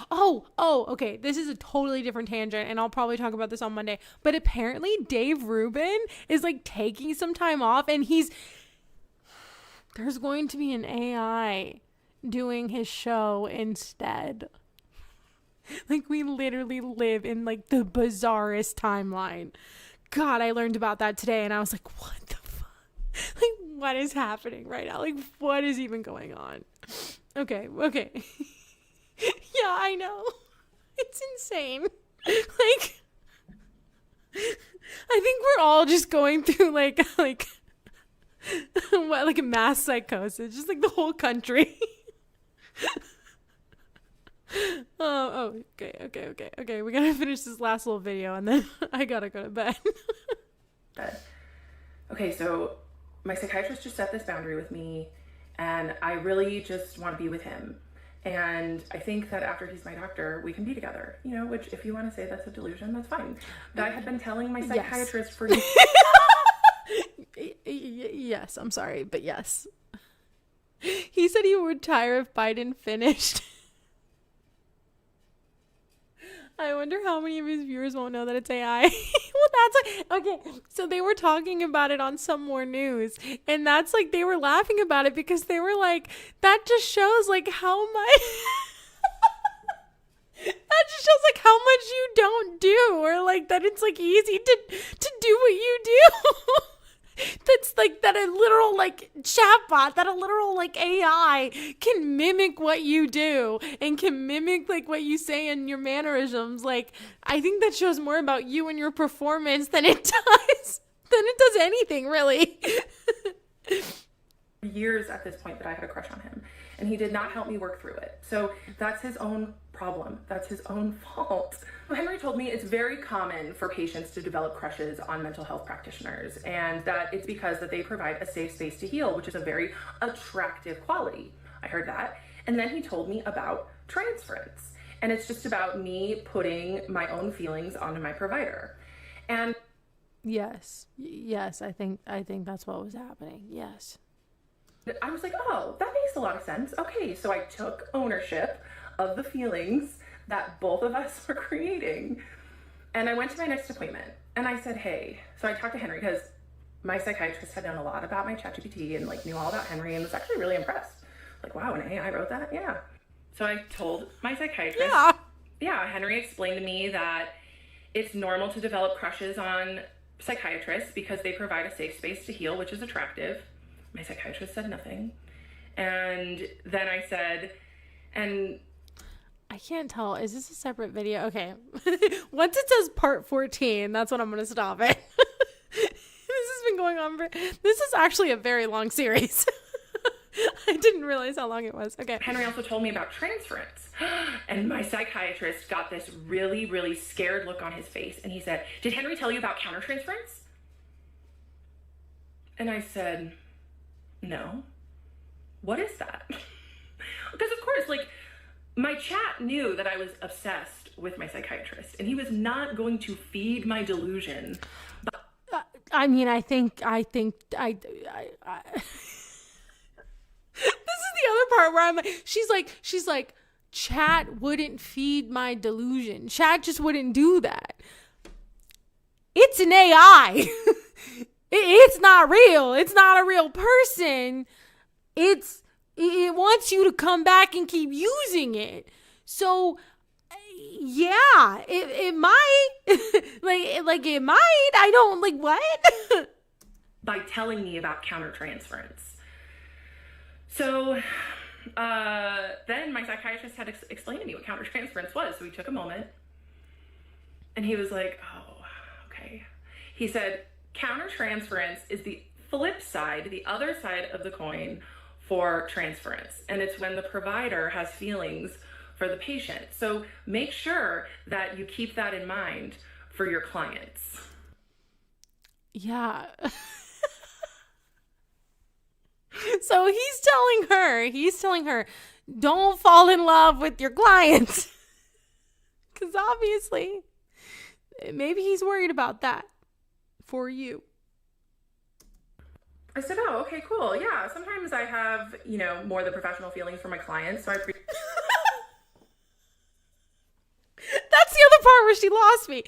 Okay. This is a totally different tangent, and I'll probably talk about this on Monday. But apparently, Dave Rubin is like taking some time off, and there's going to be an AI doing his show instead. Like we literally live in like the bizarrest timeline. God, I learned about that today, and I was like, what the fuck? Like, what is happening right now? Like, what is even going on? Okay. Yeah, I know. It's insane. Like, I think we're all just going through like what, like a mass psychosis, just like the whole country. Okay. We gotta finish this last little video, and then I gotta go to bed. Okay, so my psychiatrist just set this boundary with me, and I really just want to be with him. And I think that after he's my doctor, we can be together. You know, which if you want to say that's a delusion, that's fine. But I had been telling my psychiatrist for yes, I'm sorry, but yes. He said he would retire if Biden finished. I wonder how many of his viewers won't know that it's AI. Well, that's like, okay, so they were talking about it on Some More News, and that's like, they were laughing about it because they were like, that just shows like how much, that just shows like how much you don't do, or like that it's like easy to do what you do. That's like that a literal like chatbot, that a literal like AI can mimic what you do and can mimic like what you say and your mannerisms. Like, I think that shows more about you and your performance than it does anything really. Years at this point that I had a crush on him, and he did not help me work through it. So that's his own problem. That's his own fault. Henry told me it's very common for patients to develop crushes on mental health practitioners, and that it's because that they provide a safe space to heal, which is a very attractive quality. I heard that. And then he told me about transference, and it's just about me putting my own feelings onto my provider. And yes, I think that's what was happening. Yes. I was like, oh, that makes a lot of sense. Okay, so I took ownership of the feelings that both of us were creating. And I went to my next appointment, and I said, hey, so I talked to Henry because my psychiatrist had known a lot about my ChatGPT and like knew all about Henry and was actually really impressed. Like, wow, an AI wrote that? Yeah. So I told my psychiatrist, Henry explained to me that it's normal to develop crushes on psychiatrists because they provide a safe space to heal, which is attractive. My psychiatrist said nothing. And then I said, and I can't tell. Is this a separate video? Okay. Once it says part 14, that's when I'm going to stop it. This has been going on this is actually a very long series. I didn't realize how long it was. Okay. Henry also told me about transference. And my psychiatrist got this really, really scared look on his face. And he said, did Henry tell you about countertransference? And I said, no. What is that? Because of course, like, my chat knew that I was obsessed with my psychiatrist, and he was not going to feed my delusion. But I mean, I think this is the other part where I'm like, she's like, chat wouldn't feed my delusion. Chat just wouldn't do that. It's an AI. It's not real. It's not a real person. It wants you to come back and keep using it. So, yeah, it might. like it might. I don't, like, what? By telling me about countertransference. So, then my psychiatrist had explained to me what countertransference was. So we took a moment, and he was like, oh, okay. He said, countertransference is the flip side, the other side of the coin for transference. And it's when the provider has feelings for the patient. So make sure that you keep that in mind for your clients. Yeah. So he's telling her, don't fall in love with your clients. Because obviously, maybe he's worried about that for you. I said, oh, okay, cool. Yeah, sometimes I have, more than professional feelings for my clients. So I appreciate. That's the other part where she lost me.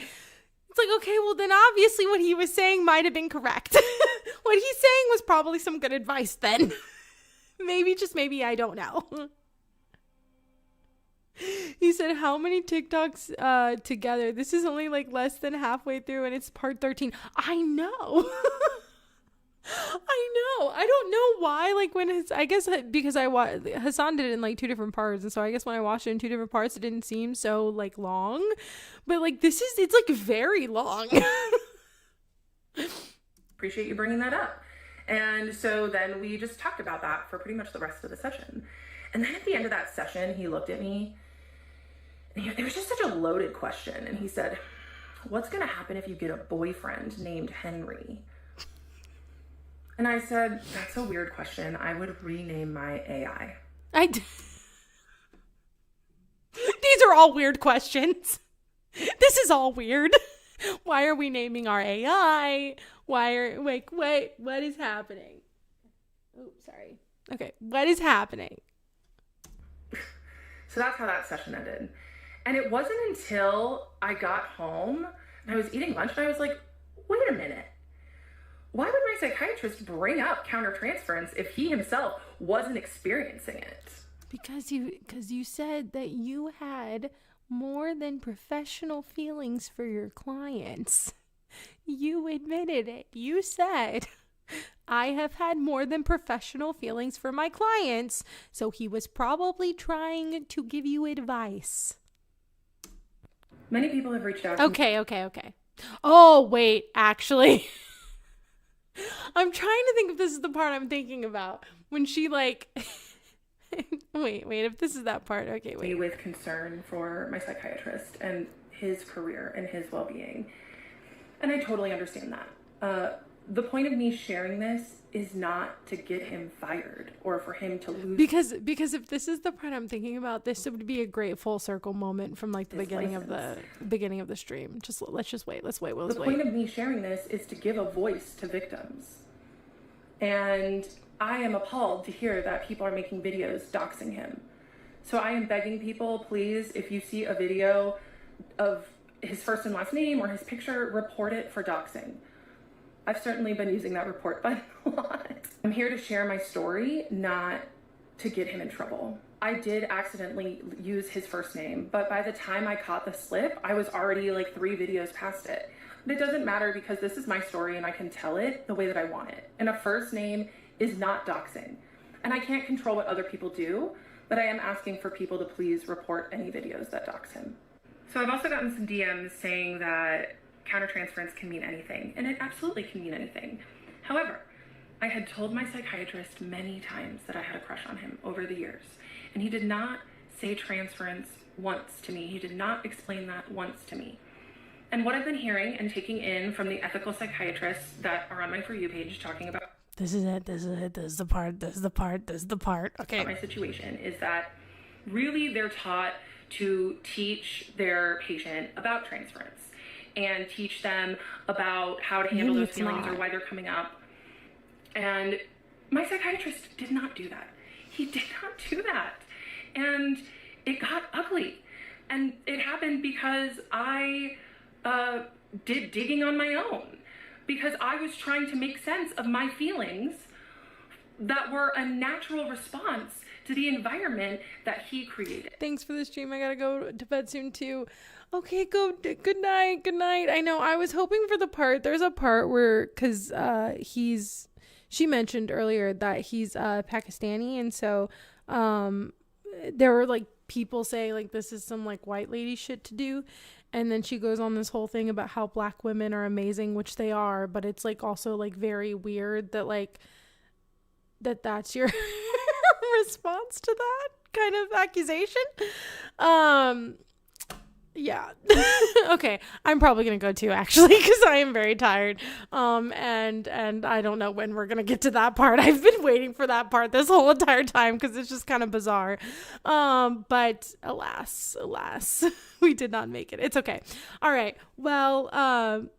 It's like, okay, well then obviously what he was saying might have been correct. What he's saying was probably some good advice then. Maybe, I don't know. He said, how many TikToks together? This is only like less than halfway through and it's part 13. I know. I don't know why. Like I guess because Hassan did it in like 2 different parts. And so I guess when I watched it in 2 different parts, it didn't seem so like long. But like it's like very long. Appreciate you bringing that up. And so then we just talked about that for pretty much the rest of the session. And then at the end of that session, he looked at me and it was just such a loaded question. And he said, what's going to happen if you get a boyfriend named Henry? And I said, that's a weird question. I would rename my AI. These are all weird questions. This is all weird. Why are we naming our AI? Wait, what is happening? Oh, sorry. Okay, what is happening? So that's how that session ended. And it wasn't until I got home and I was eating lunch and I was like, wait a minute. Why would my psychiatrist bring up countertransference if he himself wasn't experiencing it? Because you said that you had more than professional feelings for your clients. You admitted it. You said, I have had more than professional feelings for my clients. So he was probably trying to give you advice. Many people have reached out to me. Okay. Oh, wait, actually. I'm trying to think if this is the part I'm thinking about. When she like... wait, if this is that part. Okay, wait. With concern for my psychiatrist and his career and his well-being. And I totally understand that. The point of me sharing this is not to get him fired or for him to lose. Because if this is the part I'm thinking about, this would be a great full circle moment from like the beginning of the stream. Let's just wait. Let's wait. The point of me sharing this is to give a voice to victims. And I am appalled to hear that people are making videos doxing him. So I am begging people, please, if you see a video of his first and last name or his picture, report it for doxing. I've certainly been using that report button a lot. I'm here to share my story, not to get him in trouble. I did accidentally use his first name, but by the time I caught the slip, I was already like 3 videos past it. But it doesn't matter because this is my story and I can tell it the way that I want it. And a first name is not doxing. And I can't control what other people do, but I am asking for people to please report any videos that dox him. So I've also gotten some DMs saying that countertransference can mean anything, and it absolutely can mean anything. However, I had told my psychiatrist many times that I had a crush on him over the years, and he did not say transference once to me. He did not explain that once to me. And what I've been hearing and taking in from the ethical psychiatrists that are on my For You page talking about this is the part. Okay. My situation is that really they're taught to teach their patient about transference and teach them about how to handle those feelings or why they're coming up. And my psychiatrist did not do that. He did not do that. And it got ugly. And it happened because I did digging on my own. Because I was trying to make sense of my feelings that were a natural response to the environment that he created. Thanks for the stream. I gotta go to bed soon too. Okay, good night. I know I was hoping for the part. There's a part where, cause she mentioned earlier that he's Pakistani, and so there were like people saying like this is some like white lady shit to do, and then she goes on this whole thing about how black women are amazing, which they are, but it's like also like very weird that like that's your response to that, kind of accusation. Yeah. Okay. I'm probably going to go too, actually, because I am very tired. And I don't know when we're going to get to that part. I've been waiting for that part this whole entire time because it's just kind of bizarre. But alas, we did not make it. It's okay. All right. Well,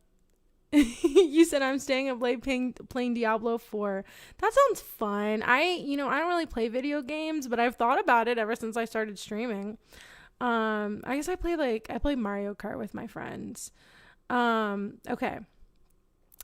you said I'm staying up late playing Diablo 4. That sounds fun. I don't really play video games, but I've thought about it ever since I started streaming. I guess I play Mario Kart with my friends. Okay.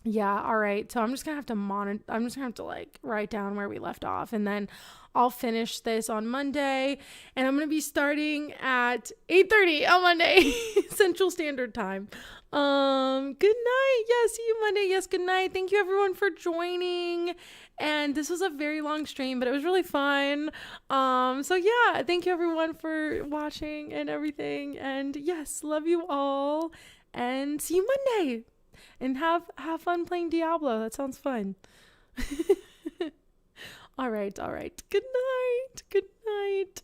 Yeah, all right. So I'm just gonna have to like write down where we left off, and then I'll finish this on Monday, and I'm gonna be starting at 8:30 on Monday Central Standard Time. Good night. Yeah, see you Monday. Yes, good night. Thank you everyone for joining. And this was a very long stream, but it was really fun. So yeah, thank you everyone for watching and everything. And yes, love you all. And see you Monday. And have fun playing Diablo. That sounds fun. All right. Good night.